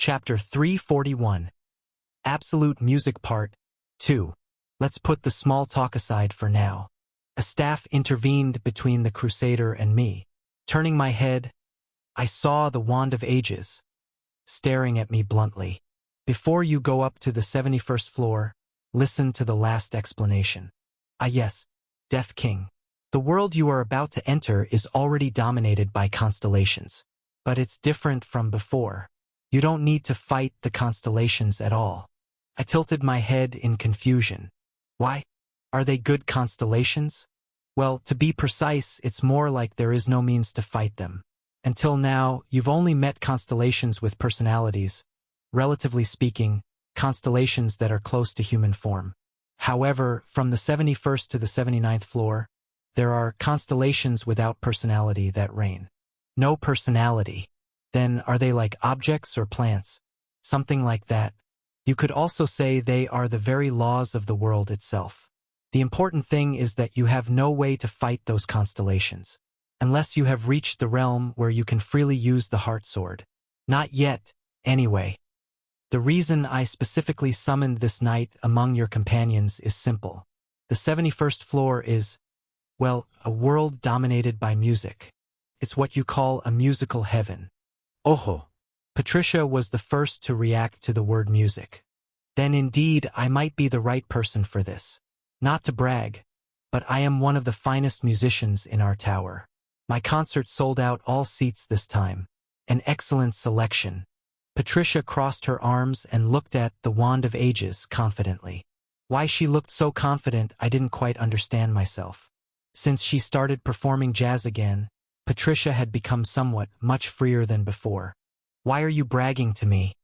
Chapter 341. Absolute Music Part 2. Let's put the small talk aside for now. A staff intervened between the Crusader and me. Turning my head, I saw the Wand of Ages, staring at me bluntly. Before you go up to the 71st floor, listen to the last explanation. Ah yes, Death King. The world you are about to enter is already dominated by constellations. But it's different from before. You don't need to fight the constellations at all. I tilted my head in confusion. Why? Are they good constellations? Well, to be precise, it's more like there is no means to fight them. Until now, you've only met constellations with personalities, relatively speaking, constellations that are close to human form. However, from the 71st to the 79th floor, there are constellations without personality that reign. No personality. Then are they like objects or plants? Something like that. You could also say they are the very laws of the world itself. The important thing is that you have no way to fight those constellations, unless you have reached the realm where you can freely use the heart sword. Not yet, anyway. The reason I specifically summoned this knight among your companions is simple. The 71st floor is, well, a world dominated by music. It's what you call a musical heaven. Oho. Patricia was the first to react to the word music. Then indeed I might be the right person for this. Not to brag, but I am one of the finest musicians in our tower. My concert sold out all seats this time. An excellent selection. Patricia crossed her arms and looked at the Wand of Ages confidently. Why she looked so confident I didn't quite understand myself. Since she started performing jazz again, Patricia had become somewhat much freer than before. Why are you bragging to me?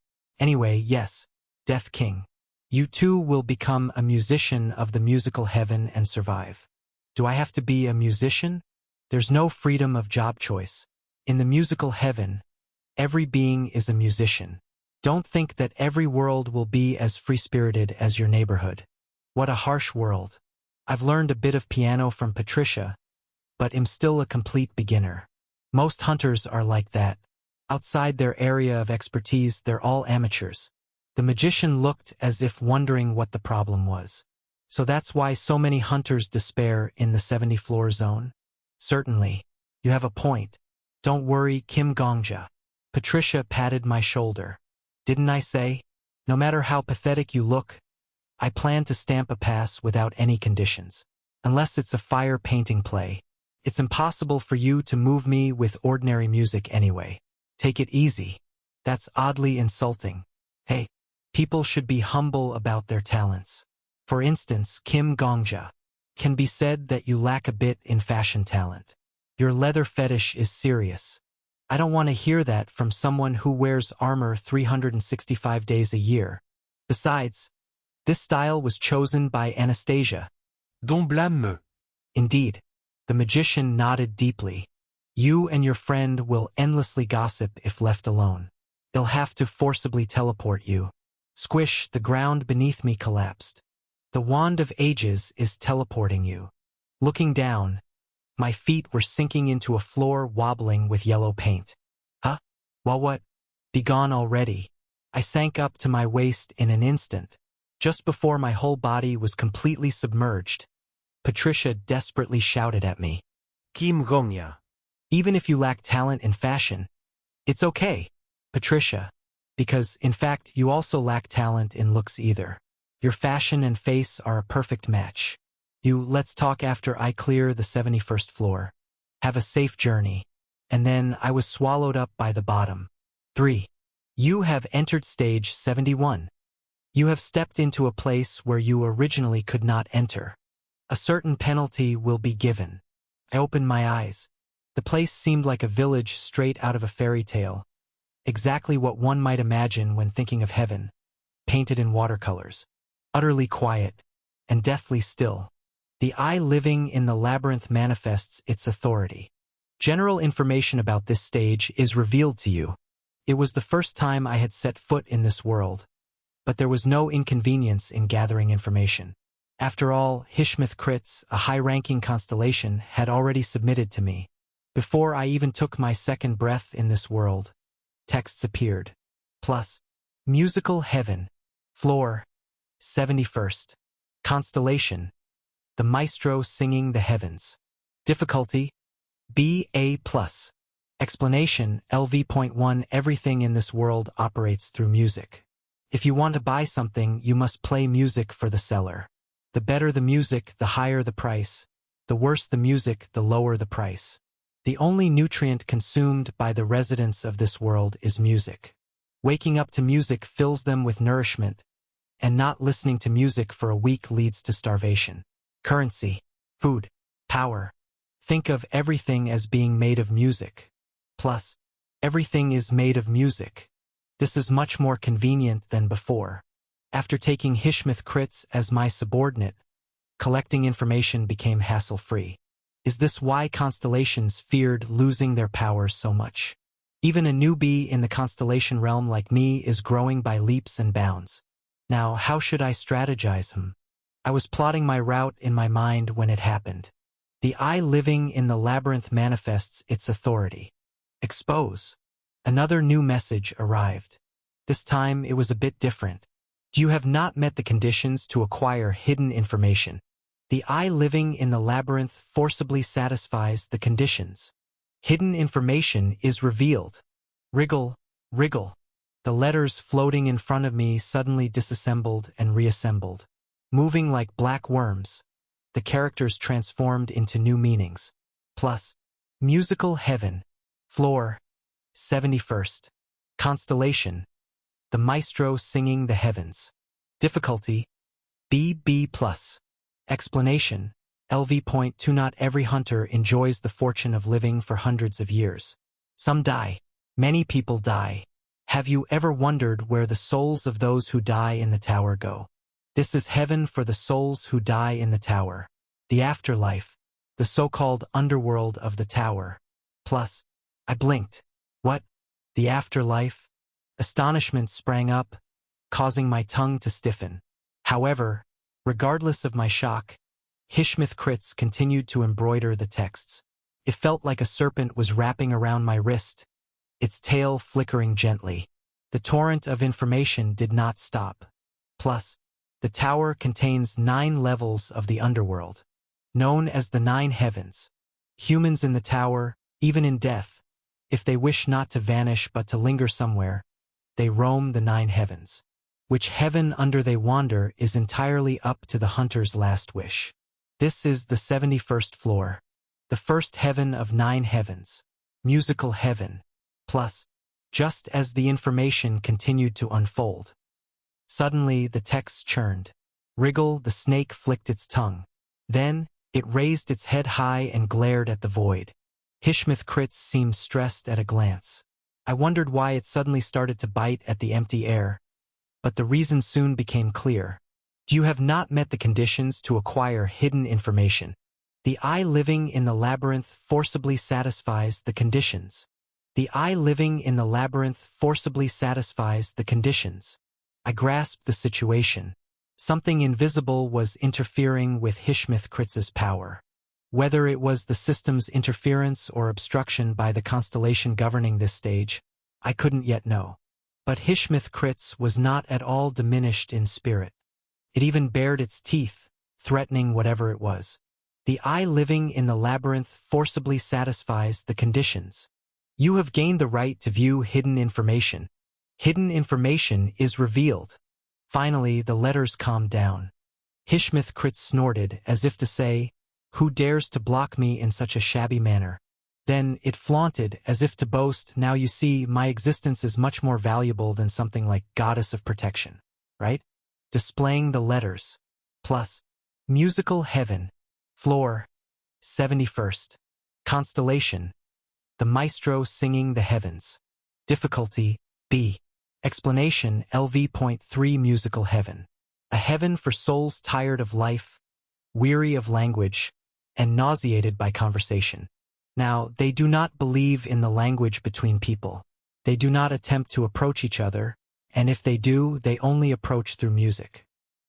Anyway, yes, Death King. You too will become a musician of the musical heaven and survive. Do I have to be a musician? There's no freedom of job choice. In the musical heaven, every being is a musician. Don't think that every world will be as free-spirited as your neighborhood. What a harsh world. I've learned a bit of piano from Patricia, but am still a complete beginner. Most hunters are like that. Outside their area of expertise, they're all amateurs. The magician looked as if wondering what the problem was. So that's why so many hunters despair in the 70-floor zone? Certainly. You have a point. Don't worry, Kim Gongja. Patricia patted my shoulder. Didn't I say? No matter how pathetic you look, I plan to stamp a pass without any conditions. Unless it's a fire painting play. It's impossible for you to move me with ordinary music anyway. Take it easy. That's oddly insulting. Hey, people should be humble about their talents. For instance, Kim Gongja. Can be said that you lack a bit in fashion talent. Your leather fetish is serious. I don't want to hear that from someone who wears armor 365 days a year. Besides, this style was chosen by Anastasia. Don't blâme me. Indeed. The magician nodded deeply. You and your friend will endlessly gossip if left alone. They'll have to forcibly teleport you. Squish, the ground beneath me collapsed. The Wand of Ages is teleporting you. Looking down, my feet were sinking into a floor wobbling with yellow paint. Huh? Well, what? Be gone already. I sank up to my waist in an instant. Just before my whole body was completely submerged, Patricia desperately shouted at me. Kim Gongja. Even if you lack talent in fashion, it's okay, Patricia, because, in fact, you also lack talent in looks either. Your fashion and face are a perfect match. Let's talk after I clear the 71st floor. Have a safe journey. And then I was swallowed up by the bottom. 3. You have entered stage 71. You have stepped into a place where you originally could not enter. A certain penalty will be given. I opened my eyes. The place seemed like a village straight out of a fairy tale. Exactly what one might imagine when thinking of heaven, painted in watercolors. Utterly quiet, and deathly still. The eye living in the labyrinth manifests its authority. General information about this stage is revealed to you. It was the first time I had set foot in this world, but there was no inconvenience in gathering information. After all, Hishmith Kritz, a high-ranking constellation, had already submitted to me. Before I even took my second breath in this world, texts appeared. Plus, Musical heaven. Floor. 71st. Constellation. The maestro singing the heavens. Difficulty. BA+. Explanation. LV.1 Everything in this world operates through music. If you want to buy something, you must play music for the seller. The better the music, the higher the price. The worse the music, the lower the price. The only nutrient consumed by the residents of this world is music. Waking up to music fills them with nourishment, and not listening to music for a week leads to starvation. Currency, food, power. Think of everything as being made of music. Plus, everything is made of music. This is much more convenient than before. After taking Hishmith Kritz as my subordinate, collecting information became hassle-free. Is this why constellations feared losing their power so much? Even a newbie in the constellation realm like me is growing by leaps and bounds. Now, how should I strategize? I was plotting my route in my mind when it happened. The eye living in the labyrinth manifests its authority. Expose. Another new message arrived. This time it was a bit different. You have not met the conditions to acquire hidden information. The eye living in the labyrinth forcibly satisfies the conditions. Hidden information is revealed. Wriggle, wriggle. The letters floating in front of me suddenly disassembled and reassembled. Moving like black worms, the characters transformed into new meanings. Plus, musical heaven. Floor. 71st. Constellation. The maestro singing the heavens. Difficulty. BB+. Explanation. LV.2 Not every hunter enjoys the fortune of living for hundreds of years. Some die. Many people die. Have you ever wondered where the souls of those who die in the tower go? This is heaven for the souls who die in the tower. The afterlife. The so-called underworld of the tower. Plus, I blinked. What? The afterlife? Astonishment sprang up, causing my tongue to stiffen. However, regardless of my shock, Hishmith Kritz continued to embroider the texts. It felt like a serpent was wrapping around my wrist, its tail flickering gently. The torrent of information did not stop. Plus, the tower contains 9 levels of the underworld, known as the 9 heavens. Humans in the tower, even in death, if they wish not to vanish but to linger somewhere, they roam the 9 heavens. Which heaven under they wander is entirely up to the hunter's last wish. This is the 71st floor, the first heaven of 9 heavens, musical heaven. Plus, just as the information continued to unfold, suddenly the text churned. Wriggle, the snake flicked its tongue. Then, it raised its head high and glared at the void. Hishmith Kritz seemed stressed at a glance. I wondered why it suddenly started to bite at the empty air, but the reason soon became clear. You have not met the conditions to acquire hidden information. The eye living in the labyrinth forcibly satisfies the conditions. The eye living in the labyrinth forcibly satisfies the conditions. I grasped the situation. Something invisible was interfering with Hishmith Kritz's power. Whether it was the system's interference or obstruction by the constellation governing this stage, I couldn't yet know. But Hishmith Kritz was not at all diminished in spirit. It even bared its teeth, threatening whatever it was. The eye living in the labyrinth forcibly satisfies the conditions. You have gained the right to view hidden information. Hidden information is revealed. Finally, the letters calmed down. Hishmith Kritz snorted, as if to say, "Who dares to block me in such a shabby manner?" Then it flaunted, as if to boast, "Now you see, my existence is much more valuable than something like Goddess of Protection, right?" Displaying the letters. Plus, musical heaven. Floor. 71st. Constellation. The maestro singing the heavens. Difficulty. B. Explanation. LV.3 Musical heaven. A heaven for souls tired of life, weary of language, and nauseated by conversation. Now, they do not believe in the language between people. They do not attempt to approach each other, and if they do, they only approach through music.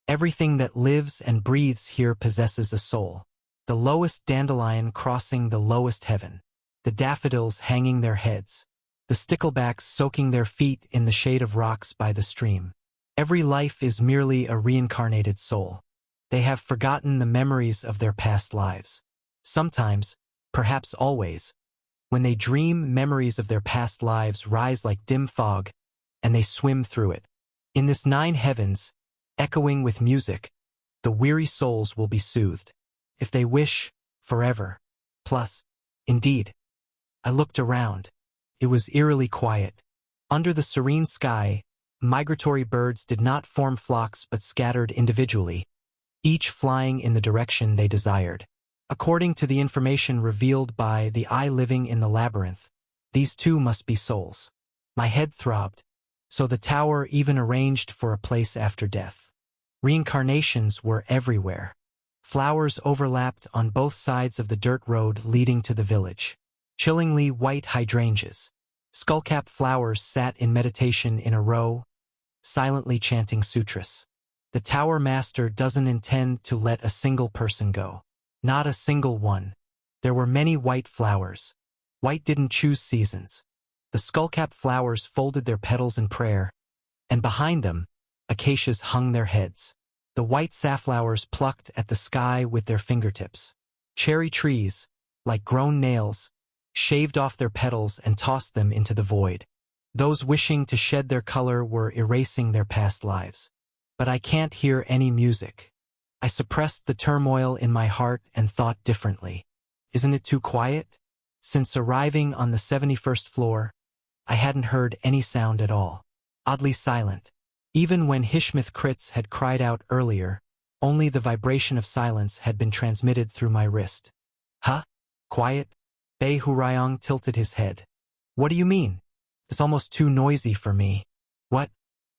Everything that lives and breathes here possesses a soul. The lowest dandelion crossing the lowest heaven. The daffodils hanging their heads. the sticklebacks soaking their feet in the shade of rocks by the stream. Every life is merely a reincarnated soul. They have forgotten the memories of their past lives. Sometimes, perhaps always, when they dream, memories of their past lives rise like dim fog, and they swim through it. In this 9 heavens, echoing with music, the weary souls will be soothed, if they wish, forever. Plus, indeed, I looked around. It was eerily quiet. Under the serene sky, migratory birds did not form flocks but scattered individually, each flying in the direction they desired. According to the information revealed by the eye living in the labyrinth, these too must be souls. My head throbbed. So the tower even arranged for a place after death. Reincarnations were everywhere. Flowers overlapped on both sides of the dirt road leading to the village. Chillingly white hydrangeas. Skullcap flowers sat in meditation in a row, silently chanting sutras. The tower master doesn't intend to let a single person go. Not a single one. There were many white flowers. White didn't choose seasons. The skullcap flowers folded their petals in prayer, and behind them, acacias hung their heads. The white safflowers plucked at the sky with their fingertips. Cherry trees, like grown nails, shaved off their petals and tossed them into the void. Those wishing to shed their color were erasing their past lives. But I can't hear any music. I suppressed the turmoil in my heart and thought differently. Isn't it too quiet? Since arriving on the 71st floor, I hadn't heard any sound at all. Oddly silent. Even when Hishmith Kritz had cried out earlier, only the vibration of silence had been transmitted through my wrist. Huh? Quiet? Bei Hurayong tilted his head. What do you mean? It's almost too noisy for me. What?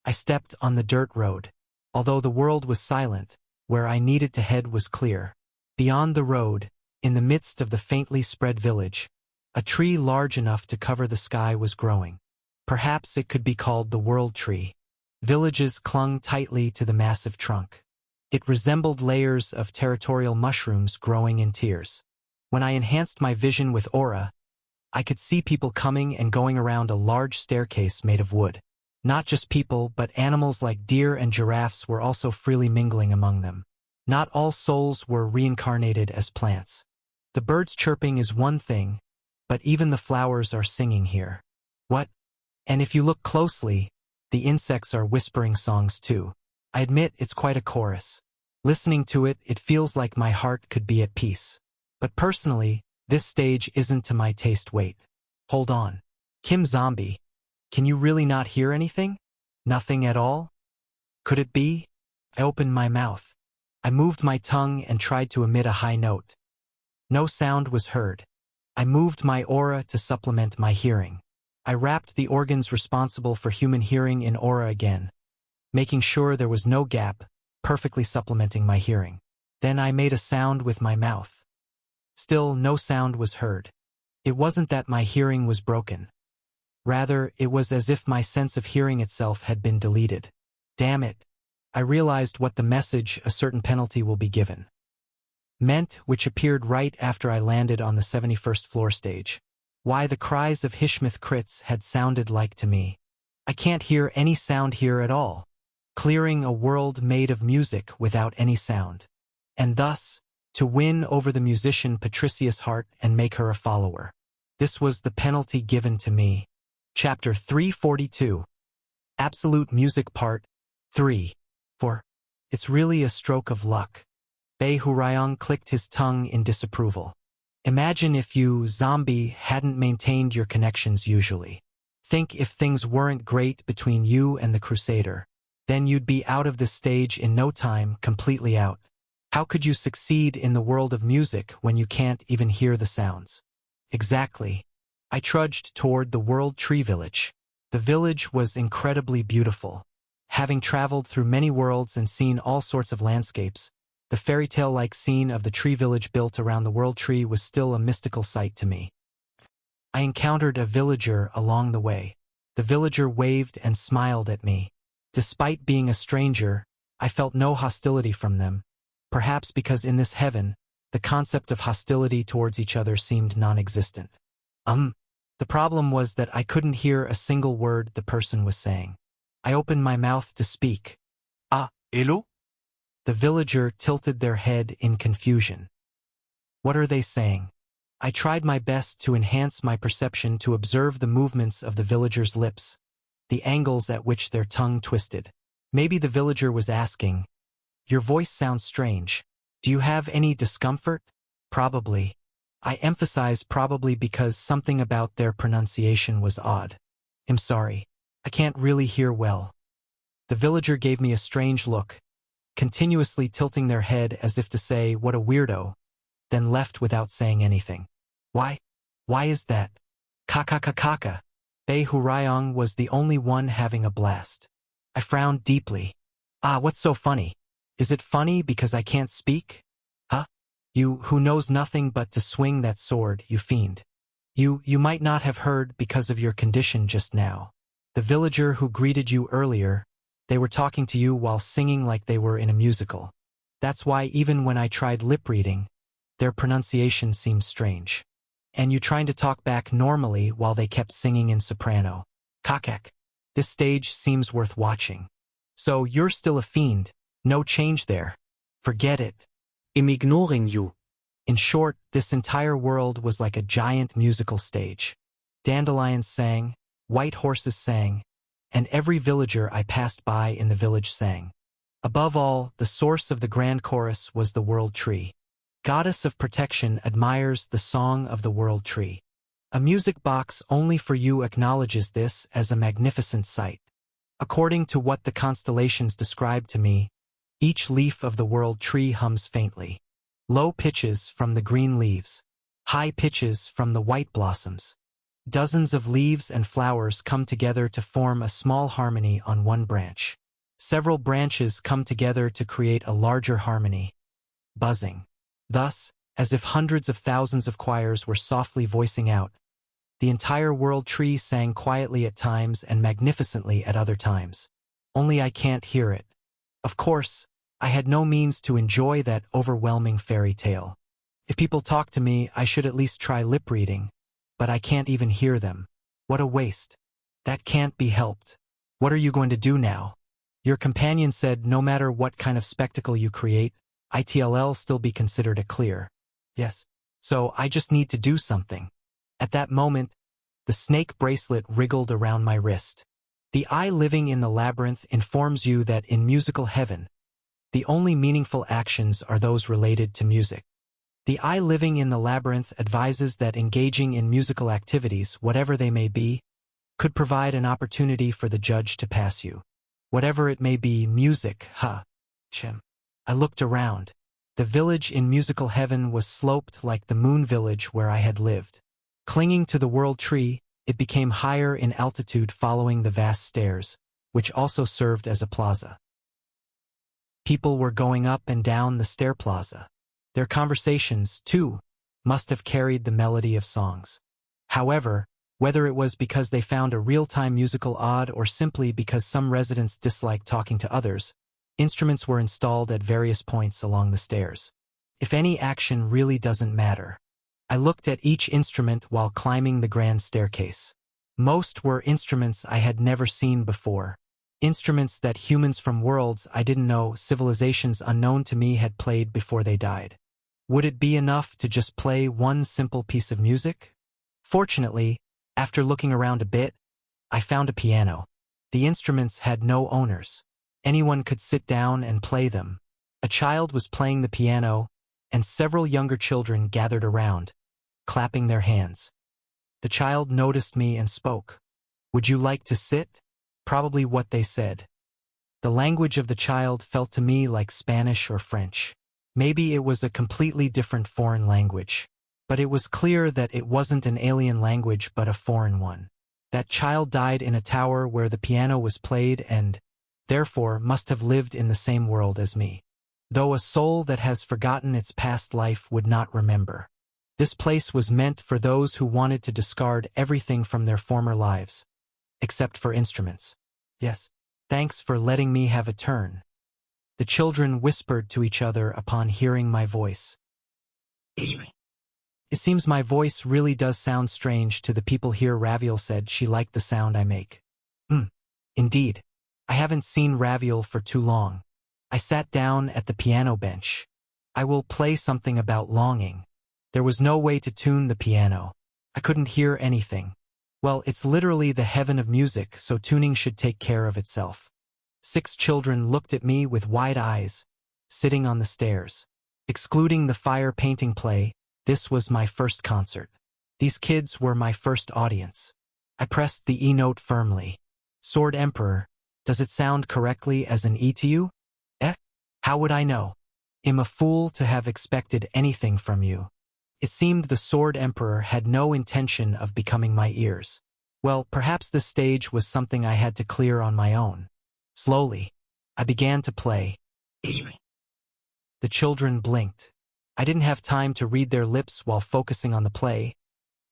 I stepped on the dirt road. Although the world was silent, where I needed to head was clear. Beyond the road, in the midst of the faintly spread village, a tree large enough to cover the sky was growing. Perhaps it could be called the World Tree. Villages clung tightly to the massive trunk. It resembled layers of territorial mushrooms growing in tiers. When I enhanced my vision with aura, I could see people coming and going around a large staircase made of wood. Not just people, but animals like deer and giraffes were also freely mingling among them. Not all souls were reincarnated as plants. The birds chirping is one thing, but even the flowers are singing here. What? And if you look closely, the insects are whispering songs too. I admit it's quite a chorus. Listening to it, it feels like my heart could be at peace. But personally, this stage isn't to my taste. Wait. Hold on. Kim Zombie. Can you really not hear anything? Nothing at all? Could it be? I opened my mouth. I moved my tongue and tried to emit a high note. No sound was heard. I moved my aura to supplement my hearing. I wrapped the organs responsible for human hearing in aura again, making sure there was no gap, perfectly supplementing my hearing. Then I made a sound with my mouth. Still, no sound was heard. It wasn't that my hearing was broken. Rather, it was as if my sense of hearing itself had been deleted. Damn it. I realized what the message, a certain penalty will be given, meant, which appeared right after I landed on the 71st floor stage. Why the cries of Hishmith Kritz had sounded like to me. I can't hear any sound here at all. Clearing a world made of music without any sound. And thus, to win over the musician Patricia's heart and make her a follower. This was the penalty given to me. Chapter 342. Absolute Music Part 3. For it's really a stroke of luck. Bei Hurayong clicked his tongue in disapproval. Imagine if you, zombie, hadn't maintained your connections usually. Think if things weren't great between you and the Crusader. Then you'd be out of this stage in no time, completely out. How could you succeed in the world of music when you can't even hear the sounds? Exactly. I trudged toward the World Tree Village. The village was incredibly beautiful. Having traveled through many worlds and seen all sorts of landscapes, the fairy tale-like scene of the tree village built around the World Tree was still a mystical sight to me. I encountered a villager along the way. The villager waved and smiled at me. Despite being a stranger, I felt no hostility from them, perhaps because in this heaven, the concept of hostility towards each other seemed non-existent. The problem was that I couldn't hear a single word the person was saying. I opened my mouth to speak. Ah, hello? The villager tilted their head in confusion. What are they saying? I tried my best to enhance my perception to observe the movements of the villager's lips, the angles at which their tongue twisted. Maybe the villager was asking, "Your voice sounds strange. Do you have any discomfort?" Probably. I emphasize probably because something about their pronunciation was odd. "I'm sorry. I can't really hear well." The villager gave me a strange look, continuously tilting their head as if to say, "What a weirdo," then left without saying anything. Why? Why is that? Kaka. Bei Hurayong was the only one having a blast. I frowned deeply. Ah, what's so funny? Is it funny because I can't speak? Huh? You who knows nothing but to swing that sword, you fiend. You might not have heard because of your condition just now. The villager who greeted you earlier, they were talking to you while singing like they were in a musical. That's why even when I tried lip reading, their pronunciation seemed strange. And you trying to talk back normally while they kept singing in soprano. Kakek. This stage seems worth watching. So you're still a fiend. No change there. Forget it. I'm ignoring you. In short, this entire world was like a giant musical stage. Dandelions sang, white horses sang, and every villager I passed by in the village sang. Above all, the source of the grand chorus was the world tree. Goddess of protection admires the song of the world tree. A music box only for you acknowledges this as a magnificent sight. According to what the constellations describe to me, each leaf of the world tree hums faintly. Low pitches from the green leaves, high pitches from the white blossoms. Dozens of leaves and flowers come together to form a small harmony on one branch. Several branches come together to create a larger harmony. Buzzing. Thus, as if hundreds of thousands of choirs were softly voicing out, the entire world tree sang quietly at times and magnificently at other times. Only I can't hear it. Of course, I had no means to enjoy that overwhelming fairy tale. If people talk to me, I should at least try lip reading, but I can't even hear them. What a waste. That can't be helped. What are you going to do now? Your companion said no matter what kind of spectacle you create, it'll still be considered a clear. Yes. So I just need to do something. At that moment, the snake bracelet wriggled around my wrist. The eye living in the labyrinth informs you that in musical heaven, the only meaningful actions are those related to music. The eye living in the labyrinth advises that engaging in musical activities, whatever they may be, could provide an opportunity for the judge to pass you. Whatever it may be, music, Shem. I looked around. The village in musical heaven was sloped like the moon village where I had lived. Clinging to the world tree, it became higher in altitude following the vast stairs, which also served as a plaza. People were going up and down the stair plaza. Their conversations, too, must have carried the melody of songs. However, whether it was because they found a real-time musical odd or simply because some residents disliked talking to others, instruments were installed at various points along the stairs. If any action really doesn't matter. I looked at each instrument while climbing the grand staircase. Most were instruments I had never seen before. Instruments that humans from worlds I didn't know, civilizations unknown to me, had played before they died. Would it be enough to just play one simple piece of music? Fortunately, after looking around a bit, I found a piano. The instruments had no owners. Anyone could sit down and play them. A child was playing the piano, and several younger children gathered around, clapping their hands. The child noticed me and spoke. "Would you like to sit?" Probably what they said. The language of the child felt to me like Spanish or French. Maybe it was a completely different foreign language. But it was clear that it wasn't an alien language but a foreign one. That child died in a tower where the piano was played and, therefore, must have lived in the same world as me. Though a soul that has forgotten its past life would not remember. This place was meant for those who wanted to discard everything from their former lives. Except for instruments. Yes, thanks for letting me have a turn. The children whispered to each other upon hearing my voice. It seems my voice really does sound strange to the people here. Raviel said she liked the sound I make. Indeed. I haven't seen Raviel for too long. I sat down at the piano bench. I will play something about longing. There was no way to tune the piano. I couldn't hear anything. Well, it's literally the heaven of music, so tuning should take care of itself. 6 children looked at me with wide eyes, sitting on the stairs. Excluding the fire painting play, this was my first concert. These kids were my first audience. I pressed the E note firmly. Sword Emperor, does it sound correctly as an E to you? How would I know? I'm a fool to have expected anything from you. It seemed the Sword Emperor had no intention of becoming my ears. Well, perhaps this stage was something I had to clear on my own. Slowly, I began to play. The children blinked. I didn't have time to read their lips while focusing on the play,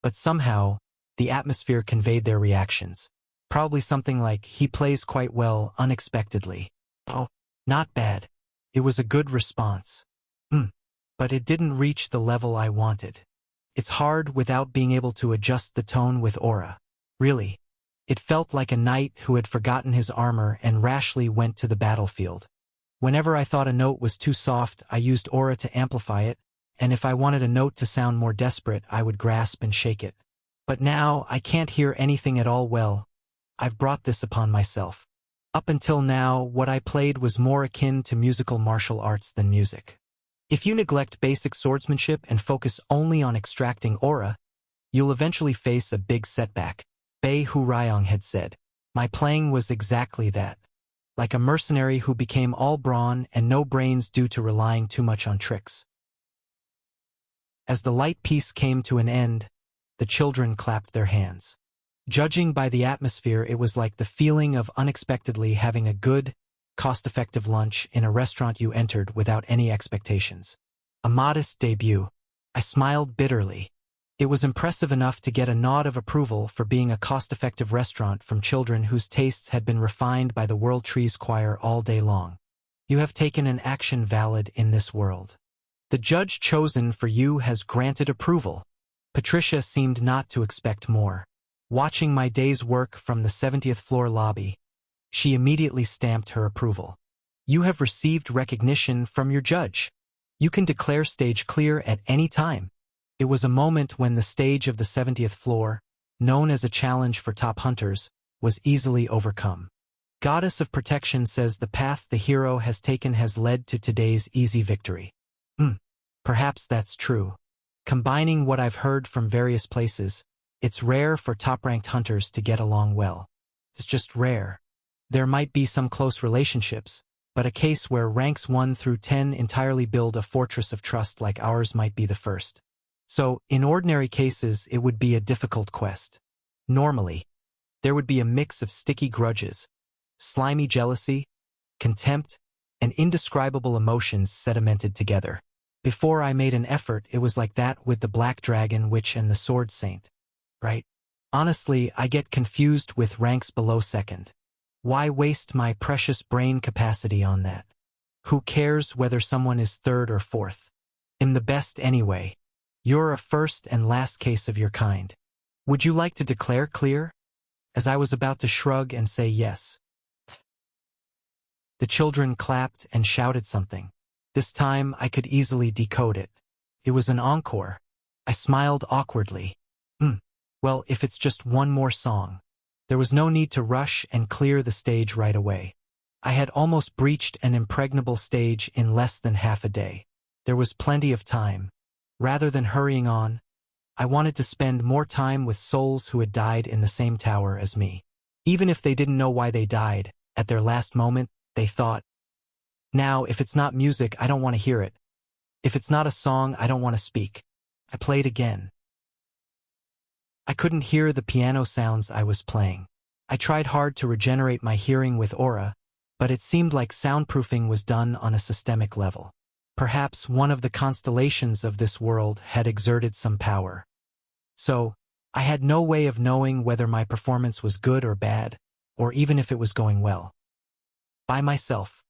but somehow, the atmosphere conveyed their reactions. Probably something like, he plays quite well, unexpectedly. Oh, not bad. It was a good response. But it didn't reach the level I wanted. It's hard without being able to adjust the tone with aura. Really. It felt like a knight who had forgotten his armor and rashly went to the battlefield. Whenever I thought a note was too soft, I used aura to amplify it, and if I wanted a note to sound more desperate, I would grasp and shake it. But now, I can't hear anything at all. Well, I've brought this upon myself. Up until now, what I played was more akin to musical martial arts than music. If you neglect basic swordsmanship and focus only on extracting aura, you'll eventually face a big setback. Bei Hurayong had said. My playing was exactly that. Like a mercenary who became all brawn and no brains due to relying too much on tricks. As the light piece came to an end, the children clapped their hands. Judging by the atmosphere, it was like the feeling of unexpectedly having a good, cost-effective lunch in a restaurant you entered without any expectations. A modest debut. I smiled bitterly. It was impressive enough to get a nod of approval for being a cost-effective restaurant from children whose tastes had been refined by the World Trees Choir all day long. You have taken an action valid in this world. The judge chosen for you has granted approval. Patricia seemed not to expect more. Watching my day's work from the 70th floor lobby, she immediately stamped her approval. You have received recognition from your judge. You can declare stage clear at any time. It was a moment when the stage of the 70th floor, known as a challenge for top hunters, was easily overcome. Goddess of Protection says the path the hero has taken has led to today's easy victory. Perhaps that's true. Combining what I've heard from various places, it's rare for top-ranked hunters to get along well. It's just rare. There might be some close relationships, but a case where ranks 1 through 10 entirely build a fortress of trust like ours might be the first. So, in ordinary cases, it would be a difficult quest. Normally, there would be a mix of sticky grudges, slimy jealousy, contempt, and indescribable emotions sedimented together. Before I made an effort, it was like that with the Black Dragon Witch and the Sword Saint. Right? Honestly, I get confused with ranks below second. Why waste my precious brain capacity on that? Who cares whether someone is third or fourth? I'm the best anyway. You're a first and last case of your kind. Would you like to declare clear? As I was about to shrug and say yes. The children clapped and shouted something. This time I could easily decode it. It was an encore. I smiled awkwardly. Well, if it's just one more song. There was no need to rush and clear the stage right away. I had almost breached an impregnable stage in less than half a day. There was plenty of time. Rather than hurrying on, I wanted to spend more time with souls who had died in the same tower as me. Even if they didn't know why they died, at their last moment, they thought, now, if it's not music, I don't want to hear it. If it's not a song, I don't want to speak. I played again. I couldn't hear the piano sounds I was playing. I tried hard to regenerate my hearing with aura, but it seemed like soundproofing was done on a systemic level. Perhaps one of the constellations of this world had exerted some power. So, I had no way of knowing whether my performance was good or bad, or even if it was going well. By myself.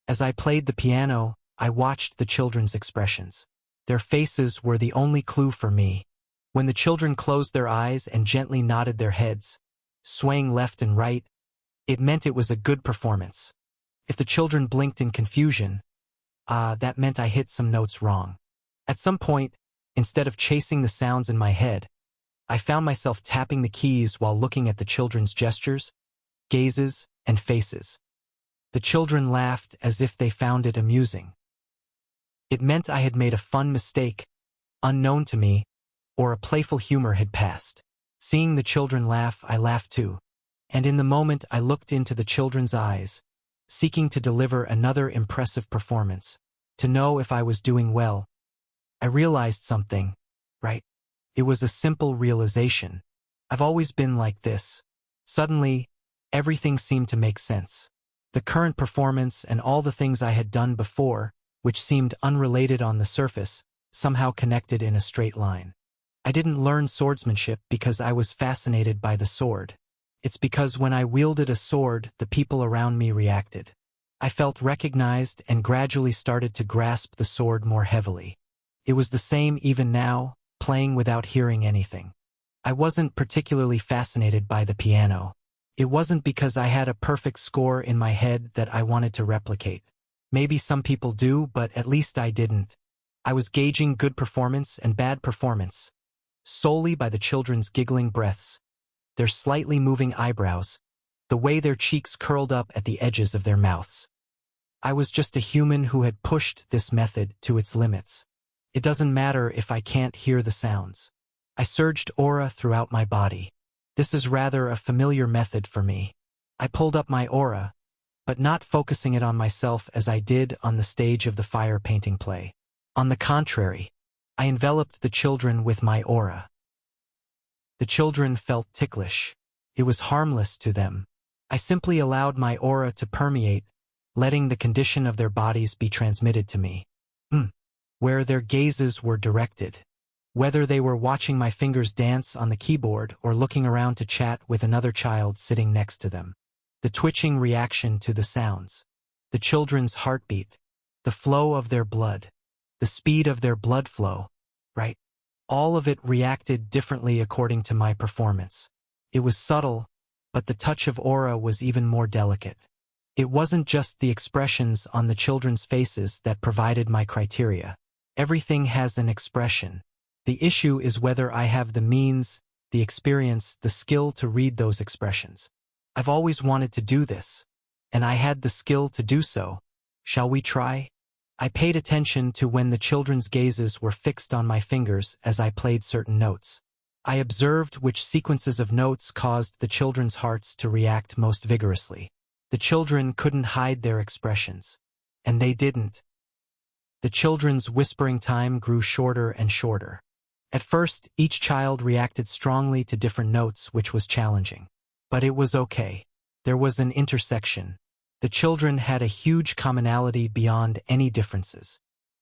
As I played the piano, I watched the children's expressions. Their faces were the only clue for me. When the children closed their eyes and gently nodded their heads, swaying left and right, it meant it was a good performance. If the children blinked in confusion, that meant I hit some notes wrong. At some point, instead of chasing the sounds in my head, I found myself tapping the keys while looking at the children's gestures, gazes, and faces. The children laughed as if they found it amusing. It meant I had made a fun mistake, unknown to me, or a playful humor had passed. Seeing the children laugh, I laughed too. And in the moment I looked into the children's eyes, seeking to deliver another impressive performance, to know if I was doing well. I realized something, right? It was a simple realization. I've always been like this. Suddenly, everything seemed to make sense. The current performance and all the things I had done before, which seemed unrelated on the surface, somehow connected in a straight line. I didn't learn swordsmanship because I was fascinated by the sword. It's because when I wielded a sword, the people around me reacted. I felt recognized and gradually started to grasp the sword more heavily. It was the same even now, playing without hearing anything. I wasn't particularly fascinated by the piano. It wasn't because I had a perfect score in my head that I wanted to replicate. Maybe some people do, but at least I didn't. I was gauging good performance and bad performance solely by the children's giggling breaths, their slightly moving eyebrows, the way their cheeks curled up at the edges of their mouths. I was just a human who had pushed this method to its limits. It doesn't matter if I can't hear the sounds. I surged aura throughout my body. This is rather a familiar method for me. I pulled up my aura, but not focusing it on myself as I did on the stage of the fire painting play. On the contrary, I enveloped the children with my aura. The children felt ticklish. It was harmless to them. I simply allowed my aura to permeate, letting the condition of their bodies be transmitted to me. Where their gazes were directed. Whether they were watching my fingers dance on the keyboard or looking around to chat with another child sitting next to them. The twitching reaction to the sounds. The children's heartbeat. The flow of their blood. The speed of their blood flow, right? All of it reacted differently according to my performance. It was subtle, but the touch of aura was even more delicate. It wasn't just the expressions on the children's faces that provided my criteria. Everything has an expression. The issue is whether I have the means, the experience, the skill to read those expressions. I've always wanted to do this, and I had the skill to do so. Shall we try? I paid attention to when the children's gazes were fixed on my fingers as I played certain notes. I observed which sequences of notes caused the children's hearts to react most vigorously. The children couldn't hide their expressions. And they didn't. The children's whispering time grew shorter and shorter. At first, each child reacted strongly to different notes, which was challenging. But it was okay. There was an intersection. The children had a huge commonality beyond any differences.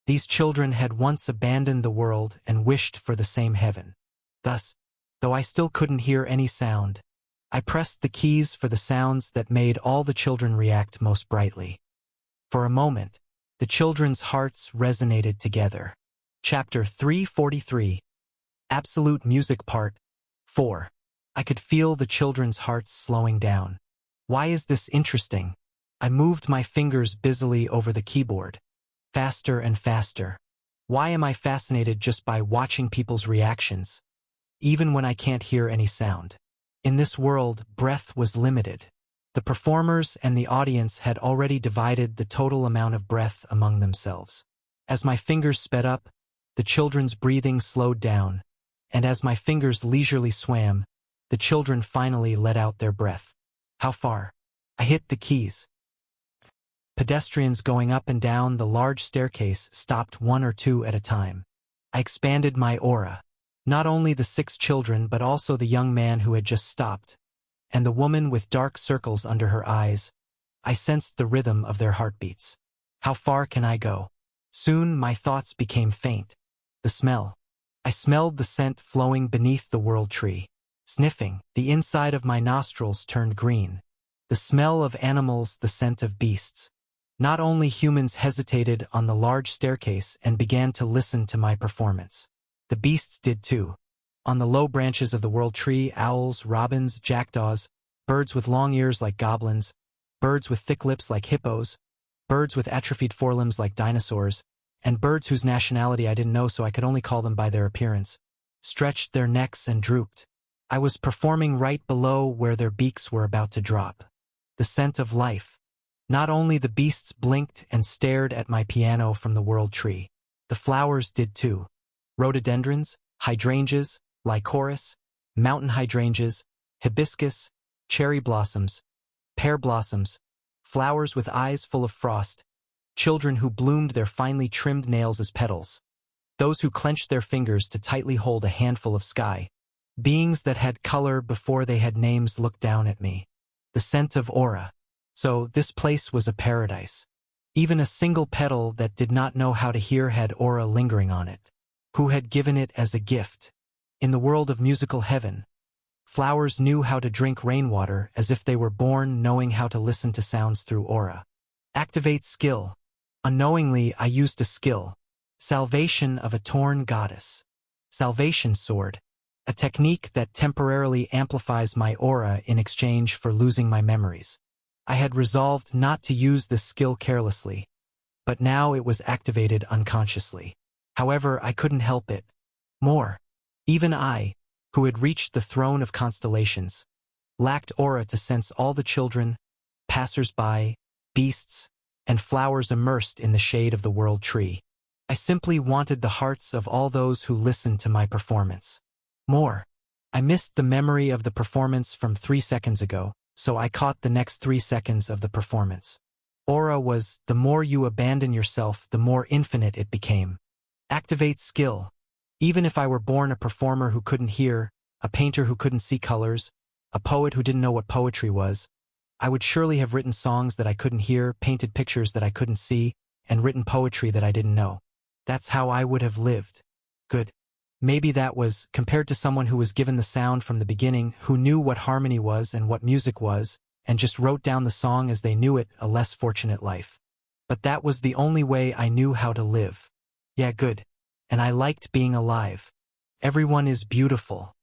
These children had once abandoned the world and wished for the same heaven. Thus, though I still couldn't hear any sound, I pressed the keys for the sounds that made all the children react most brightly. For a moment, the children's hearts resonated together. Chapter 343. Absolute Music Part 4. I could feel the children's hearts slowing down. Why is this interesting? I moved my fingers busily over the keyboard, faster and faster. Why am I fascinated just by watching people's reactions, even when I can't hear any sound? In this world, breath was limited. The performers and the audience had already divided the total amount of breath among themselves. As my fingers sped up, the children's breathing slowed down, and as my fingers leisurely swam, the children finally let out their breath. How far? I hit the keys. Pedestrians going up and down the large staircase stopped one or two at a time. I expanded my aura. Not only the 6 children but also the young man who had just stopped, and the woman with dark circles under her eyes. I sensed the rhythm of their heartbeats. How far can I go? Soon my thoughts became faint. The smell. I smelled the scent flowing beneath the world tree. Sniffing, the inside of my nostrils turned green. The smell of animals, the scent of beasts. Not only humans hesitated on the large staircase and began to listen to my performance. The beasts did too. On the low branches of the world tree, owls, robins, jackdaws, birds with long ears like goblins, birds with thick lips like hippos, birds with atrophied forelimbs like dinosaurs, and birds whose nationality I didn't know so I could only call them by their appearance, stretched their necks and drooped. I was performing right below where their beaks were about to drop. The scent of life. Not only the beasts blinked and stared at my piano from the world tree. The flowers did too. Rhododendrons, hydrangeas, lycoris, mountain hydrangeas, hibiscus, cherry blossoms, pear blossoms, flowers with eyes full of frost, children who bloomed their finely trimmed nails as petals, those who clenched their fingers to tightly hold a handful of sky, beings that had color before they had names looked down at me. The scent of aura. So this place was a paradise. Even a single petal that did not know how to hear had aura lingering on it. Who had given it as a gift? In the world of musical heaven, flowers knew how to drink rainwater as if they were born knowing how to listen to sounds through aura. Activate skill. Unknowingly, I used a skill. Salvation of a torn goddess. Salvation sword. A technique that temporarily amplifies my aura in exchange for losing my memories. I had resolved not to use this skill carelessly, but now it was activated unconsciously. However, I couldn't help it. More. Even I, who had reached the throne of constellations, lacked aura to sense all the children, passers-by, beasts, and flowers immersed in the shade of the world tree. I simply wanted the hearts of all those who listened to my performance. More. I missed the memory of the performance from 3 seconds ago, so I caught the next 3 seconds of the performance. Aura was, the more you abandon yourself, the more infinite it became. Activate skill. Even if I were born a performer who couldn't hear, a painter who couldn't see colors, a poet who didn't know what poetry was, I would surely have written songs that I couldn't hear, painted pictures that I couldn't see, and written poetry that I didn't know. That's how I would have lived. Good. Maybe that was, compared to someone who was given the sound from the beginning, who knew what harmony was and what music was, and just wrote down the song as they knew it, a less fortunate life. But that was the only way I knew how to live. Yeah, good. And I liked being alive. Everyone is beautiful.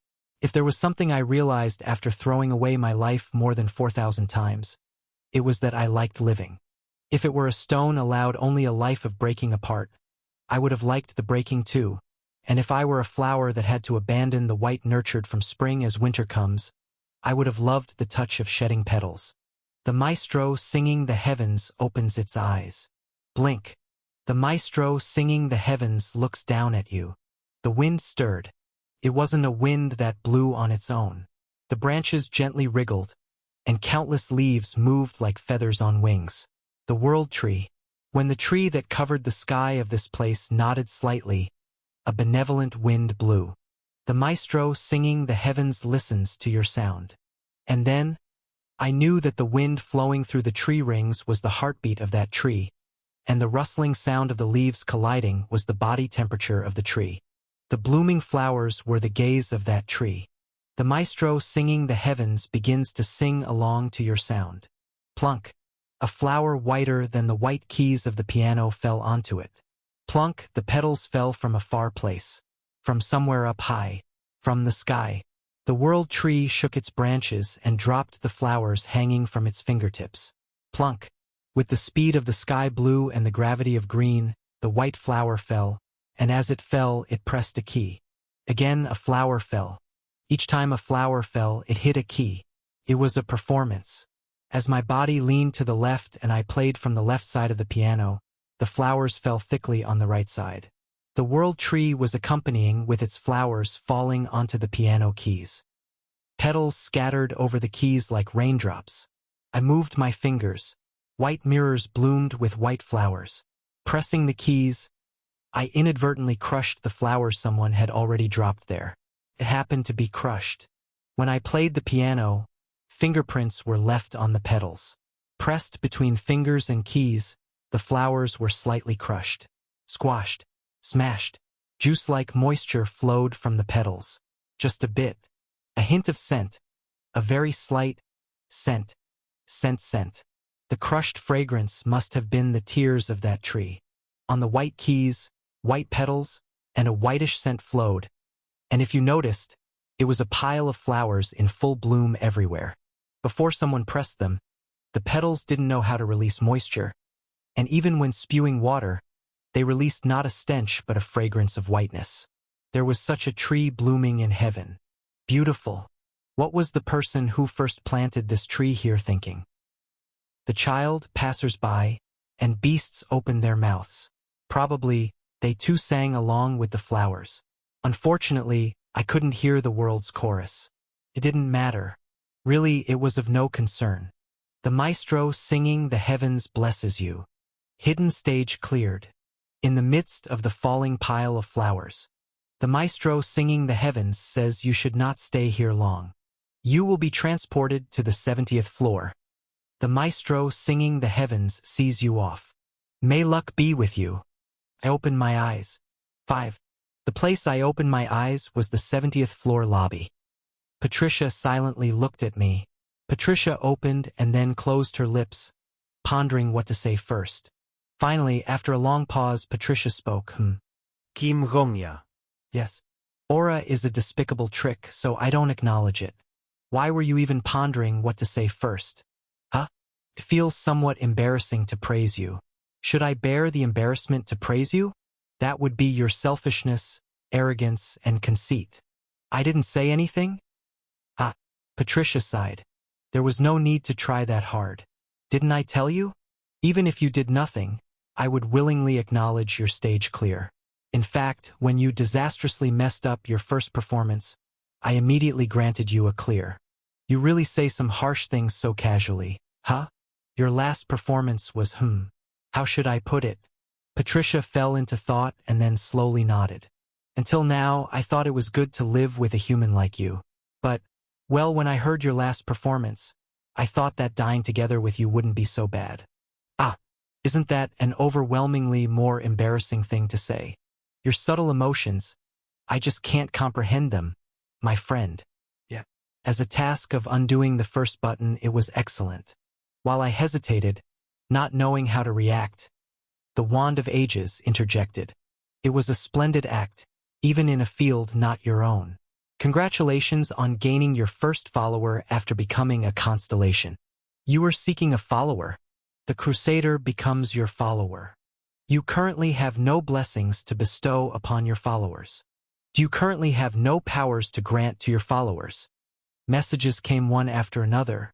If there was something I realized after throwing away my life more than 4,000 times, it was that I liked living. If it were a stone allowed only a life of breaking apart, I would have liked the breaking too. And if I were a flower that had to abandon the white nurtured from spring as winter comes, I would have loved the touch of shedding petals. The maestro singing the heavens opens its eyes. Blink. The maestro singing the heavens looks down at you. The wind stirred. It wasn't a wind that blew on its own. The branches gently wriggled, and countless leaves moved like feathers on wings. The world tree. When the tree that covered the sky of this place nodded slightly, a benevolent wind blew. The maestro singing the heavens listens to your sound. And then, I knew that the wind flowing through the tree rings was the heartbeat of that tree, and the rustling sound of the leaves colliding was the body temperature of the tree. The blooming flowers were the gaze of that tree. The maestro singing the heavens begins to sing along to your sound. Plunk. A flower whiter than the white keys of the piano fell onto it. Plunk, the petals fell from a far place. From somewhere up high. From the sky. The world tree shook its branches and dropped the flowers hanging from its fingertips. Plunk. With the speed of the sky blue and the gravity of green, the white flower fell, and as it fell, it pressed a key. Again, a flower fell. Each time a flower fell, it hit a key. It was a performance. As my body leaned to the left and I played from the left side of the piano, the flowers fell thickly on the right side. The world tree was accompanying with its flowers falling onto the piano keys. Petals scattered over the keys like raindrops. I moved my fingers. White mirrors bloomed with white flowers. Pressing the keys, I inadvertently crushed the flowers someone had already dropped there. It happened to be crushed. When I played the piano, fingerprints were left on the petals. Pressed between fingers and keys, the flowers were slightly crushed. Squashed. Smashed. Juice-like moisture flowed from the petals. Just a bit. A hint of scent. A very slight scent. Scent. The crushed fragrance must have been the tears of that tree. On the white keys, white petals, and a whitish scent flowed, and if you noticed, it was a pile of flowers in full bloom everywhere. Before someone pressed them, the petals didn't know how to release moisture, and even when spewing water, they released not a stench but a fragrance of whiteness. There was such a tree blooming in heaven. Beautiful. What was the person who first planted this tree here thinking? The child, passers-by, and beasts opened their mouths. Probably, they too sang along with the flowers. Unfortunately, I couldn't hear the world's chorus. It didn't matter. Really, it was of no concern. The maestro singing the heavens blesses you. Hidden stage cleared. In the midst of the falling pile of flowers, the maestro singing the heavens says you should not stay here long. You will be transported to the 70th floor. The maestro singing the heavens sees you off. May luck be with you. I opened my eyes. 5. The place I opened my eyes was the 70th floor lobby. Patricia silently looked at me. Patricia opened and then closed her lips, pondering what to say first. Finally, after a long pause, Patricia spoke. Kim Gongya. Yes. Aura is a despicable trick, so I don't acknowledge it. Why were you even pondering what to say first? Huh? It feels somewhat embarrassing to praise you. Should I bear the embarrassment to praise you? That would be your selfishness, arrogance, and conceit. I didn't say anything? Patricia sighed. There was no need to try that hard. Didn't I tell you? Even if you did nothing, I would willingly acknowledge your stage clear. In fact, when you disastrously messed up your first performance, I immediately granted you a clear. You really say some harsh things so casually, huh? Your last performance was how should I put it? Patricia fell into thought and then slowly nodded. Until now, I thought it was good to live with a human like you. But, well, when I heard your last performance, I thought that dying together with you wouldn't be so bad. Isn't that an overwhelmingly more embarrassing thing to say? Your subtle emotions, I just can't comprehend them, my friend. Yeah. As a task of undoing the first button, it was excellent. While I hesitated, not knowing how to react, the Wand of Ages interjected. It was a splendid act, even in a field not your own. Congratulations on gaining your first follower after becoming a constellation. You are seeking a follower. The Crusader becomes your follower. You currently have no blessings to bestow upon your followers. You currently have no powers to grant to your followers. Messages came one after another,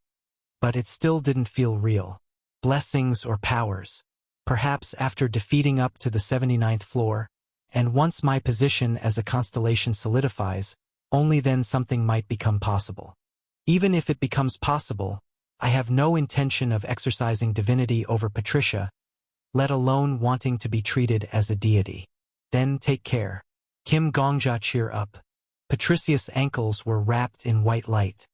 but it still didn't feel real. Blessings or powers. Perhaps after defeating up to the 79th floor, and once my position as a constellation solidifies, only then something might become possible. Even if it becomes possible, I have no intention of exercising divinity over Patricia, let alone wanting to be treated as a deity. Then take care. Kim Gongja, cheer up. Patricia's ankles were wrapped in white light.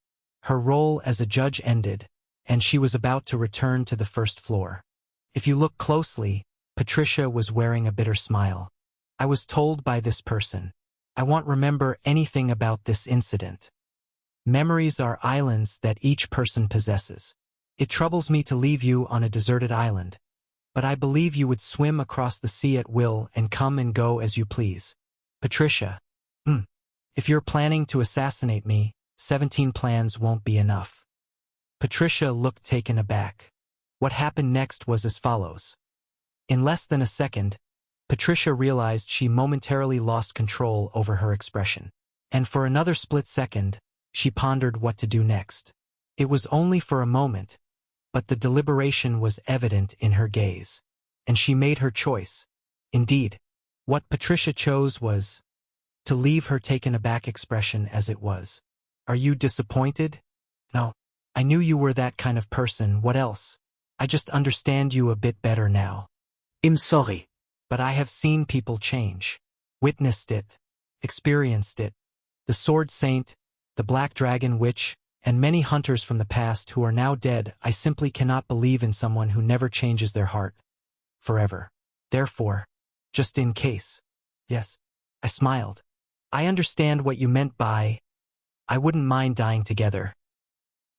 Her role as a judge ended, and she was about to return to the first floor. If you look closely, Patricia was wearing a bitter smile. I was told by this person. I won't remember anything about this incident. Memories are islands that each person possesses. It troubles me to leave you on a deserted island, but I believe you would swim across the sea at will and come and go as you please. Patricia. If you're planning to assassinate me, 17 plans won't be enough. Patricia looked taken aback. What happened next was as follows. In less than a second, Patricia realized she momentarily lost control over her expression. And for another split second, she pondered what to do next. It was only for a moment, but the deliberation was evident in her gaze. And she made her choice. Indeed, what Patricia chose was to leave her taken-aback expression as it was. Are you disappointed? No. I knew you were that kind of person. What else? I just understand you a bit better now. I'm sorry. But I have seen people change. Witnessed it. Experienced it. The Sword Saint, the Black Dragon Witch, and many hunters from the past who are now dead. I simply cannot believe in someone who never changes their heart. Forever. Therefore, just in case. Yes. I smiled. I understand what you meant by, I wouldn't mind dying together.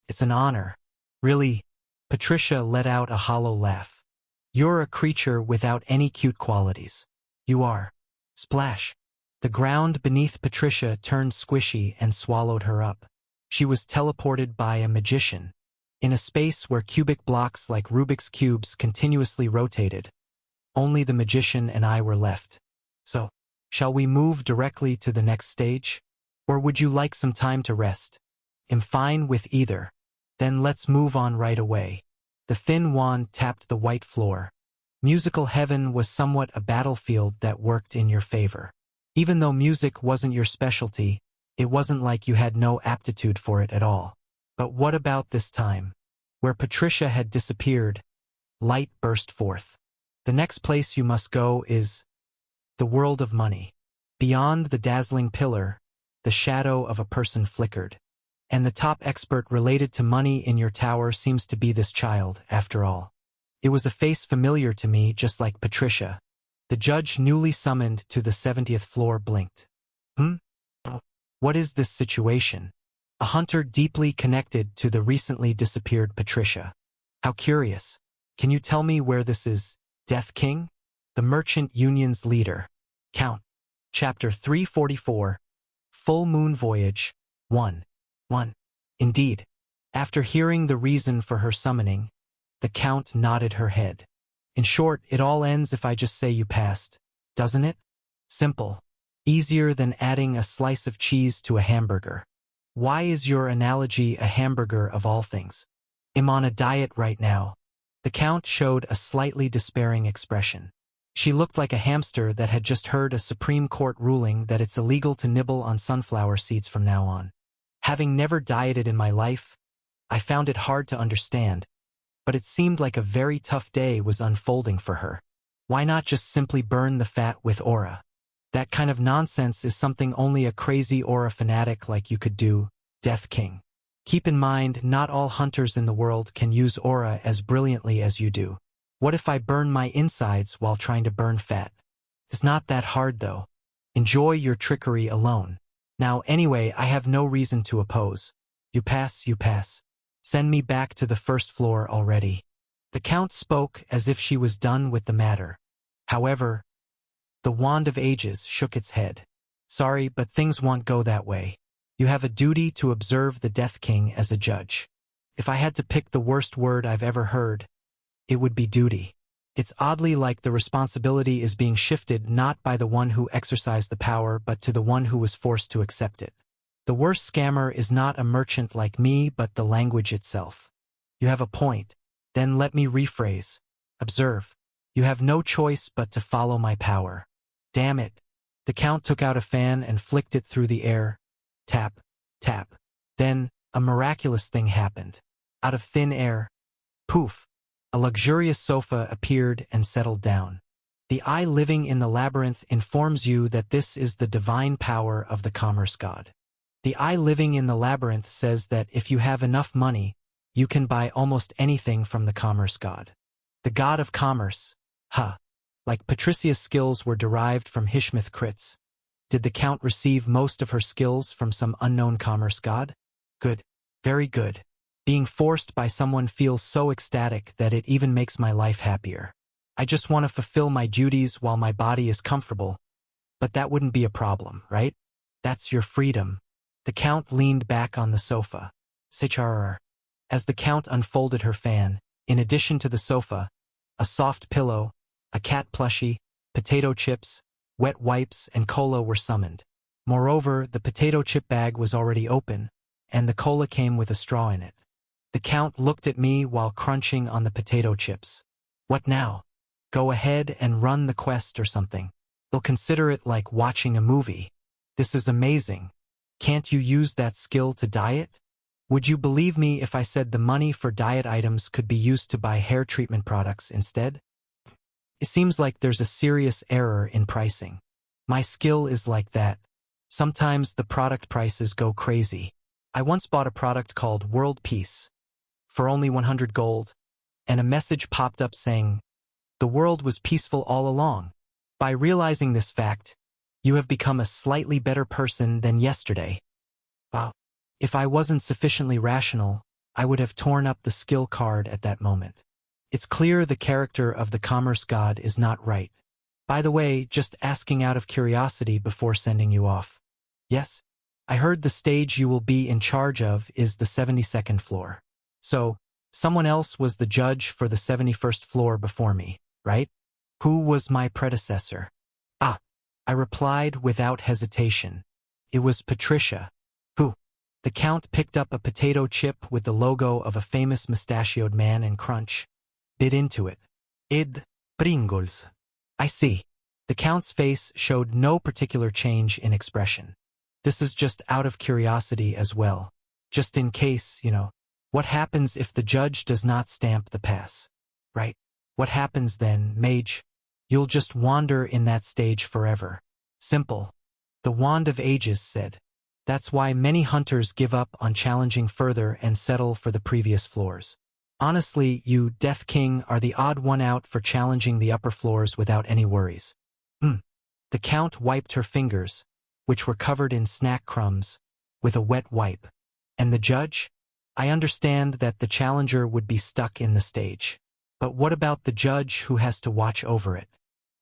It's an honor. Really, Patricia let out a hollow laugh. You're a creature without any cute qualities. You are. Splash. The ground beneath Patricia turned squishy and swallowed her up. She was teleported by a magician. In a space where cubic blocks like Rubik's cubes continuously rotated, only the magician and I were left. So, shall we move directly to the next stage? Or would you like some time to rest? I'm fine with either. Then let's move on right away. The thin wand tapped the white floor. Musical heaven was somewhat a battlefield that worked in your favor. Even though music wasn't your specialty, it wasn't like you had no aptitude for it at all. But what about this time? Where Patricia had disappeared, light burst forth. The next place you must go is the world of money. Beyond the dazzling pillar, the shadow of a person flickered. And the top expert related to money in your tower seems to be this child, after all. It was a face familiar to me, just like Patricia. The judge newly summoned to the 70th floor blinked. What is this situation? A hunter deeply connected to the recently disappeared Patricia. How curious. Can you tell me where this is? Death King? The Merchant Union's leader. Count. Chapter 344. Full Moon Voyage. 1. Indeed. After hearing the reason for her summoning, the Count nodded her head. In short, it all ends if I just say you passed, doesn't it? Simple. Easier than adding a slice of cheese to a hamburger. Why is your analogy a hamburger of all things? I'm on a diet right now. The Count showed a slightly despairing expression. She looked like a hamster that had just heard a Supreme Court ruling that it's illegal to nibble on sunflower seeds from now on. Having never dieted in my life, I found it hard to understand, but it seemed like a very tough day was unfolding for her. Why not just simply burn the fat with aura? That kind of nonsense is something only a crazy aura fanatic like you could do, Death King. Keep in mind, not all hunters in the world can use aura as brilliantly as you do. What if I burn my insides while trying to burn fat? It's not that hard though. Enjoy your trickery alone. Now anyway, I have no reason to oppose. You pass, you pass. Send me back to the first floor already. The Count spoke as if she was done with the matter. However, the Wand of Ages shook its head. Sorry, but things won't go that way. You have a duty to observe the Death King as a judge. If I had to pick the worst word I've ever heard, it would be duty. It's oddly like the responsibility is being shifted not by the one who exercised the power but to the one who was forced to accept it. The worst scammer is not a merchant like me but the language itself. You have a point. Then let me rephrase. Observe. You have no choice but to follow my power. Damn it. The Count took out a fan and flicked it through the air. Tap, tap. Then, a miraculous thing happened. Out of thin air, poof, a luxurious sofa appeared and settled down. The eye living in the labyrinth informs you that this is the divine power of the commerce god. The eye living in the labyrinth says that if you have enough money, you can buy almost anything from the commerce god. The god of commerce, like Patricia's skills were derived from Hishmith crits. Did the Count receive most of her skills from some unknown commerce god? Good. Very good. Being forced by someone feels so ecstatic that it even makes my life happier. I just want to fulfill my duties while my body is comfortable. But that wouldn't be a problem, right? That's your freedom. The Count leaned back on the sofa. Sicharar. As the Count unfolded her fan, in addition to the sofa, a soft pillow, a cat plushie, potato chips, wet wipes, and cola were summoned. Moreover, the potato chip bag was already open, and the cola came with a straw in it. The Count looked at me while crunching on the potato chips. What now? Go ahead and run the quest or something. They'll consider it like watching a movie. This is amazing. Can't you use that skill to diet? Would you believe me if I said the money for diet items could be used to buy hair treatment products instead? It seems like there's a serious error in pricing. My skill is like that. Sometimes the product prices go crazy. I once bought a product called World Peace for only 100 gold, and a message popped up saying, "The world was peaceful all along." By realizing this fact, you have become a slightly better person than yesterday. Wow. If I wasn't sufficiently rational, I would have torn up the skill card at that moment. It's clear the character of the commerce god is not right. By the way, just asking out of curiosity before sending you off. Yes, I heard the stage you will be in charge of is the 72nd floor. So, someone else was the judge for the 71st floor before me, right? Who was my predecessor? Ah, I replied without hesitation. It was Patricia. Who? The Count picked up a potato chip with the logo of a famous mustachioed man and crunch. Bit into it. Pringles. I see. The Count's face showed no particular change in expression. This is just out of curiosity as well. Just in case, What happens if the judge does not stamp the pass? Right? What happens then, mage? You'll just wander in that stage forever. Simple. The Wand of Ages said. That's why many hunters give up on challenging further and settle for the previous floors. Honestly, you, Death King, are the odd one out for challenging the upper floors without any worries. The Count wiped her fingers, which were covered in snack crumbs, with a wet wipe. And the judge? I understand that the challenger would be stuck in the stage. But what about the judge who has to watch over it?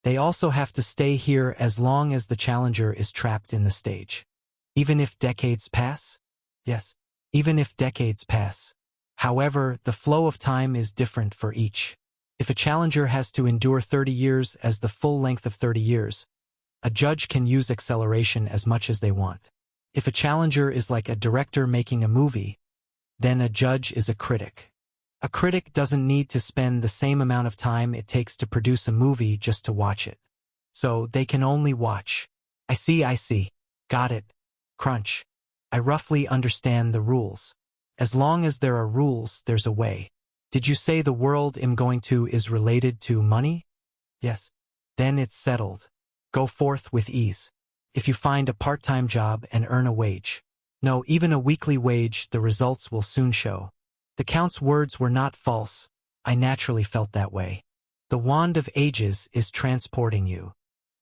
They also have to stay here as long as the challenger is trapped in the stage. Even if decades pass? Yes, even if decades pass. However, the flow of time is different for each. If a challenger has to endure 30 years as the full length of 30 years, a judge can use acceleration as much as they want. If a challenger is like a director making a movie, then a judge is a critic. A critic doesn't need to spend the same amount of time it takes to produce a movie just to watch it. So they can only watch. I see. Got it. Crunch. I roughly understand the rules. As long as there are rules, there's a way. Did you say the world I'm going to is related to money? Yes. Then it's settled. Go forth with ease. If you find a part-time job and earn a wage. No, even a weekly wage, the results will soon show. The Count's words were not false. I naturally felt that way. The Wand of Ages is transporting you.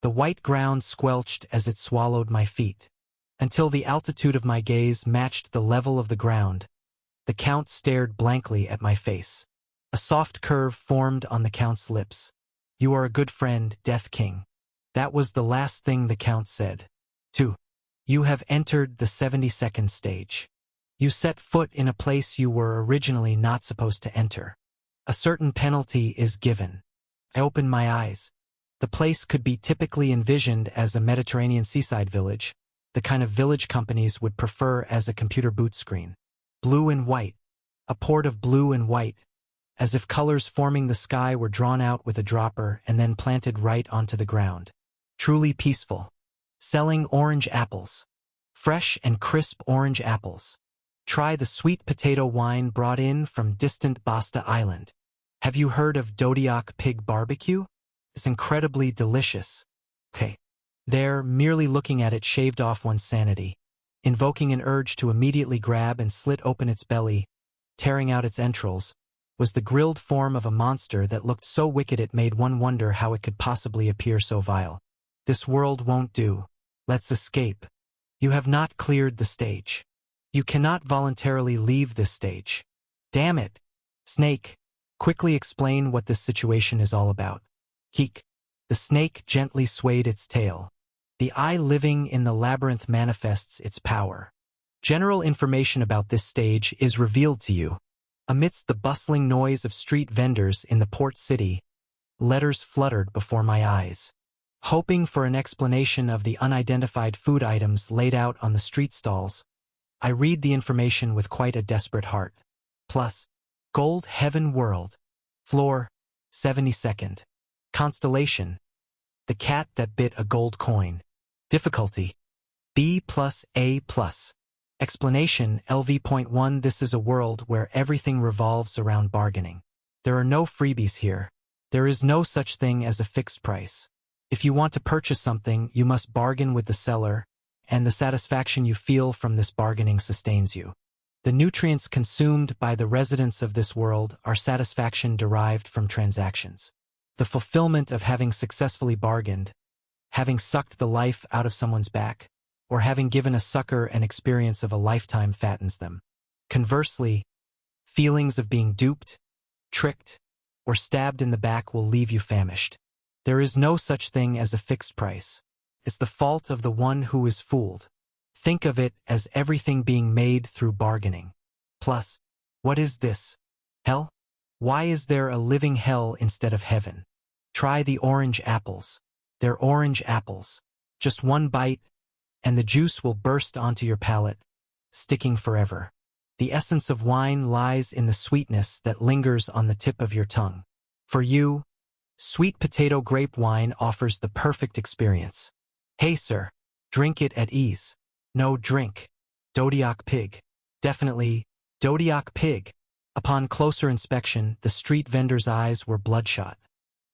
The white ground squelched as it swallowed my feet. Until the altitude of my gaze matched the level of the ground, the Count stared blankly at my face. A soft curve formed on the Count's lips. You are a good friend, Death King. That was the last thing the Count said. 2. You have entered the 72nd stage. You set foot in a place you were originally not supposed to enter. A certain penalty is given. I opened my eyes. The place could be typically envisioned as a Mediterranean seaside village, the kind of village companies would prefer as a computer boot screen. Blue and white. A port of blue and white, as if colors forming the sky were drawn out with a dropper and then planted right onto the ground. Truly peaceful. Selling orange apples. Fresh and crisp orange apples. Try the sweet potato wine brought in from distant Basta Island. Have you heard of Dodiak pig barbecue? It's incredibly delicious. Okay. There, merely looking at it shaved off one's sanity, invoking an urge to immediately grab and slit open its belly, tearing out its entrails, was the grilled form of a monster that looked so wicked it made one wonder how it could possibly appear so vile. This world won't do. Let's escape. You have not cleared the stage. You cannot voluntarily leave this stage. Damn it. Snake, quickly explain what this situation is all about. Heek. The snake gently swayed its tail. The eye living in the labyrinth manifests its power. General information about this stage is revealed to you. Amidst the bustling noise of street vendors in the port city, letters fluttered before my eyes. Hoping for an explanation of the unidentified food items laid out on the street stalls, I read the information with quite a desperate heart. Plus, Gold Heaven World. Floor, 72nd. Constellation. The cat that bit a gold coin. Difficulty. B+A+. Explanation LV.1 This is a world where everything revolves around bargaining. There are no freebies here. There is no such thing as a fixed price. If you want to purchase something, you must bargain with the seller, and the satisfaction you feel from this bargaining sustains you. The nutrients consumed by the residents of this world are satisfaction derived from transactions. The fulfillment of having successfully bargained, having sucked the life out of someone's back, or having given a sucker an experience of a lifetime fattens them. Conversely, Feelings of being duped, tricked, or stabbed in the back will leave you famished. There is no such thing as a fixed price. It's the fault of the one who is fooled. Think of it as everything being made through bargaining. Plus, what is this? Hell? Why is there a living hell instead of heaven? Try the orange apples. They're orange apples. Just one bite, and the juice will burst onto your palate, sticking forever. The essence of wine lies in the sweetness that lingers on the tip of your tongue. For you, sweet potato grape wine offers the perfect experience. Hey sir, drink it at ease. No, drink. Dodiak pig. Definitely, Dodiak pig. Upon closer inspection, the street vendor's eyes were bloodshot.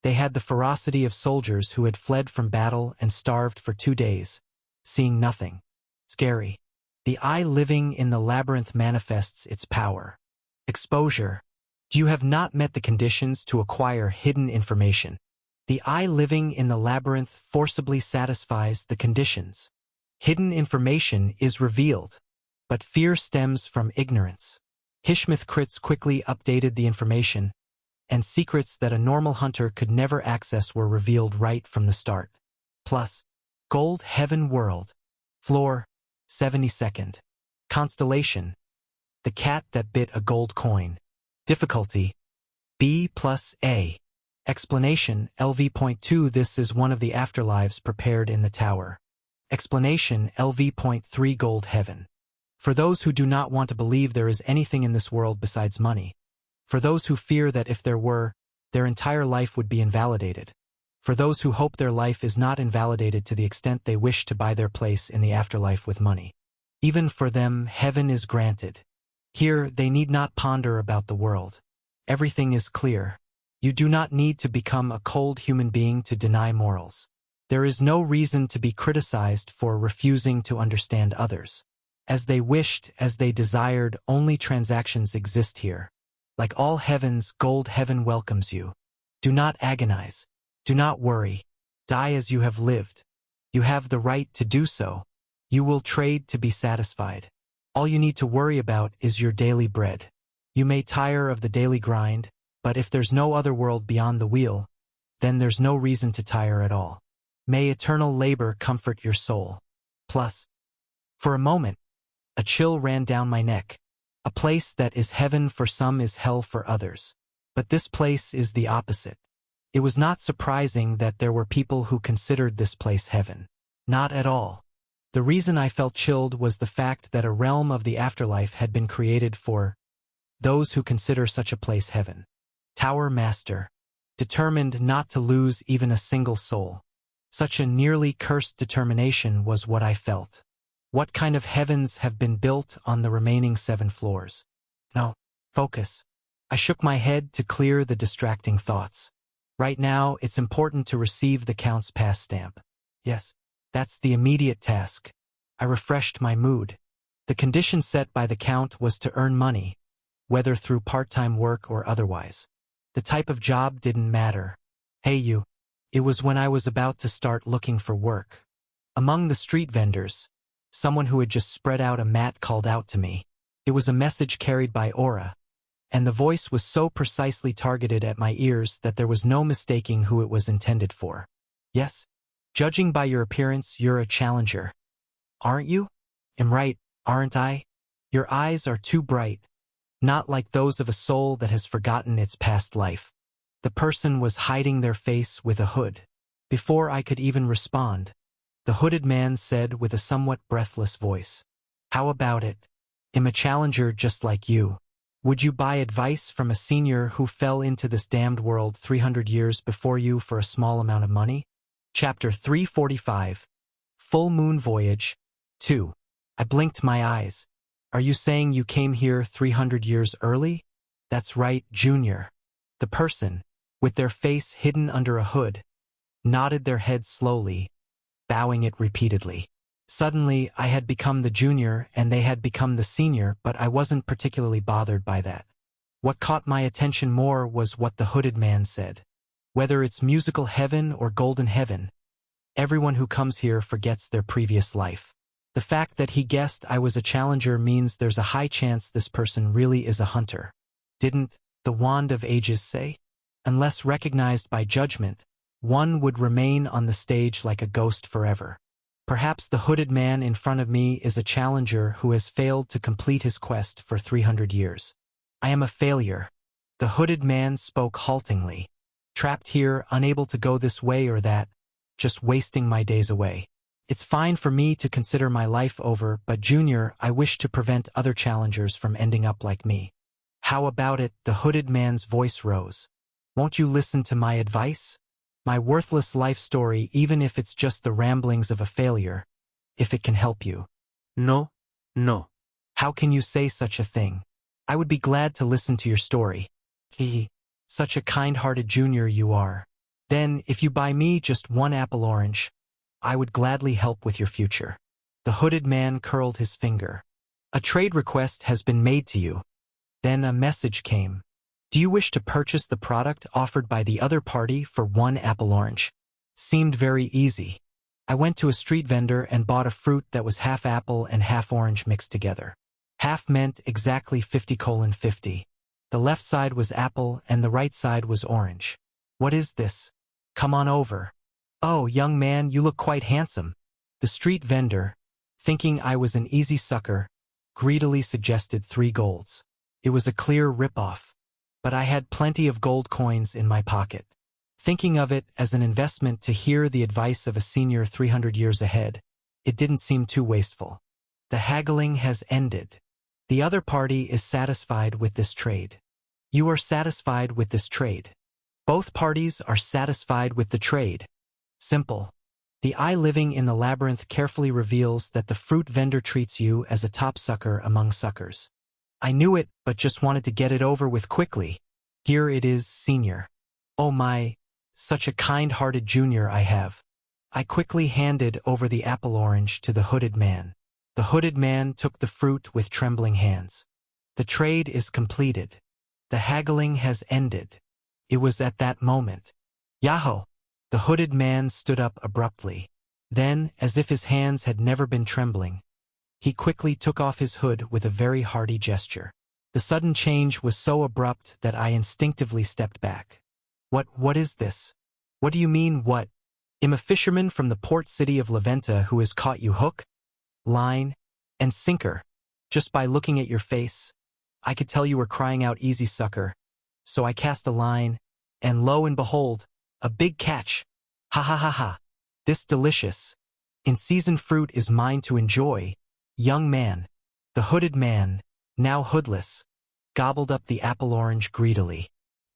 They had the ferocity of soldiers who had fled from battle and starved for 2 days, seeing nothing. Scary. The eye living in the labyrinth manifests its power. Exposure. You have not met the conditions to acquire hidden information. The eye living in the labyrinth forcibly satisfies the conditions. Hidden information is revealed, but fear stems from ignorance. Hishmith Crits quickly updated the information, and secrets that a normal hunter could never access were revealed right from the start. Plus, Gold Heaven World. Floor, 72nd. Constellation. The cat that bit a gold coin. Difficulty. B+A. Explanation, LV.2 This is one of the afterlives prepared in the tower. Explanation, LV.3 Gold Heaven. For those who do not want to believe there is anything in this world besides money. For those who fear that if there were, their entire life would be invalidated. For those who hope their life is not invalidated to the extent they wish to buy their place in the afterlife with money. Even for them, heaven is granted. Here, they need not ponder about the world. Everything is clear. You do not need to become a cold human being to deny morals. There is no reason to be criticized for refusing to understand others. As they wished, as they desired, only transactions exist here. Like all heavens, Gold Heaven welcomes you. Do not agonize. Do not worry. Die as you have lived. You have the right to do so. You will trade to be satisfied. All you need to worry about is your daily bread. You may tire of the daily grind, but if there's no other world beyond the wheel, then there's no reason to tire at all. May eternal labor comfort your soul. Plus, for a moment, a chill ran down my neck. A place that is heaven for some is hell for others. But this place is the opposite. It was not surprising that there were people who considered this place heaven. Not at all. The reason I felt chilled was the fact that a realm of the afterlife had been created for those who consider such a place heaven. Tower Master. Determined not to lose even a single soul. Such a nearly cursed determination was what I felt. What kind of heavens have been built on the remaining 7 floors? No. Focus. I shook my head to clear the distracting thoughts. Right now, it's important to receive the Count's pass stamp. Yes, that's the immediate task. I refreshed my mood. The condition set by the Count was to earn money, whether through part-time work or otherwise. The type of job didn't matter. Hey you. It was when I was about to start looking for work. Among the street vendors, someone who had just spread out a mat called out to me. It was a message carried by Aura, and the voice was so precisely targeted at my ears that there was no mistaking who it was intended for. Yes, judging by your appearance, you're a challenger. Aren't you? I'm right, aren't I? Your eyes are too bright, not like those of a soul that has forgotten its past life. The person was hiding their face with a hood. Before I could even respond, the hooded man said with a somewhat breathless voice, "How about it? I'm a challenger just like you. Would you buy advice from a senior who fell into this damned world 300 years before you for a small amount of money?" Chapter 345. Full Moon Voyage 2. I blinked my eyes. Are you saying you came here 300 years early? That's right, Junior. The person, with their face hidden under a hood, nodded their head slowly, bowing it repeatedly. Suddenly, I had become the junior and they had become the senior, but I wasn't particularly bothered by that. What caught my attention more was what the hooded man said. Whether it's musical heaven or golden heaven, everyone who comes here forgets their previous life. The fact that he guessed I was a challenger means there's a high chance this person really is a hunter. Didn't the Wand of Ages say? Unless recognized by judgment, one would remain on the stage like a ghost forever. Perhaps the hooded man in front of me is a challenger who has failed to complete his quest for 300 years. I am a failure. The hooded man spoke haltingly. Trapped here, unable to go this way or that, just wasting my days away. It's fine for me to consider my life over, but Junior, I wish to prevent other challengers from ending up like me. How about it? The hooded man's voice rose. Won't you listen to my advice? My worthless life story, even if it's just the ramblings of a failure, if it can help you. No, no. How can you say such a thing? I would be glad to listen to your story. Such a kind-hearted Junior you are. Then, if you buy me just one apple orange, I would gladly help with your future. The hooded man curled his finger. A trade request has been made to you. Then a message came. Do you wish to purchase the product offered by the other party for one apple orange? Seemed very easy. I went to a street vendor and bought a fruit that was half apple and half orange mixed together. Half meant exactly 50:50. The left side was apple and the right side was orange. What is this? Come on over. Oh, young man, you look quite handsome. The street vendor, thinking I was an easy sucker, greedily suggested 3 golds. It was a clear rip-off. But I had plenty of gold coins in my pocket. Thinking of it as an investment to hear the advice of a senior 300 years ahead, it didn't seem too wasteful. The haggling has ended. The other party is satisfied with this trade. You are satisfied with this trade. Both parties are satisfied with the trade. Simple. The eye living in the labyrinth carefully reveals that the fruit vendor treats you as a top sucker among suckers. I knew it, but just wanted to get it over with quickly. Here it is, senior. Oh my, such a kind-hearted Junior I have. I quickly handed over the apple orange to the hooded man. The hooded man took the fruit with trembling hands. The trade is completed. The haggling has ended. It was at that moment. Yahoo! The hooded man stood up abruptly. Then, as if his hands had never been trembling, he quickly took off his hood with a very hearty gesture. The sudden change was so abrupt that I instinctively stepped back. What is this? What do you mean, what? I'm a fisherman from the port city of Laventa who has caught you hook, line, and sinker. Just by looking at your face, I could tell you were crying out easy sucker. So I cast a line, and lo and behold, a big catch. Ha ha ha ha. This delicious, in-season fruit is mine to enjoy. Young man, the hooded man, now hoodless, gobbled up the apple orange greedily.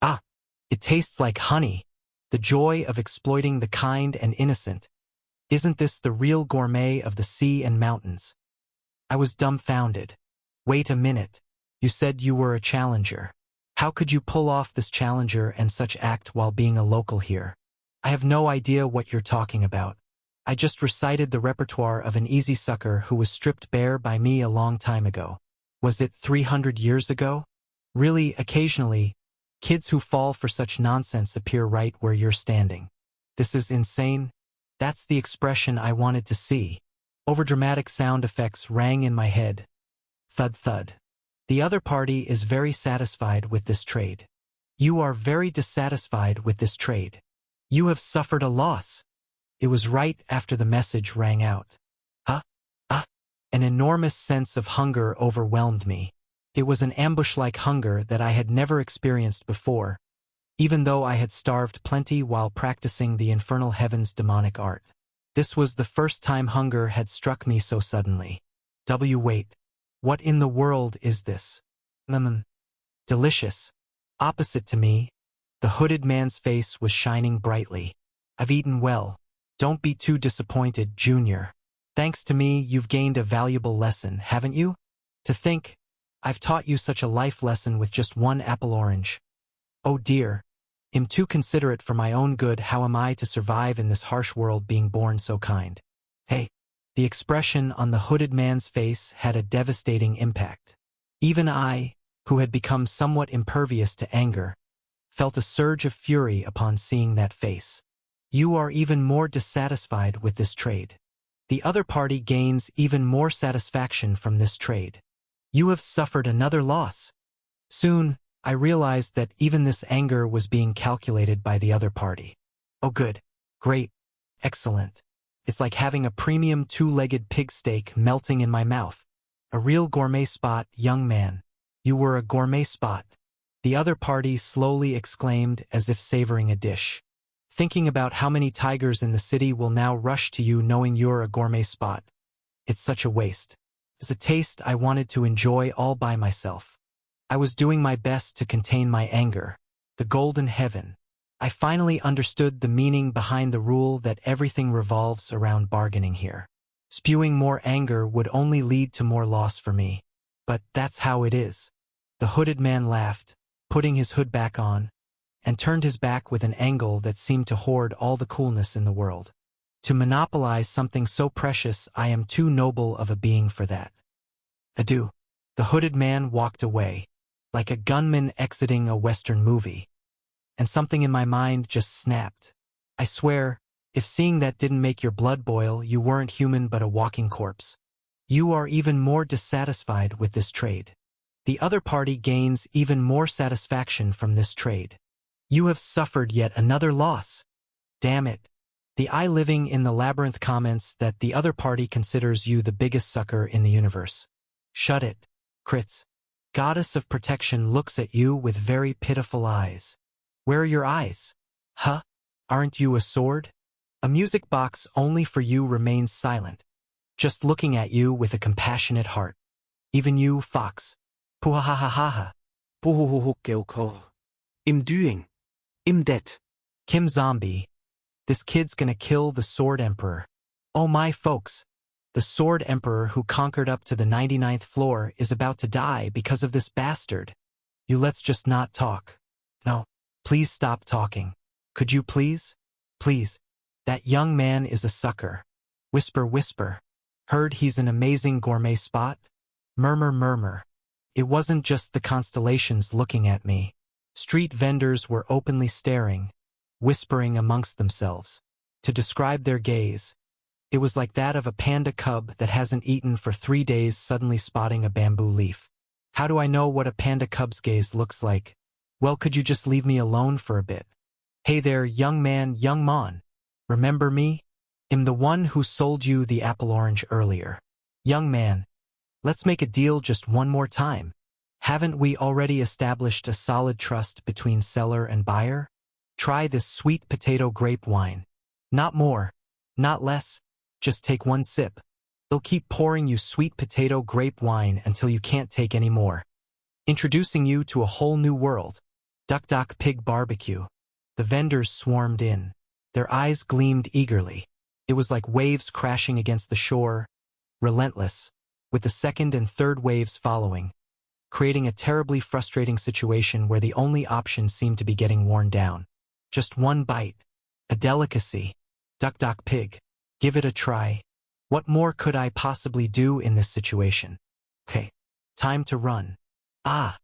Ah, it tastes like honey. The joy of exploiting the kind and innocent. Isn't this the real gourmet of the sea and mountains? I was dumbfounded. Wait a minute. You said you were a challenger. How could you pull off this challenger and such act while being a local here? I have no idea what you're talking about. I just recited the repertoire of an easy sucker who was stripped bare by me a long time ago. Was it 300 years ago? Really, occasionally, kids who fall for such nonsense appear right where you're standing. This is insane. That's the expression I wanted to see. Overdramatic sound effects rang in my head. Thud thud. The other party is very satisfied with this trade. You are very dissatisfied with this trade. You have suffered a loss. It was right after the message rang out. An enormous sense of hunger overwhelmed me. It was an ambush-like hunger that I had never experienced before, even though I had starved plenty while practicing the infernal heaven's demonic art. This was the first time hunger had struck me so suddenly. Wait. What in the world is this? Delicious. Opposite to me, the hooded man's face was shining brightly. I've eaten well. Don't be too disappointed, Junior. Thanks to me, you've gained a valuable lesson, haven't you? To think, I've taught you such a life lesson with just one apple orange. Oh dear. I'm too considerate for my own good. How am I to survive in this harsh world being born so kind? Hey. The expression on the hooded man's face had a devastating impact. Even I, who had become somewhat impervious to anger, felt a surge of fury upon seeing that face. You are even more dissatisfied with this trade. The other party gains even more satisfaction from this trade. You have suffered another loss. Soon, I realized that even this anger was being calculated by the other party. Oh good, great, excellent. It's like having a premium two-legged pig steak melting in my mouth. A real gourmet spot, young man. You were a gourmet spot. The other party slowly exclaimed as if savoring a dish. Thinking about how many tigers in the city will now rush to you knowing you're a gourmet spot. It's such a waste. It's a taste I wanted to enjoy all by myself. I was doing my best to contain my anger. The golden heaven. I finally understood the meaning behind the rule that everything revolves around bargaining here. Spewing more anger would only lead to more loss for me. But that's how it is. The hooded man laughed, putting his hood back on, and turned his back with an angle that seemed to hoard all the coolness in the world. To monopolize something so precious, I am too noble of a being for that. Adieu. The hooded man walked away, like a gunman exiting a Western movie. And something in my mind just snapped. I swear, if seeing that didn't make your blood boil, you weren't human but a walking corpse. You are even more dissatisfied with this trade. The other party gains even more satisfaction from this trade. You have suffered yet another loss. Damn it. The I living in the labyrinth comments that the other party considers you the biggest sucker in the universe. Shut it. Crits. Goddess of protection looks at you with very pitiful eyes. Where are your eyes? Huh? Aren't you a sword? A music box only for you remains silent, just looking at you with a compassionate heart. Even you, Fox. Puhahahaha. Puhuhuhukeukho. I'm doing. I'm dead. Kim Zombie. This kid's gonna kill the Sword Emperor. Oh my folks. The Sword Emperor who conquered up to the 99th floor is about to die because of this bastard. You let's just not talk. No. Please stop talking. Could you please? Please. That young man is a sucker. Whisper, whisper. Heard he's an amazing gourmet spot? Murmur, murmur. It wasn't just the constellations looking at me. Street vendors were openly staring, whispering amongst themselves. To describe their gaze, it was like that of a panda cub that hasn't eaten for 3 days suddenly spotting a bamboo leaf. How do I know what a panda cub's gaze looks like? Well, could you just leave me alone for a bit? Hey there, young man, young mon. Remember me? I'm the one who sold you the apple orange earlier. Young man, let's make a deal just one more time. Haven't we already established a solid trust between seller and buyer? Try this sweet potato grape wine. Not more, not less, just take one sip. They'll keep pouring you sweet potato grape wine until you can't take any more. Introducing you to a whole new world. Duck Duck Pig Barbecue. The vendors swarmed in. Their eyes gleamed eagerly. It was like waves crashing against the shore, relentless, with the second and third waves following, creating a terribly frustrating situation where the only option seemed to be getting worn down. Just one bite. A delicacy. Duck Duck Pig. Give it a try. What more could I possibly do in this situation? Okay. Time to run. Ah.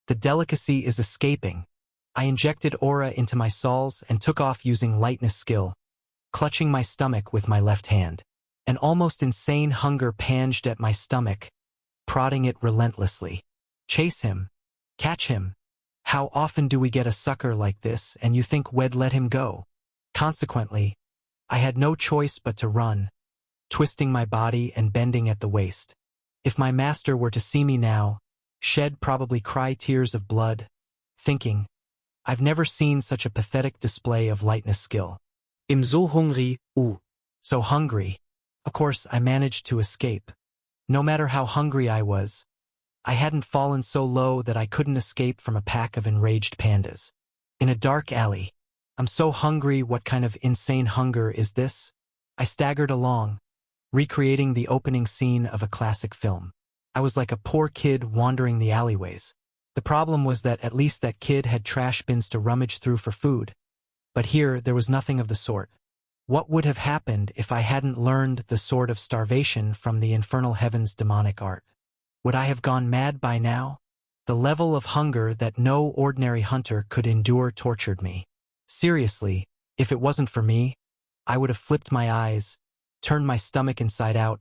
The delicacy is escaping. I injected aura into my soles and took off using lightness skill, clutching my stomach with my left hand. An almost insane hunger panged at my stomach, prodding it relentlessly. Chase him. Catch him. How often do we get a sucker like this and you think we'd let him go? Consequently, I had no choice but to run, twisting my body and bending at the waist. If my master were to see me now, she'd probably cry tears of blood, thinking, I've never seen such a pathetic display of lightness skill. I'm so hungry, ooh. So hungry. Of course, I managed to escape. No matter how hungry I was, I hadn't fallen so low that I couldn't escape from a pack of enraged pandas. In a dark alley. I'm so hungry, what kind of insane hunger is this? I staggered along, recreating the opening scene of a classic film. I was like a poor kid wandering the alleyways. The problem was that at least that kid had trash bins to rummage through for food. But here, there was nothing of the sort. What would have happened if I hadn't learned the sword of starvation from the infernal heaven's demonic art? Would I have gone mad by now? The level of hunger that no ordinary hunter could endure tortured me. Seriously, if it wasn't for me, I would have flipped my eyes, turned my stomach inside out,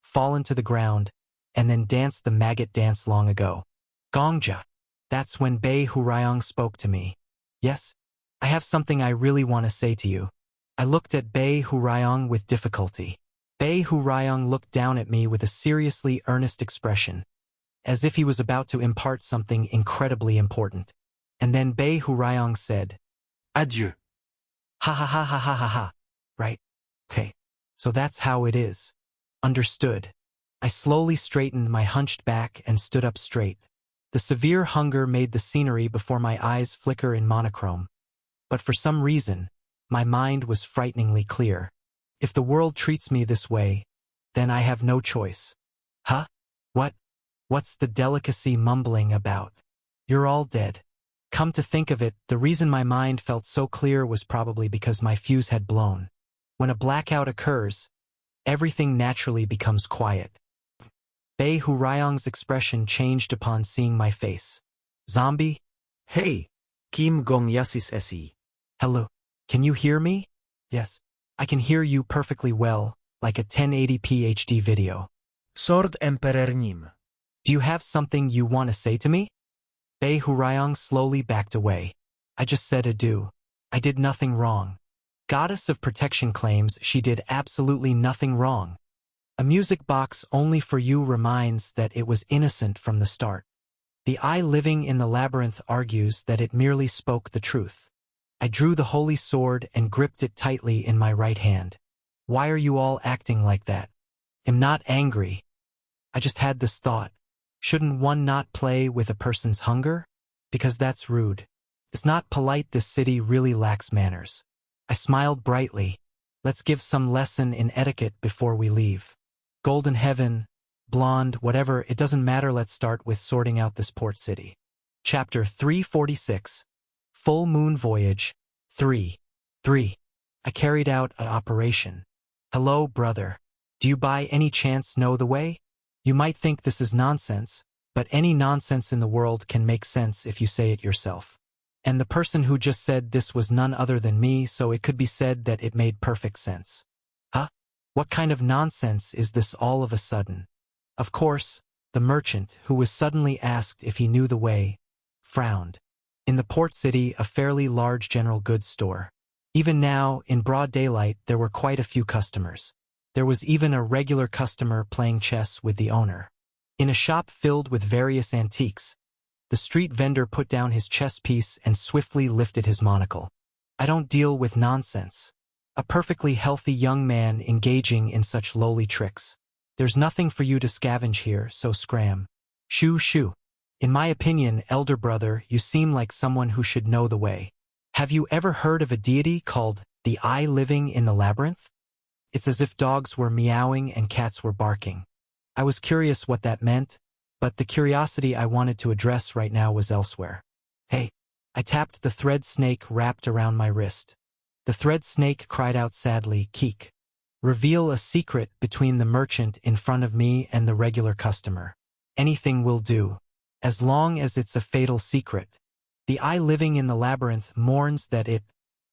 fallen to the ground, and then danced the maggot dance long ago. Gongja. That's when Bei Hurayong spoke to me. Yes, I have something I really want to say to you. I looked at Bei Hurayong with difficulty. Bei Hurayong looked down at me with a seriously earnest expression, as if he was about to impart something incredibly important. And then Bei Hurayong said, Adieu. Ha ha ha ha ha ha ha. Right? Okay. So that's how it is. Understood. I slowly straightened my hunched back and stood up straight. The severe hunger made the scenery before my eyes flicker in monochrome. But for some reason, my mind was frighteningly clear. If the world treats me this way, then I have no choice. Huh? What? What's the delicacy mumbling about? You're all dead. Come to think of it, the reason my mind felt so clear was probably because my fuse had blown. When a blackout occurs, everything naturally becomes quiet. Bei Hurayong's expression changed upon seeing my face. Zombie? Hey, Kim Gong Yasis Esi. Hello. Can you hear me? Yes. I can hear you perfectly well, like a 1080p HD video. Sword Emperor Nim. Do you have something you want to say to me? Bei Hurayong slowly backed away. I just said adieu. I did nothing wrong. Goddess of Protection claims she did absolutely nothing wrong. A music box only for you reminds that it was innocent from the start. The eye living in the labyrinth argues that it merely spoke the truth. I drew the holy sword and gripped it tightly in my right hand. Why are you all acting like that? I'm not angry. I just had this thought. Shouldn't one not play with a person's hunger? Because that's rude. It's not polite. This city really lacks manners. I smiled brightly. Let's give some lesson in etiquette before we leave. Golden heaven, blonde, whatever, it doesn't matter. Let's start with sorting out this port city. Chapter 346. Full Moon Voyage. 3. I carried out an operation. Hello, brother. Do you by any chance know the way? You might think this is nonsense, but any nonsense in the world can make sense if you say it yourself. And the person who just said this was none other than me, so it could be said that it made perfect sense. Huh? What kind of nonsense is this all of a sudden? Of course, the merchant, who was suddenly asked if he knew the way, frowned. In the port city, a fairly large general goods store. Even now, in broad daylight, there were quite a few customers. There was even a regular customer playing chess with the owner. In a shop filled with various antiques, the street vendor put down his chess piece and swiftly lifted his monocle. I don't deal with nonsense. A perfectly healthy young man engaging in such lowly tricks. There's nothing for you to scavenge here, so scram. Shoo. In my opinion, elder brother, you seem like someone who should know the way. Have you ever heard of a deity called the Eye living in the labyrinth? It's as if dogs were meowing and cats were barking. I was curious what that meant, but the curiosity I wanted to address right now was elsewhere. Hey, I tapped the thread snake wrapped around my wrist. The thread snake cried out sadly, Keek. Reveal a secret between the merchant in front of me and the regular customer. Anything will do, as long as it's a fatal secret. The eye living in the labyrinth mourns that it,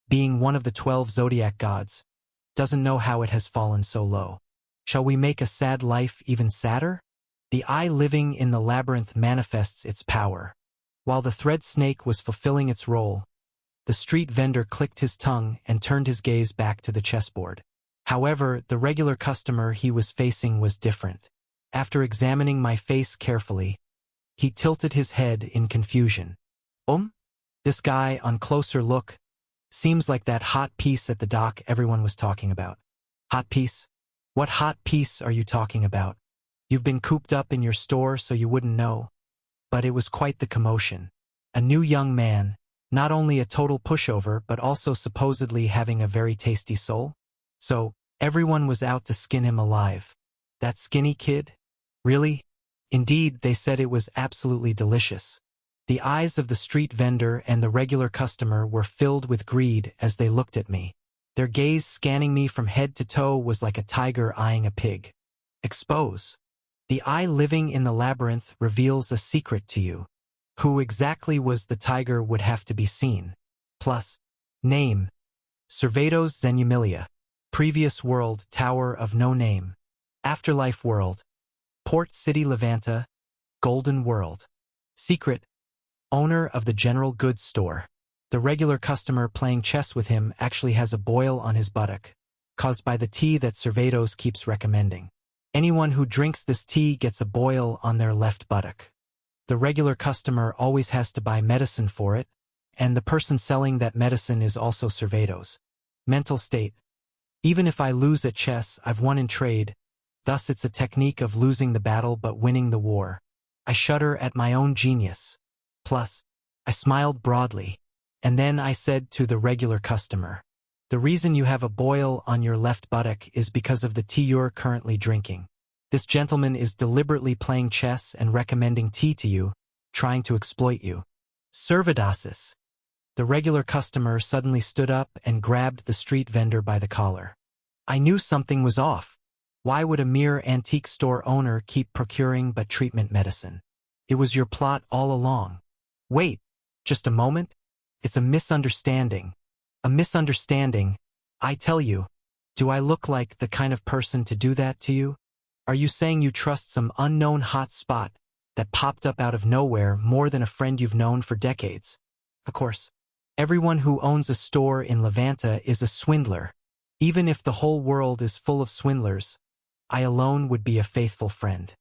being one of the 12 zodiac gods, doesn't know how it has fallen so low. Shall we make a sad life even sadder? The eye living in the labyrinth manifests its power. While the thread snake was fulfilling its role, the street vendor clicked his tongue and turned his gaze back to the chessboard. However, the regular customer he was facing was different. After examining my face carefully, he tilted his head in confusion. This guy, on closer look, seems like that hot piece at the dock everyone was talking about. Hot piece? What hot piece are you talking about? You've been cooped up in your store so you wouldn't know. But it was quite the commotion. A new young man, not only a total pushover but also supposedly having a very tasty soul. So, everyone was out to skin him alive. That skinny kid? Really? Indeed, they said it was absolutely delicious. The eyes of the street vendor and the regular customer were filled with greed as they looked at me. Their gaze scanning me from head to toe was like a tiger eyeing a pig. Expose. The eye living in the labyrinth reveals a secret to you. Who exactly was the tiger would have to be seen. Plus, name. Servatos Zenumilia. Previous world, Tower of No Name. Afterlife world. Port City Levanta. Golden world. Secret. owner of the general goods store. The regular customer playing chess with him actually has a boil on his buttock, caused by the tea that Servatos keeps recommending. Anyone who drinks this tea gets a boil on their left buttock. The regular customer always has to buy medicine for it, and the person selling that medicine is also Servatos. Mental state. Even if I lose at chess, I've won in trade. Thus it's a technique of losing the battle but winning the war. I shudder at my own genius. Plus, I smiled broadly, and then I said to the regular customer, "The reason you have a boil on your left buttock is because of the tea you're currently drinking. This gentleman is deliberately playing chess and recommending tea to you, trying to exploit you." Servatos. The regular customer suddenly stood up and grabbed the street vendor by the collar. I knew something was off. Why would a mere antique store owner keep procuring but treatment medicine? It was your plot all along. Wait, just a moment. It's a misunderstanding. A misunderstanding. I tell you, do I look like the kind of person to do that to you? Are you saying you trust some unknown hot spot that popped up out of nowhere more than a friend you've known for decades? Of course, everyone who owns a store in Levanta is a swindler. Even if the whole world is full of swindlers, I alone would be a faithful friend.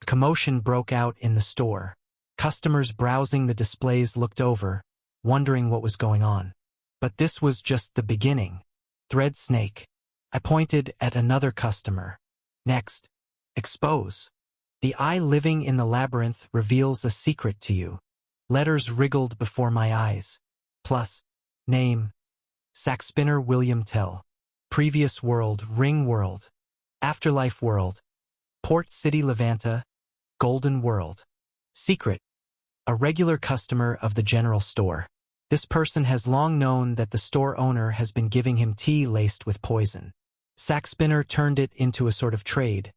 A commotion broke out in the store. Customers browsing the displays looked over, wondering what was going on. But this was just the beginning. Thread snake. I pointed at another customer. Next. Expose. The eye living in the labyrinth reveals a secret to you. Letters wriggled before my eyes. Plus. Name. Sackspinner William Tell. Previous world, Ring World. Afterlife World. Port City Levanta. Golden World. Secret. A regular customer of the general store. This person has long known that the store owner has been giving him tea laced with poison. Sackspinner turned it into a sort of trade,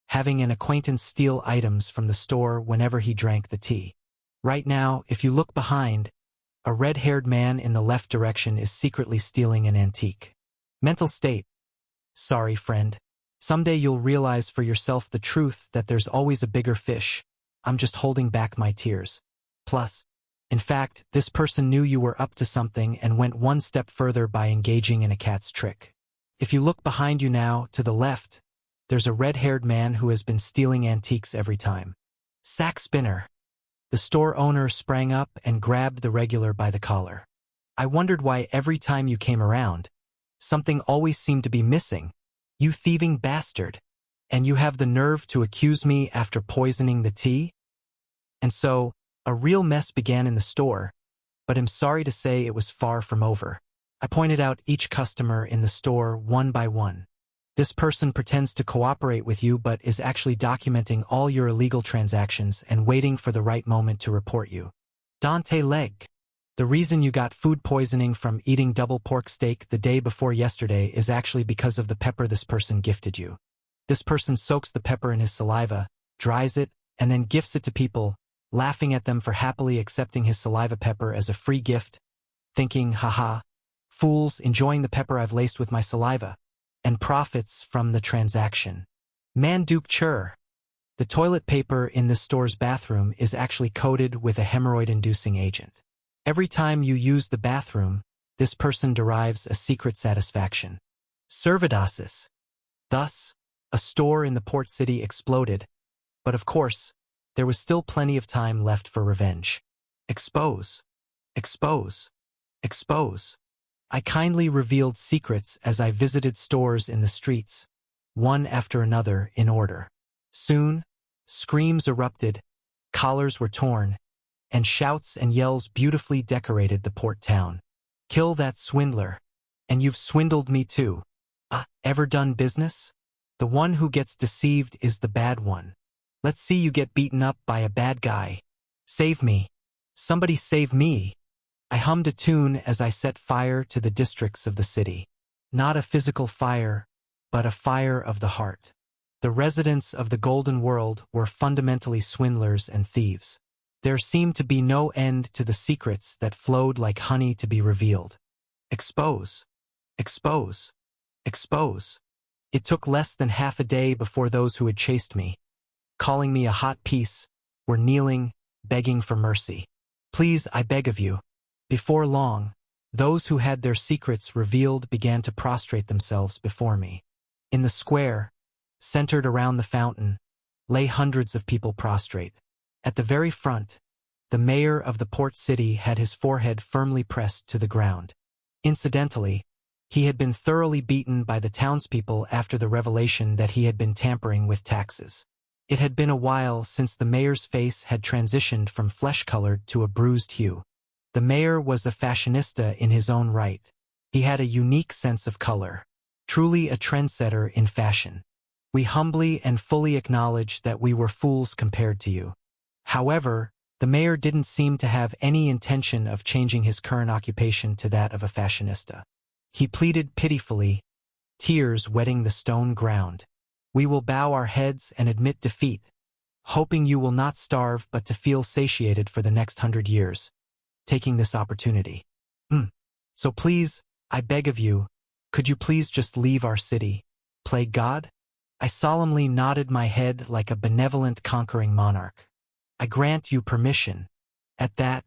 having an acquaintance steal items from the store whenever he drank the tea. Right now, if you look behind, a red-haired man in the left direction is secretly stealing an antique. Mental state. Sorry, friend. Someday you'll realize for yourself the truth that there's always a bigger fish. I'm just holding back my tears. Plus, in fact, this person knew you were up to something and went one step further by engaging in a cat's trick. If you look behind you now, to the left, there's a red-haired man who has been stealing antiques every time. Sackspinner. The store owner sprang up and grabbed the regular by the collar. I wondered why every time you came around, something always seemed to be missing. You thieving bastard. And you have the nerve to accuse me after poisoning the tea? And so, a real mess began in the store, but I'm sorry to say it was far from over. I pointed out each customer in the store one by one. This person pretends to cooperate with you but is actually documenting all your illegal transactions and waiting for the right moment to report you. Dante Leg. The reason you got food poisoning from eating double pork steak the day before yesterday is actually because of the pepper this person gifted you. This person soaks the pepper in his saliva, dries it, and then gifts it to people, laughing at them for happily accepting his saliva pepper as a free gift, thinking, haha, fools enjoying the pepper I've laced with my saliva, and profits from the transaction. Manduke Chur. The toilet paper in this store's bathroom is actually coated with a hemorrhoid-inducing agent. Every time you use the bathroom, this person derives a secret satisfaction. Servatos. Thus, a store in the port city exploded, but of course, there was still plenty of time left for revenge. Expose. Expose. Expose. I kindly revealed secrets as I visited stores in the streets, one after another in order. Soon, screams erupted, collars were torn, and shouts and yells beautifully decorated the port town. Kill that swindler. And you've swindled me too. Ever done business? The one who gets deceived is the bad one. Let's see you get beaten up by a bad guy. Save me. Somebody save me. I hummed a tune as I set fire to the districts of the city. Not a physical fire, but a fire of the heart. The residents of the Golden World were fundamentally swindlers and thieves. There seemed to be no end to the secrets that flowed like honey to be revealed. Expose. Expose. Expose. It took less than half a day before those who had chased me, calling me a hot piece, were kneeling, begging for mercy. Please, I beg of you. Before long, those who had their secrets revealed began to prostrate themselves before me. In the square, centered around the fountain, lay hundreds of people prostrate. At the very front, the mayor of the port city had his forehead firmly pressed to the ground. Incidentally, he had been thoroughly beaten by the townspeople after the revelation that he had been tampering with taxes. It had been a while since the mayor's face had transitioned from flesh-colored to a bruised hue. The mayor was a fashionista in his own right. He had a unique sense of color, truly a trendsetter in fashion. We humbly and fully acknowledge that we were fools compared to you. However, the mayor didn't seem to have any intention of changing his current occupation to that of a fashionista. He pleaded pitifully, tears wetting the stone ground. We will bow our heads and admit defeat, hoping you will not starve but to feel satiated for the next 100 years, taking this opportunity. So please, I beg of you, could you please just leave our city? Play God? I solemnly nodded my head like a benevolent conquering monarch. I grant you permission. At that,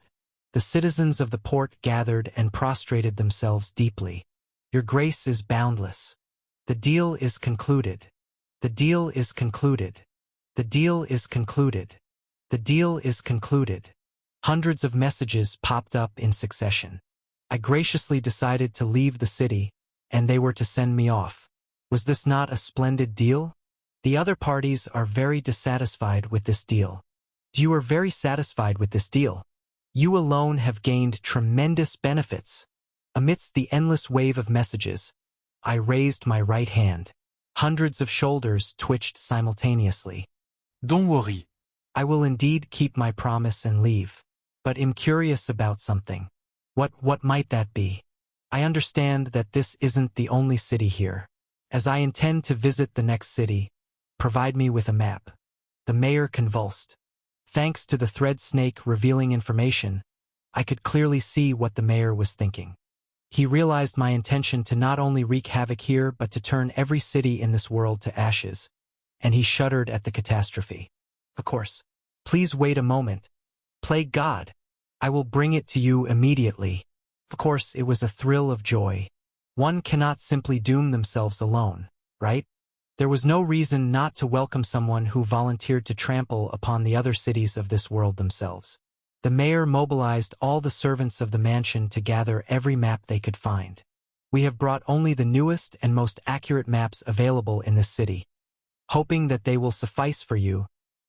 the citizens of the port gathered and prostrated themselves deeply. Your grace is boundless. The deal is concluded. The deal is concluded. The deal is concluded. The deal is concluded. Hundreds of messages popped up in succession. I graciously decided to leave the city, and they were to send me off. Was this not a splendid deal? The other parties are very dissatisfied with this deal. You are very satisfied with this deal. You alone have gained tremendous benefits. Amidst the endless wave of messages, I raised my right hand. Hundreds of shoulders twitched simultaneously. Don't worry. I will indeed keep my promise and leave, but am curious about something. What might that be? I understand that this isn't the only city here. As I intend to visit the next city, provide me with a map. The mayor convulsed. Thanks to the thread snake revealing information, I could clearly see what the mayor was thinking. He realized my intention to not only wreak havoc here but to turn every city in this world to ashes, and he shuddered at the catastrophe. Of course. Please wait a moment. Play God. I will bring it to you immediately. Of course, it was a thrill of joy. One cannot simply doom themselves alone, right? There was no reason not to welcome someone who volunteered to trample upon the other cities of this world themselves. The mayor mobilized all the servants of the mansion to gather every map they could find. We have brought only the newest and most accurate maps available in this city, hoping that they will suffice for you.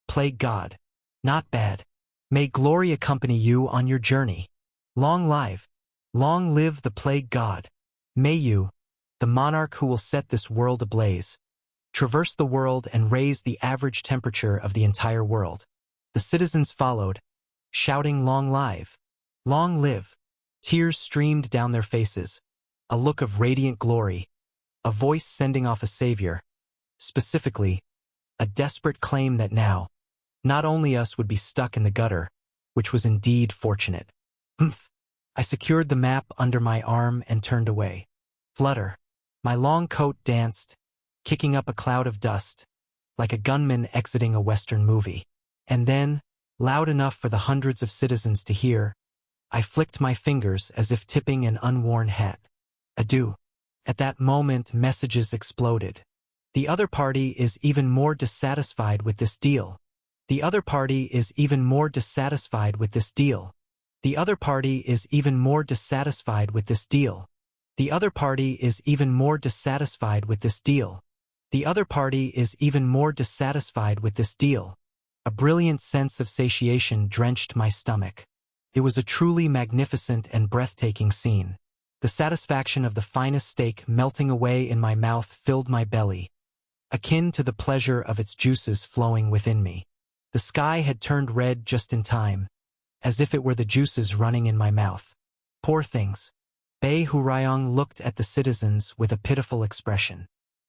Play God. Not bad. May glory accompany you on your journey. Long live the plague god. May you, the monarch who will set this world ablaze, traverse the world and raise the average temperature of the entire world. The citizens followed, shouting long live. Long live. Tears streamed down their faces, a look of radiant glory, a voice sending off a savior, specifically, a desperate claim that now, not only us would be stuck in the gutter, which was indeed fortunate. I secured the map under my arm and turned away. Flutter. My long coat danced, kicking up a cloud of dust, like a gunman exiting a Western movie. And then, loud enough for the hundreds of citizens to hear, I flicked my fingers as if tipping an unworn hat. Adieu. At that moment, messages exploded. The other party is even more dissatisfied with this deal. The other party is even more dissatisfied with this deal. The other party is even more dissatisfied with this deal. The other party is even more dissatisfied with this deal. The other party is even more dissatisfied with this deal. A brilliant sense of satiation drenched my stomach. It was a truly magnificent and breathtaking scene. The satisfaction of the finest steak melting away in my mouth filled my belly, akin to the pleasure of its juices flowing within me. The sky had turned red just in time, as if it were the juices running in my mouth. Poor things. Bei Hurayong looked at the citizens with a pitiful expression.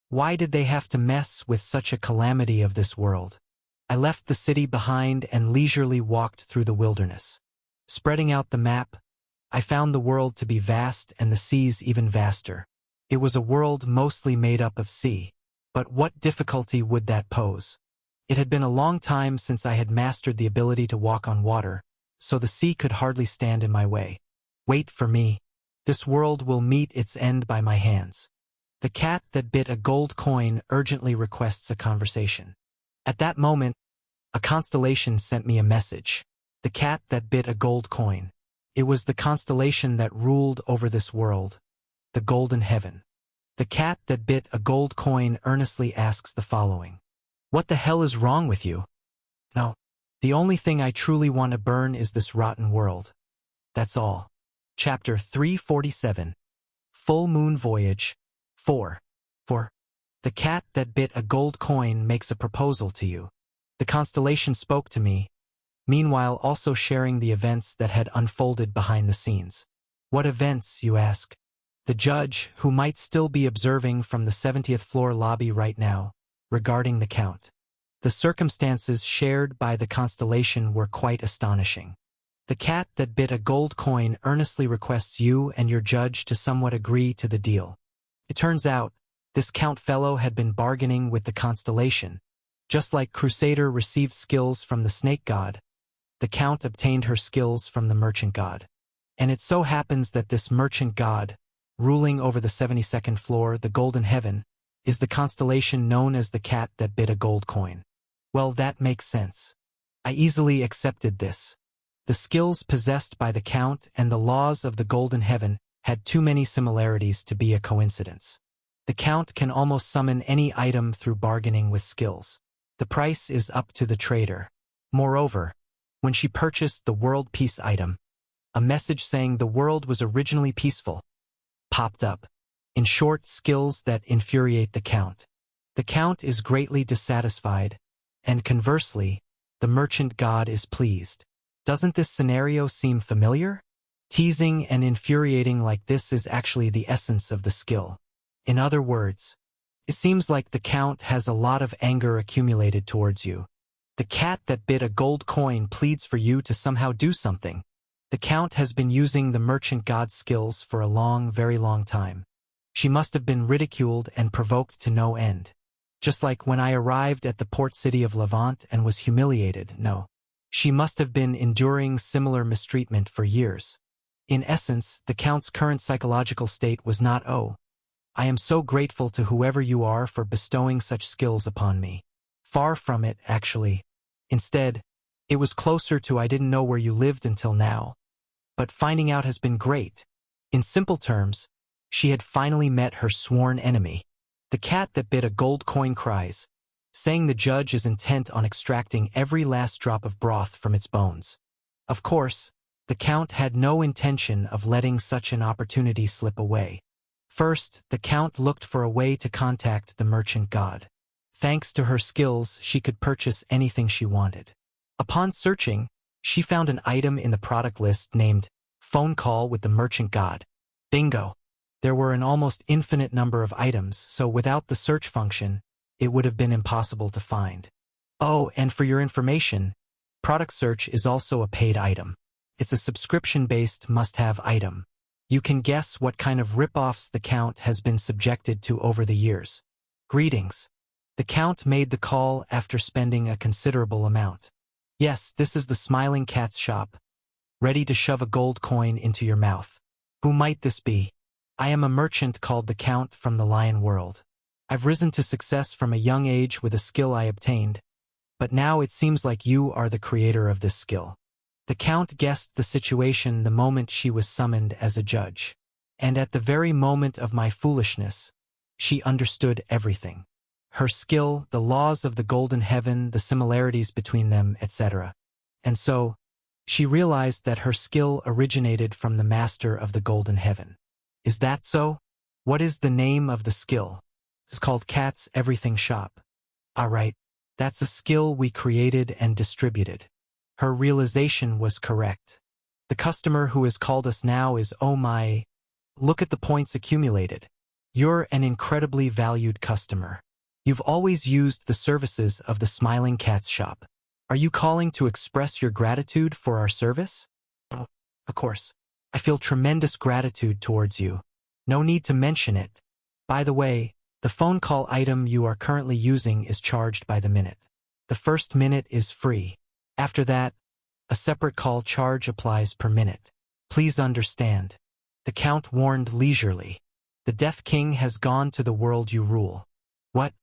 Why did they have to mess with such a calamity of this world? I left the city behind and leisurely walked through the wilderness. Spreading out the map, I found the world to be vast and the seas even vaster. It was a world mostly made up of sea. But what difficulty would that pose? It had been a long time since I had mastered the ability to walk on water, so the sea could hardly stand in my way. Wait for me. This world will meet its end by my hands. The cat that bit a gold coin urgently requests a conversation. At that moment, a constellation sent me a message. The cat that bit a gold coin. It was the constellation that ruled over this world, the golden heaven. The cat that bit a gold coin earnestly asks the following. What the hell is wrong with you? No. The only thing I truly want to burn is this rotten world. That's all. Chapter 347. Full Moon Voyage. 4. The cat that bit a gold coin makes a proposal to you. The constellation spoke to me, meanwhile also sharing the events that had unfolded behind the scenes. What events, you ask? The judge, who might still be observing from the 70th floor lobby right now, regarding the count. The circumstances shared by the constellation were quite astonishing. The cat that bit a gold coin earnestly requests you and your judge to somewhat agree to the deal. It turns out, this count fellow had been bargaining with the constellation. Just like Crusader received skills from the snake god, the count obtained her skills from the merchant god. And it so happens that this merchant god, ruling over the 72nd floor, the golden heaven, is the constellation known as the cat that bit a gold coin. Well, that makes sense. I easily accepted this. The skills possessed by the count and the laws of the golden heaven had too many similarities to be a coincidence. The count can almost summon any item through bargaining with skills. The price is up to the trader. Moreover, when she purchased the world peace item, a message saying the world was originally peaceful popped up. In short, skills that infuriate the count. The count is greatly dissatisfied, and conversely, the merchant god is pleased. Doesn't this scenario seem familiar? Teasing and infuriating like this is actually the essence of the skill. In other words, it seems like the count has a lot of anger accumulated towards you. The cat that bit a gold coin pleads for you to somehow do something. The count has been using the merchant god's skills for a long, very long time. She must have been ridiculed and provoked to no end. Just like when I arrived at the port city of Levant and was humiliated, no. She must have been enduring similar mistreatment for years. In essence, the count's current psychological state was not, oh, I am so grateful to whoever you are for bestowing such skills upon me. Far from it, actually. Instead, it was closer to I didn't know where you lived until now. But finding out has been great. In simple terms, she had finally met her sworn enemy. The cat that bit a gold coin cries, saying the judge is intent on extracting every last drop of broth from its bones. Of course, the count had no intention of letting such an opportunity slip away. First, the count looked for a way to contact the merchant god. Thanks to her skills, she could purchase anything she wanted. Upon searching, she found an item in the product list named Phone Call with the Merchant God. Bingo! There were an almost infinite number of items, so without the search function, it would have been impossible to find. Oh, and for your information, Product Search is also a paid item. It's a subscription-based must-have item. You can guess what kind of rip-offs the count has been subjected to over the years. Greetings. The count made the call after spending a considerable amount. Yes, this is the Smiling Cat's shop, ready to shove a gold coin into your mouth. Who might this be? I am a merchant called the Count from the Lion World. I've risen to success from a young age with a skill I obtained, but now it seems like you are the creator of this skill. The Count guessed the situation the moment she was summoned as a judge. And at the very moment of my foolishness, she understood everything. Her skill, the laws of the golden heaven, the similarities between them, etc. And so, she realized that her skill originated from the master of the golden heaven. Is that so? What is the name of the skill? It's called Cat's Everything Shop. Alright, that's a skill we created and distributed. Her realization was correct. The customer who has called us now is oh my, look at the points accumulated. You're an incredibly valued customer. You've always used the services of the Smiling Cat's shop. Are you calling to express your gratitude for our service? Oh, of course. I feel tremendous gratitude towards you. No need to mention it. By the way, the phone call item you are currently using is charged by the minute. The first minute is free. After that, A separate call charge applies per minute. Please understand. The Count warned leisurely. The Death King has gone to the world you rule. What?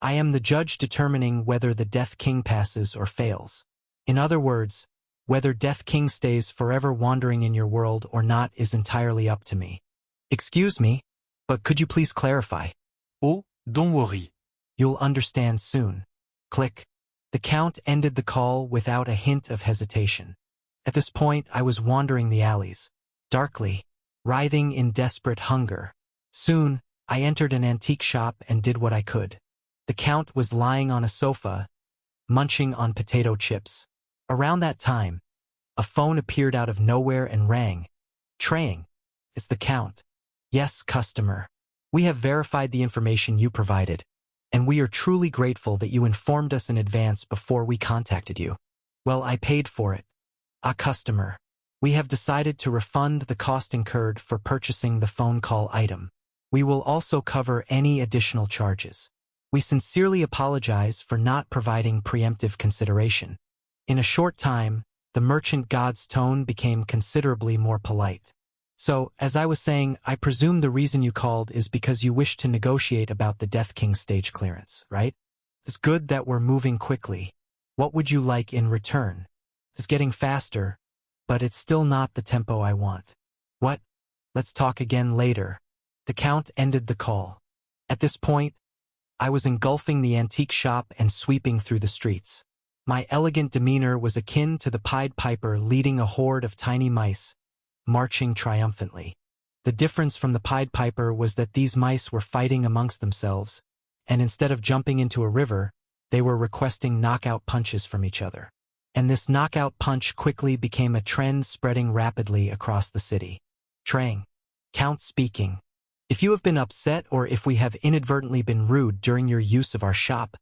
I am the judge determining whether the Death King passes or fails. In other words, whether Death King stays forever wandering in your world or not is entirely up to me. Excuse me, but could you please clarify? Oh, don't worry. You'll understand soon. Click. The Count ended the call without a hint of hesitation. At this point, I was wandering the alleys, darkly, writhing in desperate hunger. Soon, I entered an antique shop and did what I could. The Count was lying on a sofa, munching on potato chips. Around that time, a phone appeared out of nowhere and rang. Trang. It's the Count. Yes, customer. We have verified the information you provided, and we are truly grateful that you informed us in advance before we contacted you. Well, I paid for it. Customer. We have decided to refund the cost incurred for purchasing the phone call item. We will also cover any additional charges. We sincerely apologize for not providing preemptive consideration. In a short time, the merchant god's tone became considerably more polite. So, as I was saying, I presume the reason you called is because you wish to negotiate about the Death King stage clearance, right? It's good that we're moving quickly. What would you like in return? It's getting faster, but it's still not the tempo I want. What? Let's talk again later. The Count ended the call. At this point, I was engulfing the antique shop and sweeping through the streets. My elegant demeanor was akin to the Pied Piper leading a horde of tiny mice, marching triumphantly. The difference from the Pied Piper was that these mice were fighting amongst themselves, and instead of jumping into a river, they were requesting knockout punches from each other. And this knockout punch quickly became a trend spreading rapidly across the city. Trang. Count speaking. If you have been upset or if we have inadvertently been rude during your use of our shop,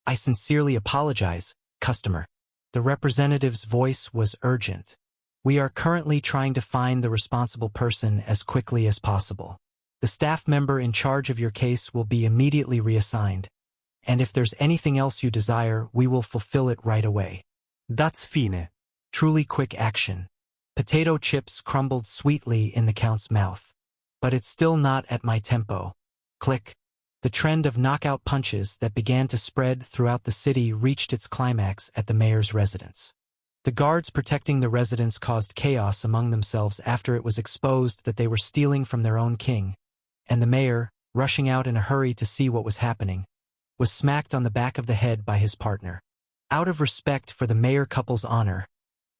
I sincerely apologize, customer. The representative's voice was urgent. We are currently trying to find the responsible person as quickly as possible. The staff member in charge of your case will be immediately reassigned, and if there's anything else you desire, we will fulfill it right away. That's fine. Truly quick action. Potato chips crumbled sweetly in the Count's mouth. But it's still not at my tempo. Click. The trend of knockout punches that began to spread throughout the city reached its climax at the mayor's residence. The guards protecting the residence caused chaos among themselves after it was exposed that they were stealing from their own king, and the mayor, rushing out in a hurry to see what was happening, was smacked on the back of the head by his partner. Out of respect for the mayor couple's honor,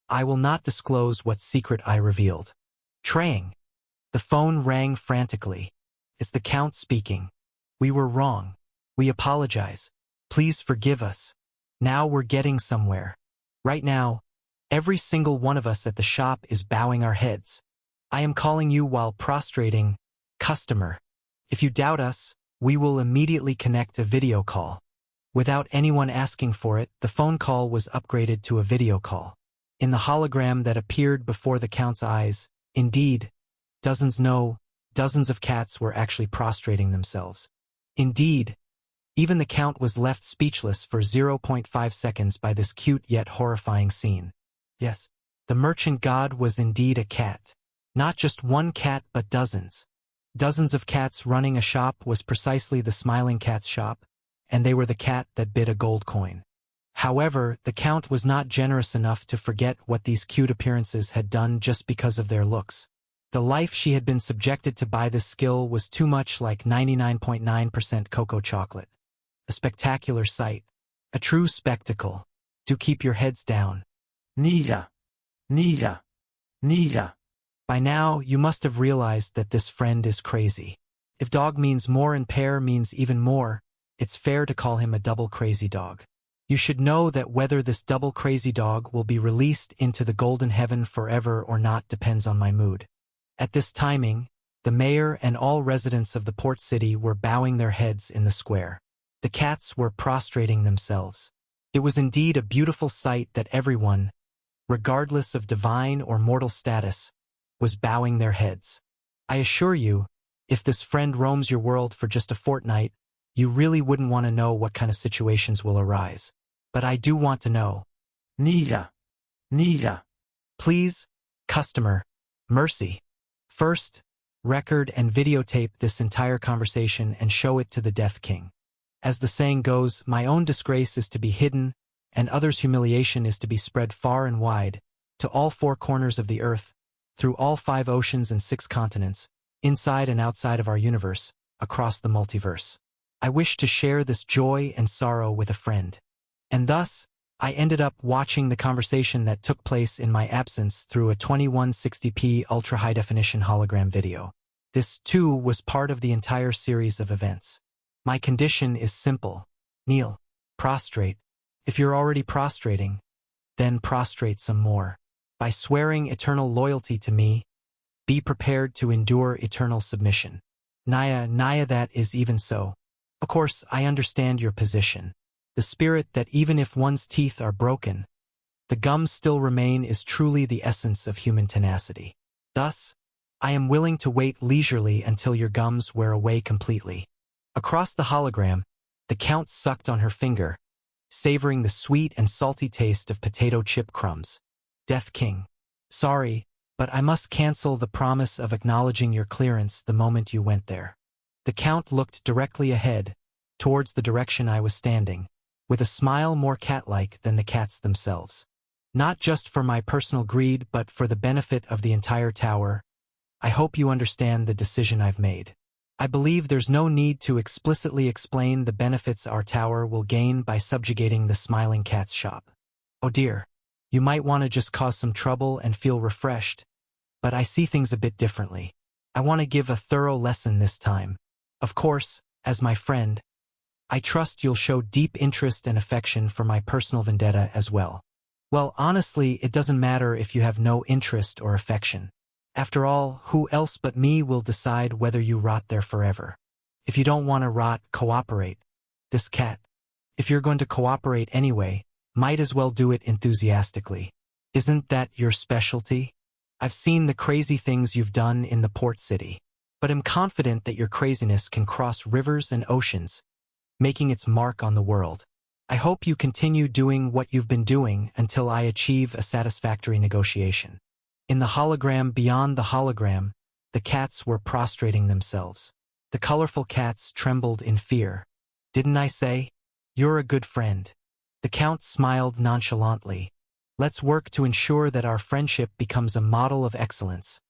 I will not disclose what secret I revealed. Trang. The phone rang frantically. It's the Count speaking. We were wrong. We apologize. Please forgive us. Now we're getting somewhere. Right now, every single one of us at the shop is bowing our heads. I am calling you while prostrating, customer. If you doubt us, we will immediately connect a video call. Without anyone asking for it, the phone call was upgraded to a video call. In the hologram that appeared before the Count's eyes, indeed, dozens of cats were actually prostrating themselves. Indeed, even the Count was left speechless for 0.5 seconds by this cute yet horrifying scene. Yes, the merchant god was indeed a cat. Not just one cat but dozens. Dozens of cats running a shop was precisely the Smiling Cat's shop, and they were the cat that bid a gold coin. However, the Count was not generous enough to forget what these cute appearances had done just because of their looks. The life she had been subjected to by this skill was too much like 99.9% cocoa chocolate. A spectacular sight. A true spectacle. Do keep your heads down. Niga. By now, you must have realized that this friend is crazy. If dog means more and pair means even more, it's fair to call him a double crazy dog. You should know that whether this double crazy dog will be released into the golden heaven forever or not depends on my mood. At this timing, the mayor and all residents of the port city were bowing their heads in the square. The cats were prostrating themselves. It was indeed a beautiful sight that everyone, regardless of divine or mortal status, was bowing their heads. I assure you, if this friend roams your world for just a fortnight, you really wouldn't want to know what kind of situations will arise. But I do want to know. Niga. Niga. Please, customer, mercy. First, record and videotape this entire conversation and show it to the Death King. As the saying goes, my own disgrace is to be hidden, and others' humiliation is to be spread far and wide, to all four corners of the earth, through all 5 oceans and 6 continents, inside and outside of our universe, across the multiverse. I wish to share this joy and sorrow with a friend. And thus, I ended up watching the conversation that took place in my absence through a 2160p ultra-high-definition hologram video. This, too, was part of the entire series of events. My condition is simple. Kneel. Prostrate. If you're already prostrating, then prostrate some more. By swearing eternal loyalty to me, be prepared to endure eternal submission. Naya, that is even so. Of course, I understand your position. The spirit that even if one's teeth are broken, the gums still remain is truly the essence of human tenacity. Thus, I am willing to wait leisurely until your gums wear away completely. Across the hologram, the Count sucked on her finger, savoring the sweet and salty taste of potato chip crumbs. Death King. Sorry, but I must cancel the promise of acknowledging your clearance the moment you went there. The Count looked directly ahead, towards the direction I was standing, with a smile more cat-like than the cats themselves. Not just for my personal greed, but for the benefit of the entire tower, I hope you understand the decision I've made. I believe there's no need to explicitly explain the benefits our tower will gain by subjugating the Smiling Cat's shop. Oh dear, you might want to just cause some trouble and feel refreshed, but I see things a bit differently. I want to give a thorough lesson this time. Of course, as my friend, I trust you'll show deep interest and affection for my personal vendetta as well. Well, honestly, it doesn't matter if you have no interest or affection. After all, who else but me will decide whether you rot there forever? If you don't want to rot, cooperate. This cat. If you're going to cooperate anyway, might as well do it enthusiastically. Isn't that your specialty? I've seen the crazy things you've done in the port city, but am confident that your craziness can cross rivers and oceans, making its mark on the world. I hope you continue doing what you've been doing until I achieve a satisfactory negotiation. In the hologram beyond the hologram, the cats were prostrating themselves. The colorful cats trembled in fear. Didn't I say? You're a good friend. The Count smiled nonchalantly. Let's work to ensure that our friendship becomes a model of excellence,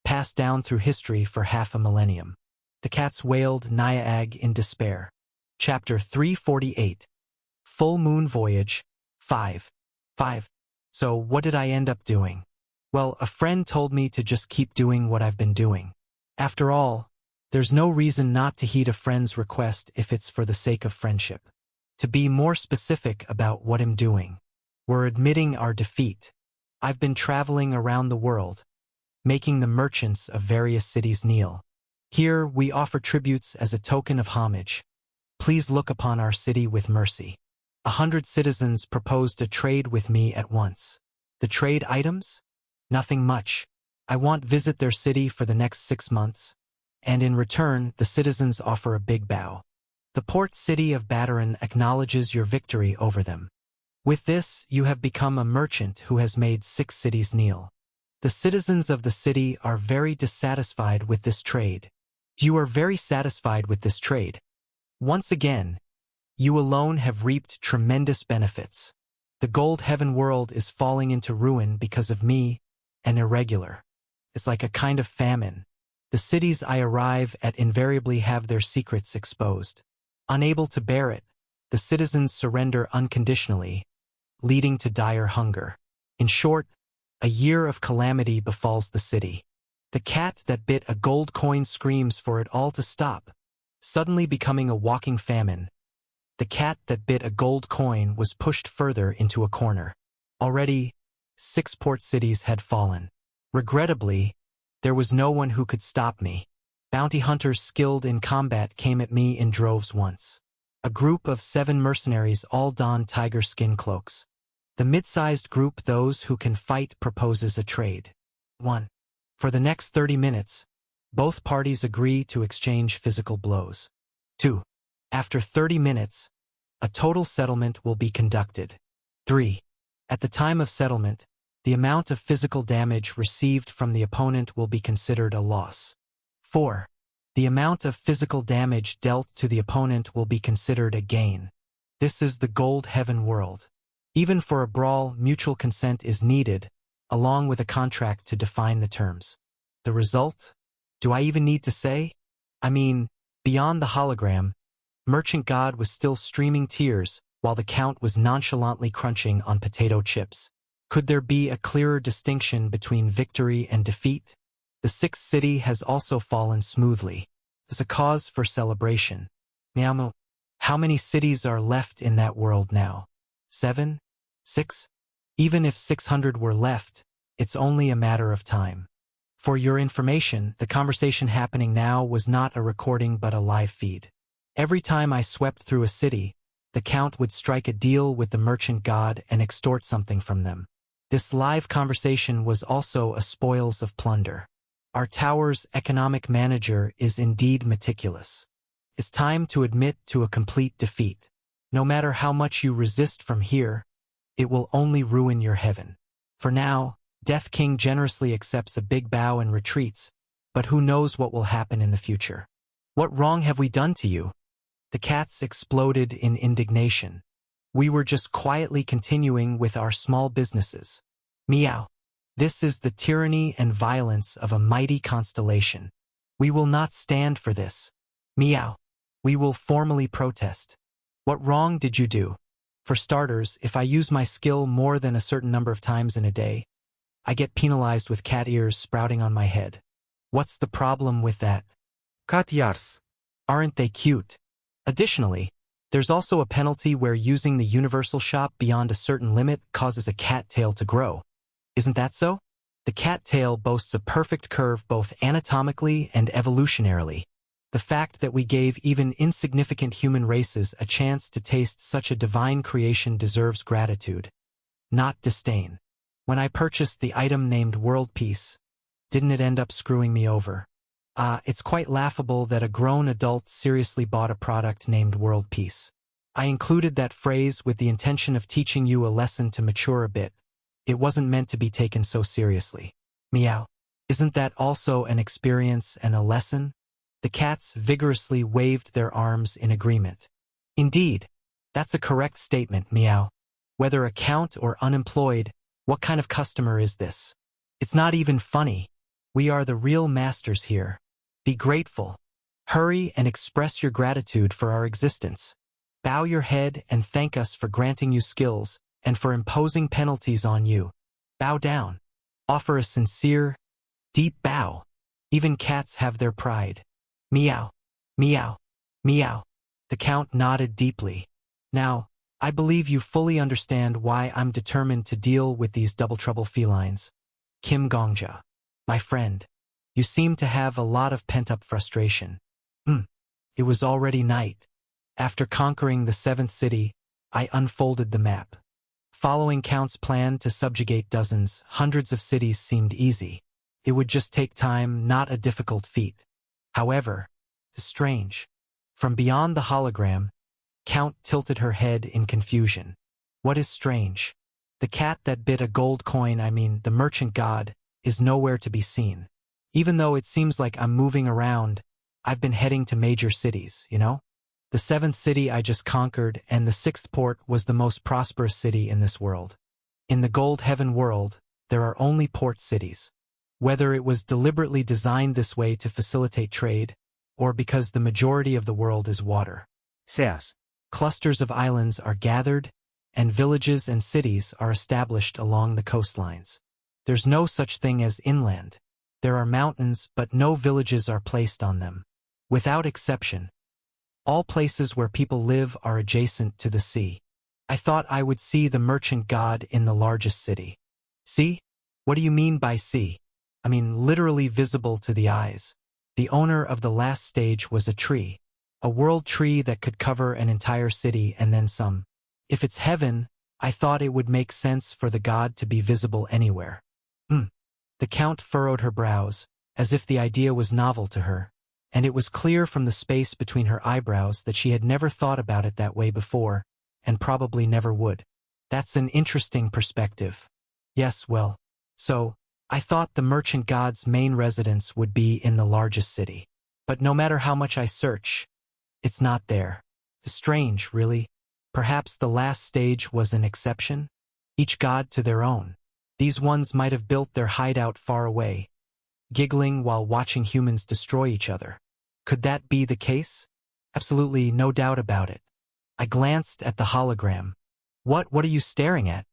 passed down through history for half a millennium. The cats wailed Nyaag in despair. Chapter 348. Full Moon Voyage, 5. So what did I end up doing? Well, a friend told me to just keep doing what I've been doing. After all, there's no reason not to heed a friend's request if it's for the sake of friendship. To be more specific about what I'm doing, we're admitting our defeat. I've been traveling around the world, making the merchants of various cities kneel. Here we offer tributes as a token of homage. Please look upon our city with mercy. 100 citizens proposed a trade with me at once. The trade items? Nothing much. I want visit their city for the next 6 months, and in return the citizens offer a big bow. The port city of Bataran acknowledges your victory over them. With this, you have become a merchant who has made 6 cities kneel. The citizens of the city are very dissatisfied with this trade. You are very satisfied with this trade. Once again, you alone have reaped tremendous benefits. The Gold Heaven world is falling into ruin because of me, and irregular. It's like a kind of famine. The cities I arrive at invariably have their secrets exposed. Unable to bear it, the citizens surrender unconditionally, leading to dire hunger. In short, a year of calamity befalls the city. The cat that bit a gold coin screams for it all to stop, suddenly becoming a walking famine. The cat that bit a gold coin was pushed further into a corner. Already, 6 port cities had fallen. Regrettably, there was no one who could stop me. Bounty hunters skilled in combat came at me in droves once. A group of 7 mercenaries all donned tiger skin cloaks. The mid-sized group those who can fight proposes a trade. 1. For the next 30 minutes, both parties agree to exchange physical blows. 2. After 30 minutes, a total settlement will be conducted. 3. At the time of settlement, The amount of physical damage received from the opponent will be considered a loss. 4. The amount of physical damage dealt to the opponent will be considered a gain. This is the Gold Heaven world. Even for a brawl, mutual consent is needed, along with a contract to define the terms. The result? Do I even need to say? I mean, beyond the hologram, Merchant God was still streaming tears while the Count was nonchalantly crunching on potato chips. Could there be a clearer distinction between victory and defeat? The sixth city has also fallen smoothly. It's a cause for celebration. Meow. How many cities are left in that world now? 7? 6? Even if 600 were left, it's only a matter of time. For your information, the conversation happening now was not a recording but a live feed. Every time I swept through a city, the Count would strike a deal with the Merchant God and extort something from them. This live conversation was also a spoils of plunder. Our tower's economic manager is indeed meticulous. It's time to admit to a complete defeat. No matter how much you resist from here, it will only ruin your heaven. For now, Death King generously accepts a big bow and retreats, but who knows what will happen in the future. What wrong have we done to you? The cats exploded in indignation. We were just quietly continuing with our small businesses. Meow. This is the tyranny and violence of a mighty constellation. We will not stand for this. Meow. We will formally protest. What wrong did you do? For starters, if I use my skill more than a certain number of times in a day, I get penalized with cat ears sprouting on my head. What's the problem with that? Cat ears. Aren't they cute? Additionally, there's also a penalty where using the universal shop beyond a certain limit causes a cat tail to grow. Isn't that so? The cat tail boasts a perfect curve both anatomically and evolutionarily. The fact that we gave even insignificant human races a chance to taste such a divine creation deserves gratitude, not disdain. When I purchased the item named World Peace, didn't it end up screwing me over? It's quite laughable that a grown adult seriously bought a product named World Peace. I included that phrase with the intention of teaching you a lesson to mature a bit. It wasn't meant to be taken so seriously. Meow. Isn't that also an experience and a lesson? The cats vigorously waved their arms in agreement. Indeed, that's a correct statement, Meow. Whether a count or unemployed, what kind of customer is this? It's not even funny. We are the real masters here. Be grateful. Hurry and express your gratitude for our existence. Bow your head and thank us for granting you skills and for imposing penalties on you. Bow down. Offer a sincere, deep bow. Even cats have their pride. Meow. Meow. Meow. The Count nodded deeply. Now, I believe you fully understand why I'm determined to deal with these double trouble felines. Kim Gongja. My friend, you seem to have a lot of pent-up frustration. It was already night. After conquering the seventh city, I unfolded the map. Following Count's plan to subjugate dozens, hundreds of cities seemed easy. It would just take time, not a difficult feat. However, strange. From beyond the hologram, Count tilted her head in confusion. What is strange? The cat that bit a gold coin, the Merchant God, is nowhere to be seen. Even though it seems like I'm moving around, I've been heading to major cities, you know? The seventh city I just conquered and the sixth port was the most prosperous city in this world. In the Gold Heaven world, there are only port cities. Whether it was deliberately designed this way to facilitate trade, or because the majority of the world is water. Seas. Clusters of islands are gathered, and villages and cities are established along the coastlines. There's no such thing as inland. There are mountains, but no villages are placed on them. Without exception, all places where people live are adjacent to the sea. I thought I would see the Merchant God in the largest city. See? What do you mean by sea? Literally visible to the eyes. The owner of the last stage was a tree. A world tree that could cover an entire city and then some. If it's heaven, I thought it would make sense for the god to be visible anywhere. The Count furrowed her brows, as if the idea was novel to her, and it was clear from the space between her eyebrows that she had never thought about it that way before, and probably never would. That's an interesting perspective. Yes, well. So, I thought the merchant god's main residence would be in the largest city. But no matter how much I search, it's not there. Strange, really. Perhaps the last stage was an exception? Each god to their own. These ones might have built their hideout far away, giggling while watching humans destroy each other. Could that be the case? Absolutely no doubt about it. I glanced at the hologram. What are you staring at?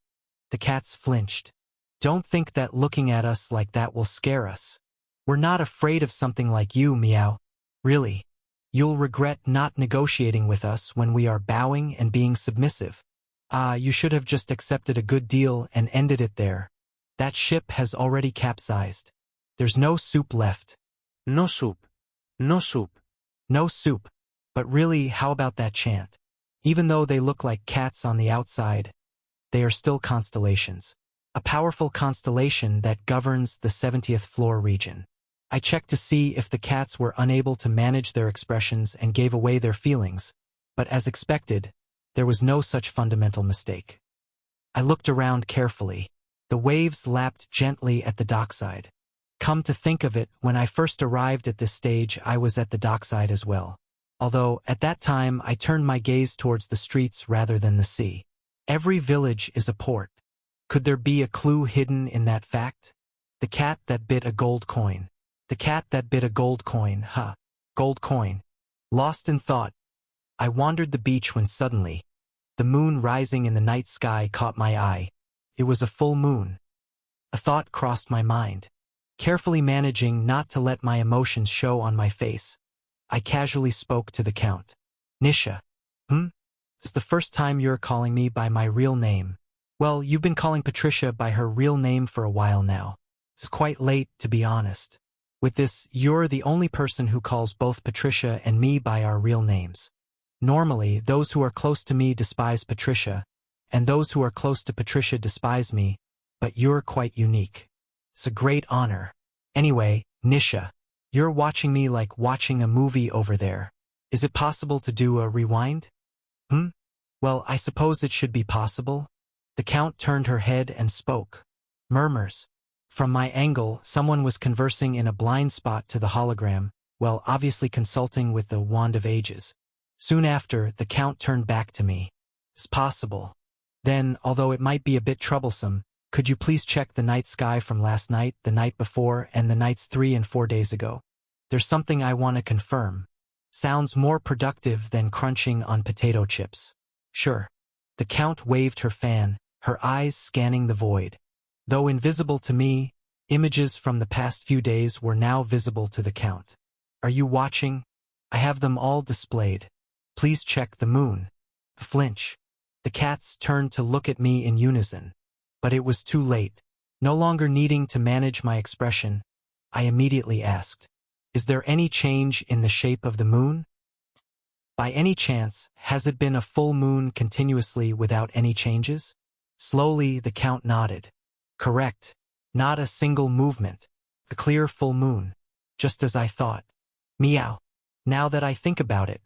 The cats flinched. Don't think that looking at us like that will scare us. We're not afraid of something like you, Meow. Really. You'll regret not negotiating with us when we are bowing and being submissive. You should have just accepted a good deal and ended it there. That ship has already capsized. There's no soup left. No soup. No soup. No soup. But really, how about that chant? Even though they look like cats on the outside, they are still constellations. A powerful constellation that governs the 70th floor region. I checked to see if the cats were unable to manage their expressions and gave away their feelings, but as expected, there was no such fundamental mistake. I looked around carefully. The waves lapped gently at the dockside. Come to think of it, when I first arrived at this stage, I was at the dockside as well. Although, at that time, I turned my gaze towards the streets rather than the sea. Every village is a port. Could there be a clue hidden in that fact? The cat that bit a gold coin. The cat that bit a gold coin, huh? Gold coin. Lost in thought, I wandered the beach when suddenly, the moon rising in the night sky caught my eye. It was a full moon. A thought crossed my mind. Carefully managing not to let my emotions show on my face, I casually spoke to the Count. Nisha. It's the first time you're calling me by my real name. Well, you've been calling Patricia by her real name for a while now. It's quite late, to be honest. With this, you're the only person who calls both Patricia and me by our real names. Normally, those who are close to me despise Patricia, and those who are close to Patricia despise me, but you're quite unique. It's a great honor. Anyway, Nisha, you're watching me like watching a movie over there. Is it possible to do a rewind? Well, I suppose it should be possible. The Count turned her head and spoke. Murmurs. From my angle, someone was conversing in a blind spot to the hologram, while obviously consulting with the Wand of Ages. Soon after, the Count turned back to me. It's possible. Then, although it might be a bit troublesome, could you please check the night sky from last night, the night before, and the nights 3 and 4 days ago? There's something I want to confirm. Sounds more productive than crunching on potato chips. Sure. The Count waved her fan, her eyes scanning the void. Though invisible to me, images from the past few days were now visible to the Count. Are you watching? I have them all displayed. Please check the moon. Flinch. The cats turned to look at me in unison. But it was too late. No longer needing to manage my expression, I immediately asked, is there any change in the shape of the moon? By any chance, has it been a full moon continuously without any changes? Slowly, the Count nodded. Correct. Not a single movement. A clear full moon. Just as I thought. Meow. Now that I think about it,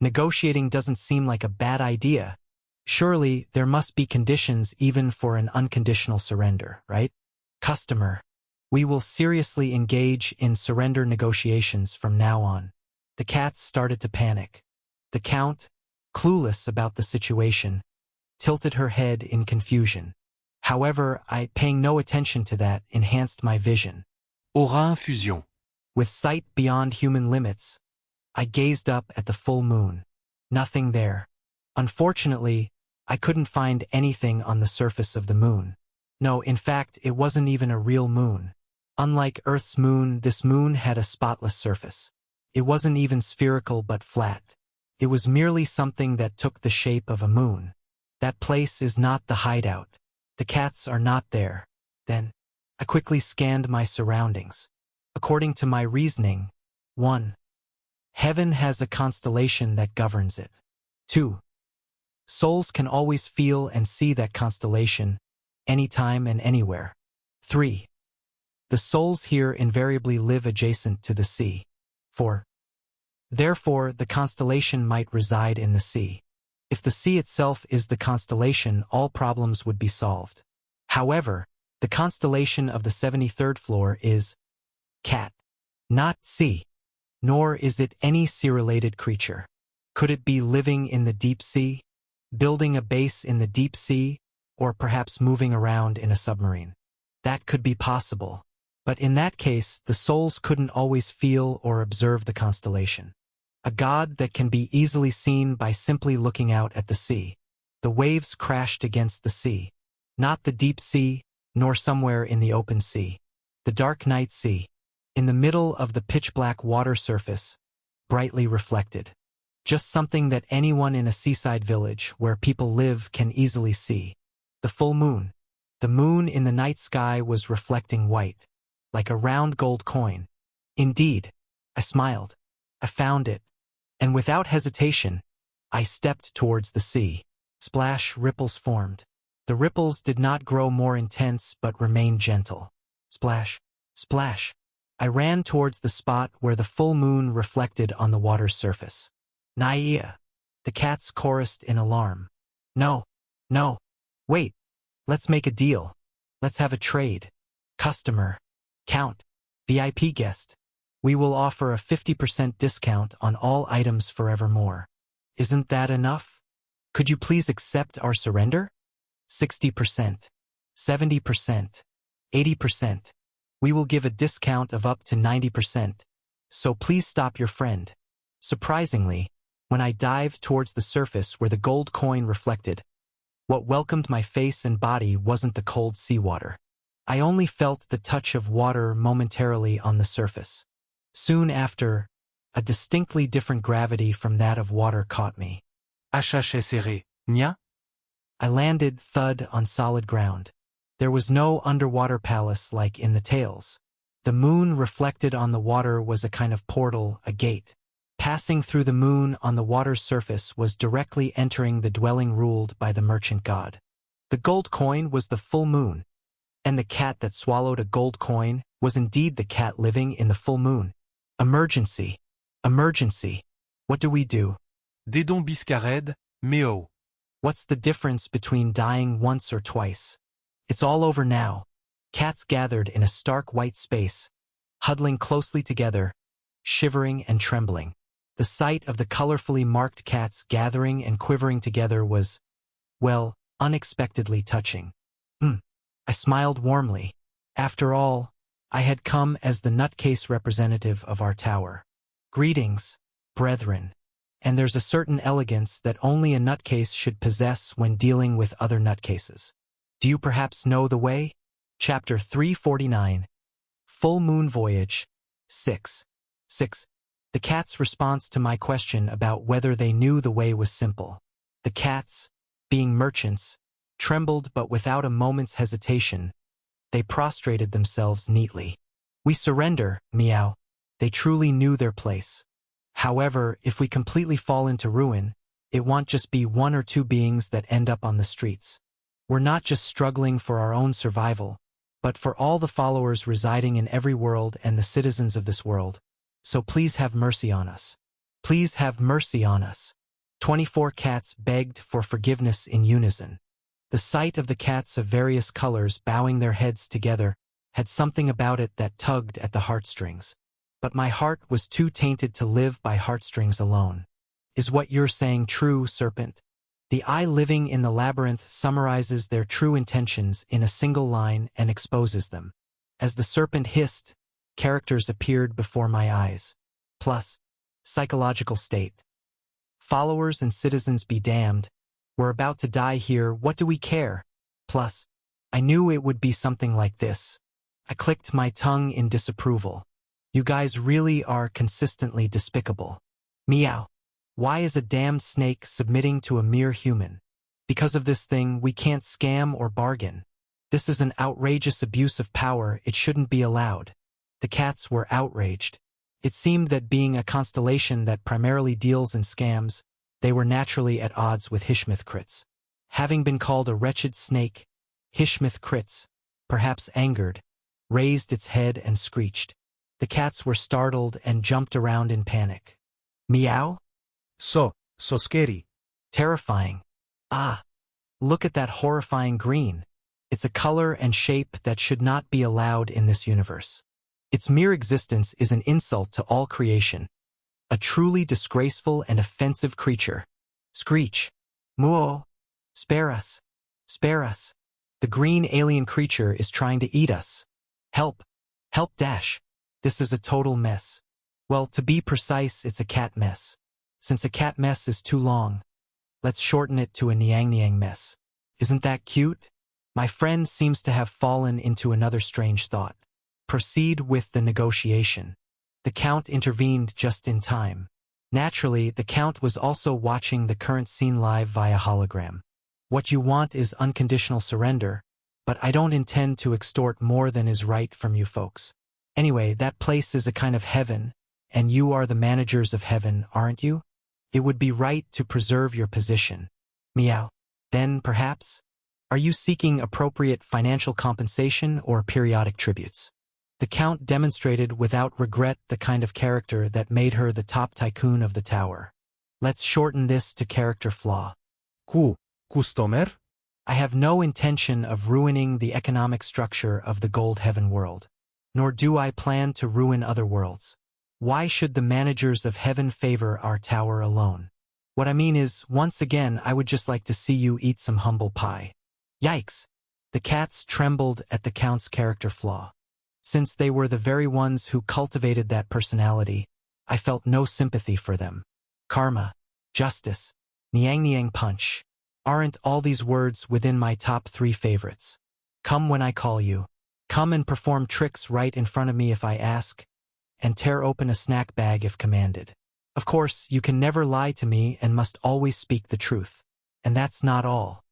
negotiating doesn't seem like a bad idea. Surely, there must be conditions even for an unconditional surrender, right? Customer. We will seriously engage in surrender negotiations from now on. The cats started to panic. The Count, clueless about the situation, tilted her head in confusion. However, I, paying no attention to that, enhanced my vision. Aura infusion. With sight beyond human limits, I gazed up at the full moon. Nothing there. Unfortunately, I couldn't find anything on the surface of the moon. No, in fact, it wasn't even a real moon. Unlike Earth's moon, this moon had a spotless surface. It wasn't even spherical but flat. It was merely something that took the shape of a moon. That place is not the hideout. The cats are not there. Then, I quickly scanned my surroundings. According to my reasoning, 1. Heaven has a constellation that governs it. 2. Souls can always feel and see that constellation, anytime and anywhere. 3. The souls here invariably live adjacent to the sea. 4. Therefore, the constellation might reside in the sea. If the sea itself is the constellation, all problems would be solved. However, The constellation of the 73rd floor is Cat, not sea. Nor is it any sea-related creature. Could it be living in the deep sea, building a base in the deep sea, or perhaps moving around in a submarine? That could be possible. But in that case, the souls couldn't always feel or observe the constellation. A god that can be easily seen by simply looking out at the sea. The waves crashed against the sea. Not the deep sea, nor somewhere in the open sea. The dark night sea. In the middle of the pitch-black water surface, brightly reflected. Just something that anyone in a seaside village where people live can easily see. The full moon. The moon in the night sky was reflecting white, like a round gold coin. Indeed, I smiled. I found it. And without hesitation, I stepped towards the sea. Splash, ripples formed. The ripples did not grow more intense but remained gentle. Splash, splash. I ran towards the spot where the full moon reflected on the water's surface. Naya! The cats chorused in alarm. No, no. Wait. Let's make a deal. Let's have a trade. Customer. Count. VIP guest. We will offer a 50% discount on all items forevermore. Isn't that enough? Could you please accept our surrender? 60%. 70%. 80%. We will give a discount of up to 90%. So please stop your friend. Surprisingly, when I dived towards the surface where the gold coin reflected, what welcomed my face and body wasn't the cold seawater. I only felt the touch of water momentarily on the surface. Soon after, a distinctly different gravity from that of water caught me. HHSR, nya? I landed thud on solid ground. There was no underwater palace like in the tales. The moon reflected on the water was a kind of portal, a gate. Passing through the moon on the water's surface was directly entering the dwelling ruled by the merchant god. The gold coin was the full moon, and the cat that swallowed a gold coin was indeed the cat living in the full moon. Emergency! Emergency! What do we do? Dédon Biscared, Méo. What's the difference between dying once or twice? It's all over now. Cats gathered in a stark white space, huddling closely together, shivering and trembling. The sight of the colorfully marked cats gathering and quivering together was, well, unexpectedly touching. I smiled warmly. After all, I had come as the nutcase representative of our tower. Greetings, brethren. And there's a certain elegance that only a nutcase should possess when dealing with other nutcases. Do you perhaps know the way? Chapter 349. Full Moon Voyage. 6. The cat's response to my question about whether they knew the way was simple. The cats, being merchants, trembled but without a moment's hesitation. They prostrated themselves neatly. We surrender, meow. They truly knew their place. However, if we completely fall into ruin, it won't just be one or two beings that end up on the streets. We're not just struggling for our own survival, but for all the followers residing in every world and the citizens of this world. So please have mercy on us. Please have mercy on us. 24 cats begged for forgiveness in unison. The sight of the cats of various colors bowing their heads together had something about it that tugged at the heartstrings. But my heart was too tainted to live by heartstrings alone. Is what you're saying true, serpent? The eye living in the labyrinth summarizes their true intentions in a single line and exposes them. As the serpent hissed, characters appeared before my eyes. Plus, psychological state. Followers and citizens be damned. We're about to die here, what do we care? Plus, I knew it would be something like this. I clicked my tongue in disapproval. You guys really are consistently despicable. Meow. Why is a damned snake submitting to a mere human? Because of this thing, we can't scam or bargain. This is an outrageous abuse of power, it shouldn't be allowed. The cats were outraged. It seemed that being a constellation that primarily deals in scams, they were naturally at odds with Hishmith Crits. Having been called a wretched snake, Hishmith Crits, perhaps angered, raised its head and screeched. The cats were startled and jumped around in panic. Meow? So scary. Terrifying. Ah, look at that horrifying green. It's a color and shape that should not be allowed in this universe. Its mere existence is an insult to all creation. A truly disgraceful and offensive creature. Screech. Moo. Spare us. Spare us. The green alien creature is trying to eat us. Help. Help dash. This is a total mess. Well, to be precise, it's a cat mess. Since a cat mess is too long, let's shorten it to a Niang mess. Isn't that cute? My friend seems to have fallen into another strange thought. Proceed with the negotiation. The Count intervened just in time. Naturally, the Count was also watching the current scene live via hologram. What you want is unconditional surrender, but I don't intend to extort more than is right from you folks. Anyway, that place is a kind of heaven, and you are the managers of heaven, aren't you? It would be right to preserve your position. Meow. Then, perhaps? Are you seeking appropriate financial compensation or periodic tributes? The Count demonstrated without regret the kind of character that made her the top tycoon of the tower. Let's shorten this to character flaw. Customer? I have no intention of ruining the economic structure of the Gold Heaven world, nor do I plan to ruin other worlds. Why should the managers of heaven favor our tower alone? What I mean is, once again, I would just like to see you eat some humble pie. Yikes! The cats trembled at the Count's character flaw. Since they were the very ones who cultivated that personality, I felt no sympathy for them. Karma, justice, Niang punch. Aren't all these words within my top 3 favorites? Come when I call you. Come and perform tricks right in front of me if I ask, and tear open a snack bag if commanded. Of course, you can never lie to me and must always speak the truth. And that's not all.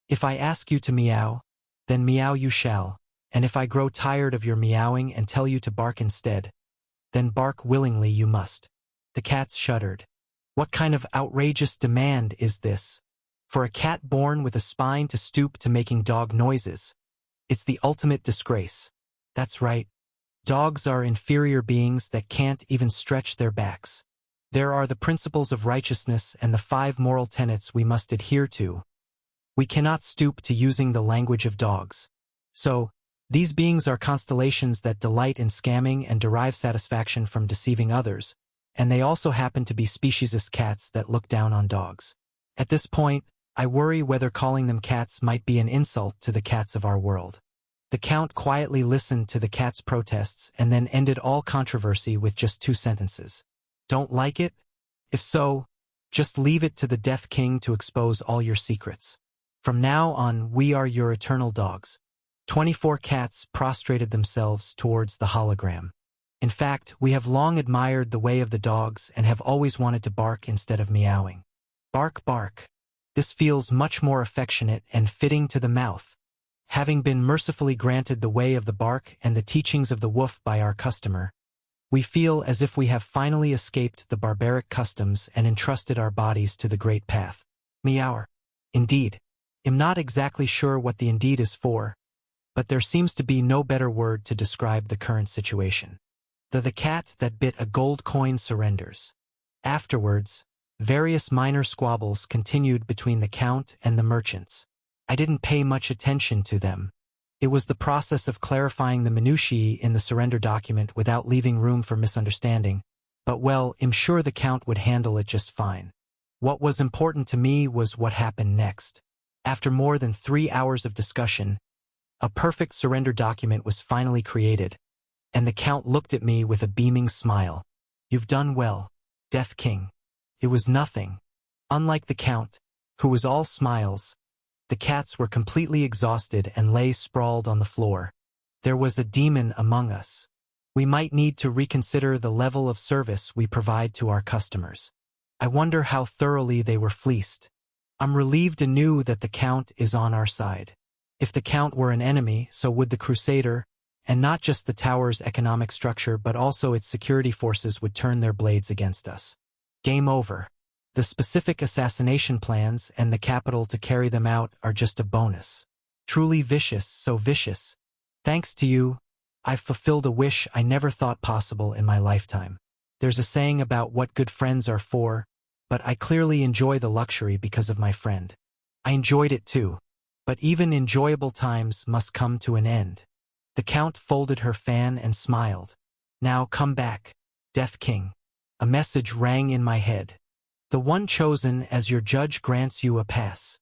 If I ask you to meow, then meow you shall, and if I grow tired of your meowing and tell you to bark instead, then bark willingly you must. The cats shuddered. What kind of outrageous demand is this? For a cat born with a spine to stoop to making dog noises. It's the ultimate disgrace. That's right. Dogs are inferior beings that can't even stretch their backs. There are the principles of righteousness and the 5 moral tenets we must adhere to. We cannot stoop to using the language of dogs. So, these beings are constellations that delight in scamming and derive satisfaction from deceiving others, and they also happen to be speciesist cats that look down on dogs. At this point, I worry whether calling them cats might be an insult to the cats of our world. The Count quietly listened to the cat's protests and then ended all controversy with just 2 sentences. Don't like it? If so, just leave it to the Death King to expose all your secrets. From now on, we are your eternal dogs. 24 cats prostrated themselves towards the hologram. In fact, we have long admired the way of the dogs and have always wanted to bark instead of meowing. Bark, bark. This feels much more affectionate and fitting to the mouth. Having been mercifully granted the way of the bark and the teachings of the woof by our customer, we feel as if we have finally escaped the barbaric customs and entrusted our bodies to the great path. Meower. Indeed. I'm not exactly sure what the indeed is for, but there seems to be no better word to describe the current situation. The cat that bit a gold coin surrenders. Afterwards, various minor squabbles continued between the Count and the merchants. I didn't pay much attention to them. It was the process of clarifying the minutiae in the surrender document without leaving room for misunderstanding, but well, I'm sure the Count would handle it just fine. What was important to me was what happened next. After more than 3 hours of discussion, a perfect surrender document was finally created, and the Count looked at me with a beaming smile. You've done well, Death King. It was nothing. Unlike the Count, who was all smiles, the cats were completely exhausted and lay sprawled on the floor. There was a demon among us. We might need to reconsider the level of service we provide to our customers. I wonder how thoroughly they were fleeced. I'm relieved anew that the Count is on our side. If the Count were an enemy, so would the Crusader, and not just the tower's economic structure but also its security forces would turn their blades against us. Game over. The specific assassination plans and the capital to carry them out are just a bonus. Truly vicious, so vicious. Thanks to you, I've fulfilled a wish I never thought possible in my lifetime. There's a saying about what good friends are for, but I clearly enjoy the luxury because of my friend. I enjoyed it too. But even enjoyable times must come to an end. The Count folded her fan and smiled. Now come back, Death King. A message rang in my head. The one chosen as your judge grants you a pass.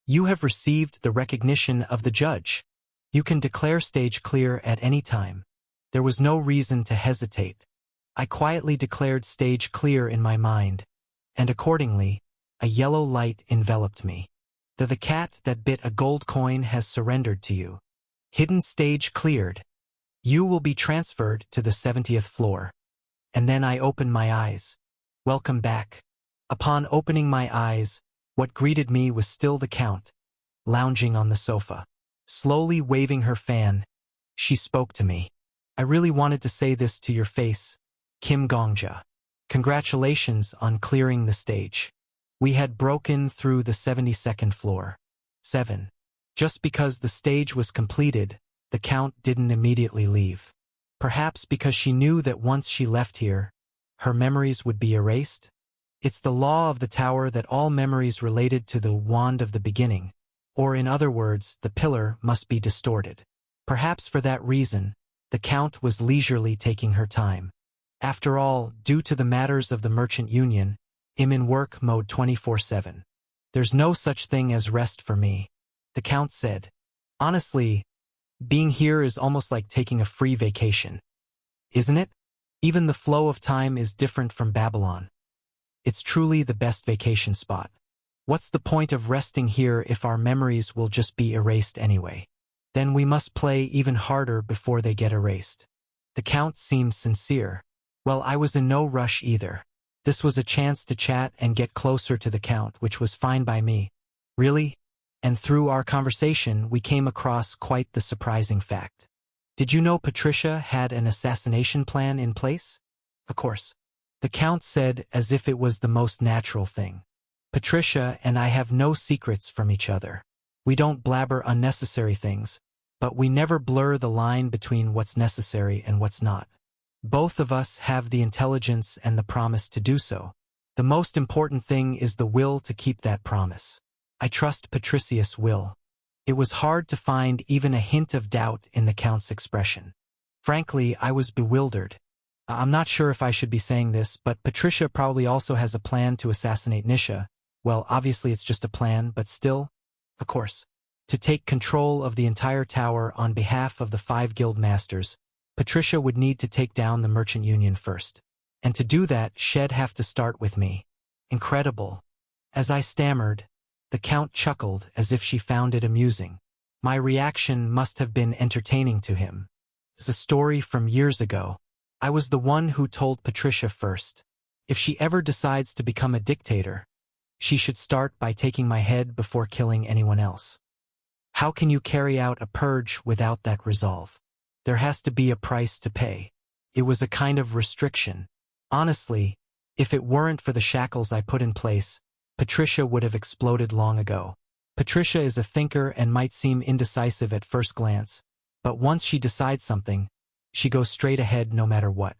You have received the recognition of the judge. You can declare stage clear at any time. There was no reason to hesitate. I quietly declared stage clear in my mind, and accordingly, a yellow light enveloped me. The cat that bit a gold coin has surrendered to you. Hidden stage cleared. You will be transferred to the 70th floor. And then I opened my eyes. Welcome back. Upon opening my eyes, what greeted me was still the Count, lounging on the sofa. Slowly waving her fan, she spoke to me. I really wanted to say this to your face, Kim Gongja. Congratulations on clearing the stage. We had broken through the 72nd floor. 7. Just because the stage was completed, the Count didn't immediately leave. Perhaps because she knew that once she left here, her memories would be erased? It's the law of the tower that all memories related to the wand of the beginning, or in other words, the pillar, must be distorted. Perhaps for that reason, the Count was leisurely taking her time. After all, due to the matters of the Merchant Union, I'm in work mode 24/7. There's no such thing as rest for me, the Count said. Honestly, being here is almost like taking a free vacation. Isn't it? Even the flow of time is different from Babylon. It's truly the best vacation spot. What's the point of resting here if our memories will just be erased anyway? Then we must play even harder before they get erased. The Count seemed sincere. Well, I was in no rush either. This was a chance to chat and get closer to the Count, which was fine by me. Really? And through our conversation, we came across quite the surprising fact. Did you know Patricia had an assassination plan in place? Of course. The Count said as if it was the most natural thing. Patricia and I have no secrets from each other. We don't blabber unnecessary things, but we never blur the line between what's necessary and what's not. Both of us have the intelligence and the promise to do so. The most important thing is the will to keep that promise. I trust Patricius' will. It was hard to find even a hint of doubt in the Count's expression. Frankly, I was bewildered. I'm not sure if I should be saying this, but Patricia probably also has a plan to assassinate Nisha. Well, obviously it's just a plan, but still, of course. To take control of the entire tower on behalf of the 5 guild masters, Patricia would need to take down the Merchant Union first. And to do that, she'd have to start with me. Incredible. As I stammered, the Count chuckled as if she found it amusing. My reaction must have been entertaining to him. It's a story from years ago. I was the one who told Patricia first. If she ever decides to become a dictator, she should start by taking my head before killing anyone else. How can you carry out a purge without that resolve? There has to be a price to pay. It was a kind of restriction. Honestly, if it weren't for the shackles I put in place, Patricia would have exploded long ago. Patricia is a thinker and might seem indecisive at first glance, but once she decides something, she goes straight ahead no matter what.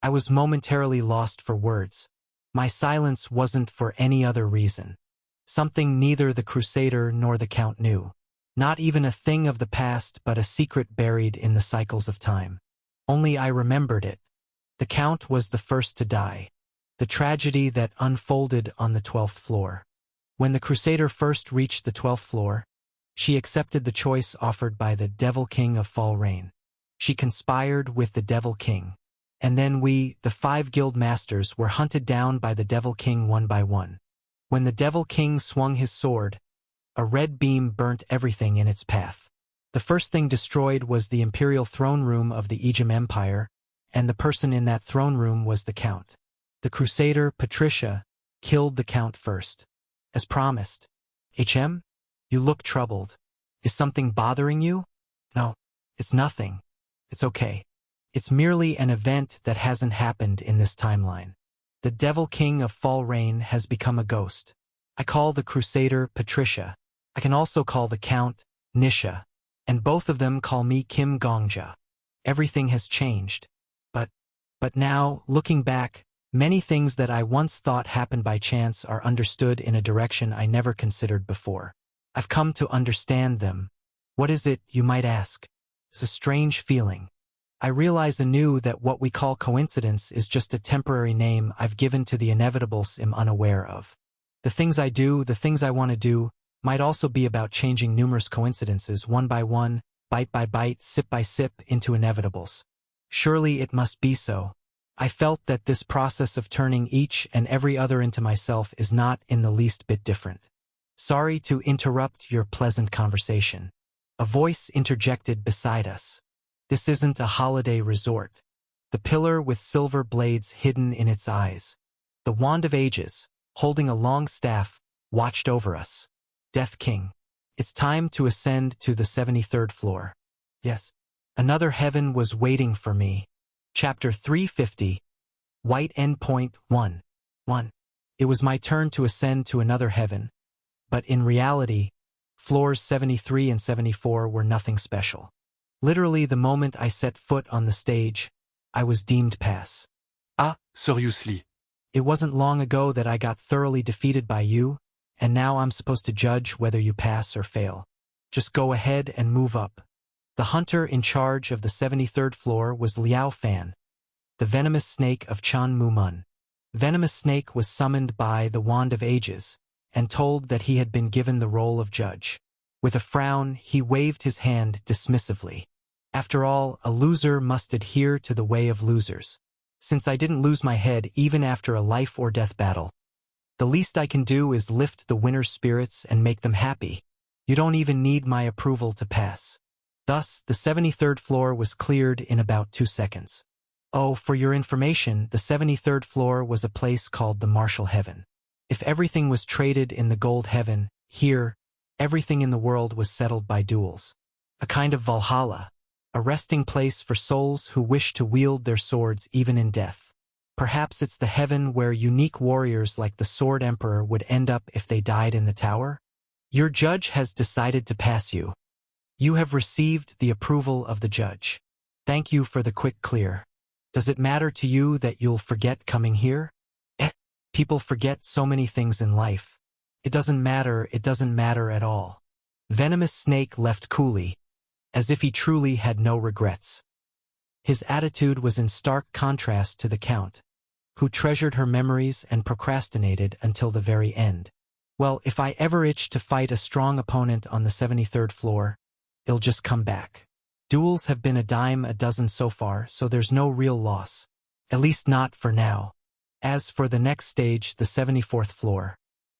I was momentarily lost for words. My silence wasn't for any other reason. Something neither the Crusader nor the Count knew. Not even a thing of the past, but a secret buried in the cycles of time. Only I remembered it. The Count was the first to die. The tragedy that unfolded on the 12th floor. When the Crusader first reached the 12th floor, she accepted the choice offered by the Devil King of Fall Rain. She conspired with the Devil King. And then we, the 5 guild masters, were hunted down by the Devil King one by one. When the Devil King swung his sword, a red beam burnt everything in its path. The first thing destroyed was the imperial throne room of the Ejim Empire, and the person in that throne room was the Count. The Crusader, Patricia, killed the Count first. As promised. HM? You look troubled. Is something bothering you? No, it's nothing. It's okay. It's merely an event that hasn't happened in this timeline. The Devil King of Fall Rain has become a ghost. I call the Crusader Patricia. I can also call the Count Nisha, and both of them call me Kim Gongja. Everything has changed. But now, looking back, many things that I once thought happened by chance are understood in a direction I never considered before. I've come to understand them. What is it, you might ask? It's a strange feeling. I realize anew that what we call coincidence is just a temporary name I've given to the inevitables I'm unaware of. The things I do, the things I want to do, might also be about changing numerous coincidences one by one, bite by bite, sip by sip, into inevitables. Surely it must be so. I felt that this process of turning each and every other into myself is not in the least bit different. Sorry to interrupt your pleasant conversation. A voice interjected beside us. This isn't a holiday resort. The pillar with silver blades hidden in its eyes. The Wand of Ages, holding a long staff, watched over us. Death King. It's time to ascend to the 73rd floor. Yes. Another heaven was waiting for me. Chapter 350. White Endpoint 1. It was my turn to ascend to another heaven. But in reality, floors 73 and 74 were nothing special. Literally the moment I set foot on the stage, I was deemed pass. Ah, seriously. It wasn't long ago that I got thoroughly defeated by you, and now I'm supposed to judge whether you pass or fail. Just go ahead and move up. The hunter in charge of the 73rd floor was Liao Fan, the venomous snake of Chan Mu Mun. Venomous Snake was summoned by the Wand of Ages, and told that he had been given the role of judge. With a frown, he waved his hand dismissively. After all, a loser must adhere to the way of losers. Since I didn't lose my head even after a life-or-death battle, the least I can do is lift the winner's spirits and make them happy. You don't even need my approval to pass. Thus, the 73rd floor was cleared in about 2 seconds. Oh, for your information, the 73rd floor was a place called the Martial Heaven. If everything was traded in the Gold Heaven, here, everything in the world was settled by duels. A kind of Valhalla, a resting place for souls who wish to wield their swords even in death. Perhaps it's the heaven where unique warriors like the Sword Emperor would end up if they died in the tower? Your judge has decided to pass you. You have received the approval of the judge. Thank you for the quick clear. Does it matter to you that you'll forget coming here? People forget so many things in life. It doesn't matter at all. Venomous Snake left coolly, as if he truly had no regrets. His attitude was in stark contrast to the Count, who treasured her memories and procrastinated until the very end. Well, if I ever itch to fight a strong opponent on the 73rd floor, it'll just come back. Duels have been a dime a dozen so far, so there's no real loss. At least not for now. As for the next stage, the 74th floor.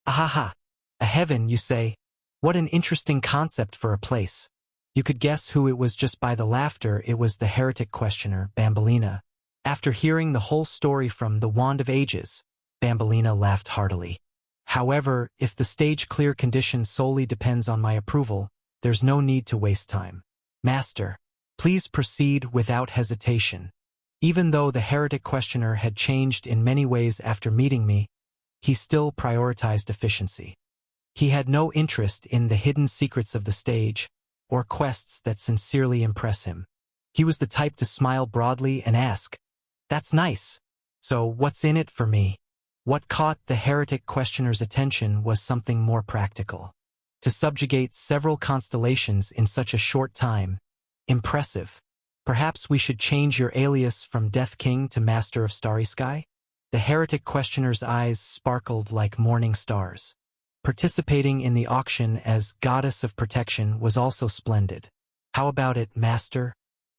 Ahaha! A heaven, you say? What an interesting concept for a place. You could guess who it was just by the laughter. It was the heretic questioner, Bambolina. After hearing the whole story from the Wand of Ages, Bambolina laughed heartily. However, if the stage clear condition solely depends on my approval, there's no need to waste time. Master, please proceed without hesitation. Even though the heretic questioner had changed in many ways after meeting me, he still prioritized efficiency. He had no interest in the hidden secrets of the stage or quests that sincerely impress him. He was the type to smile broadly and ask, "That's nice. So what's in it for me?" What caught the heretic questioner's attention was something more practical. To subjugate several constellations in such a short time, impressive. Perhaps we should change your alias from Death King to Master of Starry Sky? The heretic questioner's eyes sparkled like morning stars. Participating in the auction as Goddess of Protection was also splendid. How about it, Master?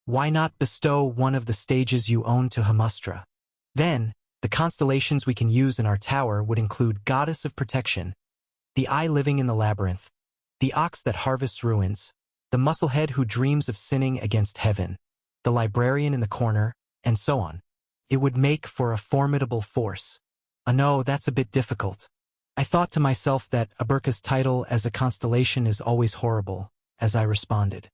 Why not bestow one of the stages you own to Hamustra? Then, the constellations we can use in our tower would include Goddess of Protection, the Eye living in the labyrinth, the Ox that harvests ruins, the Musclehead who dreams of sinning against heaven, the Librarian in the corner, and so on. It would make for a formidable force. No, that's a bit difficult. I thought to myself that Aberka's title as a constellation is always horrible, as I responded.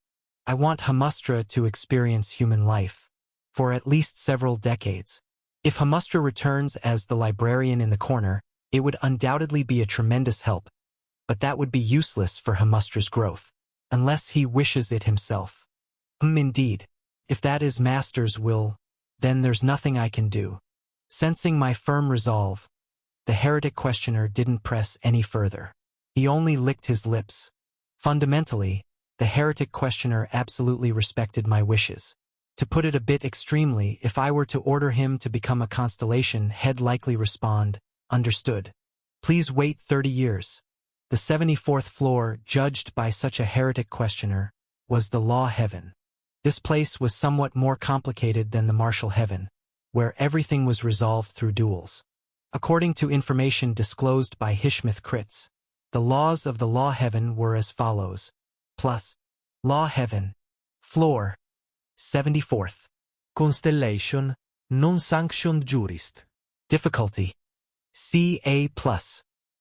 I want Hamustra to experience human life, for at least several decades. If Hamustra returns as the Librarian in the corner, it would undoubtedly be a tremendous help, but that would be useless for Hamustra's growth, unless he wishes it himself. Indeed. If that is Master's will, then there's nothing I can do. Sensing my firm resolve, the heretic questioner didn't press any further. He only licked his lips, Fundamentally, the heretic questioner absolutely respected my wishes. To put it a bit extremely, if I were to order him to become a constellation, he'd likely respond, "Understood. Please wait 30 years. The 74th floor, judged by such a heretic questioner, was the law heaven. This place was somewhat more complicated than the martial heaven, where everything was resolved through duels. According to information disclosed by Hishmith Kritz, the laws of the law heaven were as follows. Plus, law heaven, floor, 74th. Constellation, non-sanctioned jurist. Difficulty, CA+.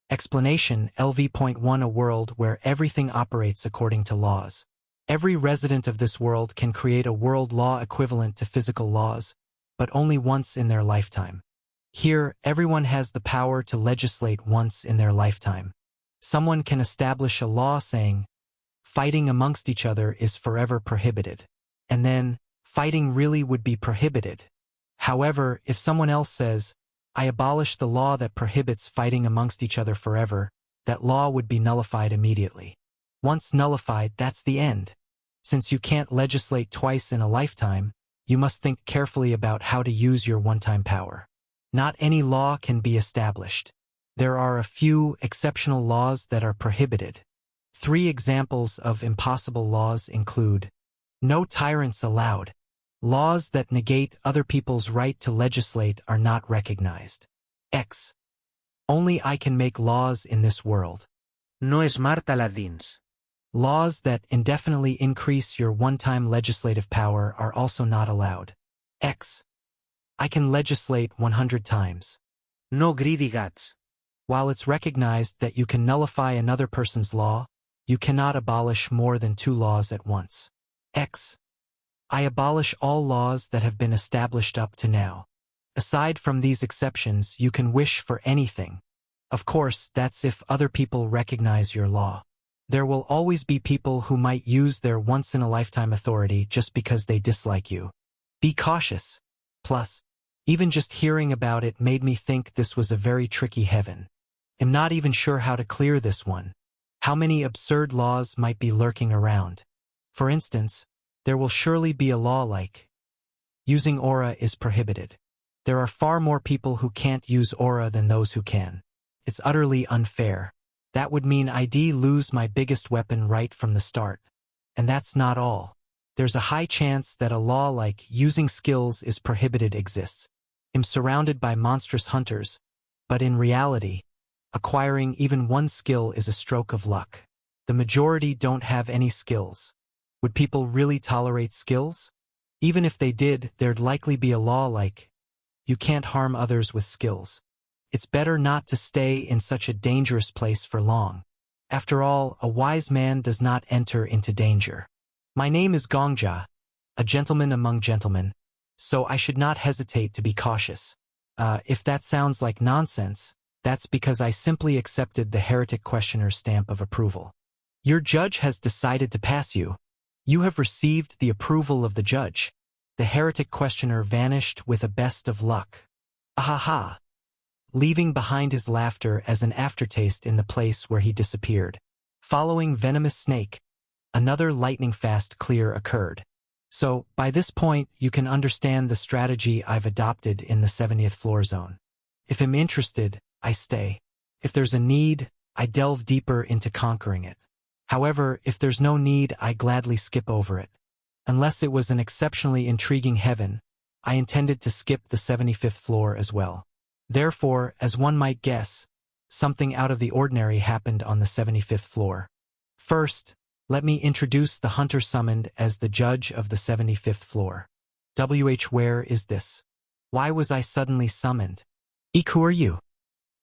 Explanation, LV.1 A world where everything operates according to laws. Every resident of this world can create a world law equivalent to physical laws, but only once in their lifetime. Here, everyone has the power to legislate once in their lifetime. Someone can establish a law saying, fighting amongst each other is forever prohibited. And then, fighting really would be prohibited. However, if someone else says, I abolish the law that prohibits fighting amongst each other forever, that law would be nullified immediately. Once nullified, that's the end. Since you can't legislate twice in a lifetime, you must think carefully about how to use your one-time power. Not any law can be established. There are a few exceptional laws that are prohibited. 3 examples of impossible laws include: no tyrants allowed. Laws that negate other people's right to legislate are not recognized. X. Only I can make laws in this world. No smart Aladdins. Laws that indefinitely increase your one-time legislative power are also not allowed. X. I can legislate 100 times. No greedy guts. While it's recognized that you can nullify another person's law, you cannot abolish more than 2 laws at once. X. I abolish all laws that have been established up to now. Aside from these exceptions, you can wish for anything. Of course, that's if other people recognize your law. There will always be people who might use their once-in-a-lifetime authority just because they dislike you. Be cautious. Plus, even just hearing about it made me think this was a very tricky heaven. I'm not even sure how to clear this one. How many absurd laws might be lurking around? For instance, there will surely be a law like, using aura is prohibited. There are far more people who can't use aura than those who can. It's utterly unfair. That would mean I'd lose my biggest weapon right from the start. And that's not all. There's a high chance that a law like using skills is prohibited exists. I'm surrounded by monstrous hunters, but in reality, acquiring even one skill is a stroke of luck. The majority don't have any skills. Would people really tolerate skills? Even if they did, there'd likely be a law like, you can't harm others with skills. It's better not to stay in such a dangerous place for long. After all, a wise man does not enter into danger. My name is Gongja, a gentleman among gentlemen, so I should not hesitate to be cautious. If that sounds like nonsense, that's because I simply accepted the heretic questioner's stamp of approval. Your judge has decided to pass you. You have received the approval of the judge. The heretic questioner vanished with a best of luck. Ahaha. Leaving behind his laughter as an aftertaste in the place where he disappeared. Following venomous snake, another lightning-fast clear occurred. So, by this point, you can understand the strategy I've adopted in the 70th floor zone. If I'm interested, I stay. If there's a need, I delve deeper into conquering it. However, if there's no need, I gladly skip over it. Unless it was an exceptionally intriguing heaven, I intended to skip the 75th floor as well. Therefore, as one might guess, something out of the ordinary happened on the 75th floor. First, let me introduce the hunter summoned as the judge of the 75th floor. Where is this? Why was I suddenly summoned? Who are you?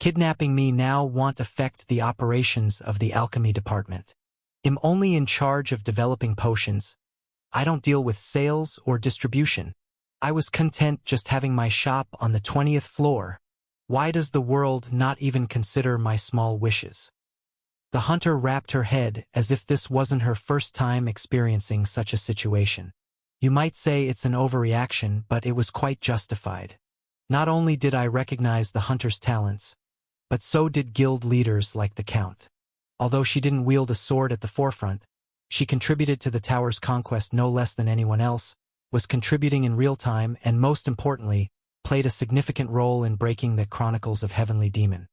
Kidnapping me now won't affect the operations of the alchemy department. I'm only in charge of developing potions. I don't deal with sales or distribution. I was content just having my shop on the 20th floor. Why does the world not even consider my small wishes? The hunter wrapped her head as if this wasn't her first time experiencing such a situation. You might say it's an overreaction, but it was quite justified. Not only did I recognize the hunter's talents, but so did guild leaders like the Count. Although she didn't wield a sword at the forefront, she contributed to the tower's conquest no less than anyone else, was contributing in real time, and most importantly, played a significant role in breaking the chronicles of Heavenly Demon.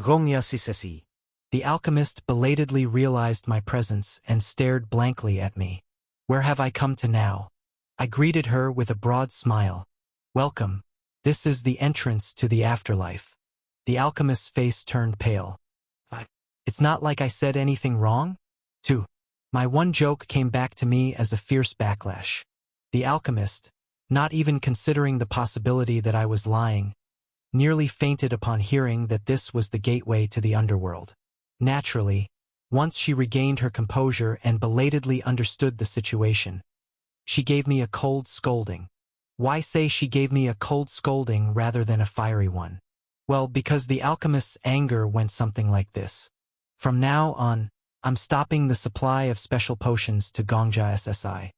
Gongya sisesi. The alchemist belatedly realized my presence and stared blankly at me. Where have I come to now? I greeted her with a broad smile. Welcome. This is the entrance to the afterlife. The alchemist's face turned pale. It's not like I said anything wrong? 2. My one joke came back to me as a fierce backlash. The alchemist, not even considering the possibility that I was lying, nearly fainted upon hearing that this was the gateway to the underworld. Naturally, once she regained her composure and belatedly understood the situation, she gave me a cold scolding. Why say she gave me a cold scolding rather than a fiery one? Well, because the alchemist's anger went something like this. From now on, I'm stopping the supply of special potions to Gongja SSI.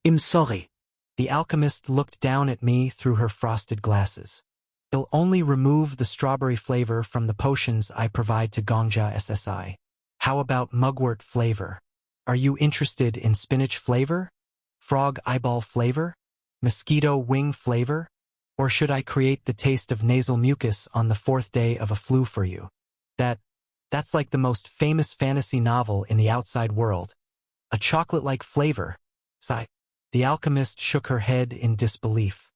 I'm sorry. The alchemist looked down at me through her frosted glasses. It'll only remove the strawberry flavor from the potions I provide to Gongja SSI. How about mugwort flavor? Are you interested in spinach flavor? Frog eyeball flavor? Mosquito wing flavor? Or should I create the taste of nasal mucus on the 4th day of a flu for you? That's like the most famous fantasy novel in the outside world. A chocolate-like flavor. Sigh. The alchemist shook her head in disbelief.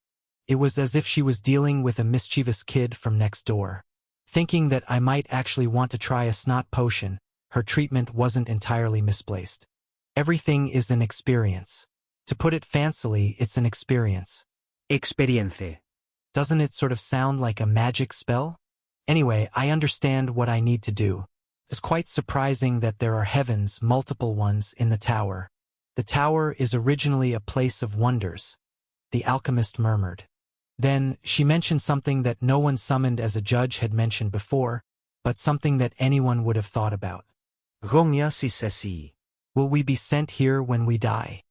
It was as if she was dealing with a mischievous kid from next door. Thinking that I might actually want to try a snot potion, her treatment wasn't entirely misplaced. Everything is an experience. To put it fancily, it's an experience. Experience. Doesn't it sort of sound like a magic spell? Anyway, I understand what I need to do. It's quite surprising that there are heavens, multiple ones, in the tower. The tower is originally a place of wonders, the alchemist murmured. Then, she mentioned something that no one summoned as a judge had mentioned before, but something that anyone would have thought about. Gongya sisesi. Will we be sent here when we die?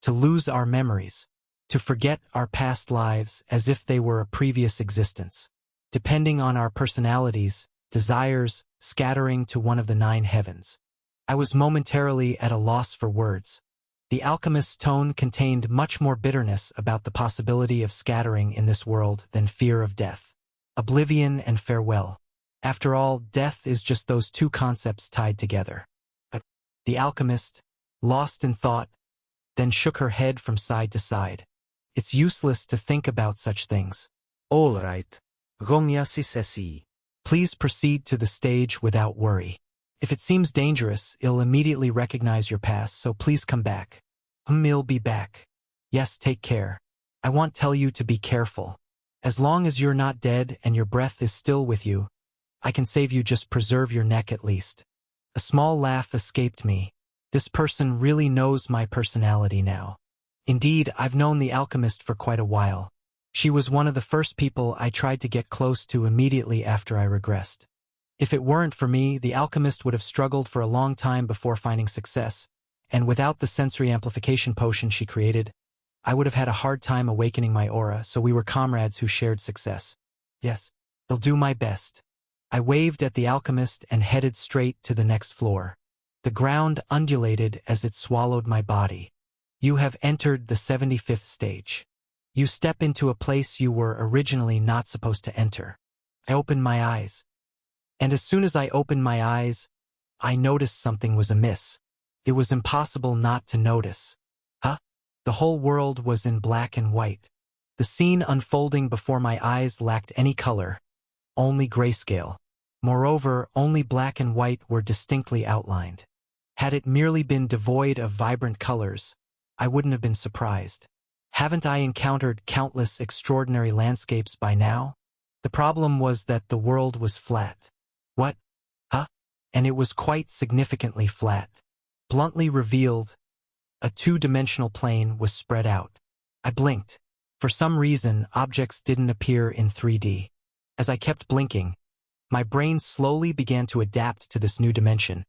To lose our memories, to forget our past lives as if they were a previous existence, depending on our personalities, desires, scattering to one of the 9 heavens. I was momentarily at a loss for words. The alchemist's tone contained much more bitterness about the possibility of scattering in this world than fear of death. Oblivion and farewell. After all, death is just those 2 concepts tied together. But the alchemist, lost in thought, then shook her head from side to side. It's useless to think about such things. All right. Gongya sisesi. Please proceed to the stage without worry. If it seems dangerous, it'll immediately recognize your past, so please come back. I'll be back. Yes, take care. I won't tell you to be careful. As long as you're not dead and your breath is still with you, I can save you. Just preserve your neck at least. A small laugh escaped me. This person really knows my personality now. Indeed, I've known the alchemist for quite a while. She was one of the first people I tried to get close to immediately after I regressed. If it weren't for me, the alchemist would have struggled for a long time before finding success, and without the sensory amplification potion she created, I would have had a hard time awakening my aura, so we were comrades who shared success. Yes, I'll do my best. I waved at the alchemist and headed straight to the next floor. The ground undulated as it swallowed my body. You have entered the 75th stage. You step into a place you were originally not supposed to enter. I opened my eyes. And as soon as I opened my eyes, I noticed something was amiss. It was impossible not to notice. The whole world was in black and white. The scene unfolding before my eyes lacked any color, only grayscale. Moreover, only black and white were distinctly outlined. Had it merely been devoid of vibrant colors, I wouldn't have been surprised. Haven't I encountered countless extraordinary landscapes by now? The problem was that the world was flat. What? And it was quite significantly flat. Bluntly revealed, a 2-dimensional plane was spread out. I blinked. For some reason, objects didn't appear in 3D. As I kept blinking, my brain slowly began to adapt to this new dimension,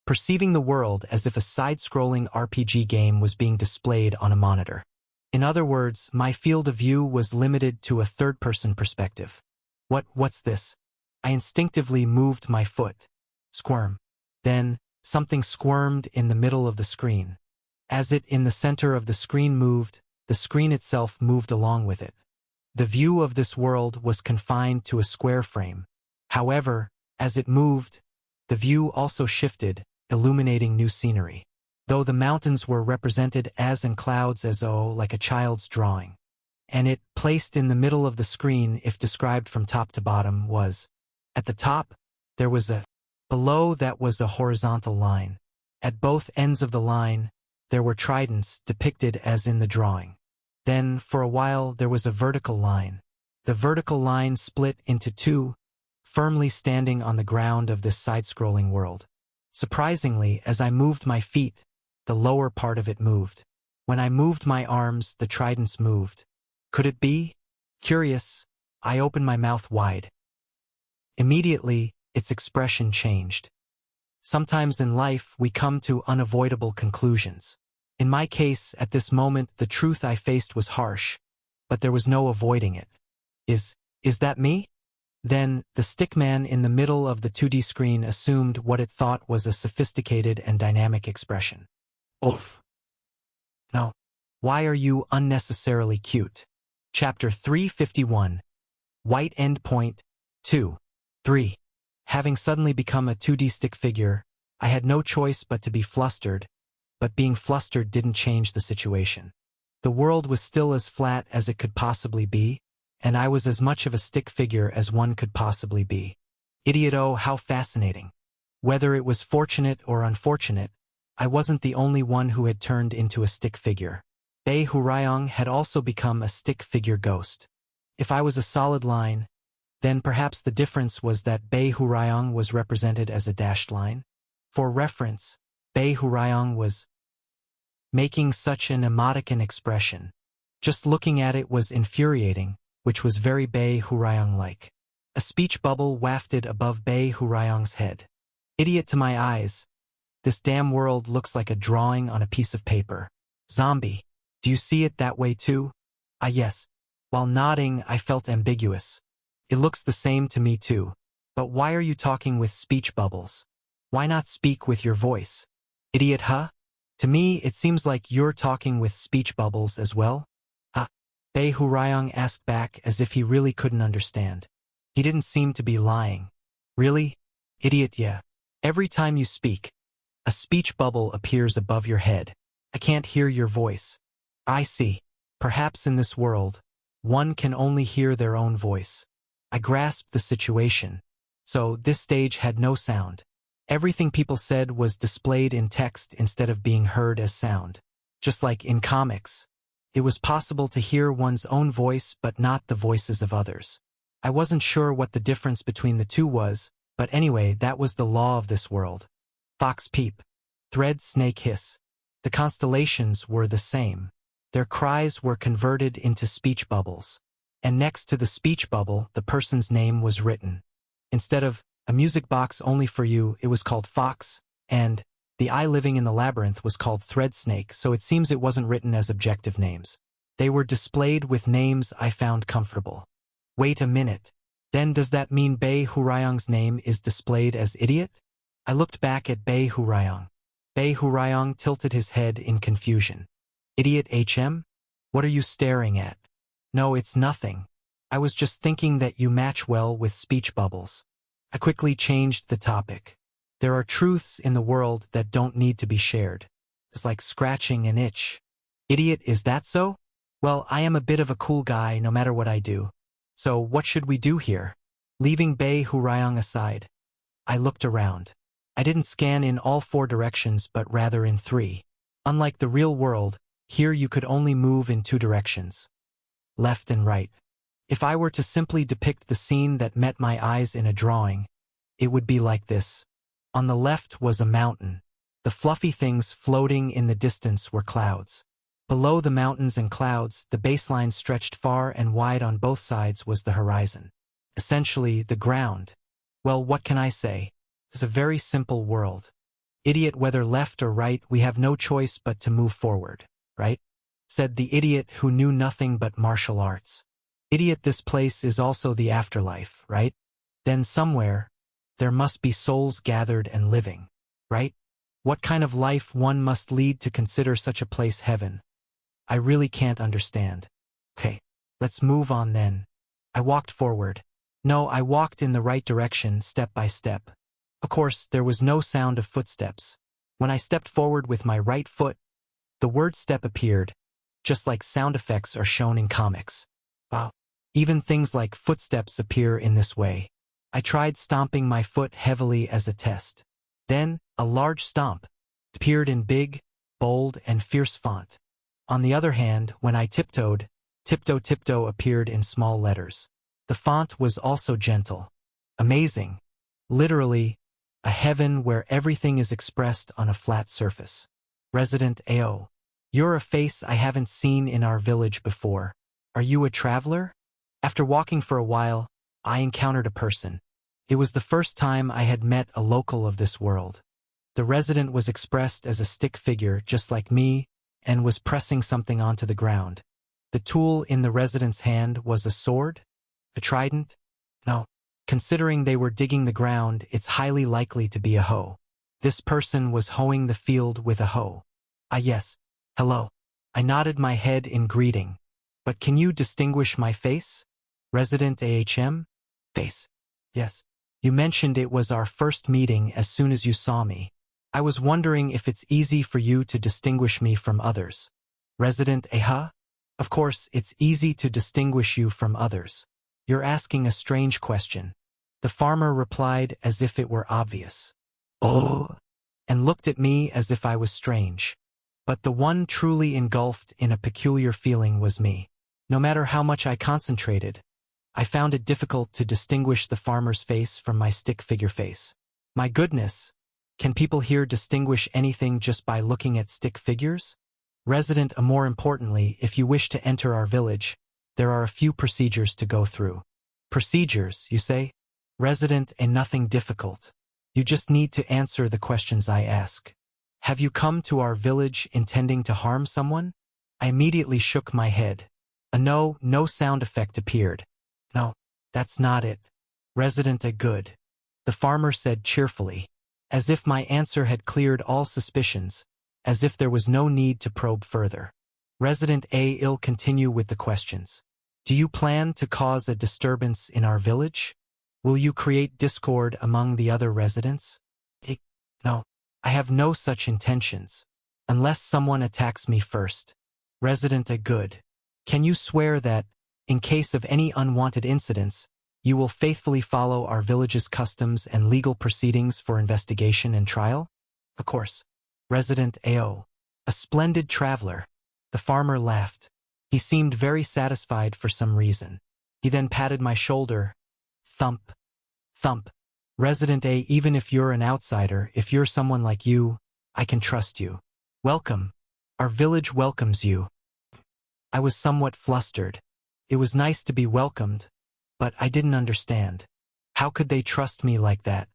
perceiving the world as if a side-scrolling RPG game was being displayed on a monitor. In other words, my field of view was limited to a third-person perspective. What's this? I instinctively moved my foot. Squirm. Then, something squirmed in the middle of the screen. As it in the center of the screen moved, the screen itself moved along with it. The view of this world was confined to a square frame. However, as it moved, the view also shifted, illuminating new scenery. Though the mountains were represented as in clouds as like a child's drawing. And it, placed in the middle of the screen if described from top to bottom, was, at the top, there was a, below that was a horizontal line. At both ends of the line, there were tridents depicted as in the drawing. Then, for a while, there was a vertical line. The vertical line split into two, firmly standing on the ground of this side-scrolling world. Surprisingly, as I moved my feet, the lower part of it moved. When I moved my arms, the tridents moved. Could it be? Curious, I opened my mouth wide. Immediately, its expression changed. Sometimes in life, we come to unavoidable conclusions. In my case, at this moment, the truth I faced was harsh, but there was no avoiding it. Is that me? Then, the stickman in the middle of the 2D screen assumed what it thought was a sophisticated and dynamic expression. Oof. No. Why are you unnecessarily cute? Chapter 351. White Endpoint 2. 3. Having suddenly become a 2D stick figure, I had no choice but to be flustered, but being flustered didn't change the situation. The world was still as flat as it could possibly be, and I was as much of a stick figure as one could possibly be. Idiot, oh, how fascinating. Whether it was fortunate or unfortunate, I wasn't the only one who had turned into a stick figure. Bei Hurayong had also become a stick figure ghost. If I was a solid line, then perhaps the difference was that Bei Hurayong was represented as a dashed line. For reference, Bei Hurayong was making such an emoticon expression. Just looking at it was infuriating, which was very Bei Hurayong-like. A speech bubble wafted above Bei Hurayong's head. Idiot, to my eyes, this damn world looks like a drawing on a piece of paper. Zombie, do you see it that way too? Ah, yes. While nodding, I felt ambiguous. It looks the same to me too. But why are you talking with speech bubbles? Why not speak with your voice? Idiot, huh? To me, it seems like you're talking with speech bubbles as well. Ah, Bei Hurayong asked back as if he really couldn't understand. He didn't seem to be lying. Really? Idiot, yeah. Every time you speak, a speech bubble appears above your head. I can't hear your voice. I see. Perhaps in this world, one can only hear their own voice. I grasped the situation. So this stage had no sound. Everything people said was displayed in text instead of being heard as sound. Just like in comics. It was possible to hear one's own voice but not the voices of others. I wasn't sure what the difference between the two was, but anyway, that was the law of this world. Fox peep. Thread snake hiss. The constellations were the same. Their cries were converted into speech bubbles. And next to the speech bubble, the person's name was written. Instead of a music box only for you, it was called Fox, and the eye living in the labyrinth was called Thread Snake, so it seems it wasn't written as objective names. They were displayed with names I found comfortable. Wait a minute. Then does that mean Bei Hurayong's name is displayed as Idiot? I looked back at Bei Hurayong. Bei Hurayong tilted his head in confusion. Idiot HM? What are you staring at? No, it's nothing. I was just thinking that you match well with speech bubbles. I quickly changed the topic. There are truths in the world that don't need to be shared. It's like scratching an itch. Idiot, is that so? Well, I am a bit of a cool guy no matter what I do. So what should we do here? Leaving Bei Hurayong aside, I looked around. I didn't scan in all 4 directions but rather in 3. Unlike the real world, here you could only move in 2 directions. Left and right. If I were to simply depict the scene that met my eyes in a drawing, it would be like this. On the left was a mountain. The fluffy things floating in the distance were clouds. Below the mountains and clouds, the baseline stretched far and wide on both sides was the horizon. Essentially, the ground. Well, what can I say? It's a very simple world. Idiot, whether left or right, we have no choice but to move forward, right? Said the idiot who knew nothing but martial arts. Idiot, this place is also the afterlife, right? Then somewhere, there must be souls gathered and living. right? What kind of life one must lead to consider such a place heaven? I really can't understand. Okay, let's move on then. I walked forward. No, I walked in the right direction, step by step. Of course, there was no sound of footsteps. When I stepped forward with my right foot, the word step appeared, just like sound effects are shown in comics. Wow. Even things like footsteps appear in this way. I tried stomping my foot heavily as a test. Then, a large stomp appeared in big, bold, and fierce font. On the other hand, when I tiptoed, tiptoe appeared in small letters. The font was also gentle. Amazing. Literally, a heaven where everything is expressed on a flat surface. Resident AO. You're a face I haven't seen in our village before. Are you a traveler? After walking for a while, I encountered a person. It was the first time I had met a local of this world. The resident was expressed as a stick figure just like me and was pressing something onto the ground. The tool in the resident's hand was a sword? A trident? No. Considering they were digging the ground, it's highly likely to be a hoe. This person was hoeing the field with a hoe. Ah yes. Hello. I nodded my head in greeting. But can you distinguish my face? Resident AHM? Face. Yes. You mentioned it was our first meeting as soon as you saw me. I was wondering if it's easy for you to distinguish me from others. Resident AHA? Of course, it's easy to distinguish you from others. You're asking a strange question. The farmer replied as if it were obvious. Oh, and looked at me as if I was strange. But the one truly engulfed in a peculiar feeling was me. No matter how much I concentrated, I found it difficult to distinguish the farmer's face from my stick figure face. My goodness, can people here distinguish anything just by looking at stick figures? Resident, more importantly, if you wish to enter our village, there are a few procedures to go through. Procedures, you say? Resident, and nothing difficult. You just need to answer the questions I ask. Have you come to our village intending to harm someone? I immediately shook my head. A no sound effect appeared. No, that's not it. Resident, a good. The farmer said cheerfully, as if my answer had cleared all suspicions, as if there was no need to probe further. Resident A. I'll continue with the questions. Do you plan to cause a disturbance in our village? Will you create discord among the other residents? No, I have no such intentions, unless someone attacks me first. Resident A. Good. Can you swear that, in case of any unwanted incidents, you will faithfully follow our village's customs and legal proceedings for investigation and trial? Of course. Resident AO. A splendid traveler. The farmer laughed. He seemed very satisfied for some reason. He then patted my shoulder. Thump. Thump. Resident A. Even if you're an outsider, if you're someone like you, I can trust you. Welcome. Our village welcomes you. I was somewhat flustered. It was nice to be welcomed, but I didn't understand. How could they trust me like that?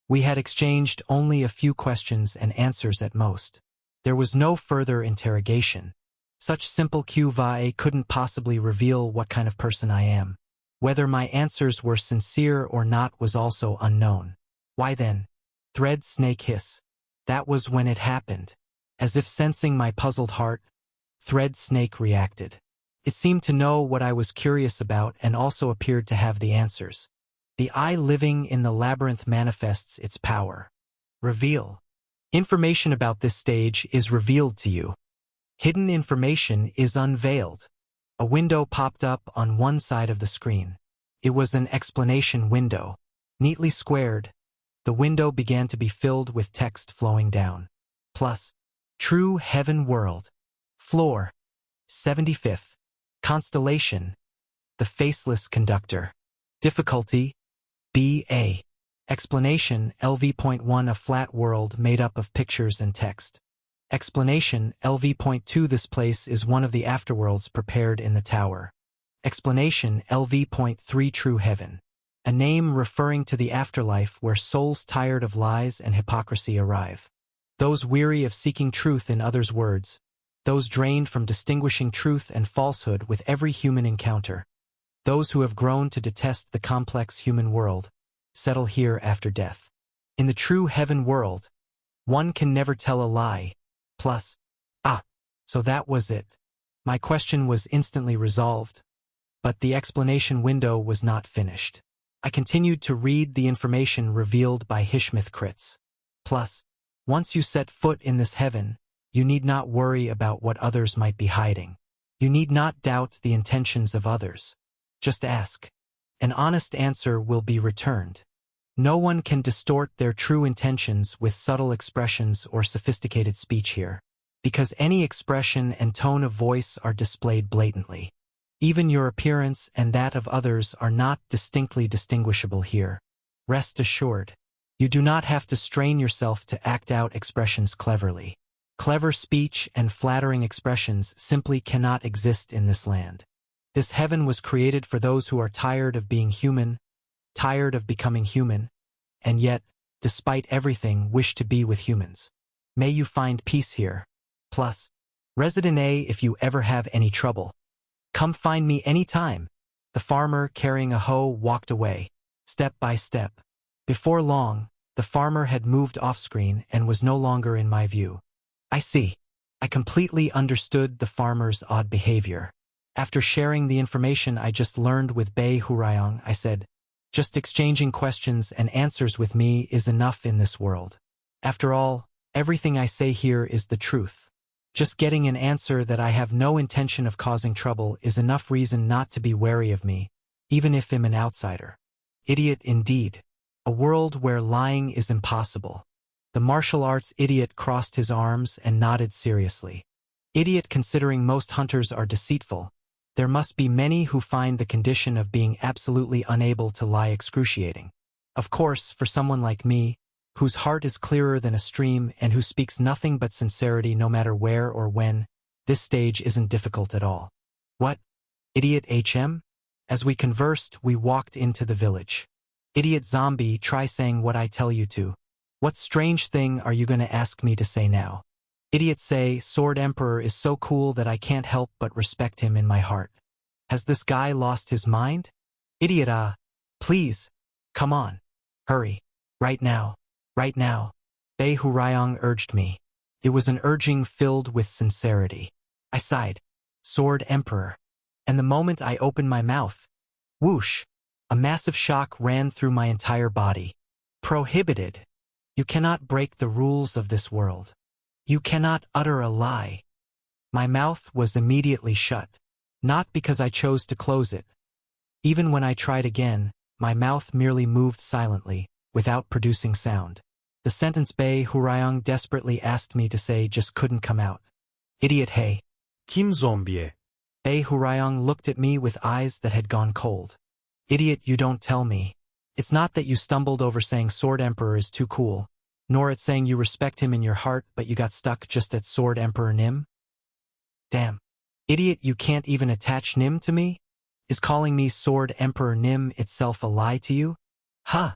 We had exchanged only a few questions and answers at most. There was no further interrogation. Such simple Q&A couldn't possibly reveal what kind of person I am. Whether my answers were sincere or not was also unknown. Why then? Thread snake hiss. That was when it happened. As if sensing my puzzled heart, Thread snake reacted. It seemed to know what I was curious about and also appeared to have the answers. The eye living in the labyrinth manifests its power. Reveal. Information about this stage is revealed to you. Hidden information is unveiled. A window popped up on one side of the screen. It was an explanation window. Neatly squared, the window began to be filled with text flowing down. Plus, True Heaven World. Floor. 75th. Constellation. The Faceless Conductor. Difficulty. BA. Explanation LV.1 A flat world made up of pictures and text. Explanation LV.2 This place is one of the afterworlds prepared in the tower. Explanation LV.3 True Heaven. A name referring to the afterlife where souls tired of lies and hypocrisy arrive. Those weary of seeking truth in others' words. Those drained from distinguishing truth and falsehood with every human encounter. Those who have grown to detest the complex human world, settle here after death. In the True Heaven world, One can never tell a lie. Plus, so that was it. My question was instantly resolved, but the explanation window was not finished. I continued to read the information revealed by Hishmith Crits. Plus, once you set foot in this heaven, you need not worry about what others might be hiding. You need not doubt the intentions of others. Just ask. An honest answer will be returned. No one can distort their true intentions with subtle expressions or sophisticated speech here, because any expression and tone of voice are displayed blatantly. Even your appearance and that of others are not distinctly distinguishable here. Rest assured, you do not have to strain yourself to act out expressions cleverly. Clever speech and flattering expressions simply cannot exist in this land. This heaven was created for those who are tired of being human, tired of becoming human, and yet, despite everything, wish to be with humans. May you find peace here. Plus, Resident A, if you ever have any trouble, come find me anytime. The farmer carrying a hoe walked away, step by step. Before long, the farmer had moved off-screen and was no longer in my view. I see. I completely understood the farmer's odd behavior. After sharing the information I just learned with Bei Hurayong, I said, just exchanging questions and answers with me is enough in this world. After all, everything I say here is the truth. Just getting an answer that I have no intention of causing trouble is enough reason not to be wary of me, even if I'm an outsider. Idiot indeed. A world where lying is impossible. The martial arts idiot crossed his arms and nodded seriously. Idiot considering most hunters are deceitful. There must be many who find the condition of being absolutely unable to lie excruciating. Of course, for someone like me, whose heart is clearer than a stream and who speaks nothing but sincerity no matter where or when, this stage isn't difficult at all. What? Idiot HM? As we conversed, we walked into the village. Idiot zombie, try saying what I tell you to. What strange thing are you going to ask me to say now? Idiot say, Sword Emperor is so cool that I can't help but respect him in my heart. Has this guy lost his mind? Idiot, please, come on, hurry, right now. Right now, Bei Hurayong urged me. It was an urging filled with sincerity. I sighed, Sword Emperor. And the moment I opened my mouth, whoosh, a massive shock ran through my entire body. Prohibited. You cannot break the rules of this world. You cannot utter a lie. My mouth was immediately shut, not because I chose to close it. Even when I tried again, my mouth merely moved silently, without producing sound. The sentence Bei Hurayong desperately asked me to say just couldn't come out. Idiot hey. Kim zombie? Bei Hurayong looked at me with eyes that had gone cold. Idiot, you don't tell me. It's not that you stumbled over saying Sword Emperor is too cool, nor at saying you respect him in your heart but you got stuck just at Sword Emperor Nim? Damn. Idiot, you can't even attach Nim to me? Is calling me Sword Emperor Nim itself a lie to you? Huh.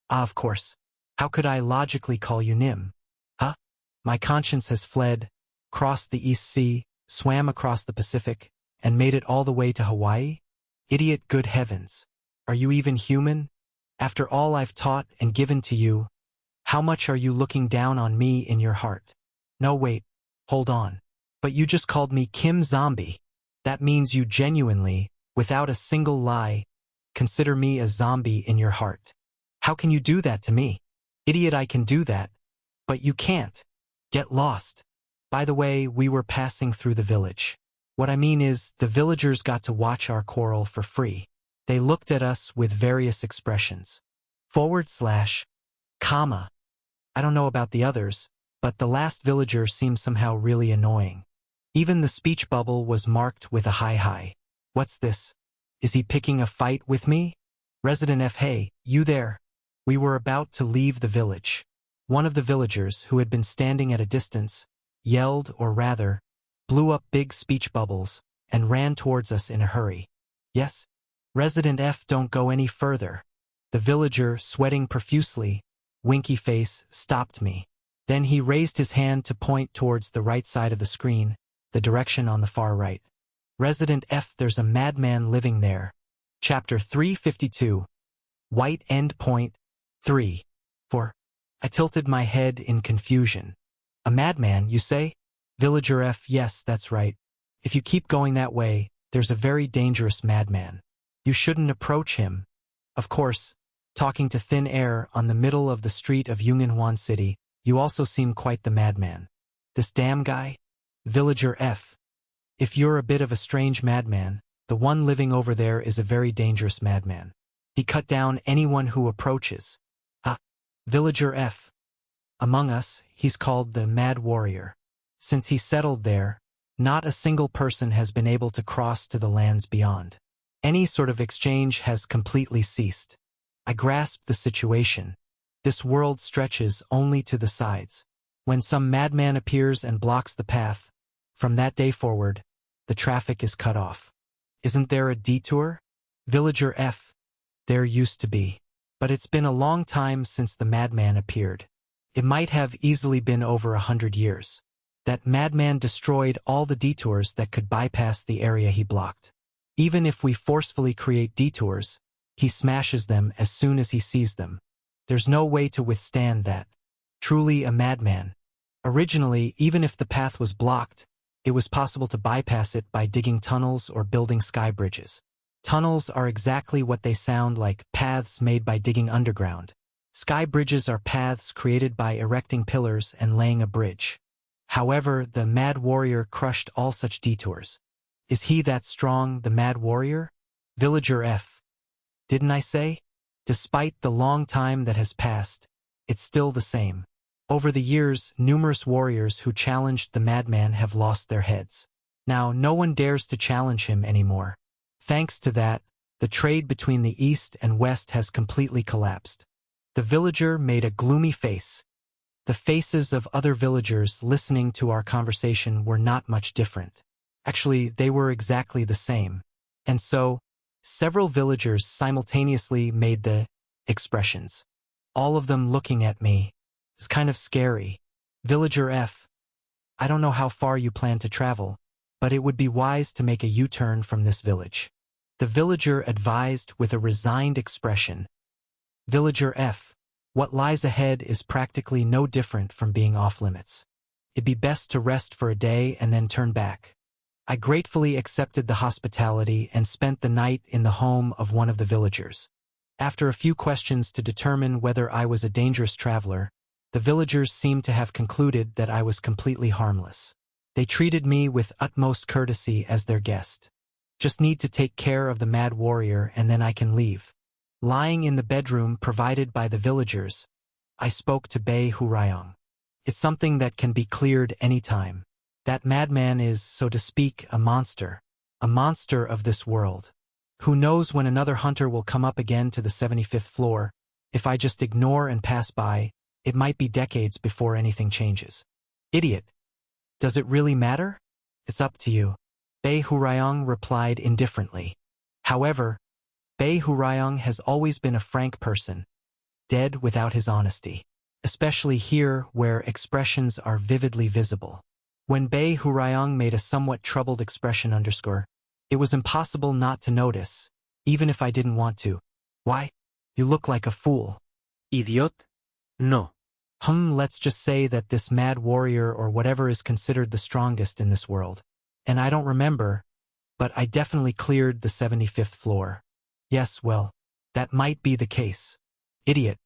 Of course. How could I logically call you Nim? Huh? My conscience has fled, crossed the East Sea, swam across the Pacific, and made it all the way to Hawaii? Idiot, good heavens. Are you even human? After all I've taught and given to you, how much are you looking down on me in your heart? No, wait. Hold on. But you just called me Kim Zombie. That means you genuinely, without a single lie, consider me a zombie in your heart. How can you do that to me? Idiot, I can do that, but you can't. Get lost. By the way, we were passing through the village. What I mean is, the villagers got to watch our quarrel for free. They looked at us with various expressions. / comma. I don't know about the others, but the last villager seemed somehow really annoying. Even the speech bubble was marked with a hi. What's this? Is he picking a fight with me? Resident F. Hey, you there? We were about to leave the village. One of the villagers, who had been standing at a distance, yelled, or rather, blew up big speech bubbles, and ran towards us in a hurry. Yes? Resident F, don't go any further. The villager, sweating profusely, winky face, stopped me. Then he raised his hand to point towards the right side of the screen, the direction on the far right. Resident F, there's a madman living there. Chapter 352. White End Point 3. 4. I tilted my head in confusion. A madman, you say? Villager F, yes, that's right. If you keep going that way, there's a very dangerous madman. You shouldn't approach him. Of course, talking to thin air on the middle of the street of Yunganhuan City, you also seem quite the madman. This damn guy? Villager F. If you're a bit of a strange madman, the one living over there is a very dangerous madman. He cut down anyone who approaches. Ah, Villager F. Among us, he's called the Mad Warrior. Since he settled there, not a single person has been able to cross to the lands beyond. Any sort of exchange has completely ceased. I grasped the situation. This world stretches only to the sides. When some madman appears and blocks the path, from that day forward, the traffic is cut off. Isn't there a detour? Villager F. There used to be. But it's been a long time since the madman appeared. It might have easily been over 100 years. That madman destroyed all the detours that could bypass the area he blocked. Even if we forcefully create detours, he smashes them as soon as he sees them. There's no way to withstand that. Truly a madman. Originally, even if the path was blocked, it was possible to bypass it by digging tunnels or building sky bridges. Tunnels are exactly what they sound like, paths made by digging underground. Sky bridges are paths created by erecting pillars and laying a bridge. However, the Mad Warrior crushed all such detours. Is he that strong, the Mad Warrior? Villager F. Didn't I say? Despite the long time that has passed, it's still the same. Over the years, numerous warriors who challenged the madman have lost their heads. Now, no one dares to challenge him anymore. Thanks to that, the trade between the East and West has completely collapsed. The villager made a gloomy face. The faces of other villagers listening to our conversation were not much different. Actually, they were exactly the same. And so, several villagers simultaneously made the expressions. All of them looking at me. It's kind of scary. Villager F. I don't know how far you plan to travel, but it would be wise to make a U-turn from this village. The villager advised with a resigned expression. Villager F. What lies ahead is practically no different from being off-limits. It'd be best to rest for a day and then turn back. I gratefully accepted the hospitality and spent the night in the home of one of the villagers. After a few questions to determine whether I was a dangerous traveler, the villagers seemed to have concluded that I was completely harmless. They treated me with utmost courtesy as their guest. Just need to take care of the Mad Warrior and then I can leave. Lying in the bedroom provided by the villagers, I spoke to Bei Hurayong. It's something that can be cleared any time. That madman is, so to speak, a monster of this world. Who knows when another hunter will come up again to the 75th floor? If I just ignore and pass by, it might be decades before anything changes. Idiot. Does it really matter? It's up to you. Bei Hurayong replied indifferently. However, Bei Hurayong has always been a frank person, dead without his honesty, especially here where expressions are vividly visible. When Bei Hurayong made a somewhat troubled expression _ it was impossible not to notice, even if I didn't want to. Why? You look like a fool. Idiot? No. Let's just say that this Mad Warrior or whatever is considered the strongest in this world. And I don't remember, but I definitely cleared the 75th floor. Yes, well, that might be the case. Idiot.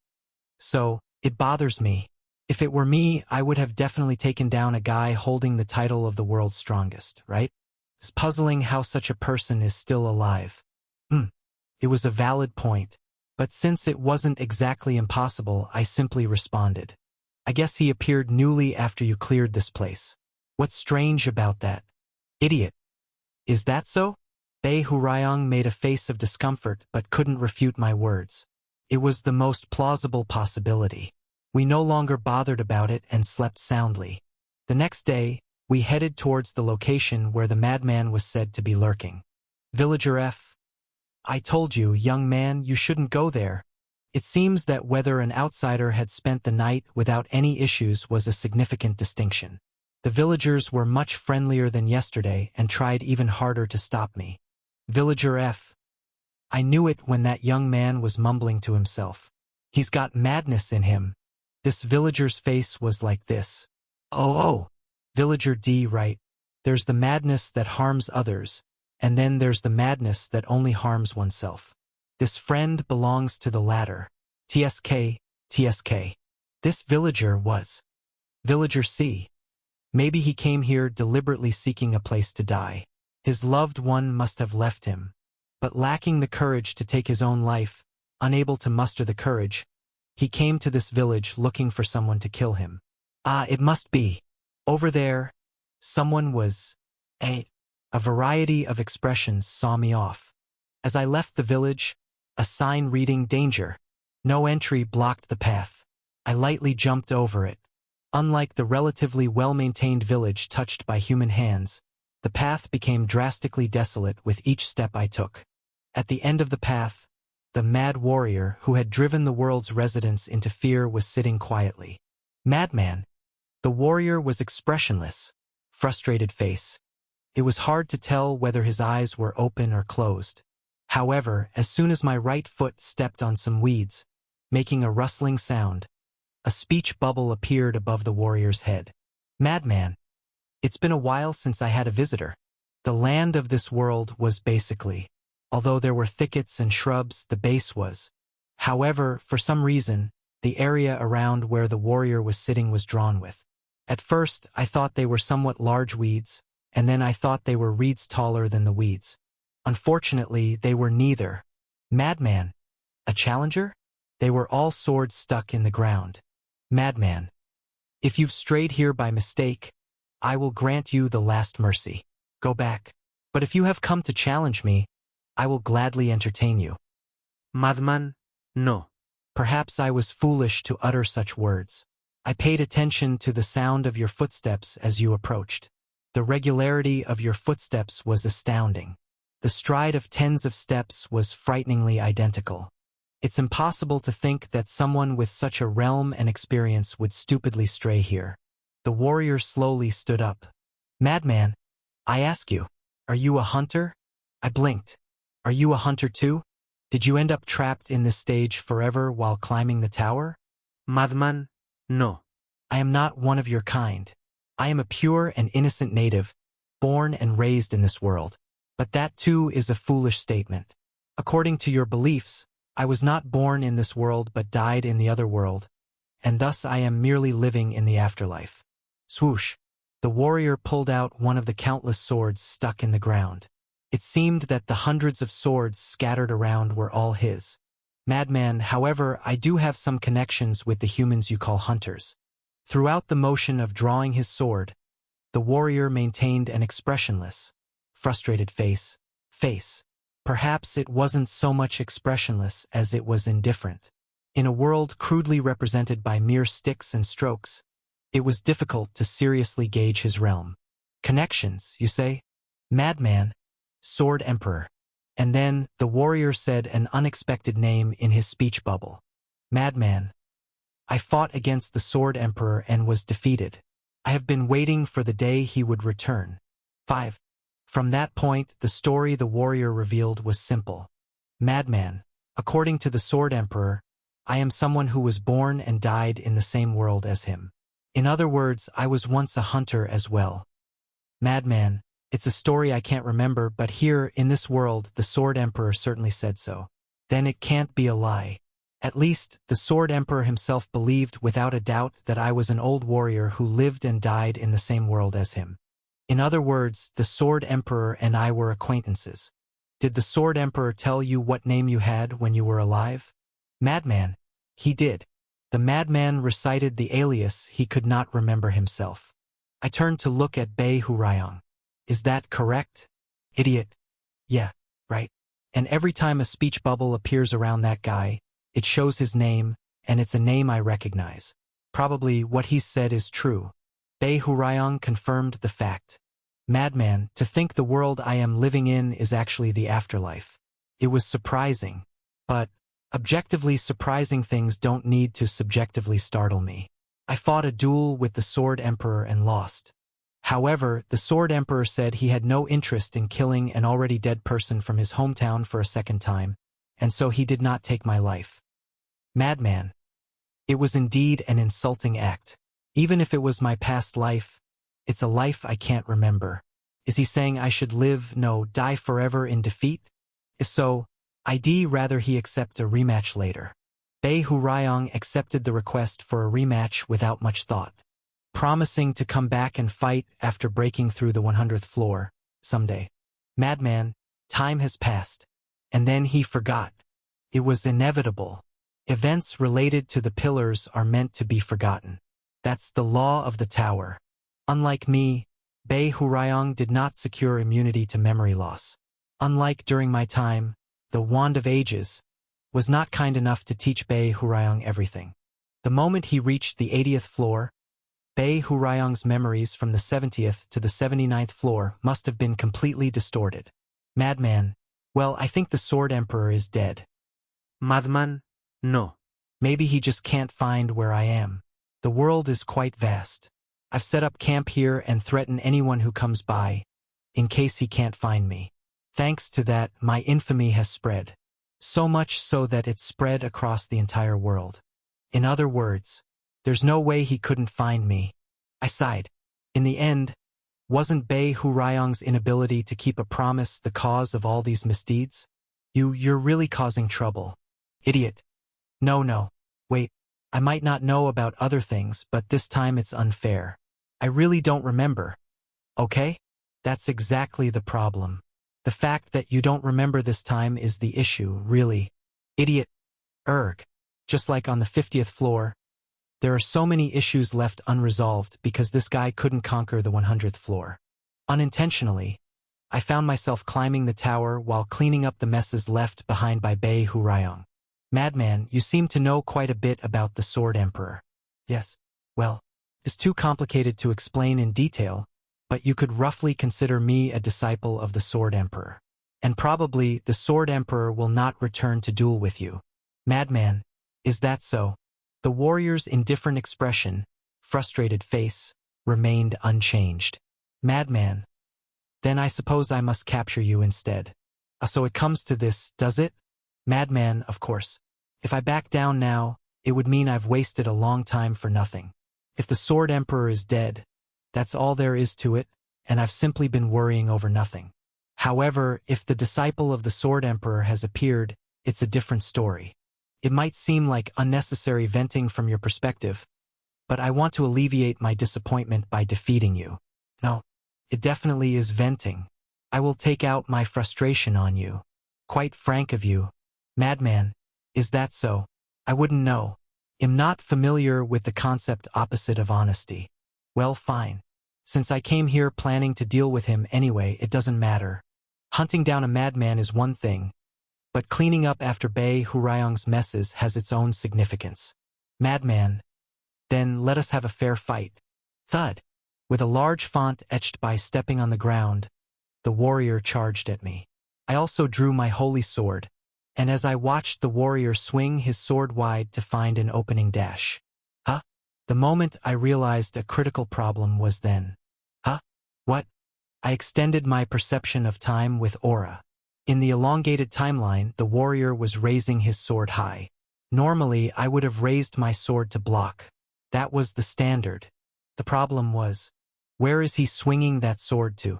So, it bothers me. If it were me, I would have definitely taken down a guy holding the title of the world's strongest, right? It's puzzling how such a person is still alive. It was a valid point. But since it wasn't exactly impossible, I simply responded. I guess he appeared newly after you cleared this place. What's strange about that? Idiot. Is that so? Bei Hurayong made a face of discomfort but couldn't refute my words. It was the most plausible possibility. We no longer bothered about it and slept soundly. The next day, we headed towards the location where the madman was said to be lurking. Villager F. I told you, young man, you shouldn't go there. It seems that whether an outsider had spent the night without any issues was a significant distinction. The villagers were much friendlier than yesterday and tried even harder to stop me. Villager F. I knew it when that young man was mumbling to himself. He's got madness in him. This villager's face was like this. Oh. Villager D, right. There's the madness that harms others, and then there's the madness that only harms oneself. This friend belongs to the latter. TSK. This villager was Villager C. Maybe he came here deliberately seeking a place to die. His loved one must have left him. But lacking the courage to take his own life, unable to muster the courage, he came to this village looking for someone to kill him. It must be. Over there, someone was. A variety of expressions saw me off. As I left the village, a sign reading "Danger. No entry" blocked the path. I lightly jumped over it. Unlike the relatively well-maintained village touched by human hands, the path became drastically desolate with each step I took. At the end of the path, the mad warrior who had driven the world's residents into fear was sitting quietly. Madman. The warrior was expressionless, frustrated face. It was hard to tell whether his eyes were open or closed. However, as soon as my right foot stepped on some weeds, making a rustling sound, a speech bubble appeared above the warrior's head. Madman. It's been a while since I had a visitor. The land of this world was basically, although there were thickets and shrubs, the base was. However, for some reason, the area around where the warrior was sitting was drawn with. At first, I thought they were somewhat large weeds, and then I thought they were reeds taller than the weeds. Unfortunately, they were neither. Madman. A challenger? They were all swords stuck in the ground. Madman. If you've strayed here by mistake, I will grant you the last mercy. Go back. But if you have come to challenge me, I will gladly entertain you. Madman, no. Perhaps I was foolish to utter such words. I paid attention to the sound of your footsteps as you approached. The regularity of your footsteps was astounding. The stride of tens of steps was frighteningly identical. It's impossible to think that someone with such a realm and experience would stupidly stray here. The warrior slowly stood up. Madman, I ask you, are you a hunter? I blinked. Are you a hunter too? Did you end up trapped in this stage forever while climbing the tower? Madman, no. I am not one of your kind. I am a pure and innocent native, born and raised in this world. But that too is a foolish statement. According to your beliefs, I was not born in this world but died in the other world, and thus I am merely living in the afterlife. Swoosh. The warrior pulled out one of the countless swords stuck in the ground. It seemed that the hundreds of swords scattered around were all his. Madman, however, I do have some connections with the humans you call hunters. Throughout the motion of drawing his sword, the warrior maintained an expressionless, frustrated face. Perhaps it wasn't so much expressionless as it was indifferent. In a world crudely represented by mere sticks and strokes, it was difficult to seriously gauge his realm. Connections, you say? Madman. Sword Emperor. And then, the warrior said an unexpected name in his speech bubble. Madman. I fought against the Sword Emperor and was defeated. I have been waiting for the day he would return. 5. From that point, the story the warrior revealed was simple. Madman. According to the Sword Emperor, I am someone who was born and died in the same world as him. In other words, I was once a hunter as well. Madman. It's a story I can't remember, but here, in this world, the Sword Emperor certainly said so. Then it can't be a lie. At least, the Sword Emperor himself believed without a doubt that I was an old warrior who lived and died in the same world as him. In other words, the Sword Emperor and I were acquaintances. Did the Sword Emperor tell you what name you had when you were alive? Madman. He did. The madman recited the alias he could not remember himself. I turned to look at Bei Hurayong. Is that correct? Idiot. Yeah, right. And every time a speech bubble appears around that guy, it shows his name, and it's a name I recognize. Probably what he said is true. Bei Hurayong confirmed the fact. Madman, to think the world I am living in is actually the afterlife. It was surprising. But, objectively surprising things don't need to subjectively startle me. I fought a duel with the Sword Emperor and lost. However, the Sword Emperor said he had no interest in killing an already dead person from his hometown for a second time, and so he did not take my life. Madman. It was indeed an insulting act. Even if it was my past life, it's a life I can't remember. Is he saying I should live, no, die forever in defeat? If so, I'd rather he accept a rematch later. Bei Hurayong accepted the request for a rematch without much thought, promising to come back and fight after breaking through the 100th floor, someday. Madman, time has passed. And then he forgot. It was inevitable. Events related to the pillars are meant to be forgotten. That's the law of the tower. Unlike me, Bei Hurayong did not secure immunity to memory loss. Unlike during my time, the Wand of Ages was not kind enough to teach Bei Hurayong everything. The moment he reached the 80th floor, Bei Hurayong's memories from the 70th to the 79th floor must have been completely distorted. Madman, well, I think the Sword Emperor is dead. Madman, no. Maybe he just can't find where I am. The world is quite vast. I've set up camp here and threaten anyone who comes by, in case he can't find me. Thanks to that, my infamy has spread. So much so that it's spread across the entire world. In other words, there's no way he couldn't find me. I sighed. In the end, wasn't Bei Hurayong's inability to keep a promise the cause of all these misdeeds? You're really causing trouble. Idiot. No. Wait, I might not know about other things, but this time it's unfair. I really don't remember. Okay? That's exactly the problem. The fact that you don't remember this time is the issue, really. Idiot. Just like on the 50th floor, there are so many issues left unresolved because this guy couldn't conquer the 100th floor. Unintentionally, I found myself climbing the tower while cleaning up the messes left behind by Bei Hurayong. Madman, you seem to know quite a bit about the Sword Emperor. Yes, well, it's too complicated to explain in detail, but you could roughly consider me a disciple of the Sword Emperor. And probably the Sword Emperor will not return to duel with you. Madman, is that so? The warrior's indifferent expression, frustrated face, remained unchanged. Madman, then I suppose I must capture you instead. So it comes to this, does it? Madman, of course. If I back down now, it would mean I've wasted a long time for nothing. If the Sword Emperor is dead, that's all there is to it, and I've simply been worrying over nothing. However, if the disciple of the Sword Emperor has appeared, it's a different story. It might seem like unnecessary venting from your perspective, but I want to alleviate my disappointment by defeating you. No, it definitely is venting. I will take out my frustration on you. Quite frank of you. Madman, is that so? I wouldn't know. I'm not familiar with the concept opposite of honesty. Well, fine. Since I came here planning to deal with him anyway, it doesn't matter. Hunting down a madman is one thing, but cleaning up after Bei Hurayong's messes has its own significance. Madman, then let us have a fair fight. Thud. With a large font etched by stepping on the ground, the warrior charged at me. I also drew my holy sword, and as I watched the warrior swing his sword wide to find an opening dash. The moment I realized a critical problem was then. What? I extended my perception of time with aura. In the elongated timeline, the warrior was raising his sword high. Normally, I would have raised my sword to block. That was the standard. The problem was, where is he swinging that sword to?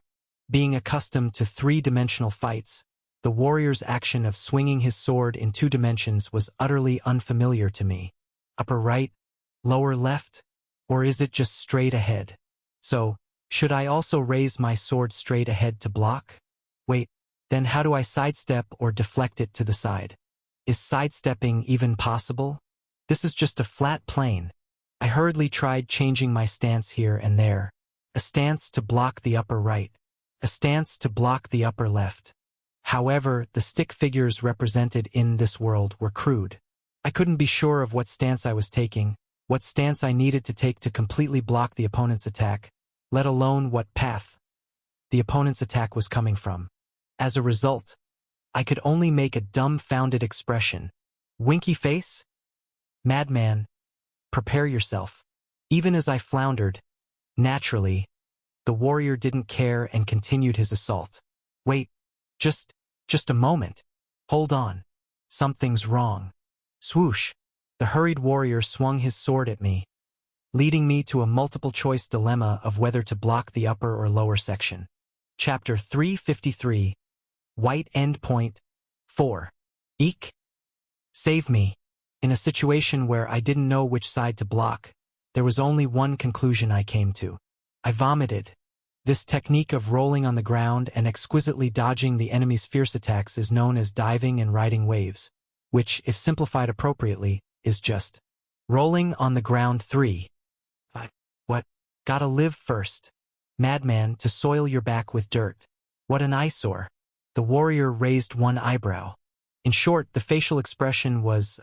Being accustomed to three-dimensional fights, the warrior's action of swinging his sword in 2 dimensions was utterly unfamiliar to me. Upper right? Lower left? Or is it just straight ahead? So, should I also raise my sword straight ahead to block? Wait, then how do I sidestep or deflect it to the side? Is sidestepping even possible? This is just a flat plane. I hurriedly tried changing my stance here and there. A stance to block the upper right. A stance to block the upper left. However, the stick figures represented in this world were crude. I couldn't be sure of what stance I was taking, what stance I needed to take to completely block the opponent's attack, let alone what path the opponent's attack was coming from. As a result, I could only make a dumbfounded expression. Winky face? Madman, prepare yourself. Even as I floundered, naturally, the warrior didn't care and continued his assault. Wait, just a moment. Hold on. Something's wrong. Swoosh. The hurried warrior swung his sword at me, leading me to a multiple-choice dilemma of whether to block the upper or lower section. Chapter 353, White Endpoint 4. Eek. Save me. In a situation where I didn't know which side to block, there was only one conclusion I came to. I vomited. This technique of rolling on the ground and exquisitely dodging the enemy's fierce attacks is known as diving and riding waves, which, if simplified appropriately, is just rolling on the ground. 3. What? Gotta live first. Madman, to soil your back with dirt. What an eyesore. The warrior raised one eyebrow. In short, the facial expression was,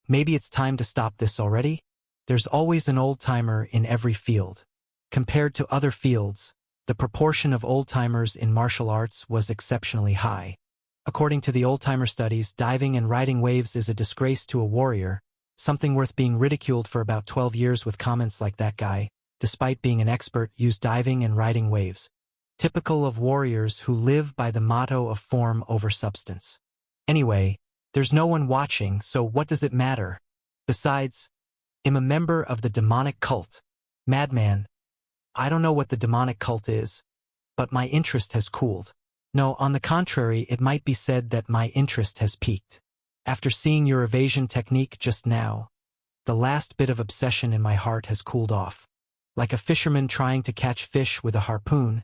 maybe it's time to stop this already? There's always an old-timer in every field. Compared to other fields, the proportion of old-timers in martial arts was exceptionally high. According to the old-timer studies, diving and riding waves is a disgrace to a warrior, something worth being ridiculed for about 12 years with comments like that guy, despite being an expert, used diving and riding waves. Typical of warriors who live by the motto of form over substance. Anyway, there's no one watching, so what does it matter? Besides, I'm a member of the demonic cult. Madman. I don't know what the demonic cult is, but my interest has cooled. No, on the contrary, it might be said that my interest has peaked. After seeing your evasion technique just now, the last bit of obsession in my heart has cooled off. Like a fisherman trying to catch fish with a harpoon,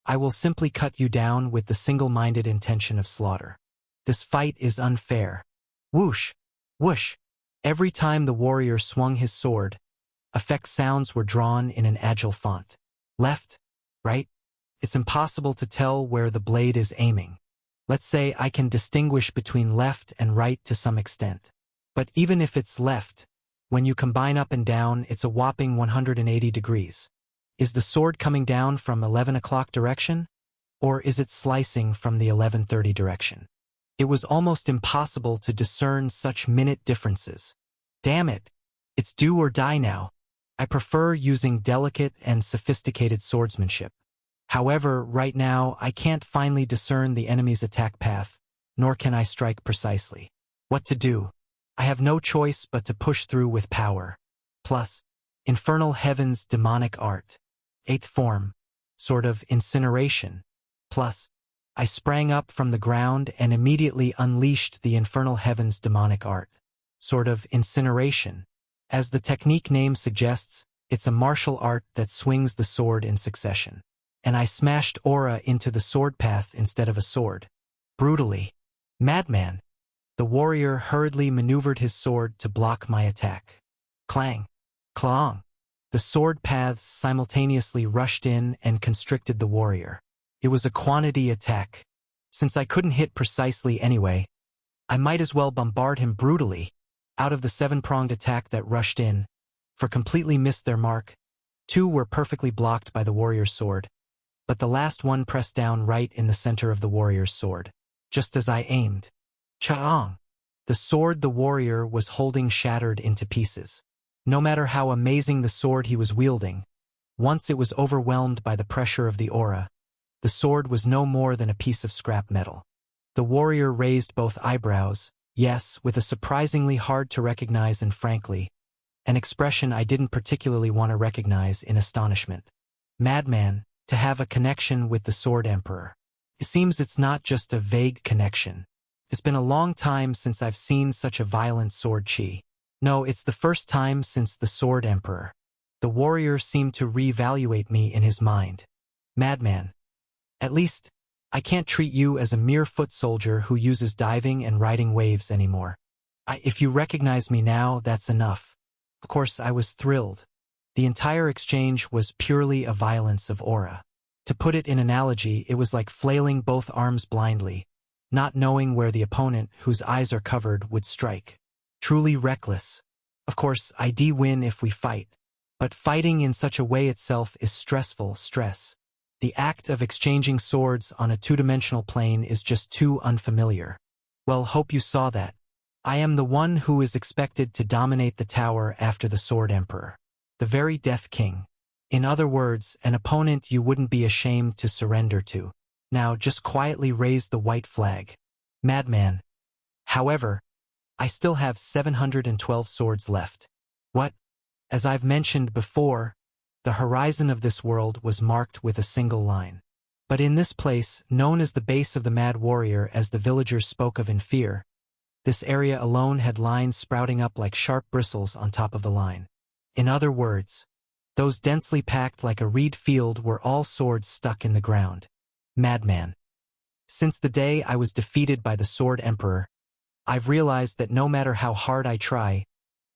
I will simply cut you down with the single-minded intention of slaughter. This fight is unfair. Whoosh! Whoosh! Every time the warrior swung his sword, effect sounds were drawn in an agile font. Left, right. It's impossible to tell where the blade is aiming. Let's say I can distinguish between left and right to some extent. But even if it's left, when you combine up and down, it's a whopping 180 degrees. Is the sword coming down from 11 o'clock direction? Or is it slicing from the 11:30 direction? It was almost impossible to discern such minute differences. Damn it! It's do or die now. I prefer using delicate and sophisticated swordsmanship. However, right now, I can't finally discern the enemy's attack path, nor can I strike precisely. What to do? I have no choice but to push through with power. Plus, Infernal Heaven's demonic art. 8th form. Sort of incineration. Plus, I sprang up from the ground and immediately unleashed the Infernal Heaven's demonic art. Sort of incineration. As the technique name suggests, it's a martial art that swings the sword in succession. And I smashed aura into the sword path instead of a sword. Brutally. Madman. The warrior hurriedly maneuvered his sword to block my attack. Clang. Clong. The sword paths simultaneously rushed in and constricted the warrior. It was a quantity attack. Since I couldn't hit precisely anyway, I might as well bombard him brutally. Out of the 7-pronged attack that rushed in, for completely missed their mark, 2 were perfectly blocked by the warrior's sword, but the last one pressed down right in the center of the warrior's sword, just as I aimed. Cha-ong! The sword the warrior was holding shattered into pieces. No matter how amazing the sword he was wielding, once it was overwhelmed by the pressure of the aura, the sword was no more than a piece of scrap metal. The warrior raised both eyebrows, yes, with a surprisingly hard-to-recognize and frankly, an expression I didn't particularly want to recognize in astonishment. Madman, to have a connection with the Sword Emperor. It seems it's not just a vague connection. It's been a long time since I've seen such a violent sword chi. No, it's the first time since the Sword Emperor. The warrior seemed to reevaluate me in his mind. Madman. At least, I can't treat you as a mere foot soldier who uses diving and riding waves anymore. If you recognize me now, that's enough. Of course, I was thrilled. The entire exchange was purely a violence of aura. To put it in analogy, it was like flailing both arms blindly, not knowing where the opponent, whose eyes are covered, would strike. Truly reckless. Of course, I win if we fight. But fighting in such a way itself is stress. The act of exchanging swords on a two-dimensional plane is just too unfamiliar. Well, hope you saw that. I am the one who is expected to dominate the tower after the Sword Emperor. The very Death King. In other words, an opponent you wouldn't be ashamed to surrender to. Now just quietly raise the white flag. Madman. However, I still have 712 swords left. What? As I've mentioned before, the horizon of this world was marked with a single line. But in this place, known as the base of the Mad Warrior as the villagers spoke of in fear, this area alone had lines sprouting up like sharp bristles on top of the line. In other words, those densely packed like a reed field were all swords stuck in the ground. Madman. Since the day I was defeated by the Sword Emperor, I've realized that no matter how hard I try,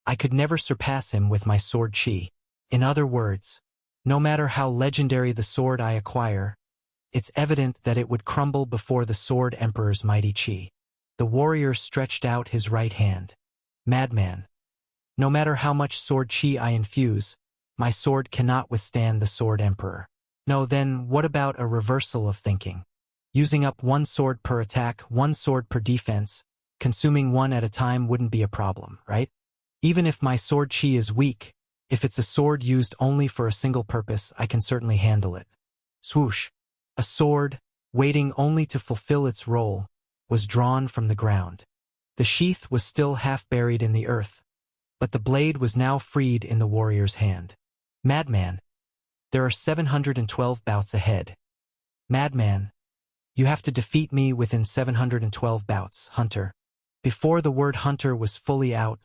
I could never surpass him with my sword chi. In other words, no matter how legendary the sword I acquire, it's evident that it would crumble before the Sword Emperor's mighty chi. The warrior stretched out his right hand. Madman. No matter how much sword chi I infuse, my sword cannot withstand the Sword Emperor. No, then what about a reversal of thinking? Using up one sword per attack, one sword per defense, consuming one at a time wouldn't be a problem, right? Even if my sword chi is weak, if it's a sword used only for a single purpose, I can certainly handle it. Swoosh. A sword, waiting only to fulfill its role, was drawn from the ground. The sheath was still half buried in the earth, but the blade was now freed in the warrior's hand. Madman. There are 712 bouts ahead. Madman. You have to defeat me within 712 bouts, Hunter. Before the word Hunter was fully out,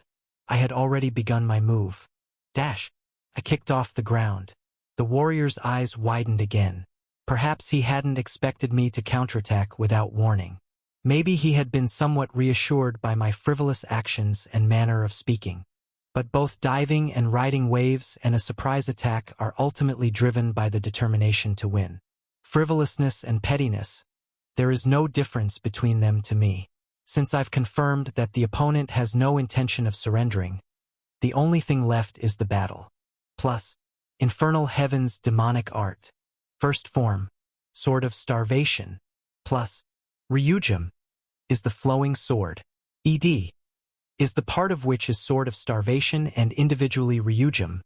I had already begun my move. Dash. I kicked off the ground. The warrior's eyes widened again. Perhaps he hadn't expected me to counterattack without warning. Maybe he had been somewhat reassured by my frivolous actions and manner of speaking. But both diving and riding waves and a surprise attack are ultimately driven by the determination to win. Frivolousness and pettiness, there is no difference between them to me. Since I've confirmed that the opponent has no intention of surrendering, the only thing left is the battle. Plus, Infernal Heaven's demonic art. First form, Sword of Starvation, plus Ryujum, is the flowing sword. ED is the part of which is Sword of Starvation and individually Ryujum,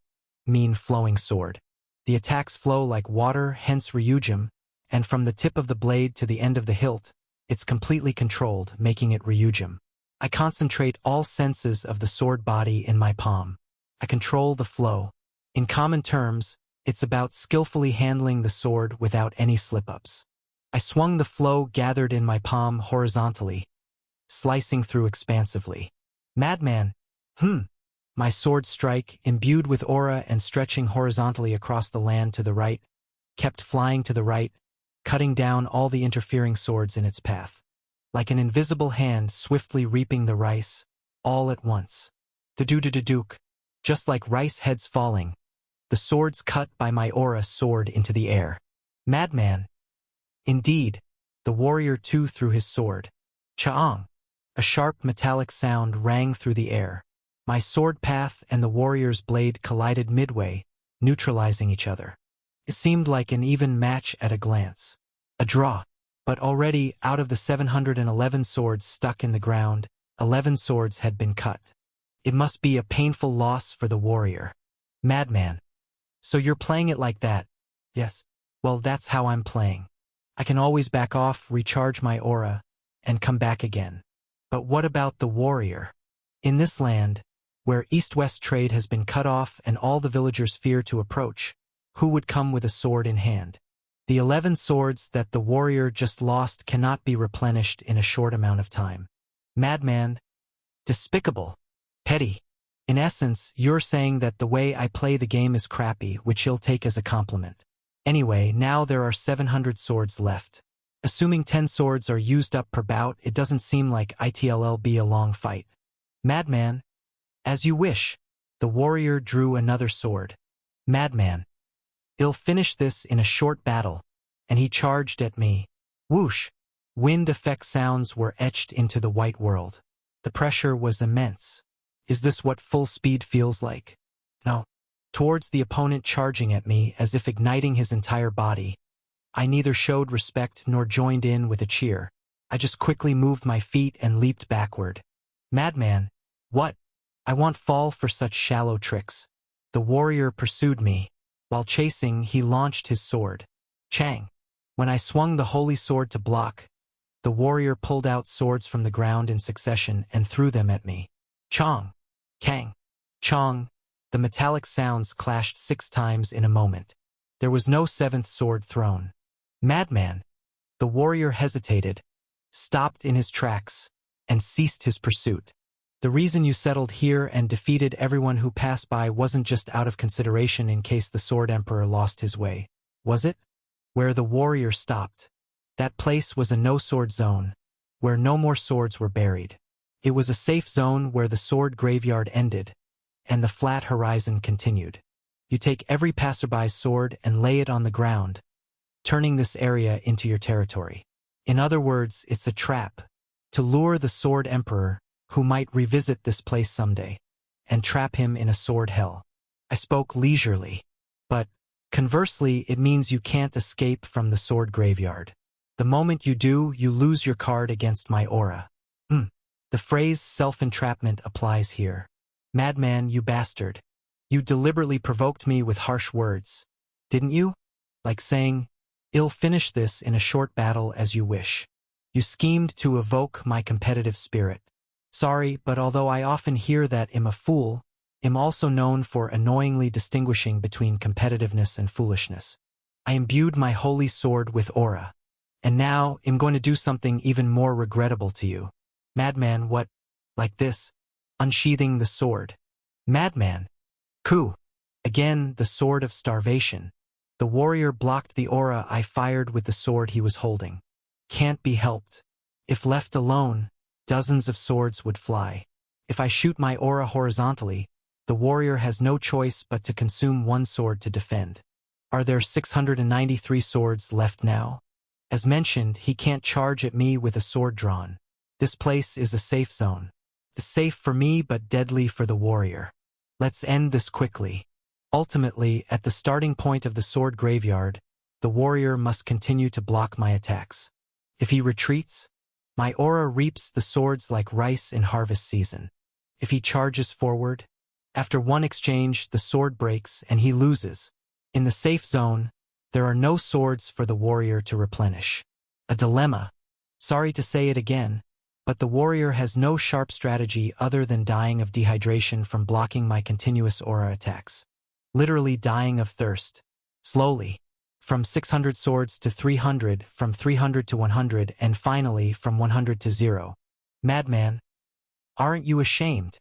mean flowing sword. The attacks flow like water, hence Ryujum, and from the tip of the blade to the end of the hilt, it's completely controlled, making it Ryujum. I concentrate all senses of the sword body in my palm. I control the flow. In common terms, it's about skillfully handling the sword without any slip-ups. I swung the flow gathered in my palm horizontally, slicing through expansively. Madman. My sword strike, imbued with aura and stretching horizontally across the land to the right, kept flying to the right, cutting down all the interfering swords in its path. Like an invisible hand swiftly reaping the rice, all at once. The-do-do-do-duke. Just like rice heads falling, the swords cut by my aura soared into the air. Madman. Indeed, the warrior too threw his sword. Chaong. A sharp metallic sound rang through the air. My sword path and the warrior's blade collided midway, neutralizing each other. It seemed like an even match at a glance. A draw. But already, out of the 711 swords stuck in the ground, 11 swords had been cut. It must be a painful loss for the warrior. Madman. So you're playing it like that? Yes. Well, that's how I'm playing. I can always back off, recharge my aura, and come back again. But what about the warrior? In this land, where east-west trade has been cut off and all the villagers fear to approach, who would come with a sword in hand? The 11 swords that the warrior just lost cannot be replenished in a short amount of time. Madman. Despicable. Petty. In essence, you're saying that the way I play the game is crappy, which you'll take as a compliment. Anyway, now there are 700 swords left. Assuming 10 swords are used up per bout, it doesn't seem like it'll be a long fight. Madman. As you wish. The warrior drew another sword. Madman. I'll finish this in a short battle. And he charged at me. Whoosh. Wind effect sounds were etched into the white world. The pressure was immense. Is this what full speed feels like? No. Towards the opponent charging at me as if igniting his entire body, I neither showed respect nor joined in with a cheer. I just quickly moved my feet and leaped backward. Madman. What? I won't fall for such shallow tricks. The warrior pursued me. While chasing, he launched his sword. Chang. When I swung the holy sword to block, The warrior pulled out swords from the ground in succession and threw them at me. Chong! Kang! Chong! The metallic sounds clashed 6 times in a moment. There was no 7th sword thrown. Madman! The warrior hesitated, stopped in his tracks, and ceased his pursuit. The reason you settled here and defeated everyone who passed by wasn't just out of consideration in case the Sword Emperor lost his way, was it? Where the warrior stopped. That place was a no-sword zone, where no more swords were buried. It was a safe zone where the sword graveyard ended, and the flat horizon continued. You take every passerby's sword and lay it on the ground, turning this area into your territory. In other words, it's a trap, to lure the Sword Emperor, who might revisit this place someday, and trap him in a sword hell. I spoke leisurely, but, conversely, it means you can't escape from the sword graveyard. The moment you do, you lose your card against my aura. The phrase self-entrapment applies here. Madman, you bastard. You deliberately provoked me with harsh words, didn't you? Like saying, "I'll finish this in a short battle as you wish." You schemed to evoke my competitive spirit. Sorry, but although I often hear that I'm a fool, I'm also known for annoyingly distinguishing between competitiveness and foolishness. I imbued my holy sword with aura. And now, I'm going to do something even more regrettable to you. Madman, what? Like this? Unsheathing the sword. Madman. Ku. Again, the sword of starvation. The warrior blocked the aura I fired with the sword he was holding. Can't be helped. If left alone, dozens of swords would fly. If I shoot my aura horizontally, the warrior has no choice but to consume one sword to defend. Are there 693 swords left now? As mentioned, he can't charge at me with a sword drawn. This place is a safe zone. Safe for me but deadly for the warrior. Let's end this quickly. Ultimately, at the starting point of the sword graveyard, the warrior must continue to block my attacks. If he retreats, my aura reaps the swords like rice in harvest season. If he charges forward, after one exchange, the sword breaks and he loses. In the safe zone, there are no swords for the warrior to replenish. A dilemma. Sorry to say it again, but the warrior has no sharp strategy other than dying of dehydration from blocking my continuous aura attacks. Literally dying of thirst. Slowly. From 600 swords to 300, from 300 to 100, and finally from 100 to 0. Madman. Aren't you ashamed?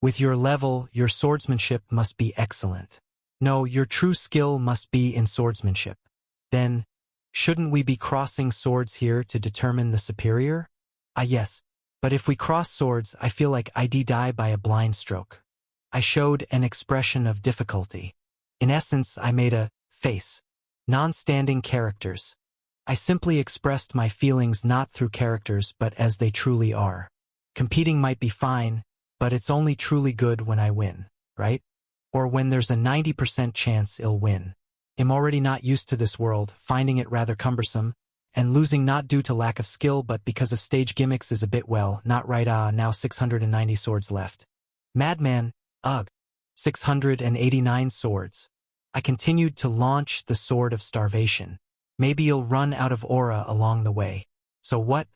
With your level, your swordsmanship must be excellent. No, your true skill must be in swordsmanship. Then, shouldn't we be crossing swords here to determine the superior? Ah yes, but if we cross swords, I feel like I'd die by a blind stroke. I showed an expression of difficulty. In essence, I made a face. Non-standing characters. I simply expressed my feelings not through characters but as they truly are. Competing might be fine, but it's only truly good when I win, right? Or when there's a 90% chance I'll win. I'm already not used to this world, finding it rather cumbersome, and losing not due to lack of skill but because of stage gimmicks is a bit not right. Now 690 swords left. Madman, ugh. 689 swords. I continued to launch the sword of starvation. Maybe it'll run out of aura along the way. So what?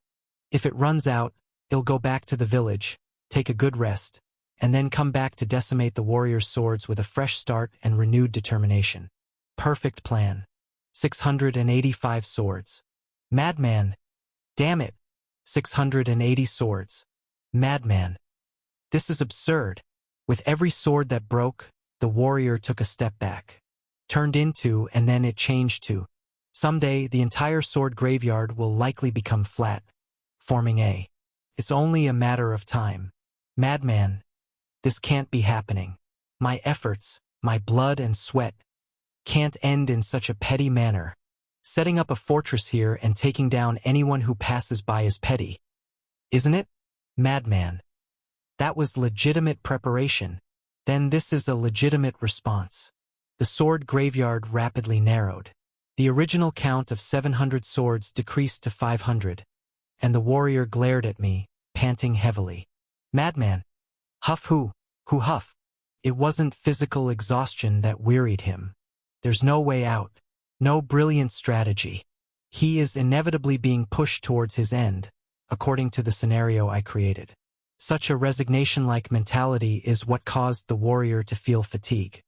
If it runs out, it'll go back to the village, take a good rest, and then come back to decimate the warrior's swords with a fresh start and renewed determination. Perfect plan. 685 swords. Madman. Damn it. 680 swords. Madman. This is absurd. With every sword that broke, the warrior took a step back. Turned into, and then it changed to. Someday, the entire sword graveyard will likely become flat, forming a. It's only a matter of time. Madman. This can't be happening. My efforts, my blood and sweat, can't end in such a petty manner. Setting up a fortress here and taking down anyone who passes by is petty. Isn't it? Madman. That was legitimate preparation. Then this is a legitimate response. The sword graveyard rapidly narrowed. The original count of 700 swords decreased to 500, and the warrior glared at me, panting heavily. Madman. Huff who huff. It wasn't physical exhaustion that wearied him. There's no way out. No brilliant strategy. He is inevitably being pushed towards his end, according to the scenario I created. Such a resignation-like mentality is what caused the warrior to feel fatigue.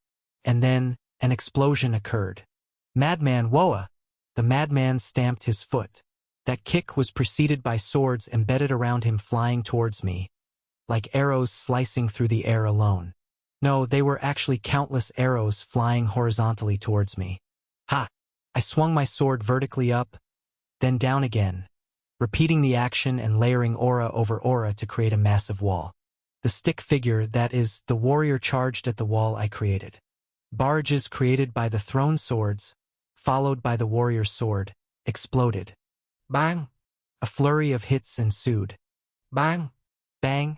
And then, an explosion occurred. Madman Woa! The madman stamped his foot. That kick was preceded by swords embedded around him flying towards me, like arrows slicing through the air alone. No, they were actually countless arrows flying horizontally towards me. Ha! I swung my sword vertically up, then down again, repeating the action and layering aura over aura to create a massive wall. The stick figure, that is, the warrior, charged at the wall I created. Barrages created by the thrown swords, followed by the warrior's sword, exploded. Bang! A flurry of hits ensued. Bang! Bang!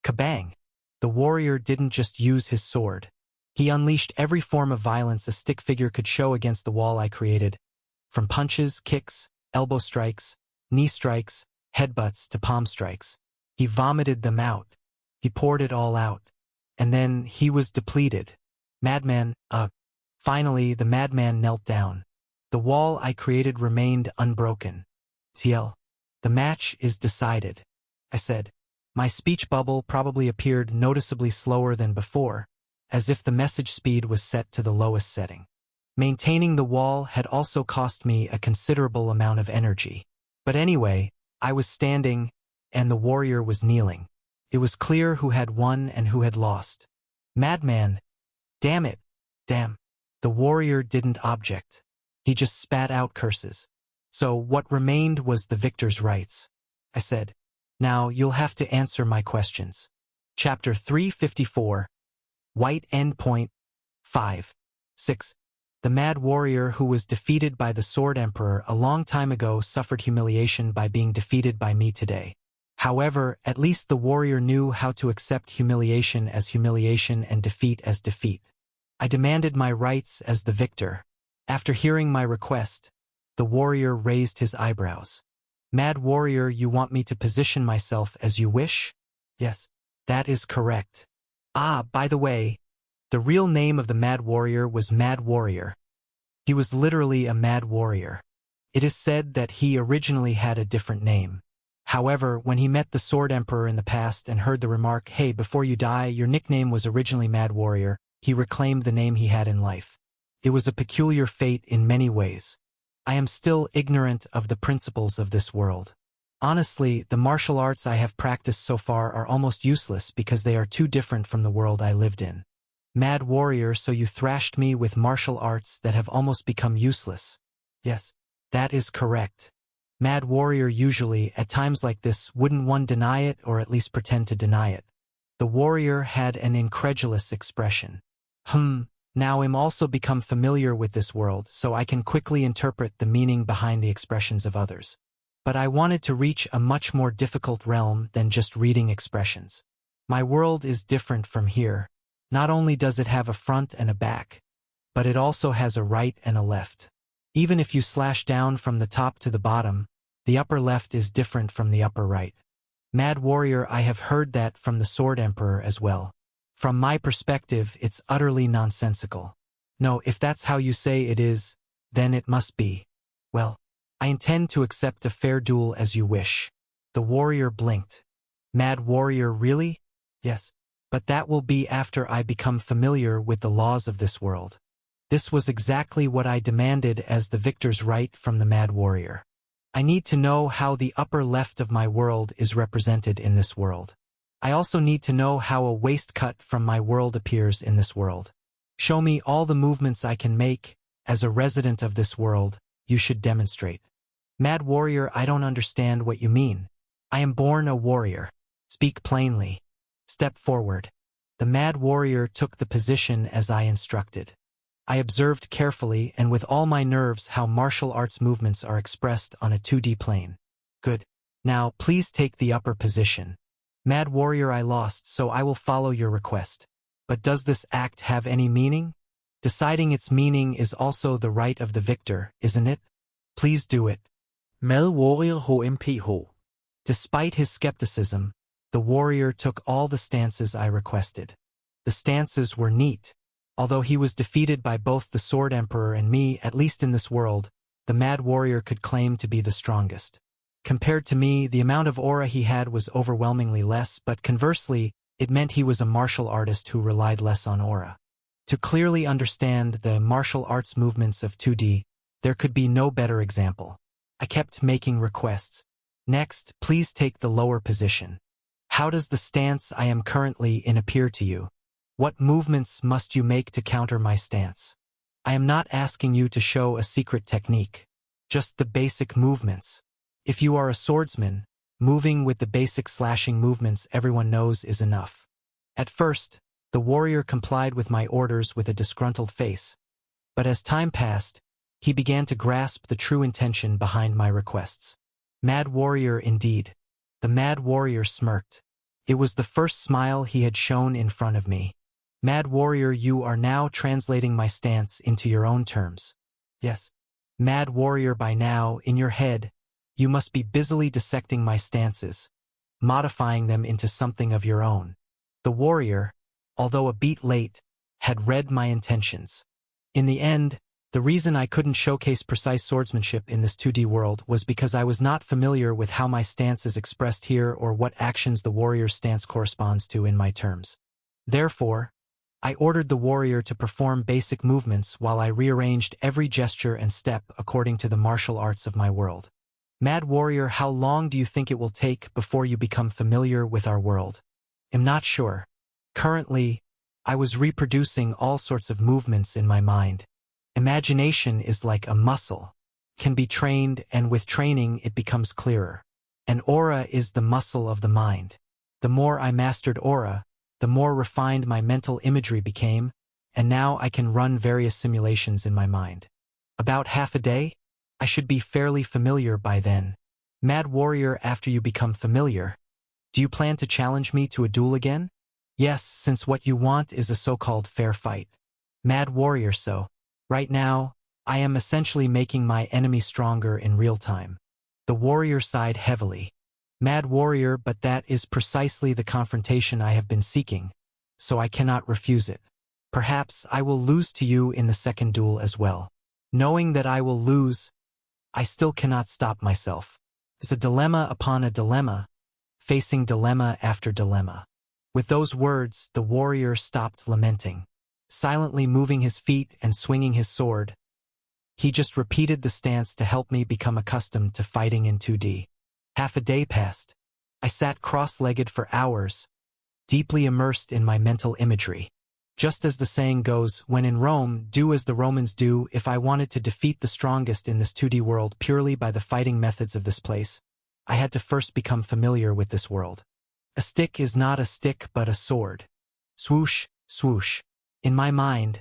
Kabang! The warrior didn't just use his sword. He unleashed every form of violence a stick figure could show against the wall I created, from punches, kicks, elbow strikes, knee strikes, headbutts to palm strikes. He vomited them out. He poured it all out. And then he was depleted. Madman, Finally, the madman knelt down. The wall I created remained unbroken. TL. The match is decided, I said. My speech bubble probably appeared noticeably slower than before, as if the message speed was set to the lowest setting. Maintaining the wall had also cost me a considerable amount of energy. But anyway, I was standing, and the warrior was kneeling. It was clear who had won and who had lost. Madman! Damn it! Damn! The warrior didn't object. He just spat out curses. So what remained was the victor's rights. I said, now you'll have to answer my questions. Chapter 354. White Endpoint 5. 6. The mad warrior who was defeated by the Sword Emperor a long time ago suffered humiliation by being defeated by me today. However, at least the warrior knew how to accept humiliation as humiliation and defeat as defeat. I demanded my rights as the victor. After hearing my request, the warrior raised his eyebrows. Mad warrior, you want me to position myself as you wish? Yes, that is correct. Ah, by the way, the real name of the mad warrior was Mad Warrior. He was literally a mad warrior. It is said that he originally had a different name. However, when he met the Sword Emperor in the past and heard the remark, "Hey, before you die, your nickname was originally Mad Warrior," he reclaimed the name he had in life. It was a peculiar fate in many ways. I am still ignorant of the principles of this world. Honestly, the martial arts I have practiced so far are almost useless because they are too different from the world I lived in. Mad warrior, so you thrashed me with martial arts that have almost become useless. Yes, that is correct. Mad warrior, usually, at times like this, wouldn't one deny it or at least pretend to deny it? The warrior had an incredulous expression. Now I'm also become familiar with this world, so I can quickly interpret the meaning behind the expressions of others. But I wanted to reach a much more difficult realm than just reading expressions. My world is different from here. Not only does it have a front and a back, but it also has a right and a left. Even if you slash down from the top to the bottom, the upper left is different from the upper right. Mad warrior, I have heard that from the Sword Emperor as well. From my perspective, it's utterly nonsensical. No, if that's how you say it is, then it must be. Well, I intend to accept a fair duel as you wish. The warrior blinked. Mad warrior, really? Yes. But that will be after I become familiar with the laws of this world. This was exactly what I demanded as the victor's right from the mad warrior. I need to know how the upper left of my world is represented in this world. I also need to know how a waist cut from my world appears in this world. Show me all the movements I can make. As a resident of this world, you should demonstrate. Mad warrior, I don't understand what you mean. I am born a warrior. Speak plainly. Step forward. The mad warrior took the position as I instructed. I observed carefully and with all my nerves how martial arts movements are expressed on a 2D plane. Good. Now, please take the upper position. Mad warrior, I lost, so I will follow your request. But does this act have any meaning? Deciding its meaning is also the right of the victor, isn't it? Please do it. Mad Warrior HMPH. Despite his skepticism, the warrior took all the stances I requested. The stances were neat. Although he was defeated by both the Sword Emperor and me, at least in this world, the Mad Warrior could claim to be the strongest. Compared to me, the amount of aura he had was overwhelmingly less, but conversely, it meant he was a martial artist who relied less on aura. To clearly understand the martial arts movements of 2D, there could be no better example. I kept making requests. Next, please take the lower position. How does the stance I am currently in appear to you? What movements must you make to counter my stance? I am not asking you to show a secret technique, just the basic movements. If you are a swordsman, moving with the basic slashing movements everyone knows is enough. At first, the warrior complied with my orders with a disgruntled face, but as time passed, he began to grasp the true intention behind my requests. Mad Warrior indeed. The Mad Warrior smirked. It was the first smile he had shown in front of me. Mad Warrior, you are now translating my stance into your own terms. Yes. Mad Warrior, by now, in your head, you must be busily dissecting my stances, modifying them into something of your own. The warrior, although a beat late, had read my intentions. In the end, the reason I couldn't showcase precise swordsmanship in this 2D world was because I was not familiar with how my stance is expressed here or what actions the warrior's stance corresponds to in my terms. Therefore, I ordered the warrior to perform basic movements while I rearranged every gesture and step according to the martial arts of my world. Mad Warrior, how long do you think it will take before you become familiar with our world? I'm not sure. Currently, I was reproducing all sorts of movements in my mind. Imagination is like a muscle, can be trained, and with training it becomes clearer. An aura is the muscle of the mind. The more I mastered aura, the more refined my mental imagery became, and now I can run various simulations in my mind. About half a day? I should be fairly familiar by then. Mad Warrior, after you become familiar, do you plan to challenge me to a duel again? Yes, since what you want is a so-called fair fight. Mad Warrior, so, right now, I am essentially making my enemy stronger in real time. The warrior sighed heavily. Mad Warrior, but that is precisely the confrontation I have been seeking, so I cannot refuse it. Perhaps I will lose to you in the second duel as well. Knowing that I will lose, I still cannot stop myself. It's a dilemma upon a dilemma, facing dilemma after dilemma. With those words, the warrior stopped lamenting. Silently moving his feet and swinging his sword, he just repeated the stance to help me become accustomed to fighting in 2D. Half a day passed. I sat cross-legged for hours, deeply immersed in my mental imagery. Just as the saying goes, when in Rome, do as the Romans do. If I wanted to defeat the strongest in this 2D world purely by the fighting methods of this place, I had to first become familiar with this world. A stick is not a stick but a sword. Swoosh, swoosh. In my mind,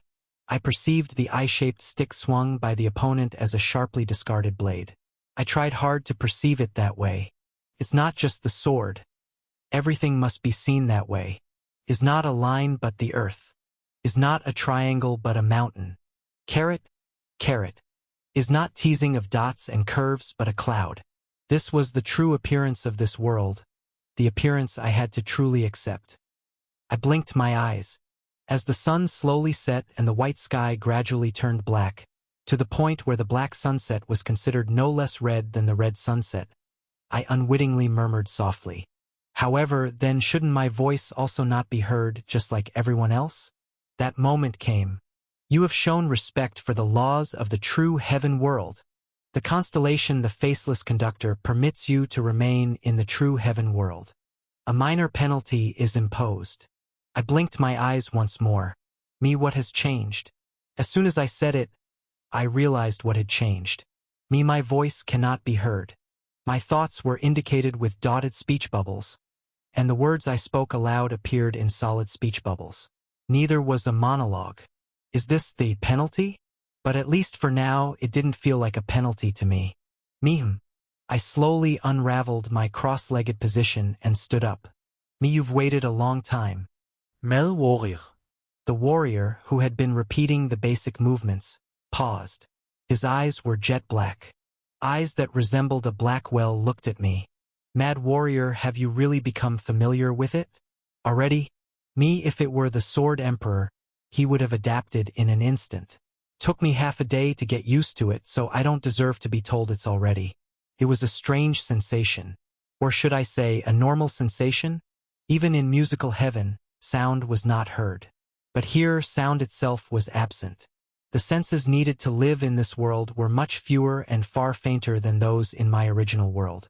I perceived the eye-shaped stick swung by the opponent as a sharply discarded blade. I tried hard to perceive it that way. It's not just the sword. Everything must be seen that way. Is not a line but the earth. Is not a triangle but a mountain. Carrot, carrot. Is not teasing of dots and curves but a cloud. This was the true appearance of this world, the appearance I had to truly accept. I blinked my eyes. As the sun slowly set and the white sky gradually turned black, to the point where the black sunset was considered no less red than the red sunset, I unwittingly murmured softly. However, then shouldn't my voice also not be heard just like everyone else? That moment came. You have shown respect for the laws of the true heaven world. The constellation the Faceless Conductor permits you to remain in the true heaven world. A minor penalty is imposed. I blinked my eyes once more. Me, what has changed? As soon as I said it, I realized what had changed. Me, my voice cannot be heard. My thoughts were indicated with dotted speech bubbles, and the words I spoke aloud appeared in solid speech bubbles. Neither was a monologue. Is this the penalty? But at least for now, it didn't feel like a penalty to me. Me, I slowly unraveled my cross-legged position and stood up. Me, you've waited a long time. Mad Warrior. The warrior, who had been repeating the basic movements, paused. His eyes were jet black. Eyes that resembled a black well looked at me. Mad Warrior, have you really become familiar with it? Already? Me, if it were the Sword Emperor, he would have adapted in an instant. Took me half a day to get used to it, so I don't deserve to be told it's already. It was a strange sensation. Or should I say, a normal sensation? Even in musical heaven, sound was not heard. But here, sound itself was absent. The senses needed to live in this world were much fewer and far fainter than those in my original world.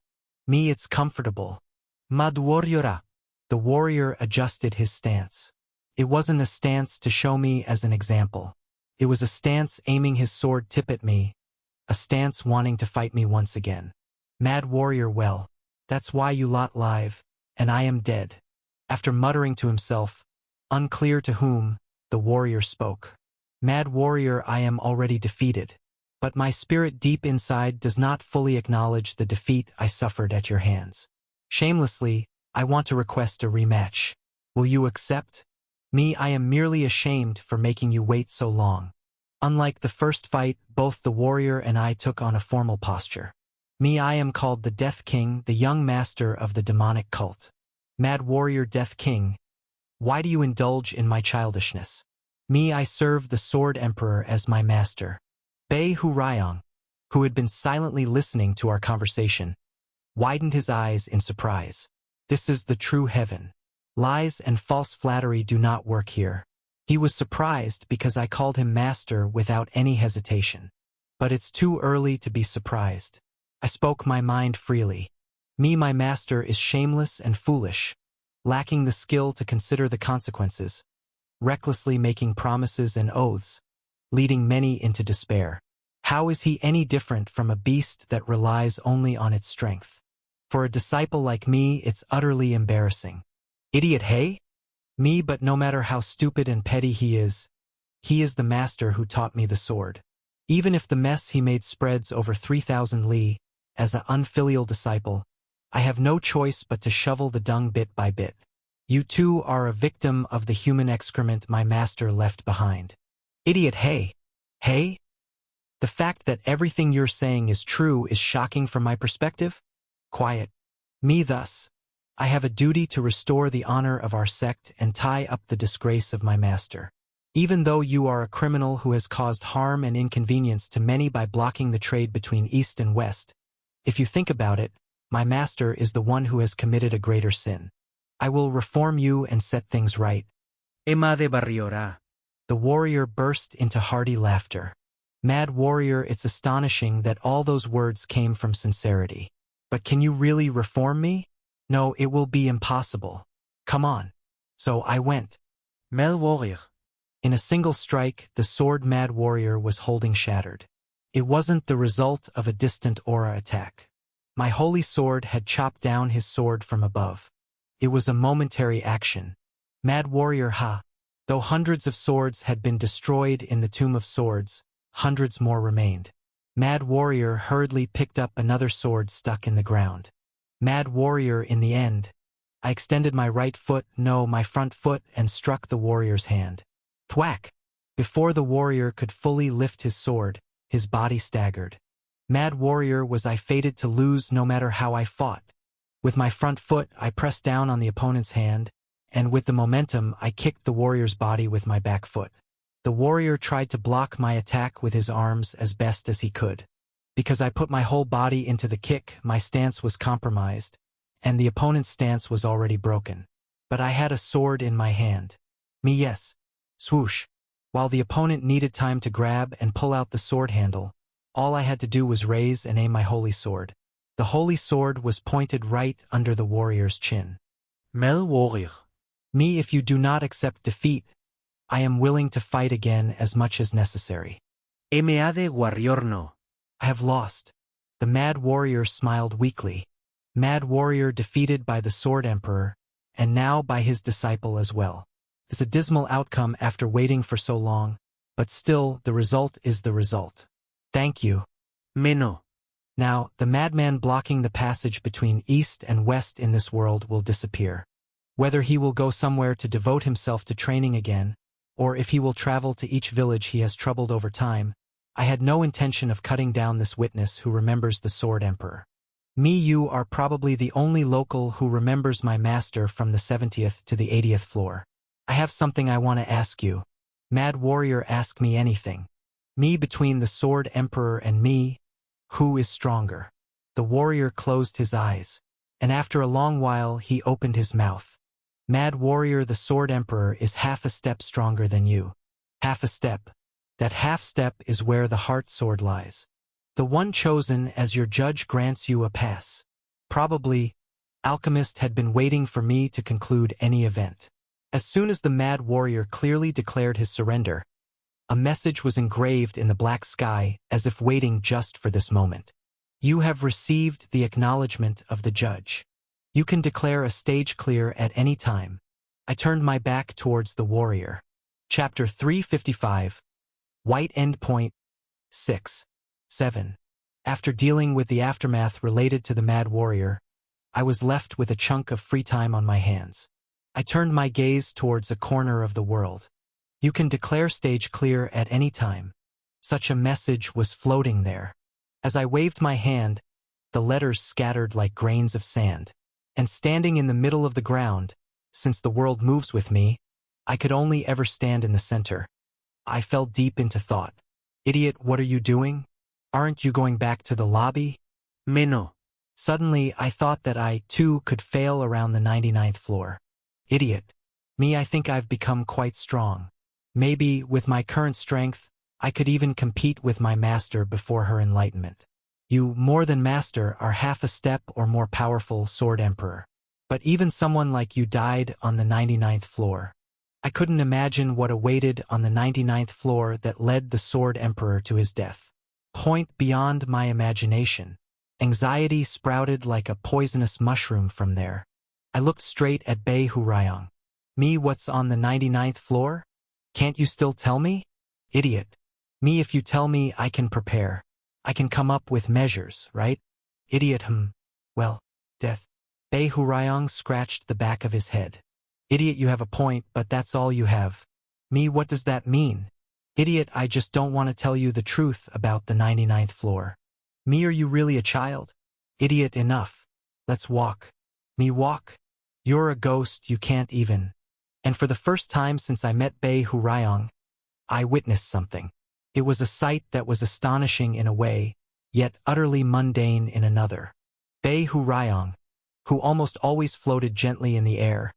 Me, it's comfortable. Mad warriora. The warrior adjusted his stance. It wasn't a stance to show me as an example. It was a stance aiming his sword tip at me, a stance wanting to fight me once again. Mad warrior, well, that's why you lot live, and I am dead. After muttering to himself, unclear to whom, the warrior spoke. Mad warrior, I am already defeated, but my spirit deep inside does not fully acknowledge the defeat I suffered at your hands. Shamelessly, I want to request a rematch. Will you accept? Me, I am merely ashamed for making you wait so long. Unlike the first fight, both the warrior and I took on a formal posture. Me, I am called the Death King, the young master of the demonic cult. Mad warrior, Death King, why do you indulge in my childishness? Me, I serve the Sword Emperor as my master. Bei Hu Ryong, who had been silently listening to our conversation, widened his eyes in surprise. This is the true heaven. Lies and false flattery do not work here. He was surprised because I called him master without any hesitation. But it's too early to be surprised. I spoke my mind freely. Me, my master, is shameless and foolish, lacking the skill to consider the consequences, recklessly making promises and oaths, leading many into despair. How is he any different from a beast that relies only on its strength? For a disciple like me, it's utterly embarrassing. Idiot, hey? Me, but no matter how stupid and petty he is the master who taught me the sword. Even if the mess he made spreads over 3,000 li, as an unfilial disciple, I have no choice but to shovel the dung bit by bit. You too are a victim of the human excrement my master left behind. Idiot, hey? Hey? The fact that everything you're saying is true is shocking from my perspective? Quiet. Me, thus, I have a duty to restore the honor of our sect and tie up the disgrace of my master. Even though you are a criminal who has caused harm and inconvenience to many by blocking the trade between East and West, if you think about it, my master is the one who has committed a greater sin. I will reform you and set things right. Emma de Barriora. The warrior burst into hearty laughter. Mad warrior, it's astonishing that all those words came from sincerity. But can you really reform me? No, it will be impossible. Come on. So I went. Mad warrior. In a single strike, the sword Mad warrior was holding shattered. It wasn't the result of a distant aura attack. My holy sword had chopped down his sword from above. It was a momentary action. Mad warrior, ha! Though hundreds of swords had been destroyed in the Tomb of Swords, hundreds more remained. Mad warrior hurriedly picked up another sword stuck in the ground. Mad warrior, in the end, I extended my right foot, no, my front foot, and struck the warrior's hand. Thwack! Before the warrior could fully lift his sword, his body staggered. Mad warrior, was I fated to lose no matter how I fought? With my front foot, I pressed down on the opponent's hand, and with the momentum, I kicked the warrior's body with my back foot. The warrior tried to block my attack with his arms as best as he could. Because I put my whole body into the kick, my stance was compromised, and the opponent's stance was already broken. But I had a sword in my hand. Me, yes. Swoosh. While the opponent needed time to grab and pull out the sword handle, all I had to do was raise and aim my holy sword. The holy sword was pointed right under the warrior's chin. Mad warrior. Me, if you do not accept defeat, I am willing to fight again as much as necessary. Ma de warrior no. I have lost. The Mad warrior smiled weakly. Mad warrior defeated by the Sword Emperor, and now by his disciple as well. It's a dismal outcome after waiting for so long, but still the result is the result. Thank you. Meno. Now, the madman blocking the passage between East and West in this world will disappear. Whether he will go somewhere to devote himself to training again, or if he will travel to each village he has troubled over time, I had no intention of cutting down this witness who remembers the Sword Emperor. Me, you are probably the only local who remembers my master from the 70th to the 80th floor. I have something I want to ask you. Mad warrior, ask me anything. Me between the Sword Emperor and me, who is stronger? The warrior closed his eyes, and after a long while he opened his mouth. Mad warrior, the Sword Emperor is half a step stronger than you. Half a step. That half step is where the heart sword lies. The one chosen as your judge grants you a pass. Probably, Alchemist had been waiting for me to conclude any event. As soon as the mad warrior clearly declared his surrender, a message was engraved in the black sky as if waiting just for this moment. You have received the acknowledgement of the judge. You can declare a stage clear at any time. I turned my back towards the warrior. Chapter 355. White Endpoint 6. 7. After dealing with the aftermath related to the mad warrior, I was left with a chunk of free time on my hands. I turned my gaze towards a corner of the world. You can declare stage clear at any time. Such a message was floating there. As I waved my hand, the letters scattered like grains of sand. And standing in the middle of the ground, since the world moves with me, I could only ever stand in the center. I fell deep into thought. Idiot, what are you doing? Aren't you going back to the lobby? Me no. Suddenly, I thought that I, too, could fail around the 99th floor. Idiot. Me, I think I've become quite strong. Maybe, with my current strength, I could even compete with my master before her enlightenment. You, more than master, are half a step or more powerful, Sword Emperor. But even someone like you died on the 99th floor. I couldn't imagine what awaited on the 99th floor that led the Sword Emperor to his death. Point beyond my imagination. Anxiety sprouted like a poisonous mushroom from there. I looked straight at Bei Hurayong. Me, what's on the 99th floor? Can't you still tell me? Idiot. Me, if you tell me, I can prepare. I can come up with measures, right? Idiot. Well, death. Bei Hurayong scratched the back of his head. Idiot, you have a point, but that's all you have. Me, what does that mean? Idiot, I just don't want to tell you the truth about the 99th floor. Me, are you really a child? Idiot, enough. Let's walk. Me, walk? You're a ghost, you can't even. And for the first time since I met Bei Hurayong, I witnessed something. It was a sight that was astonishing in a way, yet utterly mundane in another. Bei Hurayong, who almost always floated gently in the air,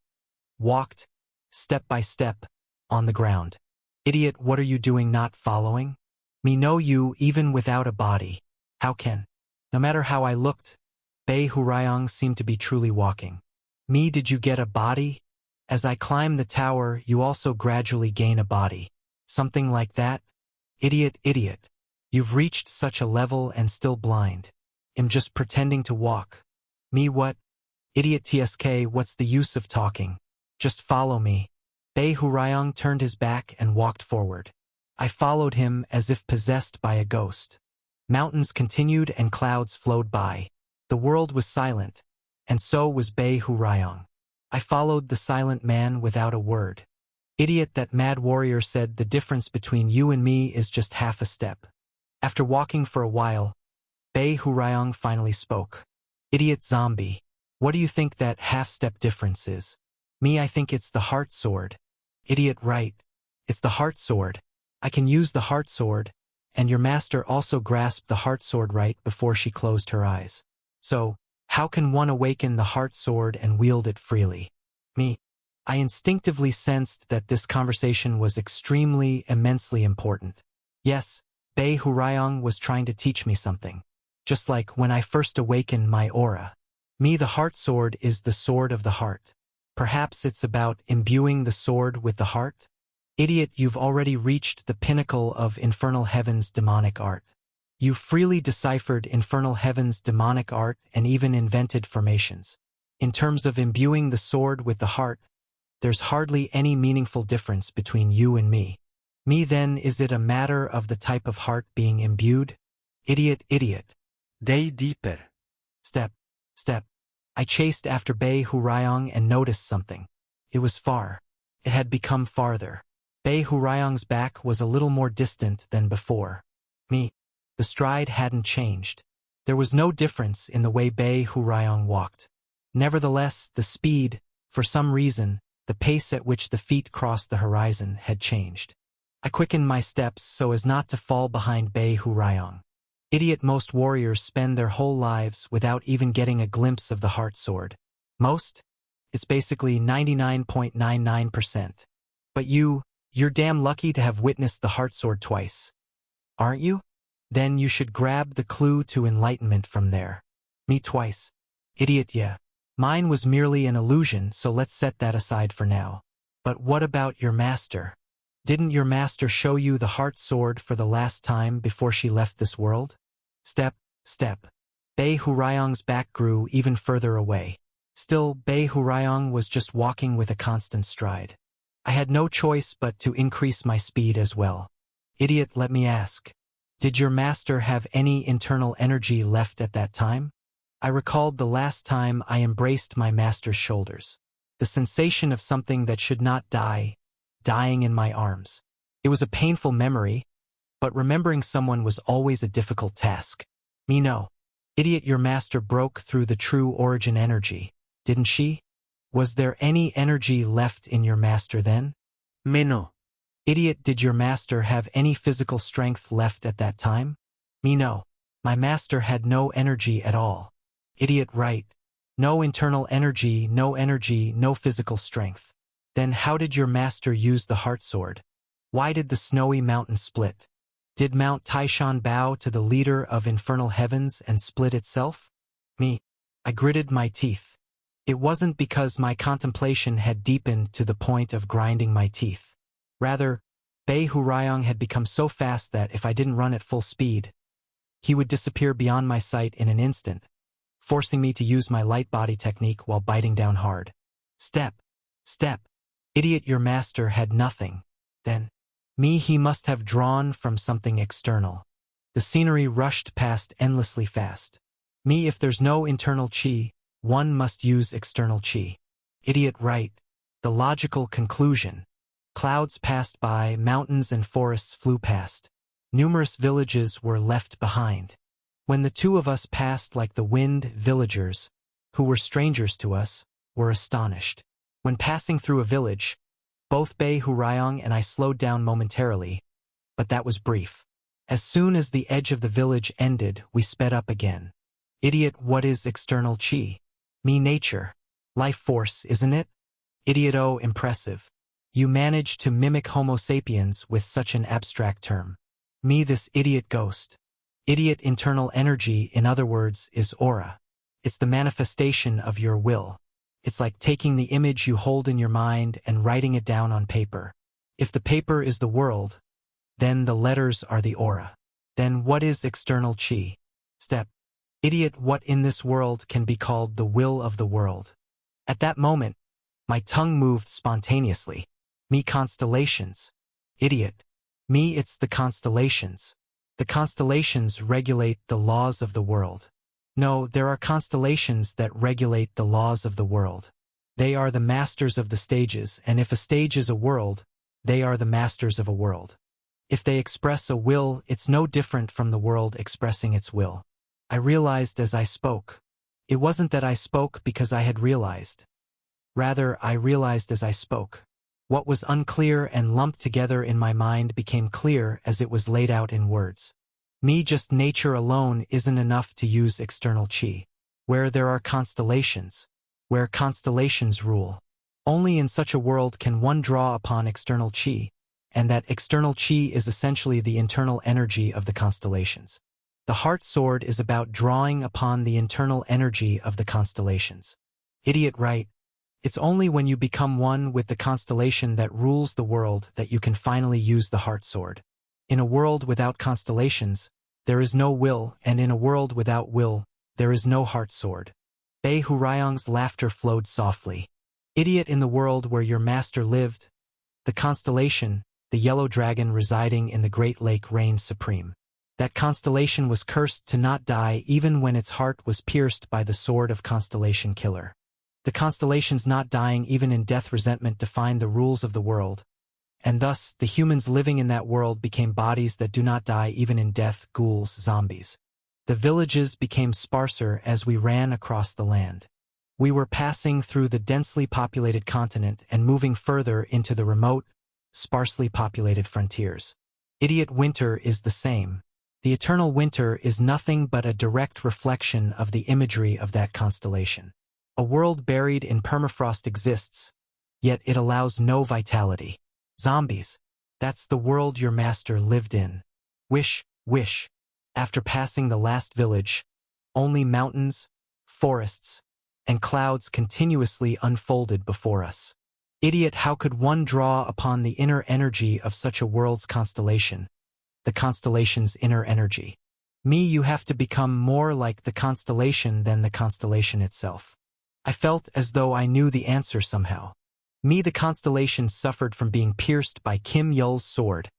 walked, step by step, on the ground. Idiot, what are you doing not following? Me know you even without a body. How can? No matter how I looked, Bei Hurayong seemed to be truly walking. Me, did you get a body? As I climb the tower, you also gradually gain a body. Something like that? Idiot, idiot. You've reached such a level and still blind. Am just pretending to walk. Me, what? Idiot, TSK, what's the use of talking? Just follow me. Bei Hurayong turned his back and walked forward. I followed him as if possessed by a ghost. Mountains continued and clouds flowed by. The world was silent, and so was Bei Hurayong. I followed the silent man without a word. Idiot, that mad warrior said the difference between you and me is just half a step. After walking for a while, Bei Hurayong finally spoke. Idiot, zombie. What do you think that half-step difference is? Me, I think it's the heart sword. Idiot, right. It's the heart sword. I can use the heart sword, and your master also grasped the heart sword right before she closed her eyes. So, how can one awaken the heart sword and wield it freely? Me. I instinctively sensed that this conversation was extremely, immensely important. Yes, Bei Hurayong was trying to teach me something. Just like when I first awakened my aura. Me, the heart sword is the sword of the heart. Perhaps it's about imbuing the sword with the heart? Idiot, you've already reached the pinnacle of Infernal Heaven's demonic art. You freely deciphered Infernal Heaven's demonic art and even invented formations. In terms of imbuing the sword with the heart, there's hardly any meaningful difference between you and me. Me, then, is it a matter of the type of heart being imbued? Idiot, idiot. Day deeper. Step, step. I chased after Bei Hurayong and noticed something. It was far. It had become farther. Bei Hurayong's back was a little more distant than before. Me. The stride hadn't changed. There was no difference in the way Bei Hurayong walked. Nevertheless, the speed, for some reason, the pace at which the feet crossed the horizon had changed. I quickened my steps so as not to fall behind Bei Hurayong. Idiot, most warriors spend their whole lives without even getting a glimpse of the heart sword. Most? It's basically 99.99%. But you're damn lucky to have witnessed the heart sword twice. Aren't you? Then you should grab the clue to enlightenment from there. Me twice. Idiot, yeah. Mine was merely an illusion, so let's set that aside for now. But what about your master? Didn't your master show you the heart sword for the last time before she left this world? Step. Bei Hurayong's back grew even further away. Still, Bei Hurayong was just walking with a constant stride. I had no choice but to increase my speed as well. Idiot, let me ask. Did your master have any internal energy left at that time? I recalled the last time I embraced my master's shoulders. The sensation of something that should not die, dying in my arms. It was a painful memory, but remembering someone was always a difficult task. Me no. Idiot, your master broke through the true origin energy, didn't she? Was there any energy left in your master then? Me no. Idiot, did your master have any physical strength left at that time? Me no. My master had no energy at all. Idiot, right. No internal energy, no physical strength. Then how did your master use the heart sword? Why did the snowy mountain split? Did Mount Taishan bow to the leader of infernal heavens and split itself? Me. I gritted my teeth. It wasn't because my contemplation had deepened to the point of grinding my teeth. Rather, Bei Hurayong had become so fast that if I didn't run at full speed, he would disappear beyond my sight in an instant, forcing me to use my light body technique while biting down hard. Step. Idiot, your master had nothing. Then, me he must have drawn from something external. The scenery rushed past endlessly fast. Me, if there's no internal chi, one must use external chi. Idiot, right. The logical conclusion. Clouds passed by, mountains and forests flew past. Numerous villages were left behind. When the two of us passed like the wind, villagers, who were strangers to us, were astonished. When passing through a village, both Bei Hurayong and I slowed down momentarily, but that was brief. As soon as the edge of the village ended, we sped up again. Idiot, what is external chi? Me, nature. Life force, isn't it? Idiot, oh, impressive. You managed to mimic Homo sapiens with such an abstract term. Me, this idiot ghost. Idiot, internal energy, in other words, is aura. It's the manifestation of your will. It's like taking the image you hold in your mind and writing it down on paper. If the paper is the world, then the letters are the aura. Then what is external chi? Step. Idiot, what in this world can be called the will of the world? At that moment, my tongue moved spontaneously. Me, constellations. Idiot. Me, it's the constellations. The constellations regulate the laws of the world. No, there are constellations that regulate the laws of the world. They are the masters of the stages, and if a stage is a world, they are the masters of a world. If they express a will, it's no different from the world expressing its will. I realized as I spoke. It wasn't that I spoke because I had realized. Rather, I realized as I spoke. What was unclear and lumped together in my mind became clear as it was laid out in words. Me, just nature alone isn't enough to use external chi. Where there are constellations, where constellations rule. Only in such a world can one draw upon external chi, and that external chi is essentially the internal energy of the constellations. The heart sword is about drawing upon the internal energy of the constellations. Idiot, right. It's only when you become one with the constellation that rules the world that you can finally use the heart sword. In a world without constellations, there is no will, and in a world without will, there is no heart sword. Bei Hurayong's laughter flowed softly. Idiot, in the world where your master lived, the constellation, the yellow dragon residing in the Great Lake, reigned supreme. That constellation was cursed to not die even when its heart was pierced by the sword of Constellation Killer. The constellations not dying even in death resentment defined the rules of the world, and thus the humans living in that world became bodies that do not die even in death, ghouls, zombies. The villages became sparser as we ran across the land. We were passing through the densely populated continent and moving further into the remote, sparsely populated frontiers. Idiot winter is the same. The eternal winter is nothing but a direct reflection of the imagery of that constellation. A world buried in permafrost exists, yet it allows no vitality. Zombies. That's the world your master lived in. Wish, wish. After passing the last village, only mountains, forests, and clouds continuously unfolded before us. Idiot, how could one draw upon the inner energy of such a world's constellation? The constellation's inner energy. Me, you have to become more like the constellation than the constellation itself. I felt as though I knew the answer somehow. Me, the constellation suffered from being pierced by Kim Yul's sword,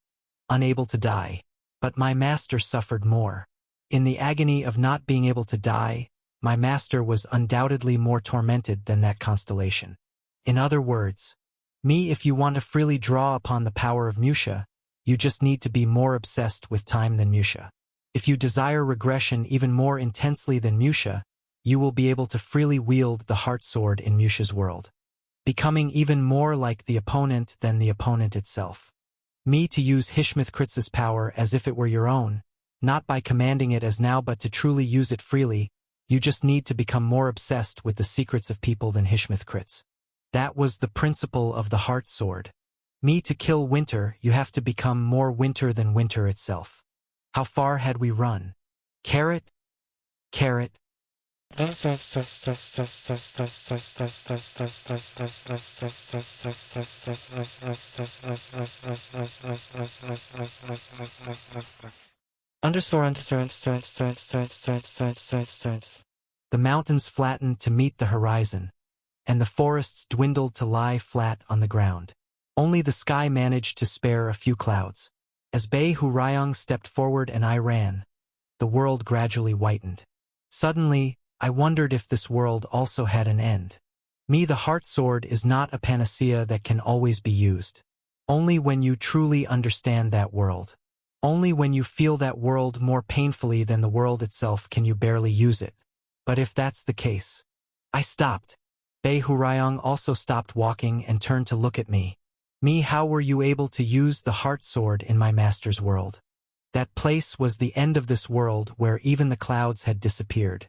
unable to die. But my master suffered more. In the agony of not being able to die, my master was undoubtedly more tormented than that constellation. In other words, me, if you want to freely draw upon the power of Musha, you just need to be more obsessed with time than Musha. If you desire regression even more intensely than Musha, you will be able to freely wield the heart sword in Musha's world, becoming even more like the opponent than the opponent itself. Me, to use Hishmith-Kritz's power as if it were your own, not by commanding it as now but to truly use it freely, you just need to become more obsessed with the secrets of people than Hishmith-Kritz. That was the principle of the heart sword. Me, to kill winter, you have to become more winter than winter itself. How far had we run? Carrot? Carrot? The mountains flattened to meet the horizon, and the forests dwindled to lie flat on the ground. Only the sky managed to spare a few clouds. As Bei Hurayong stepped forward and I ran, the world gradually whitened. Suddenly, I wondered if this world also had an end. Me, the heart sword is not a panacea that can always be used. Only when you truly understand that world. Only when you feel that world more painfully than the world itself can you barely use it. But if that's the case... I stopped. Bei Hurayong also stopped walking and turned to look at me. Me, how were you able to use the heart sword in my master's world? That place was the end of this world where even the clouds had disappeared.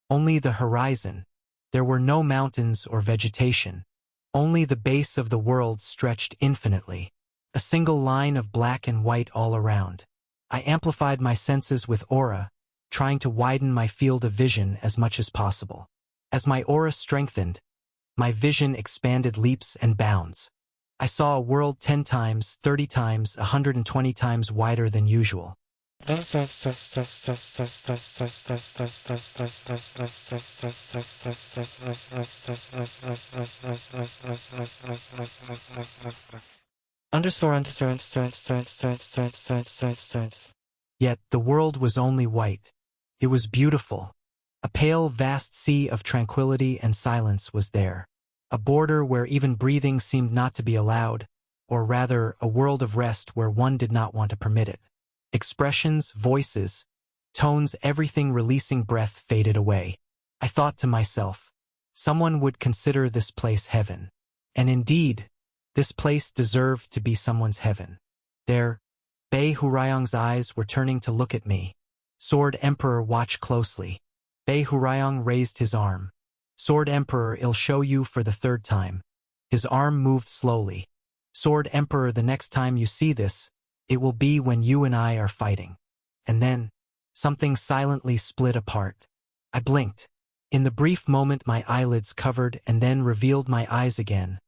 Only the horizon. There were no mountains or vegetation. Only the base of the world stretched infinitely. A single line of black and white all around. I amplified my senses with aura, trying to widen my field of vision as much as possible. As my aura strengthened, my vision expanded leaps and bounds. I saw a world 10 times, 30 times, 120 times wider than usual. Yet the world was only white. It was beautiful. A pale, vast sea of tranquility and silence was there. A border where even breathing seemed not to be allowed, or rather, a world of rest where one did not want to permit it. Expressions, voices, tones, everything releasing breath faded away. I thought to myself, someone would consider this place heaven. And indeed, this place deserved to be someone's heaven. There, Bei Hurayong's eyes were turning to look at me. Sword Emperor, watch closely. Bei Hurayong raised his arm. Sword Emperor, I'll show you for the 3rd time. His arm moved slowly. Sword Emperor, the next time you see this, it will be when you and I are fighting. And then, something silently split apart. I blinked. In the brief moment my eyelids covered and then revealed my eyes again.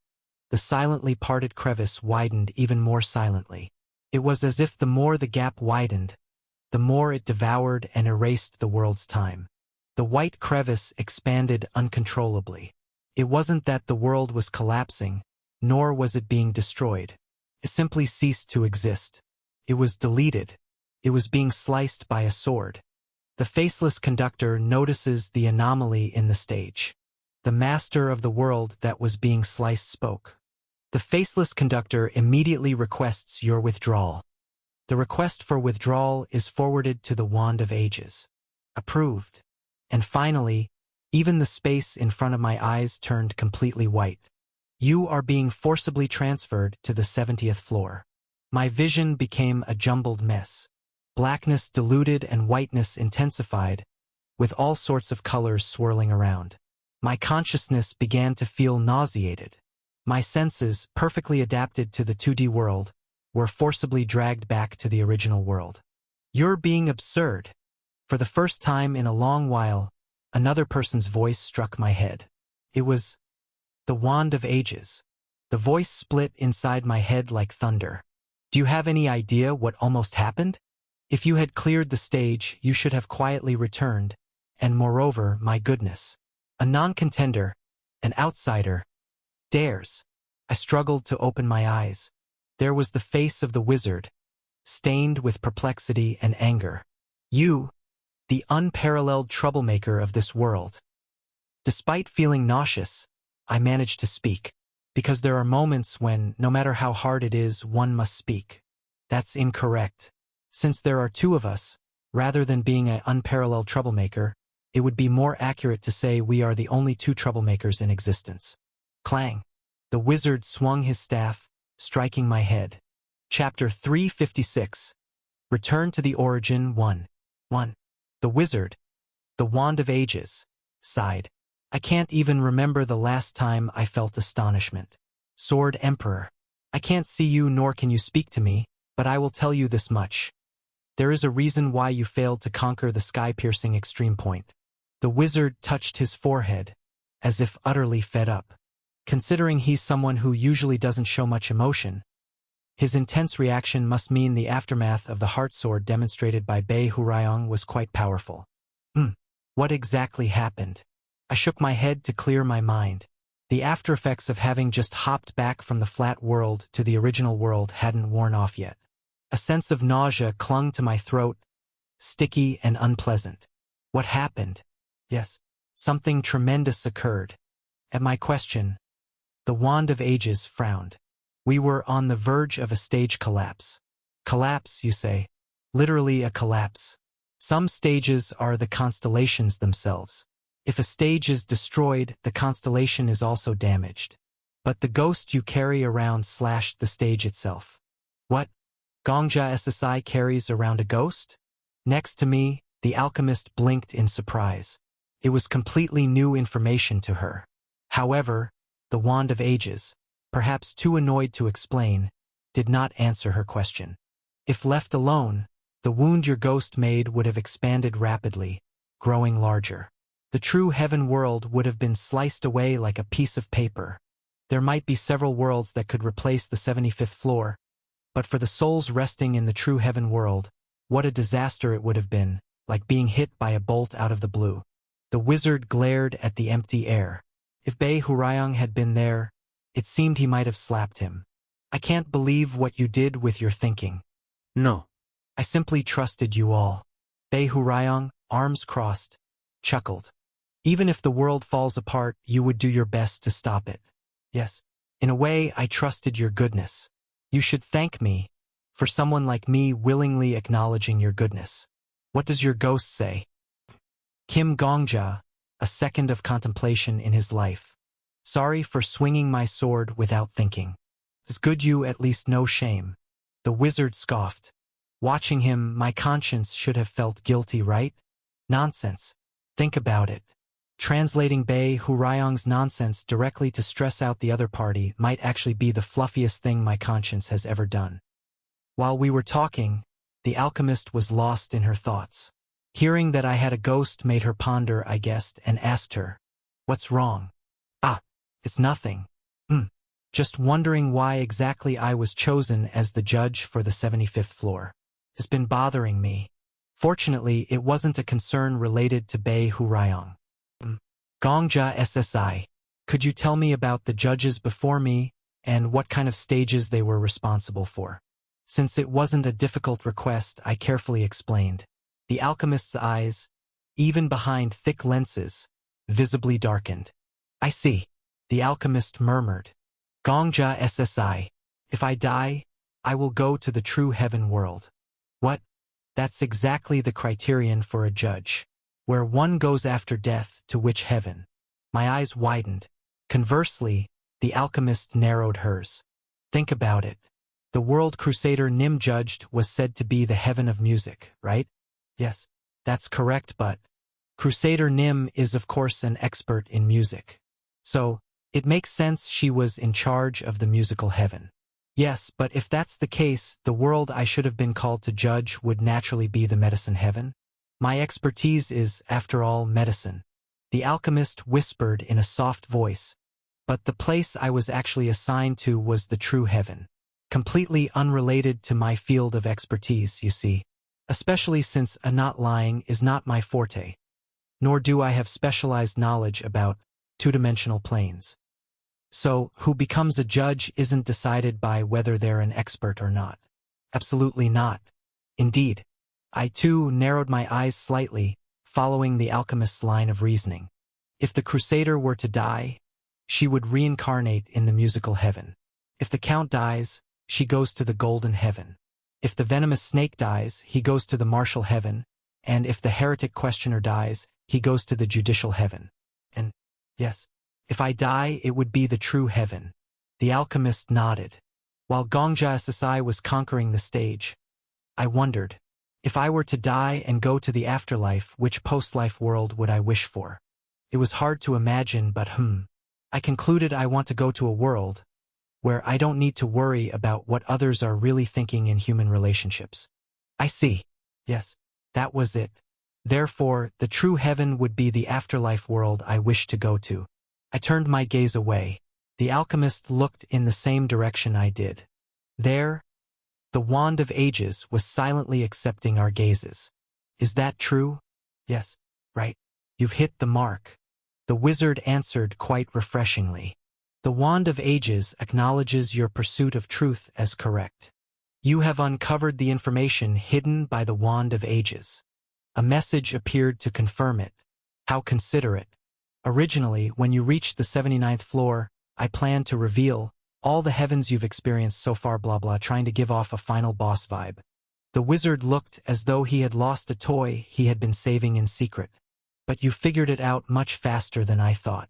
The silently parted crevice widened even more silently. It was as if the more the gap widened, the more it devoured and erased the world's time. The white crevice expanded uncontrollably. It wasn't that the world was collapsing, nor was it being destroyed. It simply ceased to exist. It was deleted. It was being sliced by a sword. The faceless conductor notices the anomaly in the stage. The master of the world that was being sliced spoke. The faceless conductor immediately requests your withdrawal. The request for withdrawal is forwarded to the Wand of Ages. Approved. And finally, even the space in front of my eyes turned completely white. You are being forcibly transferred to the 70th floor. My vision became a jumbled mess. Blackness diluted and whiteness intensified, with all sorts of colors swirling around. My consciousness began to feel nauseated. My senses, perfectly adapted to the 2D world, were forcibly dragged back to the original world. You're being absurd. For the first time in a long while, another person's voice struck my head. It was the Wand of Ages. The voice split inside my head like thunder. Do you have any idea what almost happened? If you had cleared the stage, you should have quietly returned, and moreover, my goodness. A non-contender, an outsider, dares. I struggled to open my eyes. There was the face of the wizard, stained with perplexity and anger. You, the unparalleled troublemaker of this world. Despite feeling nauseous, I managed to speak, because there are moments when, no matter how hard it is, one must speak. That's incorrect. Since there are two of us, rather than being an unparalleled troublemaker, it would be more accurate to say we are the only two troublemakers in existence. Clang. The wizard swung his staff, striking my head. Chapter 356. Return to the Origin 1. The wizard, the Wand of Ages, sighed. I can't even remember the last time I felt astonishment. Sword Emperor. I can't see you nor can you speak to me, but I will tell you this much. There is a reason why you failed to conquer the sky-piercing extreme point. The wizard touched his forehead, as if utterly fed up. Considering he's someone who usually doesn't show much emotion, his intense reaction must mean the aftermath of the heart sword demonstrated by Bei Hurayong was quite powerful. What exactly happened? I shook my head to clear my mind. The after-effects of having just hopped back from the flat world to the original world hadn't worn off yet. A sense of nausea clung to my throat, sticky and unpleasant. What happened? Yes, something tremendous occurred. At my question, the Wand of Ages frowned. We were on the verge of a stage collapse. Collapse, you say? Literally a collapse. Some stages are the constellations themselves. If a stage is destroyed, the constellation is also damaged. But the ghost you carry around slashed the stage itself. What? Gongja SSI carries around a ghost? Next to me, the alchemist blinked in surprise. It was completely new information to her. However, the Wand of Ages, perhaps too annoyed to explain, did not answer her question. If left alone, the wound your ghost made would have expanded rapidly, growing larger. The true heaven world would have been sliced away like a piece of paper. There might be several worlds that could replace the 75th floor, but for the souls resting in the true heaven world, what a disaster it would have been, like being hit by a bolt out of the blue. The wizard glared at the empty air. If Bei Hurayong had been there, it seemed he might have slapped him. I can't believe what you did with your thinking. No. I simply trusted you all. Bei Hurayong, arms crossed, chuckled. Even if the world falls apart, you would do your best to stop it. Yes. In a way, I trusted your goodness. You should thank me for someone like me willingly acknowledging your goodness. What does your ghost say? Kim Gongja, a second of contemplation in his life. Sorry for swinging my sword without thinking. It's good you at least know shame. The wizard scoffed. Watching him, my conscience should have felt guilty, right? Nonsense. Think about it. Translating Bei Hurayong's nonsense directly to stress out the other party might actually be the fluffiest thing my conscience has ever done. While we were talking, the alchemist was lost in her thoughts. Hearing that I had a ghost made her ponder, I guessed, and asked her, "What's wrong?" It's nothing. Just wondering why exactly I was chosen as the judge for the 75th floor. It's been bothering me. Fortunately, it wasn't a concern related to Bei Hurayong. Gongja SSI, could you tell me about the judges before me and what kind of stages they were responsible for? Since it wasn't a difficult request, I carefully explained. The alchemist's eyes, even behind thick lenses, visibly darkened. I see. The alchemist murmured. Gongja SSI. If I die, I will go to the true heaven world. What? That's exactly the criterion for a judge. Where one goes after death, to which heaven? My eyes widened. Conversely, the alchemist narrowed hers. Think about it. The world crusader Nim judged was said to be the heaven of music, right? Yes, that's correct, but Crusader Nim is of course an expert in music. So, it makes sense she was in charge of the musical heaven. Yes, but if that's the case, the world I should have been called to judge would naturally be the medicine heaven. My expertise is, after all, medicine. The alchemist whispered in a soft voice, but the place I was actually assigned to was the true heaven. Completely unrelated to my field of expertise, you see. Especially since not lying is not my forte. Nor do I have specialized knowledge about two-dimensional planes. So, who becomes a judge isn't decided by whether they're an expert or not. Absolutely not. Indeed. I too narrowed my eyes slightly, following the alchemist's line of reasoning. If the crusader were to die, she would reincarnate in the musical heaven. If the count dies, she goes to the golden heaven. If the venomous snake dies, he goes to the martial heaven, and if the heretic questioner dies, he goes to the judicial heaven. And, yes, if I die, it would be the true heaven. The alchemist nodded. While Gongja SSI was conquering the stage, I wondered, if I were to die and go to the afterlife, which post-life world would I wish for? It was hard to imagine, but I concluded I want to go to a world where I don't need to worry about what others are really thinking in human relationships. I see. Yes, that was it. Therefore, the true heaven would be the afterlife world I wish to go to. I turned my gaze away. The alchemist looked in the same direction I did. There, the wand of ages was silently accepting our gazes. Is that true? Yes, right. You've hit the mark. The wizard answered quite refreshingly. The wand of ages acknowledges your pursuit of truth as correct. You have uncovered the information hidden by the wand of ages. A message appeared to confirm it. How considerate. Originally, when you reached the 79th floor, I planned to reveal all the heavens you've experienced so far blah blah, trying to give off a final boss vibe. The wizard looked as though he had lost a toy he had been saving in secret. But you figured it out much faster than I thought.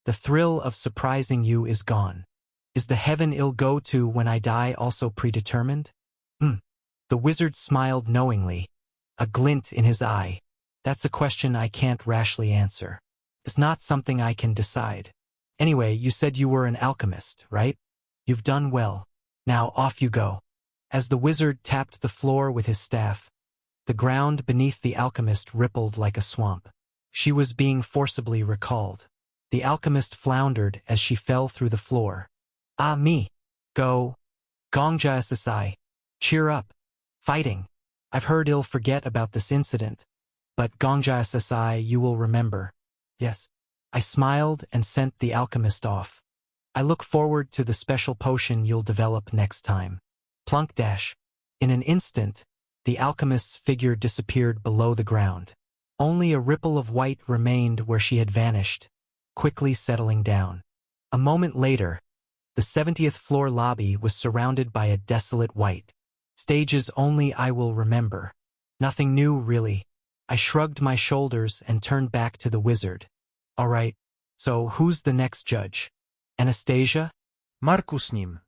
The thrill of surprising you is gone. Is the heaven I'll go to when I die also predetermined? The wizard smiled knowingly, a glint in his eye. That's a question I can't rashly answer. It's not something I can decide. Anyway, you said you were an alchemist, right? You've done well. Now off you go. As the wizard tapped the floor with his staff, the ground beneath the alchemist rippled like a swamp. She was being forcibly recalled. The alchemist floundered as she fell through the floor. Me. Go. Gongja SSI. Cheer up. Fighting. I've heard I'll forget about this incident. But Gongja SSI, you will remember. Yes. I smiled and sent the alchemist off. I look forward to the special potion you'll develop next time. Plunk dash. In an instant, the alchemist's figure disappeared below the ground. Only a ripple of white remained where she had vanished, quickly settling down. A moment later, the 70th floor lobby was surrounded by a desolate white. Stages only I will remember. Nothing new, really. I shrugged my shoulders and turned back to the wizard. All right, so who's the next judge? Anastasia? Markus Nim.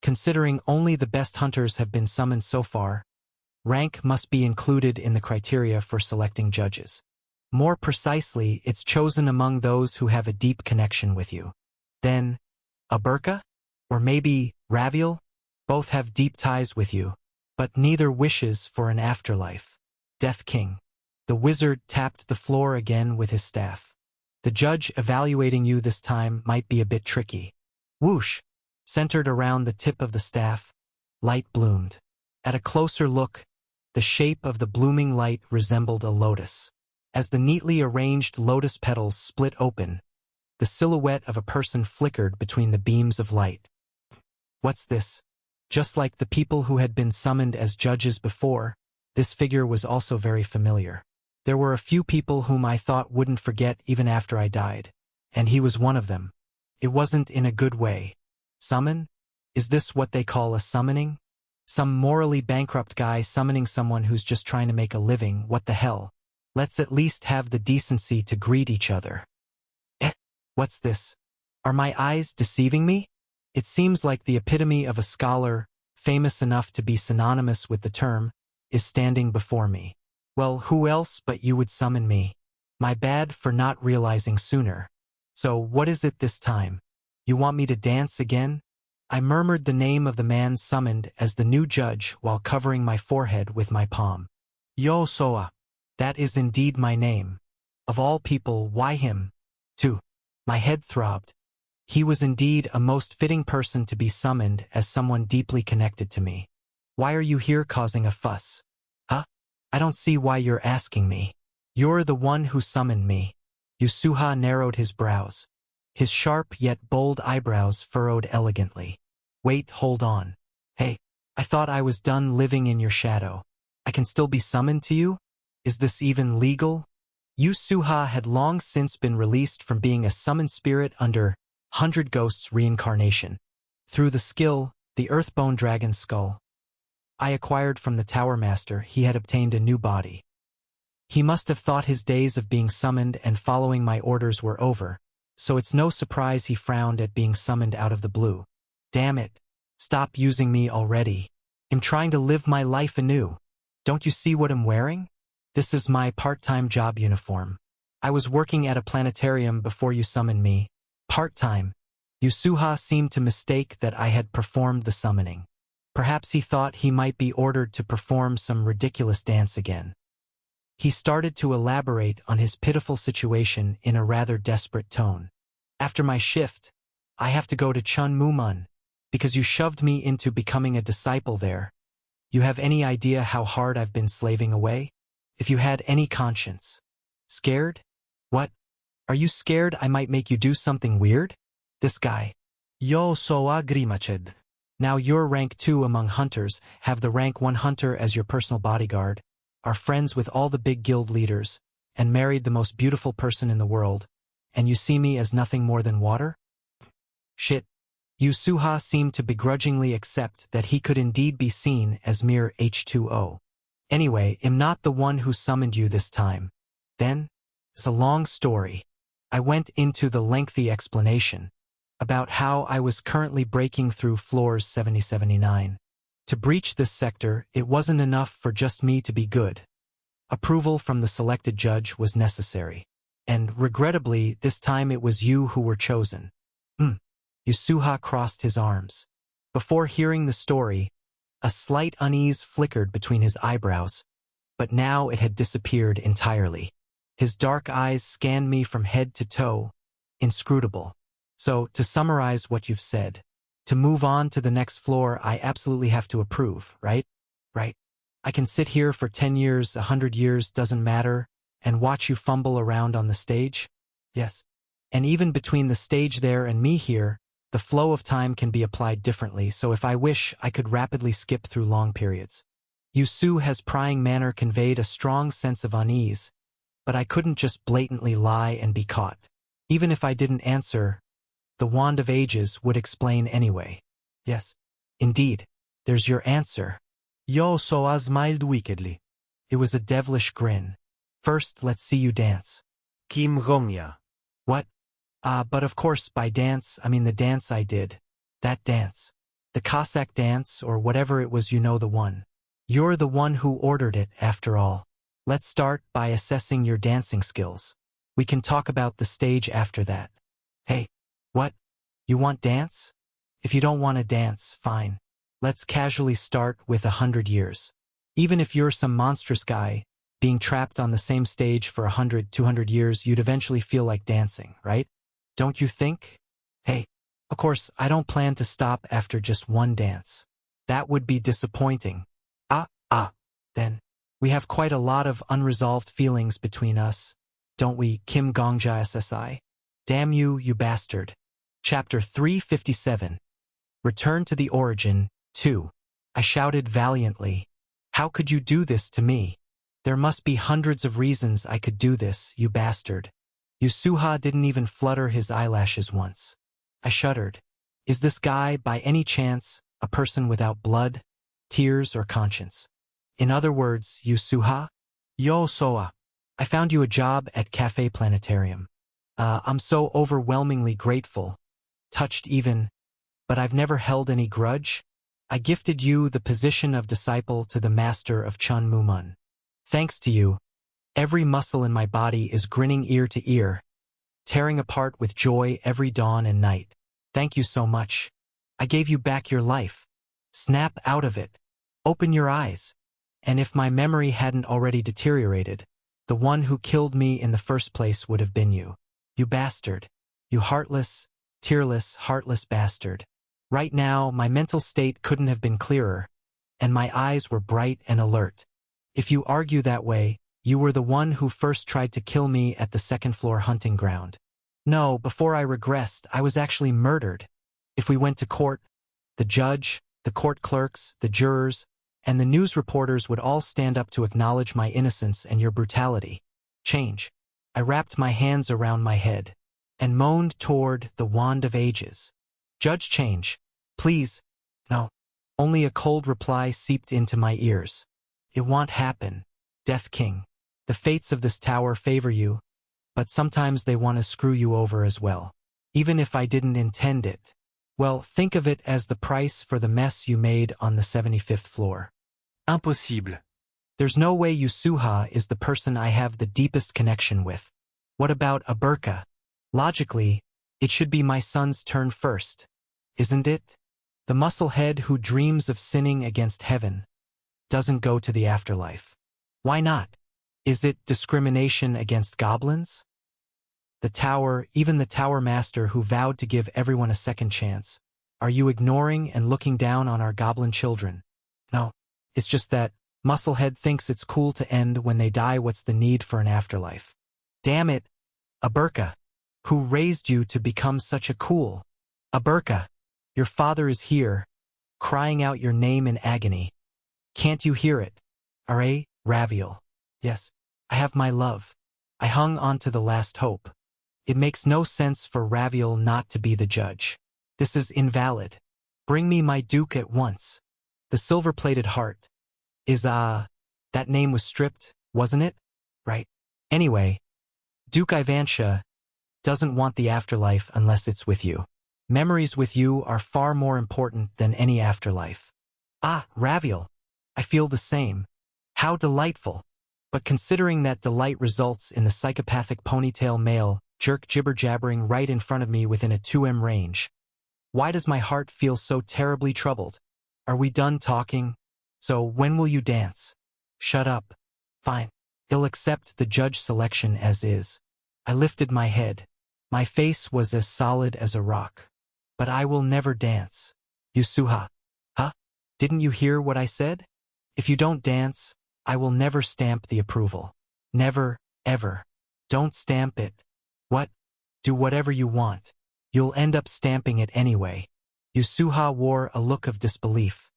Considering only the best hunters have been summoned so far, rank must be included in the criteria for selecting judges. More precisely, it's chosen among those who have a deep connection with you. Then, Aberka? Or maybe Raviel? Both have deep ties with you, but neither wishes for an afterlife. Death King. The wizard tapped the floor again with his staff. The judge evaluating you this time might be a bit tricky. Whoosh! Centered around the tip of the staff, light bloomed. At a closer look, the shape of the blooming light resembled a lotus. As the neatly arranged lotus petals split open, the silhouette of a person flickered between the beams of light. What's this? Just like the people who had been summoned as judges before, this figure was also very familiar. There were a few people whom I thought wouldn't forget even after I died, and he was one of them. It wasn't in a good way. Summon? Is this what they call a summoning? Some morally bankrupt guy summoning someone who's just trying to make a living, what the hell? Let's at least have the decency to greet each other. What's this? Are my eyes deceiving me? It seems like the epitome of a scholar, famous enough to be synonymous with the term, is standing before me. Well, who else but you would summon me? My bad for not realizing sooner. So what is it this time? You want me to dance again? I murmured the name of the man summoned as the new judge while covering my forehead with my palm. Yo Soa. That is indeed my name. Of all people, why him? Too. My head throbbed. He was indeed a most fitting person to be summoned as someone deeply connected to me. Why are you here causing a fuss? Huh? I don't see why you're asking me. You're the one who summoned me. Yasuha narrowed his brows. His sharp yet bold eyebrows furrowed elegantly. Wait, hold on. Hey, I thought I was done living in your shadow. I can still be summoned to you? Is this even legal? Yasuha had long since been released from being a summoned spirit under 100 Ghosts reincarnation. Through the skill, the Earthbone Dragon Skull, I acquired from the Tower Master, he had obtained a new body. He must have thought his days of being summoned and following my orders were over, so it's no surprise he frowned at being summoned out of the blue. Damn it. Stop using me already. I'm trying to live my life anew. Don't you see what I'm wearing? This is my part-time job uniform. I was working at a planetarium before you summoned me. Part-time. Yasuha seemed to mistake that I had performed the summoning. Perhaps he thought he might be ordered to perform some ridiculous dance again. He started to elaborate on his pitiful situation in a rather desperate tone. After my shift, I have to go to Chun Mumun, because you shoved me into becoming a disciple there. You have any idea how hard I've been slaving away? If you had any conscience. Scared? What? Are you scared I might make you do something weird? This guy. Yo soa grimached. Now you're rank 2 among hunters, have the rank 1 hunter as your personal bodyguard, are friends with all the big guild leaders, and married the most beautiful person in the world, and you see me as nothing more than water? Shit. Yasuha seemed to begrudgingly accept that he could indeed be seen as mere H2O. Anyway, I'm not the one who summoned you this time. Then, it's a long story. I went into the lengthy explanation about how I was currently breaking through floors 70-79. To breach this sector, it wasn't enough for just me to be good. Approval from the selected judge was necessary. And regrettably, this time it was you who were chosen. Yasuha crossed his arms. Before hearing the story, a slight unease flickered between his eyebrows, but now it had disappeared entirely. His dark eyes scanned me from head to toe, inscrutable. So, to summarize what you've said, to move on to the next floor, I absolutely have to approve, right? Right. I can sit here for 10 years, 100 years, doesn't matter, and watch you fumble around on the stage? Yes. And even between the stage there and me here, the flow of time can be applied differently, so if I wish, I could rapidly skip through long periods. Yusu prying manner conveyed a strong sense of unease, but I couldn't just blatantly lie and be caught. Even if I didn't answer, the Wand of Ages would explain anyway. Yes, indeed, there's your answer. Yo Soa smiled wickedly. It was a devilish grin. First, let's see you dance. Kim Gongya. What? But of course, by dance, I mean the dance I did. That dance. The Cossack dance, or whatever it was, you know the one. You're the one who ordered it, after all. Let's start by assessing your dancing skills. We can talk about the stage after that. Hey, what? You want dance? If you don't want to dance, fine. Let's casually start with 100 years. Even if you're some monstrous guy, being trapped on the same stage for 100, 200 years, you'd eventually feel like dancing, right? Don't you think? Hey, of course, I don't plan to stop after just one dance. That would be disappointing. Then. We have quite a lot of unresolved feelings between us, don't we, Kim Gongja SSI? Damn you, you bastard. Chapter 357. Return to the Origin, 2. I shouted valiantly. How could you do this to me? There must be hundreds of reasons I could do this, you bastard. Yasuha didn't even flutter his eyelashes once. I shuddered. Is this guy, by any chance, a person without blood, tears, or conscience? In other words, you Suha? Yo Soa. I found you a job at Cafe Planetarium. I'm so overwhelmingly grateful, touched even, but I've never held any grudge. I gifted you the position of disciple to the master of Chun Mumun. Thanks to you, every muscle in my body is grinning ear to ear, tearing apart with joy every dawn and night. Thank you so much. I gave you back your life. Snap out of it. Open your eyes. And if my memory hadn't already deteriorated, the one who killed me in the first place would have been you. You bastard. You heartless, tearless, heartless bastard. Right now, my mental state couldn't have been clearer, and my eyes were bright and alert. If you argue that way, you were the one who first tried to kill me at the second-floor hunting ground. No, before I regressed, I was actually murdered. If we went to court, the judge, the court clerks, the jurors, and the news reporters would all stand up to acknowledge my innocence and your brutality. Change. I wrapped my hands around my head and moaned toward the wand of ages. Judge Change, please. No. Only a cold reply seeped into my ears. It won't happen. Death King. The fates of this tower favor you, but sometimes they want to screw you over as well. Even if I didn't intend it. Well, think of it as the price for the mess you made on the 75th floor. Impossible. There's no way Yusuha is the person I have the deepest connection with. What about Aberka? Logically, it should be my son's turn first, isn't it? The musclehead who dreams of sinning against heaven doesn't go to the afterlife. Why not? Is it discrimination against goblins? The tower, even the tower master who vowed to give everyone a second chance. Are you ignoring and looking down on our goblin children? No, it's just that Musclehead thinks it's cool to end when they die. What's the need for an afterlife? Damn it, Aberka. Who raised you to become such a cool? Aberka, your father is here, crying out your name in agony. Can't you hear it? Are Raviel. Yes, I have my love. I hung on to the last hope. It makes no sense for Raviel not to be the judge. This is invalid. Bring me my duke at once. The silver-plated heart. That name was stripped, wasn't it? Right. Anyway, Duke Ivansha doesn't want the afterlife unless it's with you. Memories with you are far more important than any afterlife. Raviel. I feel the same. How delightful. But considering that delight results in the psychopathic ponytail male jerk jibber-jabbering right in front of me within a 2m range, why does my heart feel so terribly troubled? Are we done talking? So when will you dance? Shut up. Fine. I'll accept the judge selection as is. I lifted my head. My face was as solid as a rock. But I will never dance. Yusuha. Huh? Didn't you hear what I said? If you don't dance, I will never stamp the approval. Never, ever. Don't stamp it. What? Do whatever you want. You'll end up stamping it anyway. Yusuha wore a look of disbelief.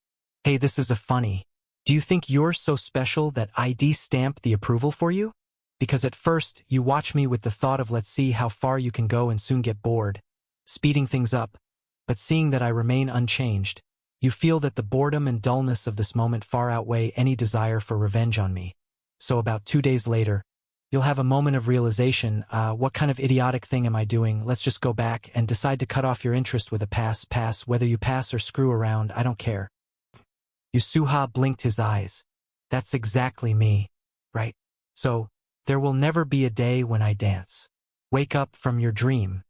Hey, this is a funny. Do you think you're so special that ID stamp the approval for you? Because at first, you watch me with the thought of let's see how far you can go and soon get bored, speeding things up, but seeing that I remain unchanged, you feel that the boredom and dullness of this moment far outweigh any desire for revenge on me. So about 2 days later, you'll have a moment of realization, what kind of idiotic thing am I doing? Let's just go back and decide to cut off your interest with a pass, whether you pass or screw around, I don't care. Yusuha blinked his eyes. That's exactly me, right? So, there will never be a day when I dance. Wake up from your dream.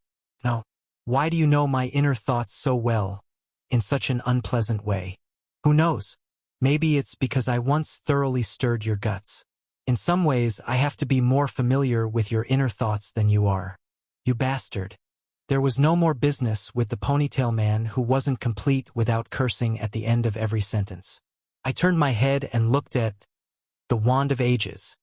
No. Why do you know my inner thoughts so well, in such an unpleasant way? Who knows? Maybe it's because I once thoroughly stirred your guts. In some ways, I have to be more familiar with your inner thoughts than you are. You bastard. There was no more business with the ponytail man who wasn't complete without cursing at the end of every sentence. I turned my head and looked at the Wand of Ages.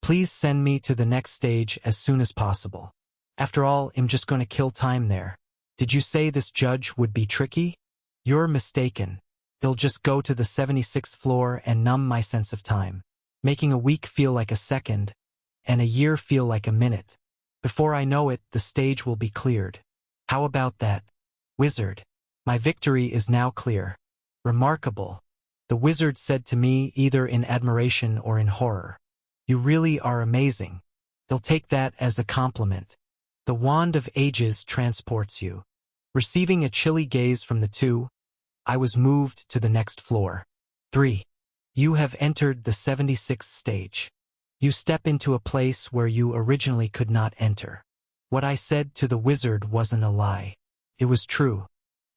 Please send me to the next stage as soon as possible. After all, I'm just going to kill time there. Did you say this judge would be tricky? You're mistaken. He'll just go to the 76th floor and numb my sense of time, making a week feel like a second, and a year feel like a minute. Before I know it, the stage will be cleared. How about that, wizard? My victory is now clear. Remarkable. The wizard said to me, either in admiration or in horror. You really are amazing. They'll take that as a compliment. The Wand of Ages transports you. Receiving a chilly gaze from the two, I was moved to the next floor. 3. You have entered the 76th stage. You step into a place where you originally could not enter. What I said to the wizard wasn't a lie. It was true.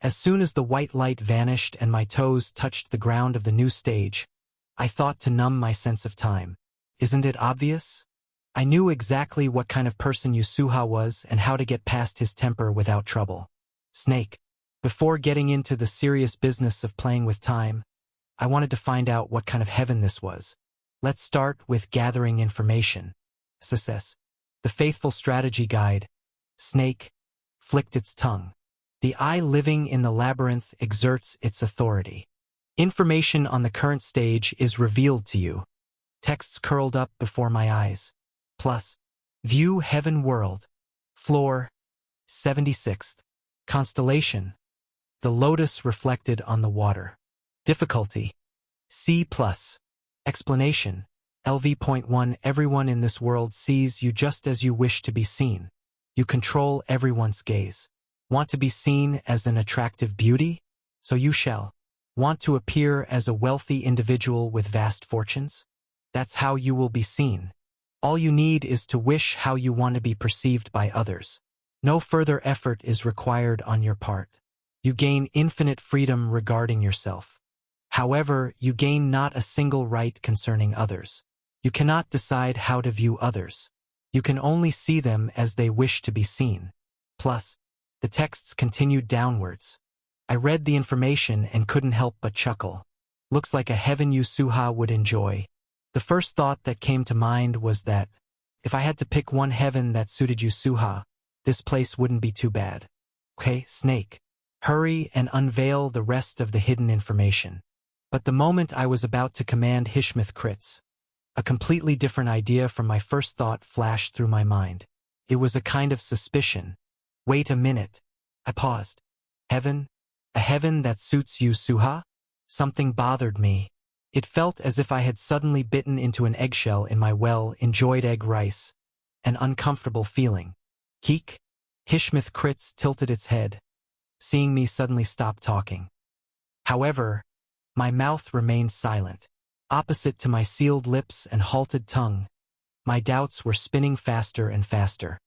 As soon as the white light vanished and my toes touched the ground of the new stage, I thought to numb my sense of time. Isn't it obvious? I knew exactly what kind of person Yasuha was and how to get past his temper without trouble. Snake. Before getting into the serious business of playing with time, I wanted to find out what kind of heaven this was. Let's start with gathering information. Success. The faithful strategy guide. Snake flicked its tongue. The eye living in the labyrinth exerts its authority. Information on the current stage is revealed to you. Texts curled up before my eyes. Plus, view heaven world. Floor 76th. Constellation. The lotus reflected on the water. Difficulty. C+. Explanation. LV.1 Everyone in this world sees you just as you wish to be seen. You control everyone's gaze. Want to be seen as an attractive beauty? So you shall. Want to appear as a wealthy individual with vast fortunes? That's how you will be seen. All you need is to wish how you want to be perceived by others. No further effort is required on your part. You gain infinite freedom regarding yourself. However, you gain not a single right concerning others. You cannot decide how to view others. You can only see them as they wish to be seen. Plus, the texts continued downwards. I read the information and couldn't help but chuckle. Looks like a heaven Yasuha would enjoy. The first thought that came to mind was that, if I had to pick one heaven that suited Yasuha, this place wouldn't be too bad. Okay, Snake. Hurry and unveil the rest of the hidden information. But the moment I was about to command Hishmith crits, a completely different idea from my first thought flashed through my mind. It was a kind of suspicion. Wait a minute. I paused. Heaven? A heaven that suits Yasuha? Something bothered me. It felt as if I had suddenly bitten into an eggshell in my well-enjoyed egg rice. An uncomfortable feeling. Keek? Hishmith crits tilted its head, seeing me suddenly stop talking. However, my mouth remained silent. Opposite to my sealed lips and halted tongue, my doubts were spinning faster and faster.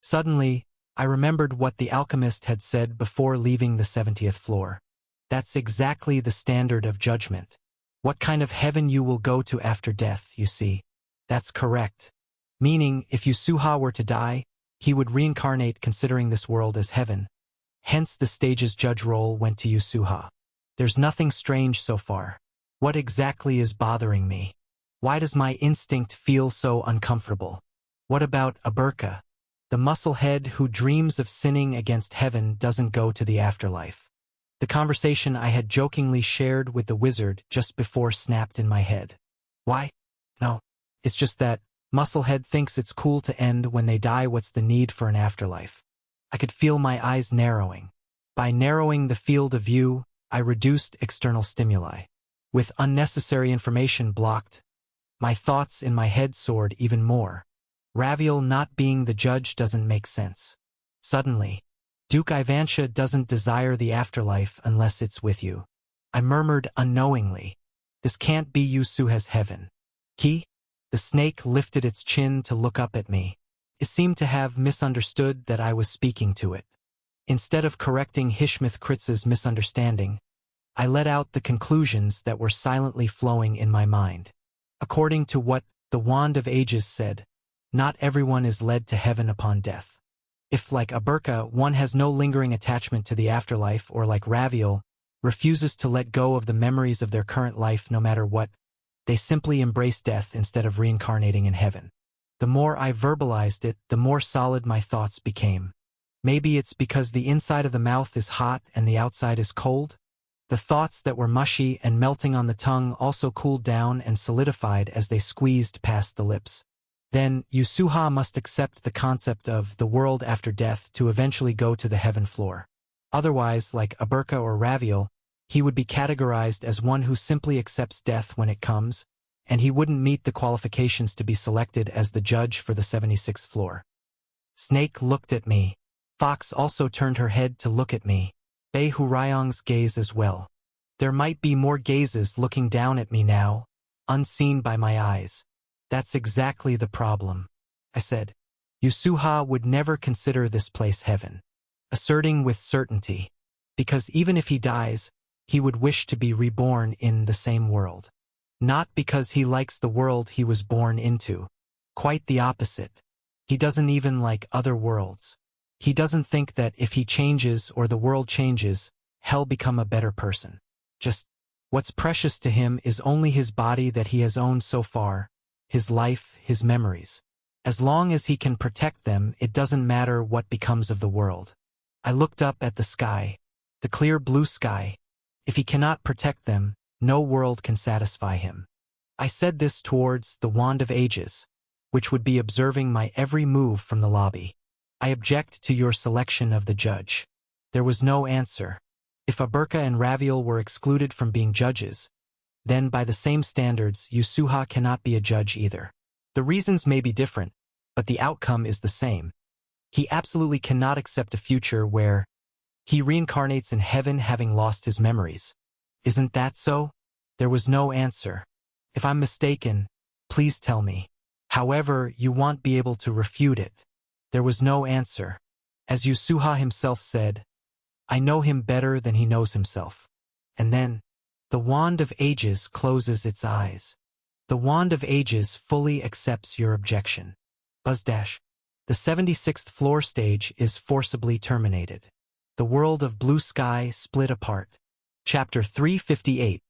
Suddenly, I remembered what the alchemist had said before leaving the 70th floor. That's exactly the standard of judgment. What kind of heaven you will go to after death, you see. That's correct. Meaning, if Yasuha were to die, he would reincarnate considering this world as heaven. Hence the stage's judge role went to Yasuha. There's nothing strange so far. What exactly is bothering me? Why does my instinct feel so uncomfortable? What about Aberka? The musclehead who dreams of sinning against heaven doesn't go to the afterlife. The conversation I had jokingly shared with the wizard just before snapped in my head. Why? No, it's just that musclehead thinks it's cool to end when they die. What's the need for an afterlife? I could feel my eyes narrowing. By narrowing the field of view, I reduced external stimuli. With unnecessary information blocked, my thoughts in my head soared even more. Raviel not being the judge doesn't make sense. Suddenly, Duke Ivansha doesn't desire the afterlife unless it's with you. I murmured unknowingly. This can't be Yasuha's heaven. Ki? The snake lifted its chin to look up at me. It seemed to have misunderstood that I was speaking to it. Instead of correcting Hishmith Kritz's misunderstanding, I let out the conclusions that were silently flowing in my mind. According to what the Wand of Ages said, not everyone is led to heaven upon death. If, like Aberka, one has no lingering attachment to the afterlife, or like Raviel, refuses to let go of the memories of their current life no matter what, they simply embrace death instead of reincarnating in heaven. The more I verbalized it, the more solid my thoughts became. Maybe it's because the inside of the mouth is hot and the outside is cold? The thoughts that were mushy and melting on the tongue also cooled down and solidified as they squeezed past the lips. Then, Yasuha must accept the concept of the world after death to eventually go to the heaven floor. Otherwise, like Aberka or Raviel, he would be categorized as one who simply accepts death when it comes, and he wouldn't meet the qualifications to be selected as the judge for the 76th floor. Snake looked at me. Fox also turned her head to look at me. Bei Hurayong's gaze as well. There might be more gazes looking down at me now, unseen by my eyes. That's exactly the problem, I said. Yusuha would never consider this place heaven, asserting with certainty, because even if he dies, he would wish to be reborn in the same world. Not because he likes the world he was born into. Quite the opposite. He doesn't even like other worlds. He doesn't think that if he changes or the world changes, he'll become a better person. Just, what's precious to him is only his body that he has owned so far, his life, his memories. As long as he can protect them, it doesn't matter what becomes of the world. I looked up at the sky, the clear blue sky. If he cannot protect them, no world can satisfy him. I said this towards the Wand of Ages, which would be observing my every move from the lobby. I object to your selection of the judge. There was no answer. If Aberka and Raviel were excluded from being judges, then by the same standards, Yusuha cannot be a judge either. The reasons may be different, but the outcome is the same. He absolutely cannot accept a future where he reincarnates in heaven having lost his memories. Isn't that so? There was no answer. If I'm mistaken, please tell me. However, you won't be able to refute it. There was no answer. As Yusuha himself said, I know him better than he knows himself. And then, the Wand of Ages closes its eyes. The Wand of Ages fully accepts your objection. Buzz-dash. The 76th floor stage is forcibly terminated. The world of blue sky split apart. Chapter 358.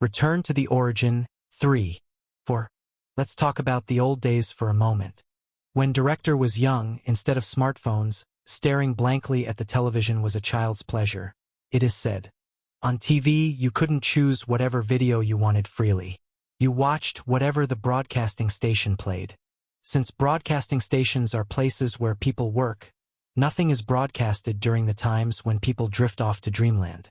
Return to the origin, 3. 4. Let's talk about the old days for a moment. When Director was young, instead of smartphones, staring blankly at the television was a child's pleasure. It is said. On TV, you couldn't choose whatever video you wanted freely. You watched whatever the broadcasting station played. Since broadcasting stations are places where people work, nothing is broadcasted during the times when people drift off to dreamland.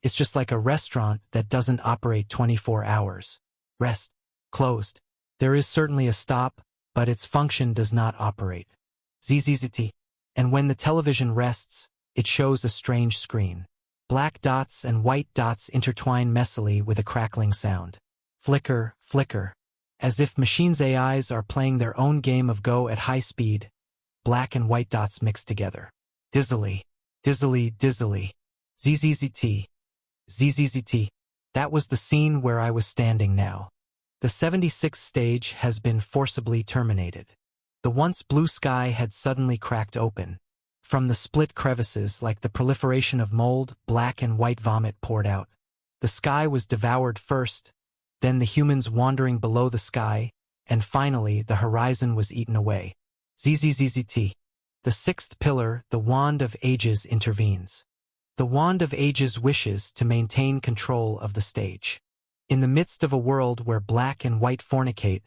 It's just like a restaurant that doesn't operate 24 hours. Rest. Closed. There is certainly a stop, but its function does not operate. ZZZT. And when the television rests, it shows a strange screen. Black dots and white dots intertwine messily with a crackling sound. Flicker, flicker. As if machines' AIs are playing their own game of Go at high speed, black and white dots mix together. Dizzily, dizzily, dizzily. ZZZT. ZZZT. That was the scene where I was standing now. The 76th stage has been forcibly terminated. The once blue sky had suddenly cracked open. From the split crevices, like the proliferation of mold, black and white vomit poured out. The sky was devoured first, then the humans wandering below the sky, and finally the horizon was eaten away. ZZZZT. The sixth pillar, the Wand of Ages, intervenes. The Wand of Ages wishes to maintain control of the stage. In the midst of a world where black and white fornicate,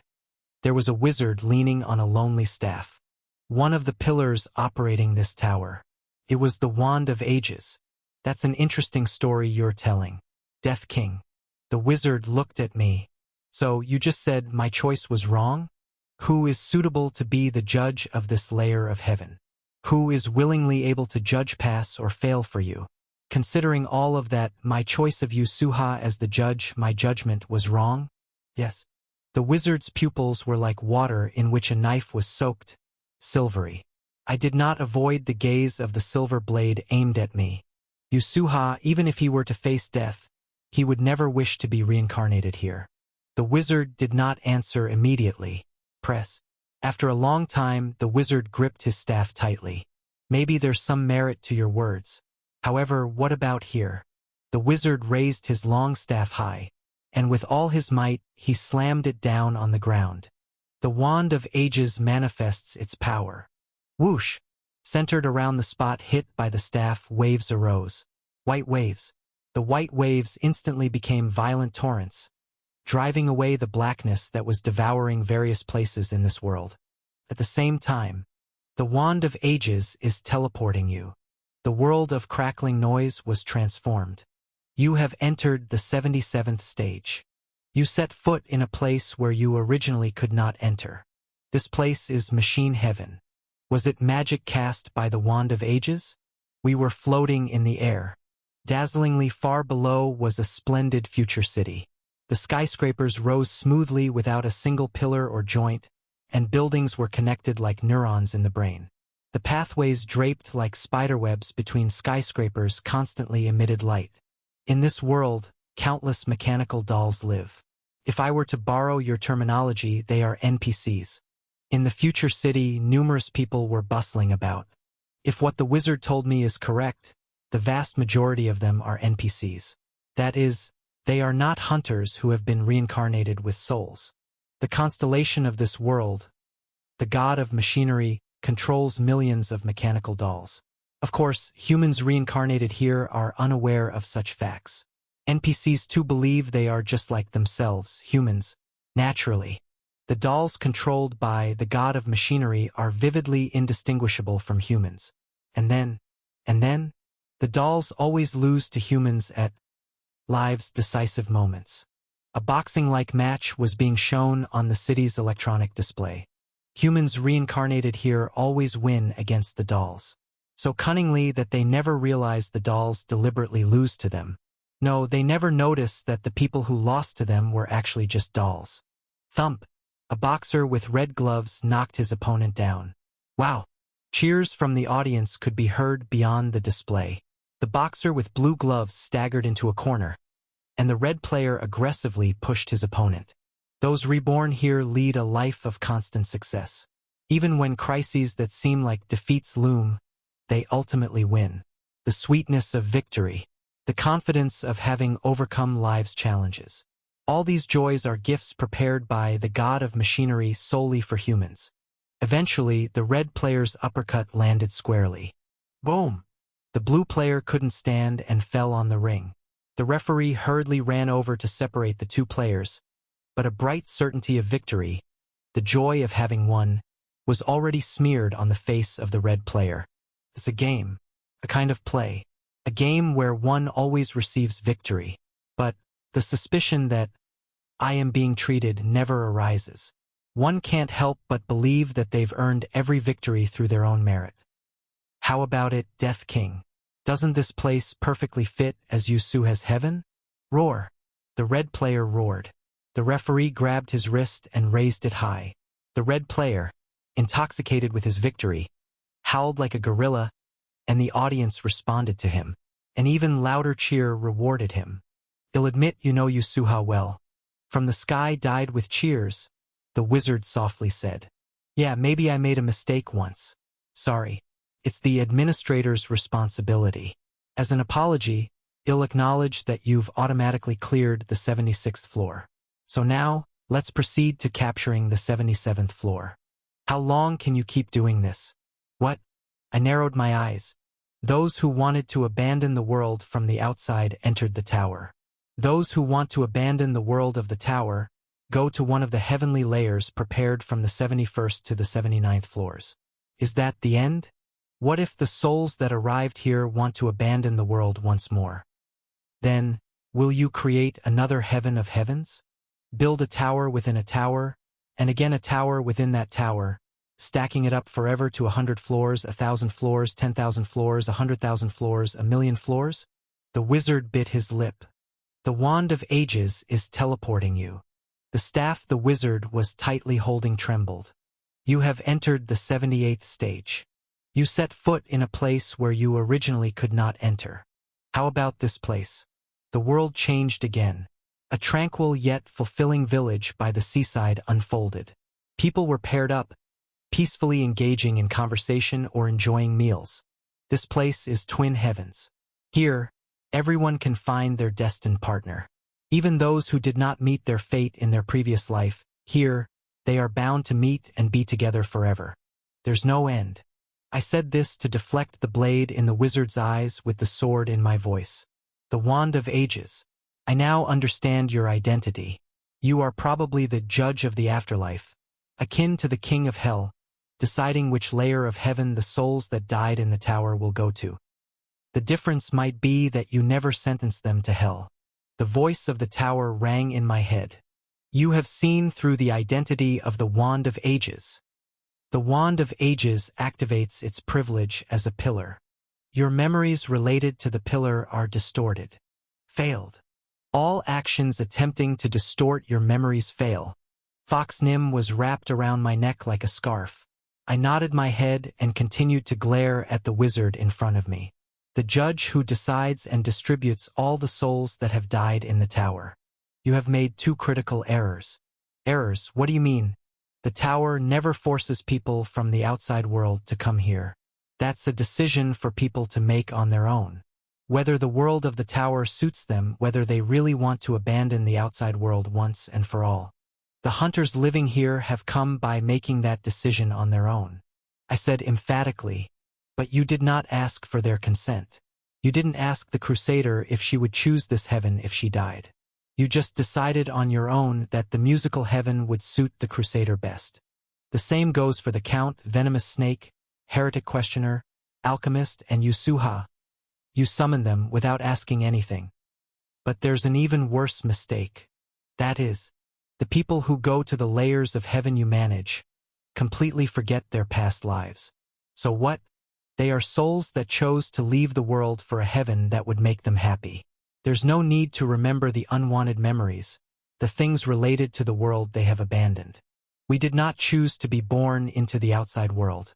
there was a wizard leaning on a lonely staff. One of the pillars operating this tower. It was the Wand of Ages. That's an interesting story you're telling. Death King. The wizard looked at me. So you just said my choice was wrong? Who is suitable to be the judge of this layer of heaven? Who is willingly able to judge pass or fail for you? Considering all of that, my choice of Yusuha as the judge, my judgment was wrong? Yes. The wizard's pupils were like water in which a knife was soaked, silvery. I did not avoid the gaze of the silver blade aimed at me. Yusuha, even if he were to face death, he would never wish to be reincarnated here. The wizard did not answer immediately. Press. After a long time, the wizard gripped his staff tightly. Maybe there's some merit to your words. However, what about here? The wizard raised his long staff high, and with all his might, he slammed it down on the ground. The Wand of Ages manifests its power. Whoosh! Centered around the spot hit by the staff, waves arose. White waves. The white waves instantly became violent torrents, driving away the blackness that was devouring various places in this world. At the same time, the Wand of Ages is teleporting you. The world of crackling noise was transformed. You have entered the 77th stage. You set foot in a place where you originally could not enter. This place is machine heaven. Was it magic cast by the wand of ages? We were floating in the air. Dazzlingly far below was a splendid future city. The skyscrapers rose smoothly without a single pillar or joint, and buildings were connected like neurons in the brain. The pathways draped like spiderwebs between skyscrapers constantly emitted light. In this world, countless mechanical dolls live. If I were to borrow your terminology, they are NPCs. In the future city, numerous people were bustling about. If what the wizard told me is correct, the vast majority of them are NPCs. That is, they are not hunters who have been reincarnated with souls. The constellation of this world, the god of machinery, controls millions of mechanical dolls. Of course, humans reincarnated here are unaware of such facts. NPCs too believe they are just like themselves, humans, naturally. The dolls controlled by the god of machinery are vividly indistinguishable from humans. And then, the dolls always lose to humans at life's decisive moments. A boxing-like match was being shown on the city's electronic display. Humans reincarnated here always win against the dolls. So cunningly that they never realize the dolls deliberately lose to them. No, they never notice that the people who lost to them were actually just dolls. Thump! A boxer with red gloves knocked his opponent down. Wow! Cheers from the audience could be heard beyond the display. The boxer with blue gloves staggered into a corner, and the red player aggressively pushed his opponent. Those reborn here lead a life of constant success. Even when crises that seem like defeats loom, they ultimately win. The sweetness of victory, the confidence of having overcome life's challenges. All these joys are gifts prepared by the god of machinery solely for humans. Eventually, the red player's uppercut landed squarely. Boom! The blue player couldn't stand and fell on the ring. The referee hurriedly ran over to separate the two players, but a bright certainty of victory, the joy of having won, was already smeared on the face of the red player. It's a game, a kind of play, a game where one always receives victory, but the suspicion that I am being treated never arises. One can't help but believe that they've earned every victory through their own merit. How about it, Death King? Doesn't this place perfectly fit as Yusu has heaven? Roar! The red player roared. The referee grabbed his wrist and raised it high. The red player, intoxicated with his victory, howled like a gorilla, and the audience responded to him. An even louder cheer rewarded him. You'll admit you know Yusuha well. From the sky died with cheers, the wizard softly said. Yeah, maybe I made a mistake once. Sorry. It's the administrator's responsibility. As an apology, he'll acknowledge that you've automatically cleared the 76th floor. So now, let's proceed to capturing the 77th floor. How long can you keep doing this? What? I narrowed my eyes. Those who wanted to abandon the world from the outside entered the tower. Those who want to abandon the world of the tower go to one of the heavenly layers prepared from the 71st to the 79th floors. Is that the end? What if the souls that arrived here want to abandon the world once more? Then, will you create another heaven of heavens? Build a tower within a tower, and again a tower within that tower, stacking it up forever to 100 floors, 1,000 floors, 10,000 floors, 100,000 floors, 1,000,000 floors? The wizard bit his lip. The wand of ages is teleporting you. The staff the wizard was tightly holding trembled. You have entered the 78th stage. You set foot in a place where you originally could not enter. How about this place? The world changed again. A tranquil yet fulfilling village by the seaside unfolded. People were paired up, peacefully engaging in conversation or enjoying meals. This place is Twin Heavens. Here, everyone can find their destined partner. Even those who did not meet their fate in their previous life, here, they are bound to meet and be together forever. There's no end. I said this to deflect the blade in the wizard's eyes with the sword in my voice. The wand of ages. I now understand your identity. You are probably the judge of the afterlife, akin to the king of hell, deciding which layer of heaven the souls that died in the tower will go to. The difference might be that you never sentenced them to hell. The voice of the tower rang in my head. You have seen through the identity of the Wand of Ages. The Wand of Ages activates its privilege as a pillar. Your memories related to the pillar are distorted. Failed. All actions attempting to distort your memories fail. Fox Nim was wrapped around my neck like a scarf. I nodded my head and continued to glare at the wizard in front of me. The judge who decides and distributes all the souls that have died in the tower. You have made 2 critical errors. Errors, what do you mean? The tower never forces people from the outside world to come here. That's a decision for people to make on their own. Whether the world of the tower suits them, whether they really want to abandon the outside world once and for all. The hunters living here have come by making that decision on their own. I said emphatically, but you did not ask for their consent. You didn't ask the Crusader if she would choose this heaven if she died. You just decided on your own that the musical heaven would suit the Crusader best. The same goes for the Count, Venomous Snake, Heretic Questioner, Alchemist, and Yusuha. You summoned them without asking anything. But there's an even worse mistake. That is, the people who go to the layers of heaven you manage completely forget their past lives. So what? They are souls that chose to leave the world for a heaven that would make them happy. There's no need to remember the unwanted memories, the things related to the world they have abandoned. We did not choose to be born into the outside world.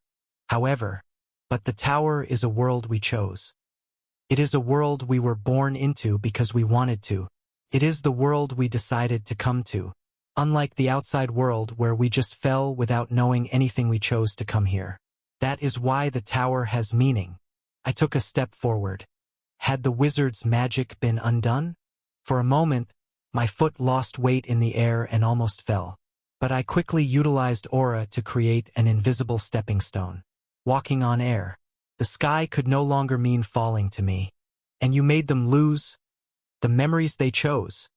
However, but the tower is a world we chose. It is a world we were born into because we wanted to. It is the world we decided to come to. Unlike the outside world where we just fell without knowing anything, we chose to come here. That is why the tower has meaning. I took a step forward. Had the wizard's magic been undone? For a moment, my foot lost weight in the air and almost fell. But I quickly utilized aura to create an invisible stepping stone. Walking on air. The sky could no longer mean falling to me. And you made them lose the memories they chose.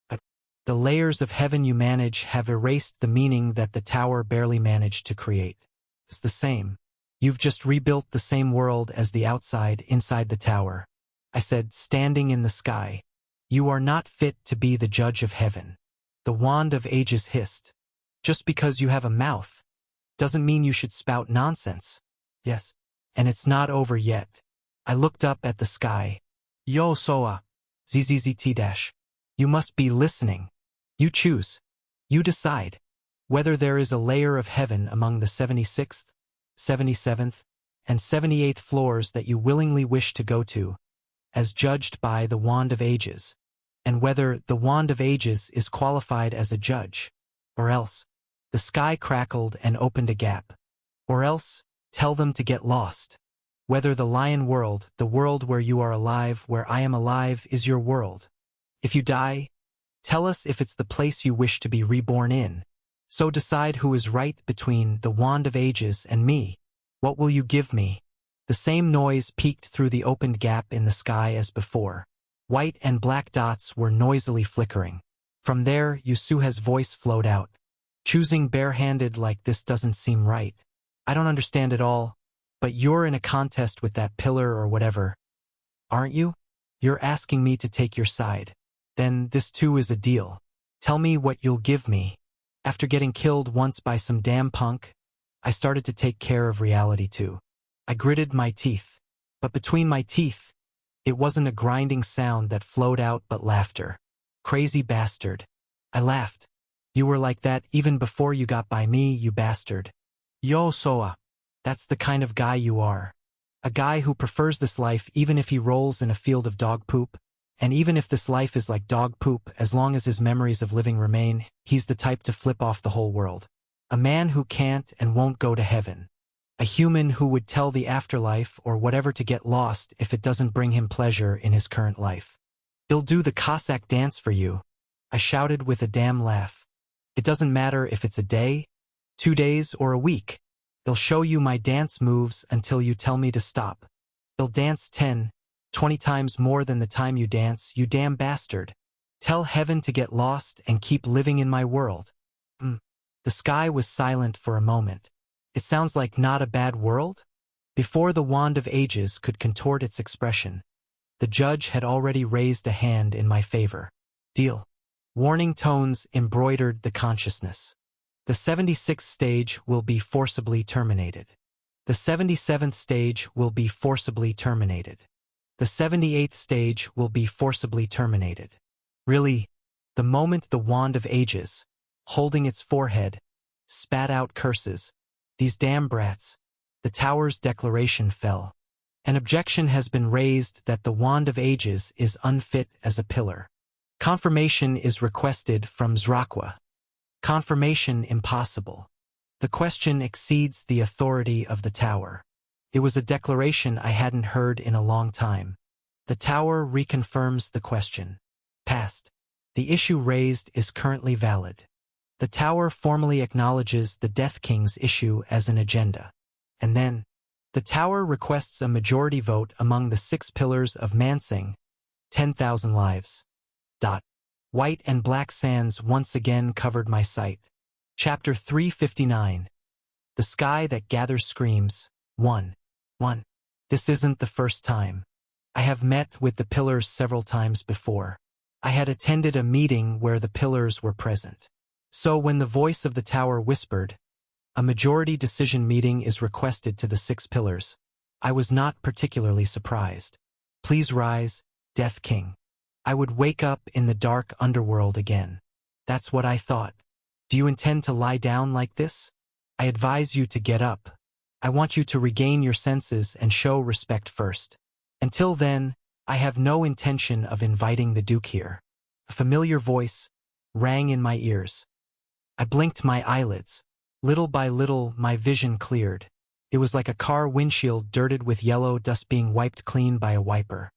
But the layers of heaven you manage have erased the meaning that the tower barely managed to create. It's the same. You've just rebuilt the same world as the outside inside the tower. I said, standing in the sky. You are not fit to be the judge of heaven. The Wand of Ages hissed. Just because you have a mouth doesn't mean you should spout nonsense. Yes, and it's not over yet. I looked up at the sky. Yo Soa. ZZZT-. You must be listening. You choose. You decide. Whether there is a layer of heaven among the 76th, 77th, and 78th floors that you willingly wish to go to, as judged by the Wand of Ages, and whether the Wand of Ages is qualified as a judge, or else. The sky crackled and opened a gap. Or else, tell them to get lost. Whether the lion world, the world where you are alive, where I am alive, is your world. If you die, tell us if it's the place you wish to be reborn in. So decide who is right between the Wand of Ages and me. What will you give me? The same noise peeked through the opened gap in the sky as before. White and black dots were noisily flickering. From there, Yusuha's voice flowed out. Choosing barehanded like this doesn't seem right. I don't understand it all, but you're in a contest with that pillar or whatever. Aren't you? You're asking me to take your side. Then this too is a deal. Tell me what you'll give me. After getting killed once by some damn punk, I started to take care of reality too. I gritted my teeth. But between my teeth, it wasn't a grinding sound that flowed out but laughter. Crazy bastard. I laughed. You were like that even before you got by me, you bastard. Yo Soa. That's the kind of guy you are. A guy who prefers this life even if he rolls in a field of dog poop. And even if this life is like dog poop, as long as his memories of living remain, he's the type to flip off the whole world. A man who can't and won't go to heaven. A human who would tell the afterlife or whatever to get lost if it doesn't bring him pleasure in his current life. He'll do the Cossack dance for you. I shouted with a damn laugh. It doesn't matter if it's a day, 2 days, or a week. They'll show you my dance moves until you tell me to stop. They'll dance 10, 20 times more than the time you dance, you damn bastard. Tell heaven to get lost and keep living in my world. The sky was silent for a moment. It sounds like not a bad world? Before the Wand of Ages could contort its expression, the judge had already raised a hand in my favor. Deal. Warning tones embroidered the consciousness. The 76th stage will be forcibly terminated. The 77th stage will be forcibly terminated. The 78th stage will be forcibly terminated. Really, the moment the Wand of Ages, holding its forehead, spat out curses, "These damn brats," the tower's declaration fell. An objection has been raised that the Wand of Ages is unfit as a pillar. Confirmation is requested from Zrakwa. Confirmation impossible. The question exceeds the authority of the tower. It was a declaration I hadn't heard in a long time. The tower reconfirms the question. Passed. The issue raised is currently valid. The tower formally acknowledges the Death King's issue as an agenda. And then, the tower requests a majority vote among the 6 pillars of Mansing, 10,000 lives. White and black sands once again covered my sight. Chapter 359. The Sky That Gathers Screams. 1. This isn't the first time. I have met with the pillars several times before. I had attended a meeting where the pillars were present. So when the voice of the tower whispered, "A majority decision meeting is requested to the 6 pillars," I was not particularly surprised. Please rise, Death King. I would wake up in the dark underworld again. That's what I thought. Do you intend to lie down like this? I advise you to get up. I want you to regain your senses and show respect first. Until then, I have no intention of inviting the Duke here. A familiar voice rang in my ears. I blinked my eyelids. Little by little, my vision cleared. It was like a car windshield dirted with yellow dust being wiped clean by a wiper.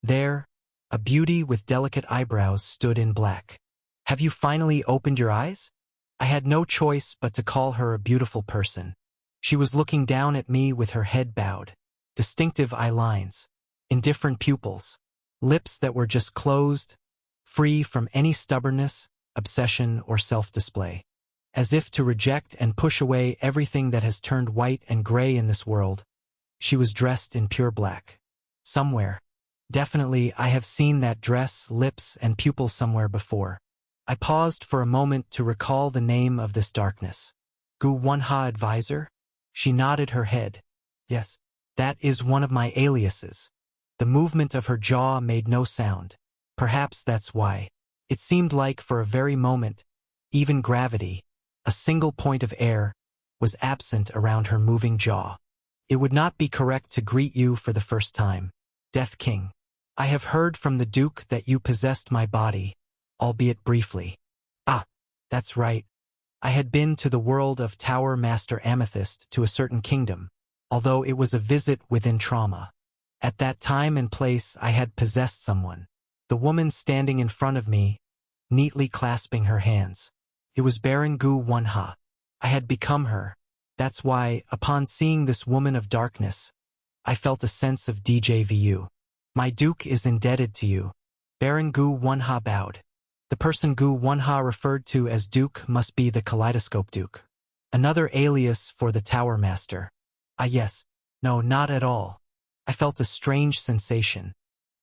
There, a beauty with delicate eyebrows stood in black. Have you finally opened your eyes? I had no choice but to call her a beautiful person. She was looking down at me with her head bowed. Distinctive eye lines. Indifferent pupils. Lips that were just closed, free from any stubbornness, obsession, or self-display. As if to reject and push away everything that has turned white and gray in this world, she was dressed in pure black. Somewhere. Definitely, I have seen that dress, lips, and pupils somewhere before. I paused for a moment to recall the name of this darkness. Gu Wonha Advisor? She nodded her head. Yes, that is one of my aliases. The movement of her jaw made no sound. Perhaps that's why. It seemed like for a very moment, even gravity, a single point of air, was absent around her moving jaw. It would not be correct to greet you for the first time, Death King. I have heard from the Duke that you possessed my body, albeit briefly. Ah, that's right. I had been to the world of Tower Master Amethyst to a certain kingdom, although it was a visit within trauma. At that time and place I had possessed someone. The woman standing in front of me, neatly clasping her hands. It was Baron Gu Wonha. I had become her. That's why, upon seeing this woman of darkness, I felt a sense of déjà vu. My Duke is indebted to you. Baron Gu Wonha bowed. The person Gu Wonha referred to as Duke must be the Kaleidoscope Duke. Another alias for the Tower Master. Ah yes, no, not at all. I felt a strange sensation.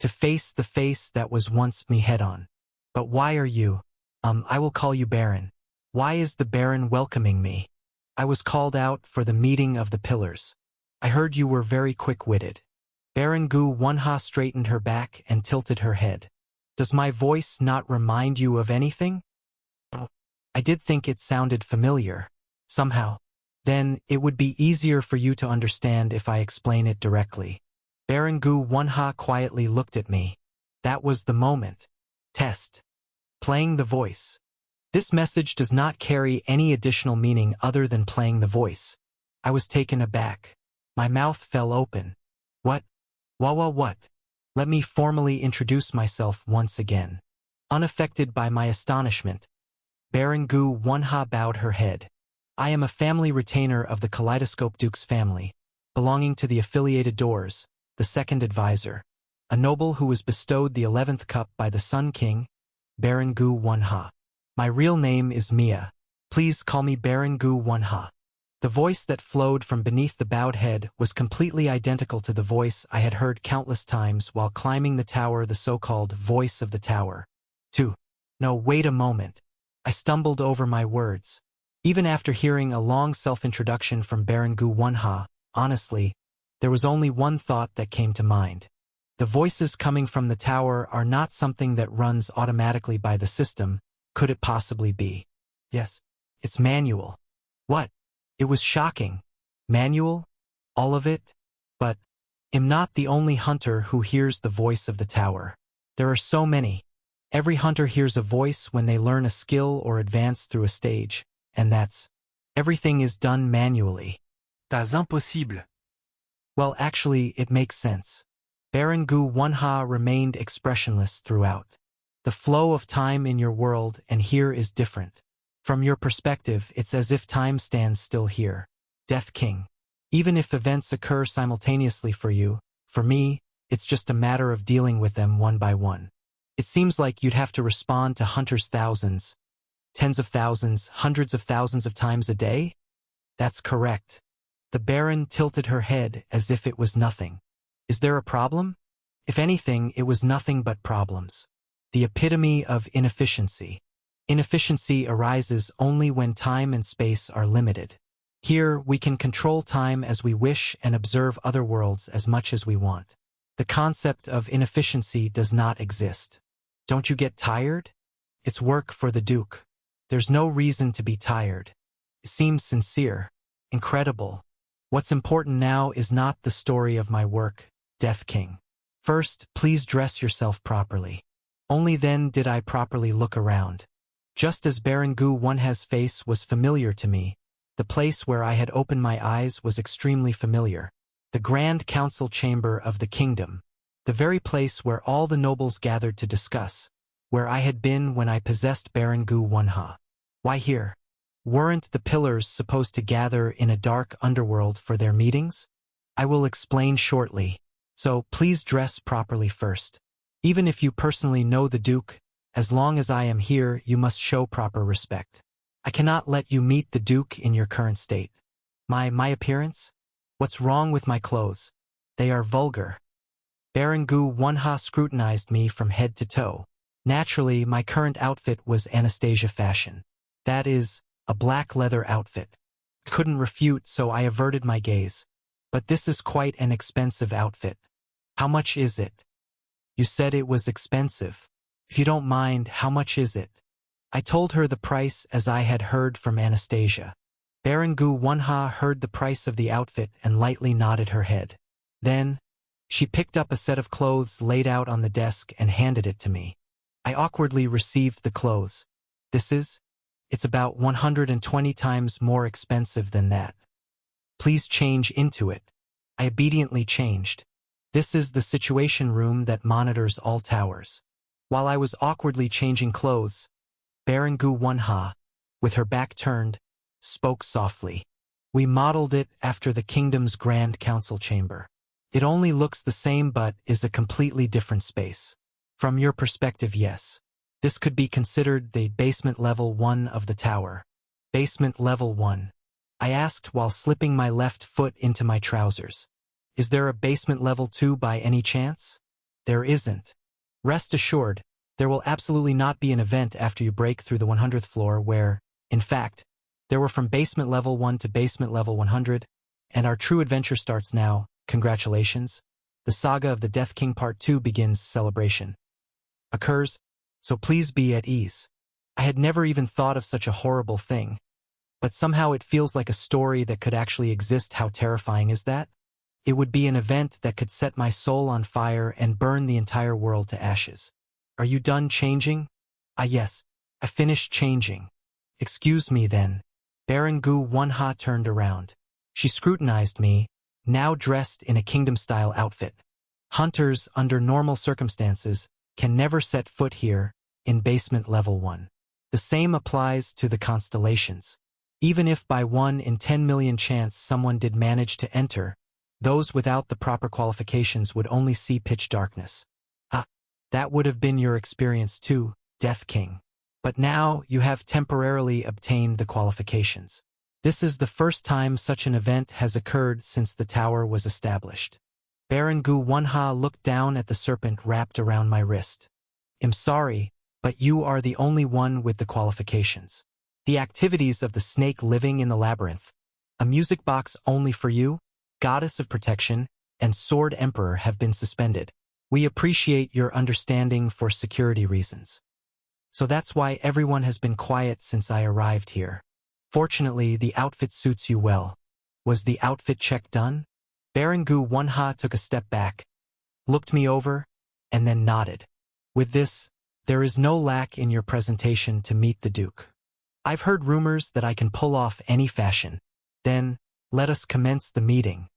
To face the face that was once me head-on. But why are you? I will call you Baron. Why is the Baron welcoming me? I was called out for the meeting of the pillars. I heard you were very quick-witted. Baron Gu Wonha straightened her back and tilted her head. Does my voice not remind you of anything? I did think it sounded familiar. Somehow. Then, it would be easier for you to understand if I explain it directly. Baron Gu Wonha quietly looked at me. That was the moment. Test. Playing the voice. This message does not carry any additional meaning other than playing the voice. I was taken aback. My mouth fell open. What? What? Let me formally introduce myself once again. Unaffected by my astonishment, Baron Gu Wonha bowed her head. I am a family retainer of the Kaleidoscope Duke's family, belonging to the affiliated doors, the second advisor, a noble who was bestowed the 11th cup by the Sun King, Baron Gu Wonha. My real name is Mia. Please call me Baron Gu Wonha. The voice that flowed from beneath the bowed head was completely identical to the voice I had heard countless times while climbing the tower, the so-called voice of the tower. 2. No, wait a moment. I stumbled over my words. Even after hearing a long self-introduction from Baron Gu Wonha, honestly, there was only one thought that came to mind. The voices coming from the tower are not something that runs automatically by the system. Could it possibly be? Yes, it's manual. What? It was shocking. Manual? All of it? But I'm not the only hunter who hears the voice of the tower. There are so many. Every hunter hears a voice when they learn a skill or advance through a stage, and that's everything is done manually. Tas impossible. Well, actually, it makes sense. Baron Gu Wonha remained expressionless throughout. The flow of time in your world and here is different. From your perspective, it's as if time stands still here. Death King. Even if events occur simultaneously for you, for me, it's just a matter of dealing with them one by one. It seems like you'd have to respond to hunters thousands, tens of thousands, hundreds of thousands of times a day? That's correct. The Baron tilted her head as if it was nothing. Is there a problem? If anything, it was nothing but problems. The epitome of inefficiency. Inefficiency arises only when time and space are limited. Here, we can control time as we wish and observe other worlds as much as we want. The concept of inefficiency does not exist. Don't you get tired? It's work for the Duke. There's no reason to be tired. It seems sincere, incredible. What's important now is not the story of my work, Death King. First, please dress yourself properly. Only then did I properly look around. Just as Baron Gu Wonha's face was familiar to me, the place where I had opened my eyes was extremely familiar. The Grand Council Chamber of the Kingdom. The very place where all the nobles gathered to discuss, where I had been when I possessed Baron Gu Wonha. Why here? Weren't the pillars supposed to gather in a dark underworld for their meetings? I will explain shortly, so please dress properly first. Even if you personally know the Duke, as long as I am here, you must show proper respect. I cannot let you meet the Duke in your current state. My appearance? What's wrong with my clothes? They are vulgar. Baron Gu Wonha scrutinized me from head to toe. Naturally, my current outfit was Anastasia fashion. That is, a black leather outfit. Couldn't refute, so I averted my gaze. But this is quite an expensive outfit. How much is it? You said it was expensive. If you don't mind, how much is it? I told her the price as I had heard from Anastasia. Baron Gu Wonha heard the price of the outfit and lightly nodded her head. Then, she picked up a set of clothes laid out on the desk and handed it to me. I awkwardly received the clothes. It's about 120 times more expensive than that. Please change into it. I obediently changed. This is the situation room that monitors all towers. While I was awkwardly changing clothes, Baron Gu Wonha, with her back turned, spoke softly. We modeled it after the kingdom's Grand Council Chamber. It only looks the same but is a completely different space. From your perspective, yes. This could be considered the basement level 1 of the tower. Basement level 1. I asked while slipping my left foot into my trousers. Is there a basement level 2 by any chance? There isn't. Rest assured, there will absolutely not be an event after you break through the 100th floor where, in fact, there were from basement level 1 to basement level 100, and our true adventure starts now. Congratulations. The saga of the Death King Part 2 begins. Celebration occurs, so please be at ease. I had never even thought of such a horrible thing, but somehow it feels like a story that could actually exist. How terrifying is that? It would be an event that could set my soul on fire and burn the entire world to ashes. Are you done changing? Ah yes, I finished changing. Excuse me then. Baron Gu Wonha turned around. She scrutinized me, now dressed in a kingdom-style outfit. Hunters, under normal circumstances, can never set foot here, in basement level 1. The same applies to the constellations. Even if by 1 in 10 million chance someone did manage to enter, those without the proper qualifications would only see pitch darkness. Ah, that would have been your experience too, Death King. But now you have temporarily obtained the qualifications. This is the first time such an event has occurred since the tower was established. Baron Gu Wonha looked down at the serpent wrapped around my wrist. I'm sorry, but you are the only one with the qualifications. The activities of the snake living in the labyrinth, a music box only for you, goddess of protection, and sword emperor have been suspended. We appreciate your understanding for security reasons. So that's why everyone has been quiet since I arrived here. Fortunately, the outfit suits you well. Was the outfit check done? Baron Gu Wonha took a step back, looked me over, and then nodded. With this, there is no lack in your presentation to meet the Duke. I've heard rumors that I can pull off any fashion. Then, let us commence the meeting.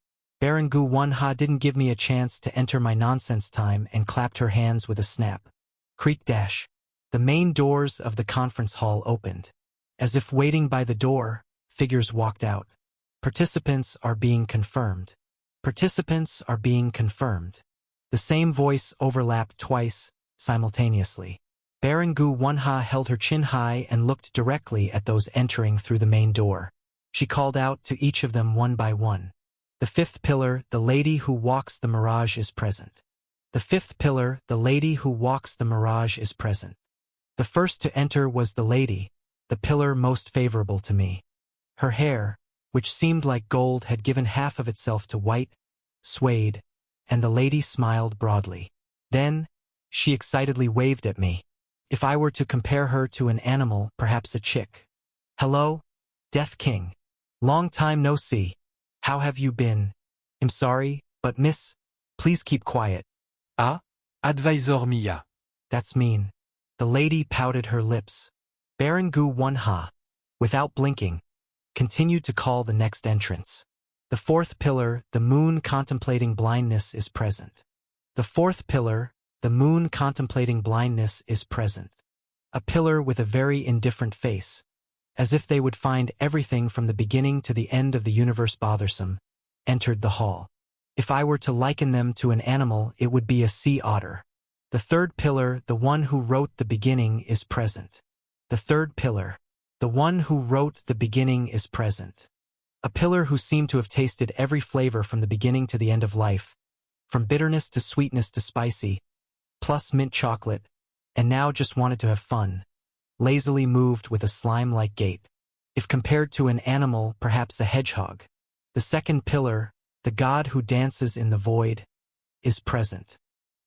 Baron Gu Wonha didn't give me a chance to enter my nonsense time and clapped her hands with a snap. Creak dash. The main doors of the conference hall opened. As if waiting by the door, figures walked out. Participants are being confirmed. Participants are being confirmed. The same voice overlapped twice, simultaneously. Baron Gu Wonha held her chin high and looked directly at those entering through the main door. She called out to each of them one by one. The fifth pillar, the lady who walks the mirage is present. The fifth pillar, the lady who walks the mirage is present. The first to enter was the lady, the pillar most favorable to me. Her hair, which seemed like gold, had given half of itself to white, swayed, and the lady smiled broadly. Then, she excitedly waved at me. If I were to compare her to an animal, perhaps a chick. Hello, Death King. Long time no see. How have you been? I'm sorry, but miss, please keep quiet. Ah, Advisor Mia. That's mean. The lady pouted her lips. Baron Gu Wonha, without blinking, continued to call the next entrance. The fourth pillar, the moon contemplating blindness, is present. The fourth pillar, the moon contemplating blindness, is present. A pillar with a very indifferent face, as if they would find everything from the beginning to the end of the universe bothersome, entered the hall. If I were to liken them to an animal, it would be a sea otter. The third pillar, the one who wrote the beginning, is present. The third pillar, the one who wrote the beginning, is present. A pillar who seemed to have tasted every flavor from the beginning to the end of life, from bitterness to sweetness to spicy, plus mint chocolate, and now just wanted to have fun, lazily moved with a slime-like gait. If compared to an animal, perhaps a hedgehog. The second pillar, the god who dances in the void, is present.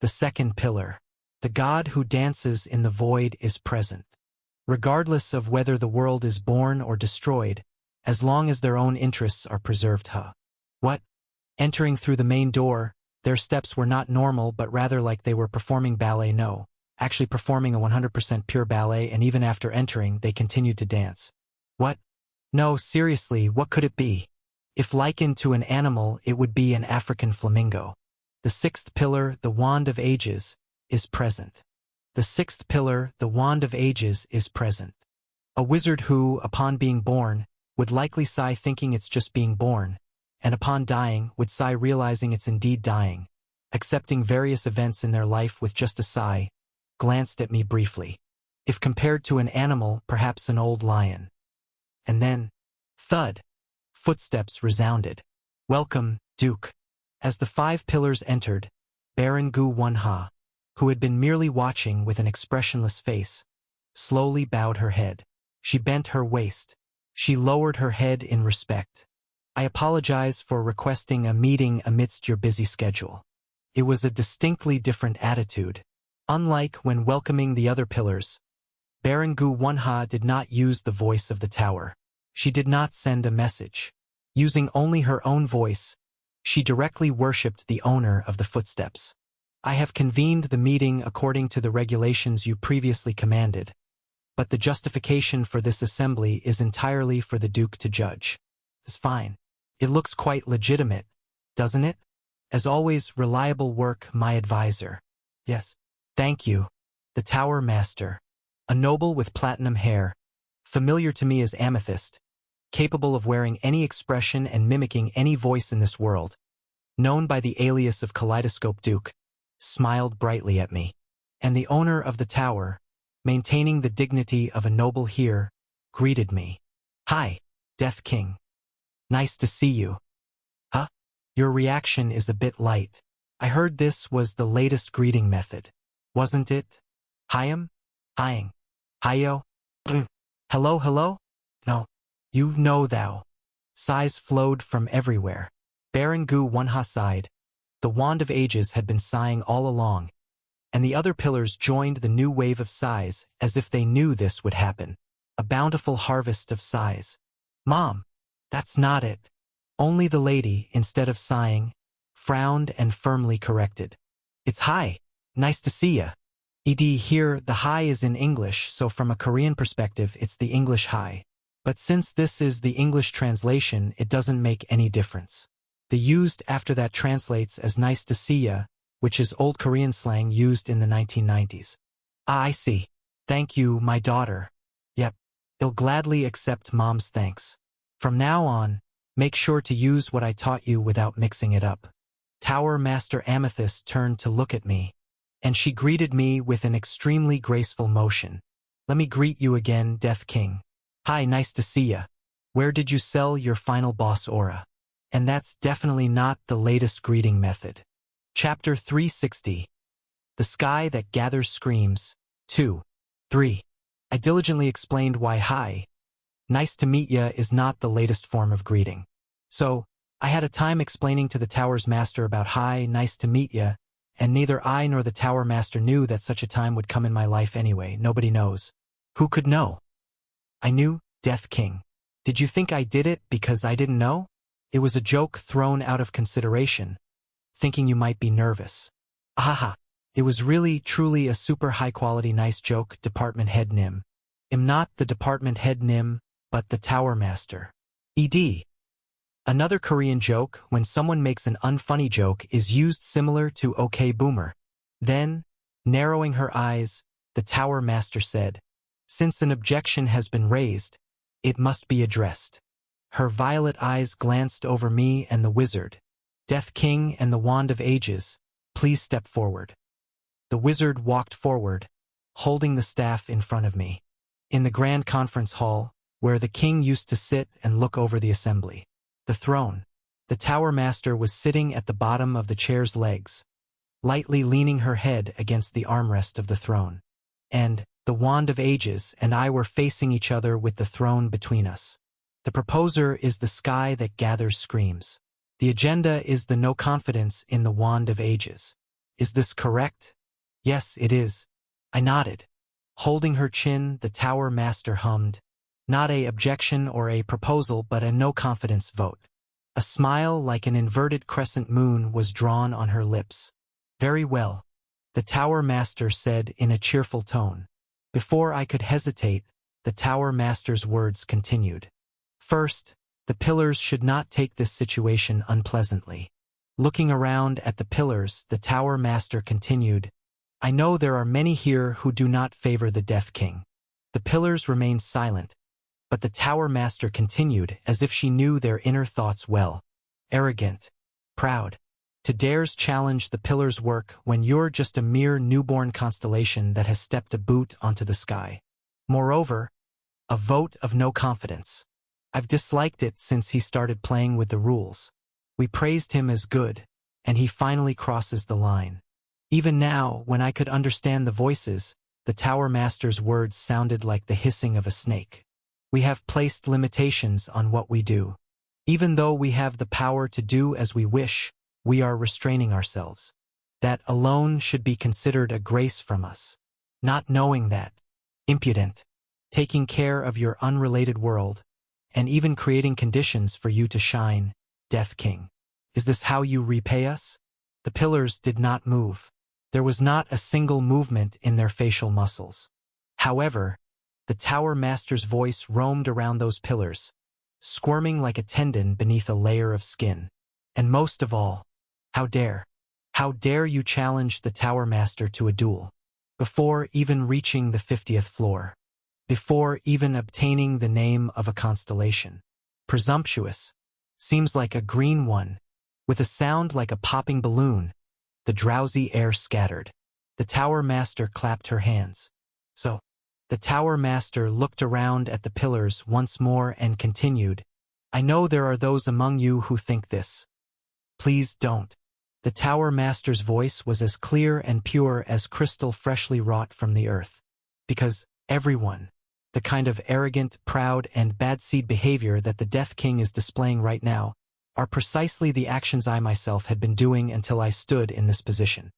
The second pillar, the god who dances in the void, is present. Regardless of whether the world is born or destroyed, as long as their own interests are preserved. What? Entering through the main door, their steps were not normal but rather like they were performing ballet. No, actually performing a 100% pure ballet, and even after entering, they continued to dance. What? No, seriously, what could it be? If likened to an animal, it would be an African flamingo. The sixth pillar, the wand of ages, is present. The sixth pillar, the wand of ages, is present. A wizard who, upon being born, would likely sigh thinking it's just being born, and upon dying would sigh realizing it's indeed dying, accepting various events in their life with just a sigh, glanced at me briefly. If compared to an animal, perhaps an old lion. And then, thud, footsteps resounded. Welcome, Duke. As the five pillars entered, Baron Gu Wonha, who had been merely watching with an expressionless face, slowly bowed her head. She bent her waist. She lowered her head in respect. I apologize for requesting a meeting amidst your busy schedule. It was a distinctly different attitude. Unlike when welcoming the other pillars, Baron Gu Wonha did not use the voice of the tower. She did not send a message. Using only her own voice, she directly worshipped the owner of the footsteps. I have convened the meeting according to the regulations you previously commanded, but the justification for this assembly is entirely for the Duke to judge. It's fine. It looks quite legitimate, doesn't it? As always, reliable work, my advisor. Yes. Thank you. The Tower Master. A noble with platinum hair, familiar to me as Amethyst, capable of wearing any expression and mimicking any voice in this world, known by the alias of Kaleidoscope Duke, smiled brightly at me. And the owner of the tower, maintaining the dignity of a noble here, greeted me. Hi. Death King. Nice to see you. Huh? Your reaction is a bit light. I heard this was the latest greeting method. Wasn't it? Hyam? Hying. Hiyo? Hello, hello? No. You know thou. Sighs flowed from everywhere. Baron Gu Wonha sighed. The Wand of Ages had been sighing all along, and the other pillars joined the new wave of sighs as if they knew this would happen. A bountiful harvest of sighs. Mom, that's not it. Only the lady, instead of sighing, frowned and firmly corrected. It's hi. Nice to see ya. Here, the hi is in English, so from a Korean perspective, it's the English hi. But since this is the English translation, it doesn't make any difference. The used after that translates as nice to see ya, which is old Korean slang used in the 1990s. Ah, I see. Thank you, my daughter. Yep, I'll gladly accept Mom's thanks. From now on, make sure to use what I taught you without mixing it up. Tower Master Amethyst turned to look at me, and she greeted me with an extremely graceful motion. Let me greet you again, Death King. Hi, nice to see ya. Where did you sell your final boss aura? And that's definitely not the latest greeting method. Chapter 360. The Sky That Gathers Screams. 2. 3. I diligently explained why hi, nice to meet ya is not the latest form of greeting. So, I had a time explaining to the Tower's Master about hi, nice to meet ya, and neither I nor the Tower Master knew that such a time would come in my life anyway. Nobody knows. Who could know? I knew, Death King. Did you think I did it because I didn't know? It was a joke thrown out of consideration, thinking you might be nervous. Ahaha. It was really, truly a super high-quality nice joke, Department Head Nim. I'm not the Department Head Nim, but the Tower Master. ED. Another Korean joke, when someone makes an unfunny joke, is used similar to OK Boomer. Then, narrowing her eyes, the Tower Master said, since an objection has been raised, it must be addressed. Her violet eyes glanced over me and the wizard. Death King and the Wand of Ages, please step forward. The wizard walked forward, holding the staff in front of me. In the grand conference hall, where the king used to sit and look over the assembly. The throne. The Tower Master was sitting at the bottom of the chair's legs, lightly leaning her head against the armrest of the throne. And the Wand of Ages and I were facing each other with the throne between us. The proposer is the Sky That Gathers Screams. The agenda is the no confidence in the Wand of Ages. Is this correct? Yes, it is. I nodded. Holding her chin, the Tower Master hummed, not a objection or a proposal, but a no-confidence vote. A smile like an inverted crescent moon was drawn on her lips. Very well, the Tower Master said in a cheerful tone. Before I could hesitate, the Tower Master's words continued. First, the pillars should not take this situation unpleasantly. Looking around at the pillars, the Tower Master continued, I know there are many here who do not favor the Death King. The pillars remained silent, but the Tower Master continued as if she knew their inner thoughts well. Arrogant. Proud. To dares challenge the pillars' work when you're just a mere newborn constellation that has stepped a boot onto the sky. Moreover, a vote of no confidence. I've disliked it since he started playing with the rules. We praised him as good, and he finally crosses the line. Even now, when I could understand the voices, the Tower Master's words sounded like the hissing of a snake. We have placed limitations on what we do. Even though we have the power to do as we wish, we are restraining ourselves. That alone should be considered a grace from us. Not knowing that. Impudent. Taking care of your unrelated world, and even creating conditions for you to shine, Death King. Is this how you repay us? The pillars did not move. There was not a single movement in their facial muscles. However, the Tower Master's voice roamed around those pillars, squirming like a tendon beneath a layer of skin. And most of all, how dare you challenge the Tower Master to a duel, before even reaching the 50th floor, before even obtaining the name of a constellation. Presumptuous. Seems like a green one, with a sound like a popping balloon. The drowsy air scattered. The Tower Master clapped her hands. So, the Tower Master looked around at the pillars once more and continued, I know there are those among you who think this. Please don't. The Tower Master's voice was as clear and pure as crystal freshly wrought from the earth. Because everyone, the kind of arrogant, proud, and bad seed behavior that the Death King is displaying right now, are precisely the actions I myself had been doing until I stood in this position.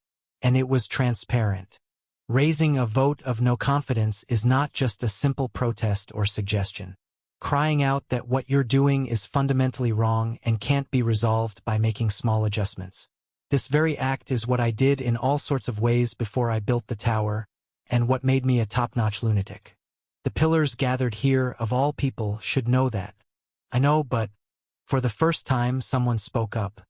And it was transparent. Raising a vote of no confidence is not just a simple protest or suggestion. Crying out that what you're doing is fundamentally wrong and can't be resolved by making small adjustments. This very act is what I did in all sorts of ways before I built the tower, and what made me a top-notch lunatic. The pillars gathered here, of all people, should know that. I know, but for the first time someone spoke up.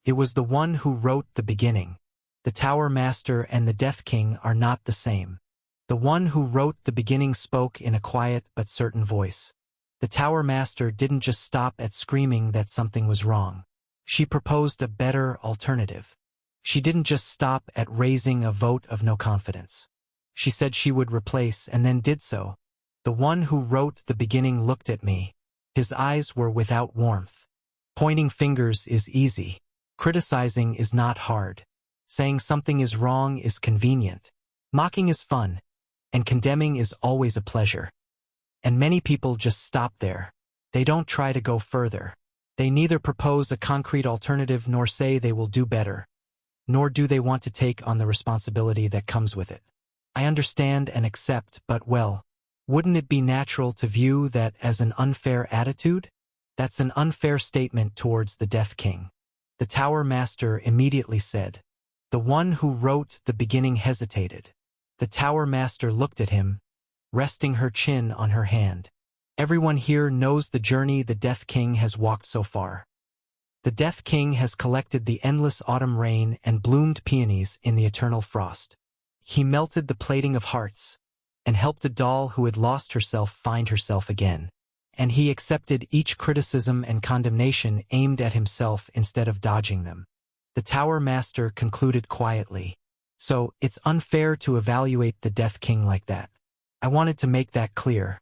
It was the one who wrote the beginning. The Tower Master and the Death King are not the same. The one who wrote the beginning spoke in a quiet but certain voice. The Tower Master didn't just stop at screaming that something was wrong. She proposed a better alternative. She didn't just stop at raising a vote of no confidence. She said she would replace and then did so. The one who wrote the beginning looked at me. His eyes were without warmth. Pointing fingers is easy. Criticizing is not hard. Saying something is wrong is convenient. Mocking is fun. And condemning is always a pleasure. And many people just stop there. They don't try to go further. They neither propose a concrete alternative nor say they will do better, nor do they want to take on the responsibility that comes with it. I understand and accept, but well, wouldn't it be natural to view that as an unfair attitude? That's an unfair statement towards the Death King. The Tower Master immediately said. The one who wrote the beginning hesitated. The Tower Master looked at him, resting her chin on her hand. Everyone here knows the journey the Death King has walked so far. The Death King has collected the endless autumn rain and bloomed peonies in the eternal frost. He melted the plating of hearts, and helped a doll who had lost herself find herself again. And he accepted each criticism and condemnation aimed at himself instead of dodging them. The Tower Master concluded quietly. So, it's unfair to evaluate the Death King like that. I wanted to make that clear.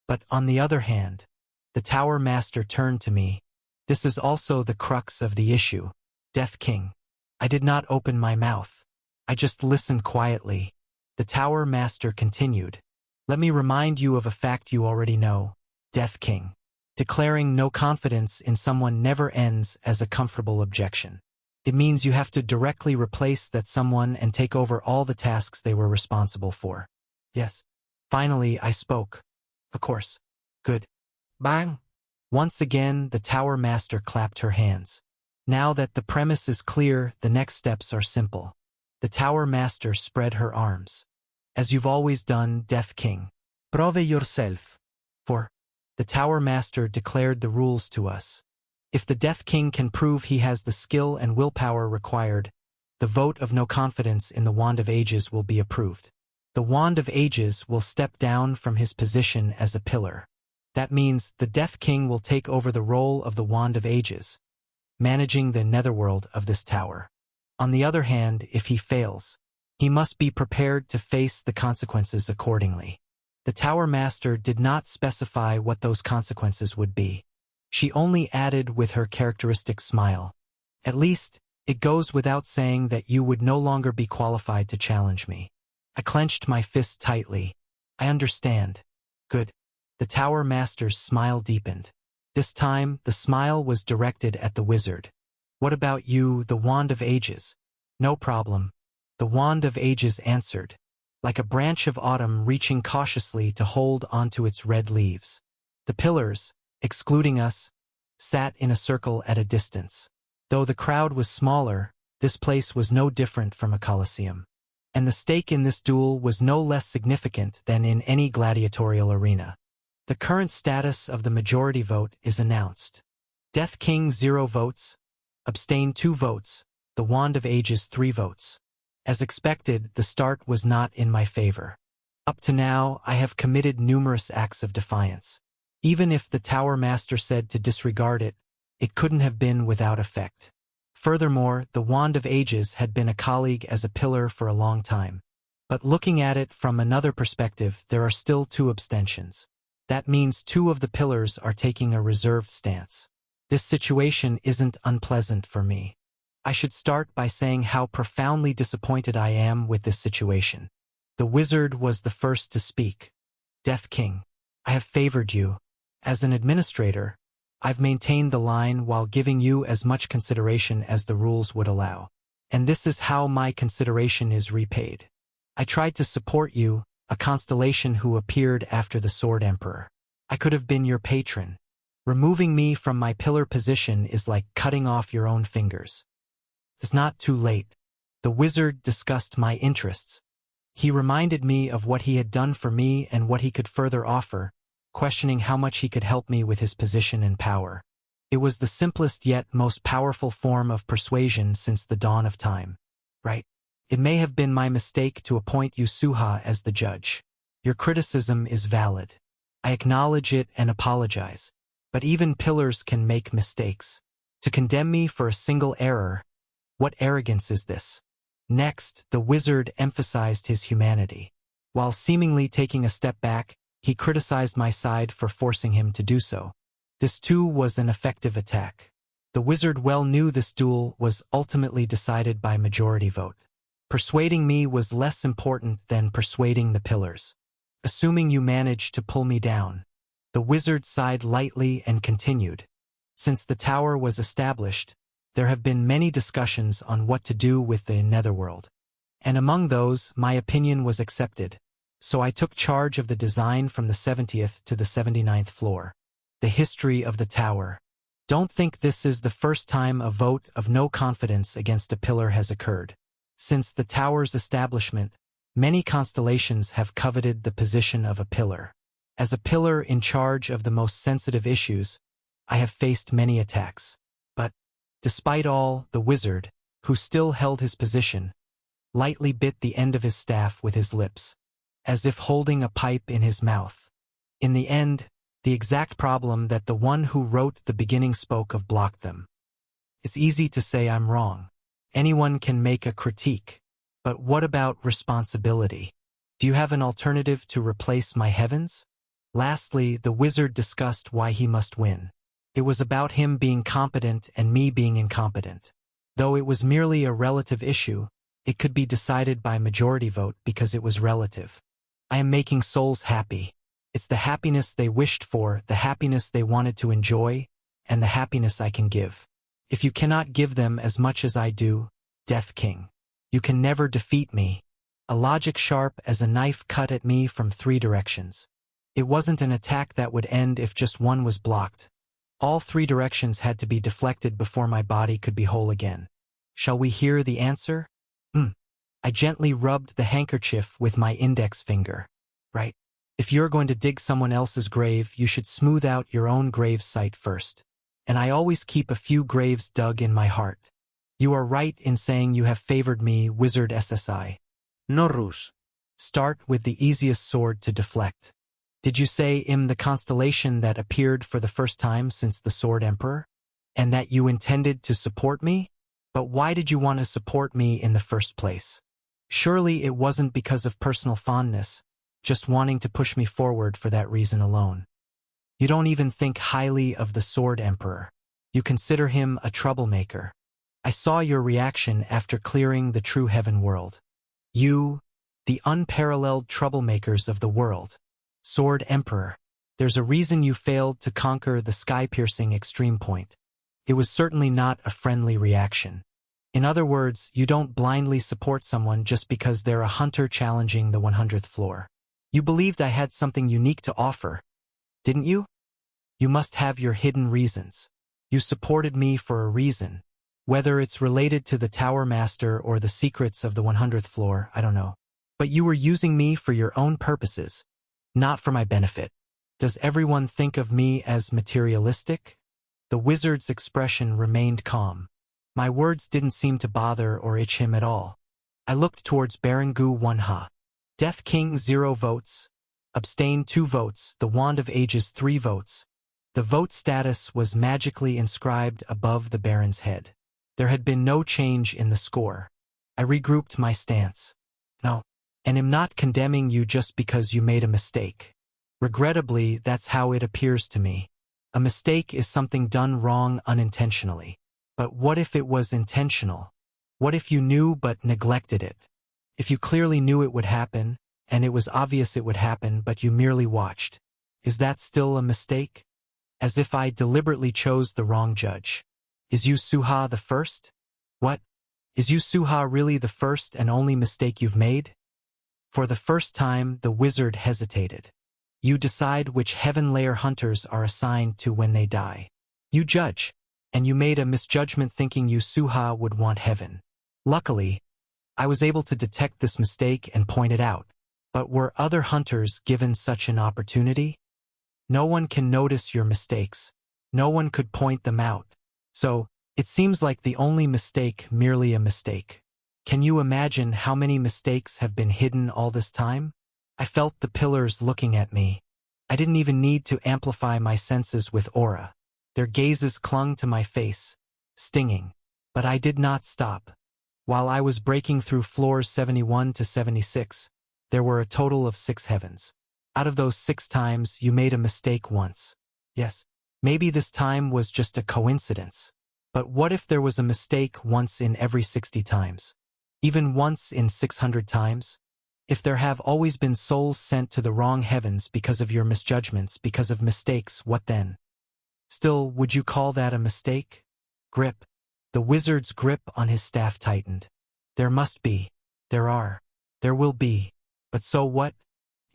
But on the other hand, the Tower Master turned to me. This is also the crux of the issue. Death King. I did not open my mouth. I just listened quietly. The Tower Master continued. Let me remind you of a fact you already know. Death King. Declaring no confidence in someone never ends as a comfortable objection. It means you have to directly replace that someone and take over all the tasks they were responsible for. Yes. Finally, I spoke. Of course. Good. Bang! Once again, the Tower Master clapped her hands. Now that the premise is clear, the next steps are simple. The Tower Master spread her arms. As you've always done, Death King. Prove yourself. For the Tower Master declared the rules to us. If the Death King can prove he has the skill and willpower required, the vote of no confidence in the Wand of Ages will be approved. The Wand of Ages will step down from his position as a pillar. That means the Death King will take over the role of the Wand of Ages, managing the netherworld of this tower. On the other hand, if he fails, he must be prepared to face the consequences accordingly. The Tower Master did not specify what those consequences would be. She only added with her characteristic smile. At least, it goes without saying that you would no longer be qualified to challenge me. I clenched my fist tightly. I understand. Good. The Tower Master's smile deepened. This time, the smile was directed at the wizard. What about you, the Wand of Ages? No problem. The Wand of Ages answered, like a branch of autumn reaching cautiously to hold onto its red leaves. The pillars, excluding us, sat in a circle at a distance. Though the crowd was smaller, this place was no different from a Colosseum. And the stake in this duel was no less significant than in any gladiatorial arena. The current status of the majority vote is announced. Death King 0 votes, Abstain 2 votes, the Wand of Ages 3 votes. As expected, the start was not in my favor. Up to now, I have committed numerous acts of defiance. Even if the Tower Master said to disregard it, it couldn't have been without effect. Furthermore, the Wand of Ages had been a colleague as a pillar for a long time. But looking at it from another perspective, there are still 2 abstentions. That means 2 of the pillars are taking a reserved stance. This situation isn't unpleasant for me. I should start by saying how profoundly disappointed I am with this situation. The wizard was the first to speak. Death King, I have favored you. As an administrator, I've maintained the line while giving you as much consideration as the rules would allow. And this is how my consideration is repaid. I tried to support you, a constellation who appeared after the Sword Emperor. I could have been your patron. Removing me from my pillar position is like cutting off your own fingers. It's not too late. The wizard discussed my interests. He reminded me of what he had done for me and what he could further offer, questioning how much he could help me with his position and power. It was the simplest yet most powerful form of persuasion since the dawn of time. Right? It may have been my mistake to appoint you Suha as the judge. Your criticism is valid. I acknowledge it and apologize. But even pillars can make mistakes. To condemn me for a single error, what arrogance is this? Next, the wizard emphasized his humanity. While seemingly taking a step back, he criticized my side for forcing him to do so. This too was an effective attack. The wizard well knew this duel was ultimately decided by majority vote. Persuading me was less important than persuading the pillars. Assuming you managed to pull me down. The wizard sighed lightly and continued. Since the tower was established, there have been many discussions on what to do with the netherworld. And among those, my opinion was accepted. So I took charge of the design from the 70th to the 79th floor. The history of the tower. Don't think this is the first time a vote of no confidence against a pillar has occurred. Since the tower's establishment, many constellations have coveted the position of a pillar. As a pillar in charge of the most sensitive issues, I have faced many attacks. But, despite all, the wizard, who still held his position, lightly bit the end of his staff with his lips, as if holding a pipe in his mouth. In the end, the exact problem that the one who wrote the beginning spoke of blocked them. It's easy to say I'm wrong. Anyone can make a critique. But what about responsibility? Do you have an alternative to replace my heavens? Lastly, the wizard discussed why he must win. It was about him being competent and me being incompetent. Though it was merely a relative issue, it could be decided by majority vote because it was relative. I am making souls happy. It's the happiness they wished for, the happiness they wanted to enjoy, and the happiness I can give. If you cannot give them as much as I do, Death King, you can never defeat me. A logic sharp as a knife cut at me from 3 directions. It wasn't an attack that would end if just one was blocked. All 3 directions had to be deflected before my body could be whole again. Shall we hear the answer? I gently rubbed the handkerchief with my index finger. Right. If you're going to dig someone else's grave, you should smooth out your own grave site first. And I always keep a few graves dug in my heart. You are right in saying you have favored me, Wizard SSI. Norrus. Start with the easiest sword to deflect. Did you say the constellation that appeared for the first time since the Sword Emperor? And that you intended to support me? But why did you want to support me in the first place? Surely it wasn't because of personal fondness, just wanting to push me forward for that reason alone. You don't even think highly of the Sword Emperor. You consider him a troublemaker. I saw your reaction after clearing the true heaven world. You, the unparalleled troublemakers of the world. Sword Emperor, there's a reason you failed to conquer the sky-piercing extreme point. It was certainly not a friendly reaction. In other words, you don't blindly support someone just because they're a hunter challenging the 100th floor. You believed I had something unique to offer, didn't you? You must have your hidden reasons. You supported me for a reason. Whether it's related to the Tower Master or the secrets of the 100th floor, I don't know. But you were using me for your own purposes, not for my benefit. Does everyone think of me as materialistic? The wizard's expression remained calm. My words didn't seem to bother or itch him at all. I looked towards Barangu Wanha. Death King 0 votes. Abstain 2 votes. The Wand of Ages 3 votes. The vote status was magically inscribed above the Baron's head. There had been no change in the score. I regrouped my stance. No, and am not condemning you just because you made a mistake. Regrettably, that's how it appears to me. A mistake is something done wrong unintentionally. But what if it was intentional? What if you knew but neglected it? If you clearly knew it would happen, and it was obvious it would happen, but you merely watched, is that still a mistake? As if I deliberately chose the wrong judge. Is Yu Suha the first? What? Is Yu Suha really the first and only mistake you've made? For the first time, the wizard hesitated. You decide which heaven layer hunters are assigned to when they die. You judge, and you made a misjudgment thinking Yu Suha would want heaven. Luckily, I was able to detect this mistake and point it out. But were other hunters given such an opportunity? No one can notice your mistakes. No one could point them out. So, it seems like the only mistake merely a mistake. Can you imagine how many mistakes have been hidden all this time? I felt the pillars looking at me. I didn't even need to amplify my senses with aura. Their gazes clung to my face, stinging. But I did not stop. While I was breaking through floors 71 to 76, there were a total of 6 heavens. Out of those 6 times, you made a mistake once. Yes, maybe this time was just a coincidence. But what if there was a mistake once in every 60 times? Even once in 600 times? If there have always been souls sent to the wrong heavens because of your misjudgments, because of mistakes, what then? Still, would you call that a mistake? Grip. The wizard's grip on his staff tightened. There must be. There are. There will be. But so what?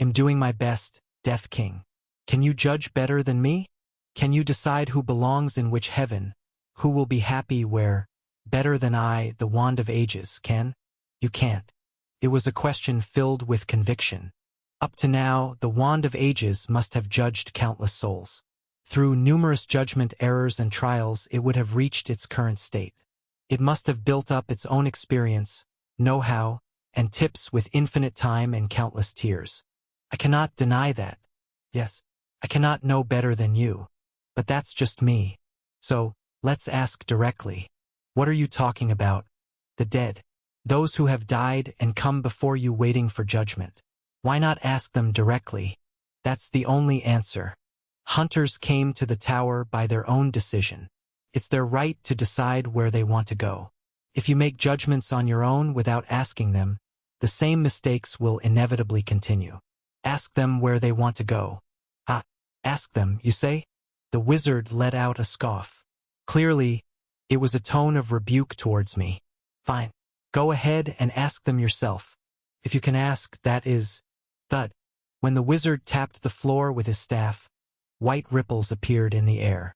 I'm doing my best, Death King. Can you judge better than me? Can you decide who belongs in which heaven? Who will be happy where? Better than I, the Wand of Ages, can? You can't. It was a question filled with conviction. Up to now, the Wand of Ages must have judged countless souls. Through numerous judgment errors and trials, it would have reached its current state. It must have built up its own experience, know-how, and tips with infinite time and countless tears. I cannot deny that. Yes, I cannot know better than you. But that's just me. So, let's ask directly. What are you talking about? The dead. Those who have died and come before you waiting for judgment. Why not ask them directly? That's the only answer. Hunters came to the tower by their own decision. It's their right to decide where they want to go. If you make judgments on your own without asking them, the same mistakes will inevitably continue. Ask them where they want to go. Ah, ask them, you say? The wizard let out a scoff. Clearly, it was a tone of rebuke towards me. Fine. Go ahead and ask them yourself. If you can ask, that is. Thud. When the wizard tapped the floor with his staff, white ripples appeared in the air.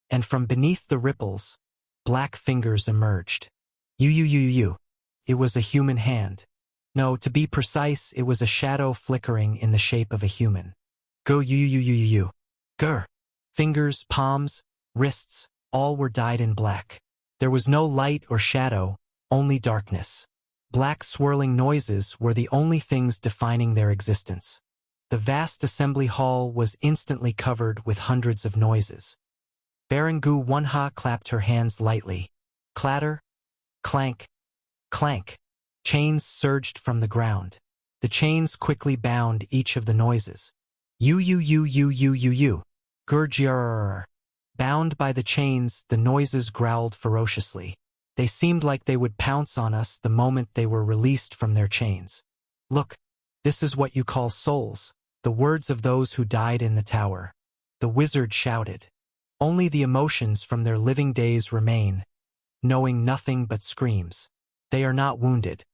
And from beneath the ripples, black fingers emerged. You. It was a human hand. No, to be precise, it was a shadow flickering in the shape of a human. Go you. Grr. Fingers, palms, wrists, all were dyed in black. There was no light or shadow, only darkness. Black swirling noises were the only things defining their existence. The vast assembly hall was instantly covered with hundreds of noises. Barangu Wunha clapped her hands lightly. Clatter, clank, clank. Chains surged from the ground. The chains quickly bound each of the noises. You. Gurgr. Bound by the chains, the noises growled ferociously. They seemed like they would pounce on us the moment they were released from their chains. Look, this is what you call souls, the words of those who died in the tower. The wizard shouted. Only the emotions from their living days remain, knowing nothing but screams. They are not wounded.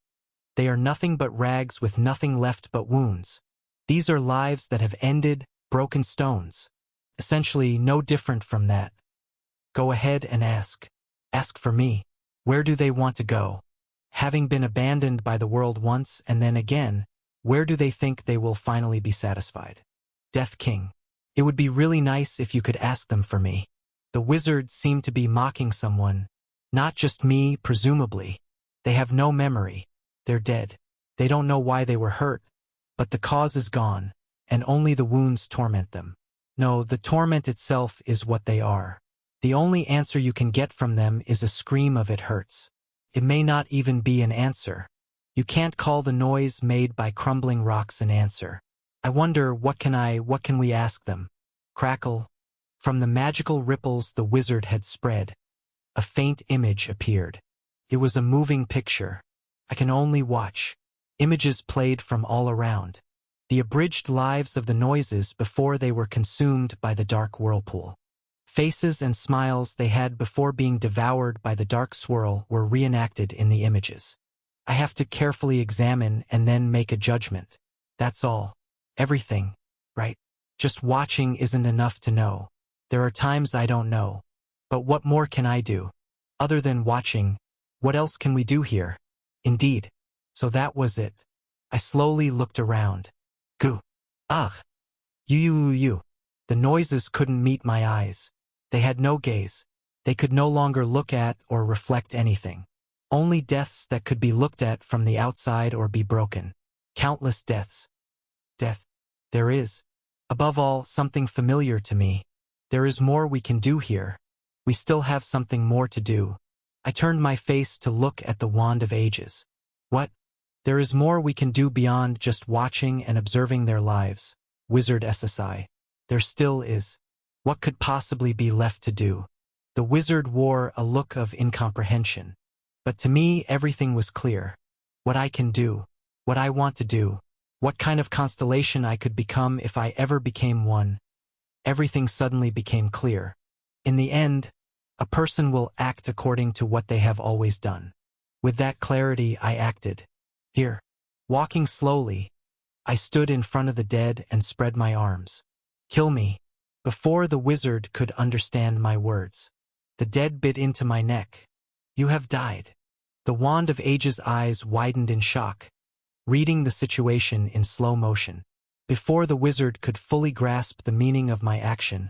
They are nothing but rags with nothing left but wounds. These are lives that have ended, broken stones. Essentially no different from that. Go ahead and ask. Ask for me. Where do they want to go? Having been abandoned by the world once and then again, where do they think they will finally be satisfied? Death King. It would be really nice if you could ask them for me. The wizard seemed to be mocking someone. Not just me, presumably. They have no memory. They're dead. They don't know why they were hurt. But the cause is gone, and only the wounds torment them. No, the torment itself is what they are. The only answer you can get from them is a scream of it hurts. It may not even be an answer. You can't call the noise made by crumbling rocks an answer. I wonder, what can we ask them? Crackle. From the magical ripples the wizard had spread, a faint image appeared. It was a moving picture. I can only watch. Images played from all around. The abridged lives of the noises before they were consumed by the dark whirlpool. Faces and smiles they had before being devoured by the dark swirl were reenacted in the images. I have to carefully examine and then make a judgment. That's all. Everything, right? Just watching isn't enough to know. There are times I don't know. But what more can I do? Other than watching, what else can we do here? Indeed. So that was it. I slowly looked around. Goo. Ugh. You. The noises couldn't meet my eyes. They had no gaze. They could no longer look at or reflect anything. Only deaths that could be looked at from the outside or be broken. Countless deaths. Death. There is. Above all, something familiar to me. There is more we can do here. We still have something more to do. I turned my face to look at the Wand of Ages. What? There is more we can do beyond just watching and observing their lives. Wizard SSI. There still is. What could possibly be left to do? The wizard wore a look of incomprehension. But to me, everything was clear. What I can do. What I want to do. What kind of constellation I could become if I ever became one. Everything suddenly became clear. In the end, a person will act according to what they have always done. With that clarity, I acted. Here. Walking slowly, I stood in front of the dead and spread my arms. Kill me. Before the wizard could understand my words, the dead bit into my neck. You have died. The Wand of Ages' eyes widened in shock, reading the situation in slow motion. Before the wizard could fully grasp the meaning of my action,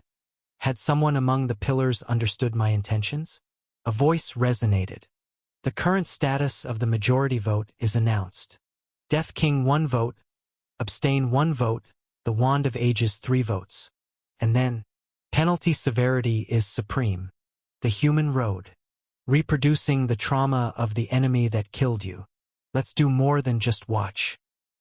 had someone among the pillars understood my intentions? A voice resonated. The current status of the majority vote is announced. Death King 1 vote, Abstain 1 vote, the Wand of Ages 3 votes. And then, penalty severity is supreme. The human road. Reproducing the trauma of the enemy that killed you. Let's do more than just watch.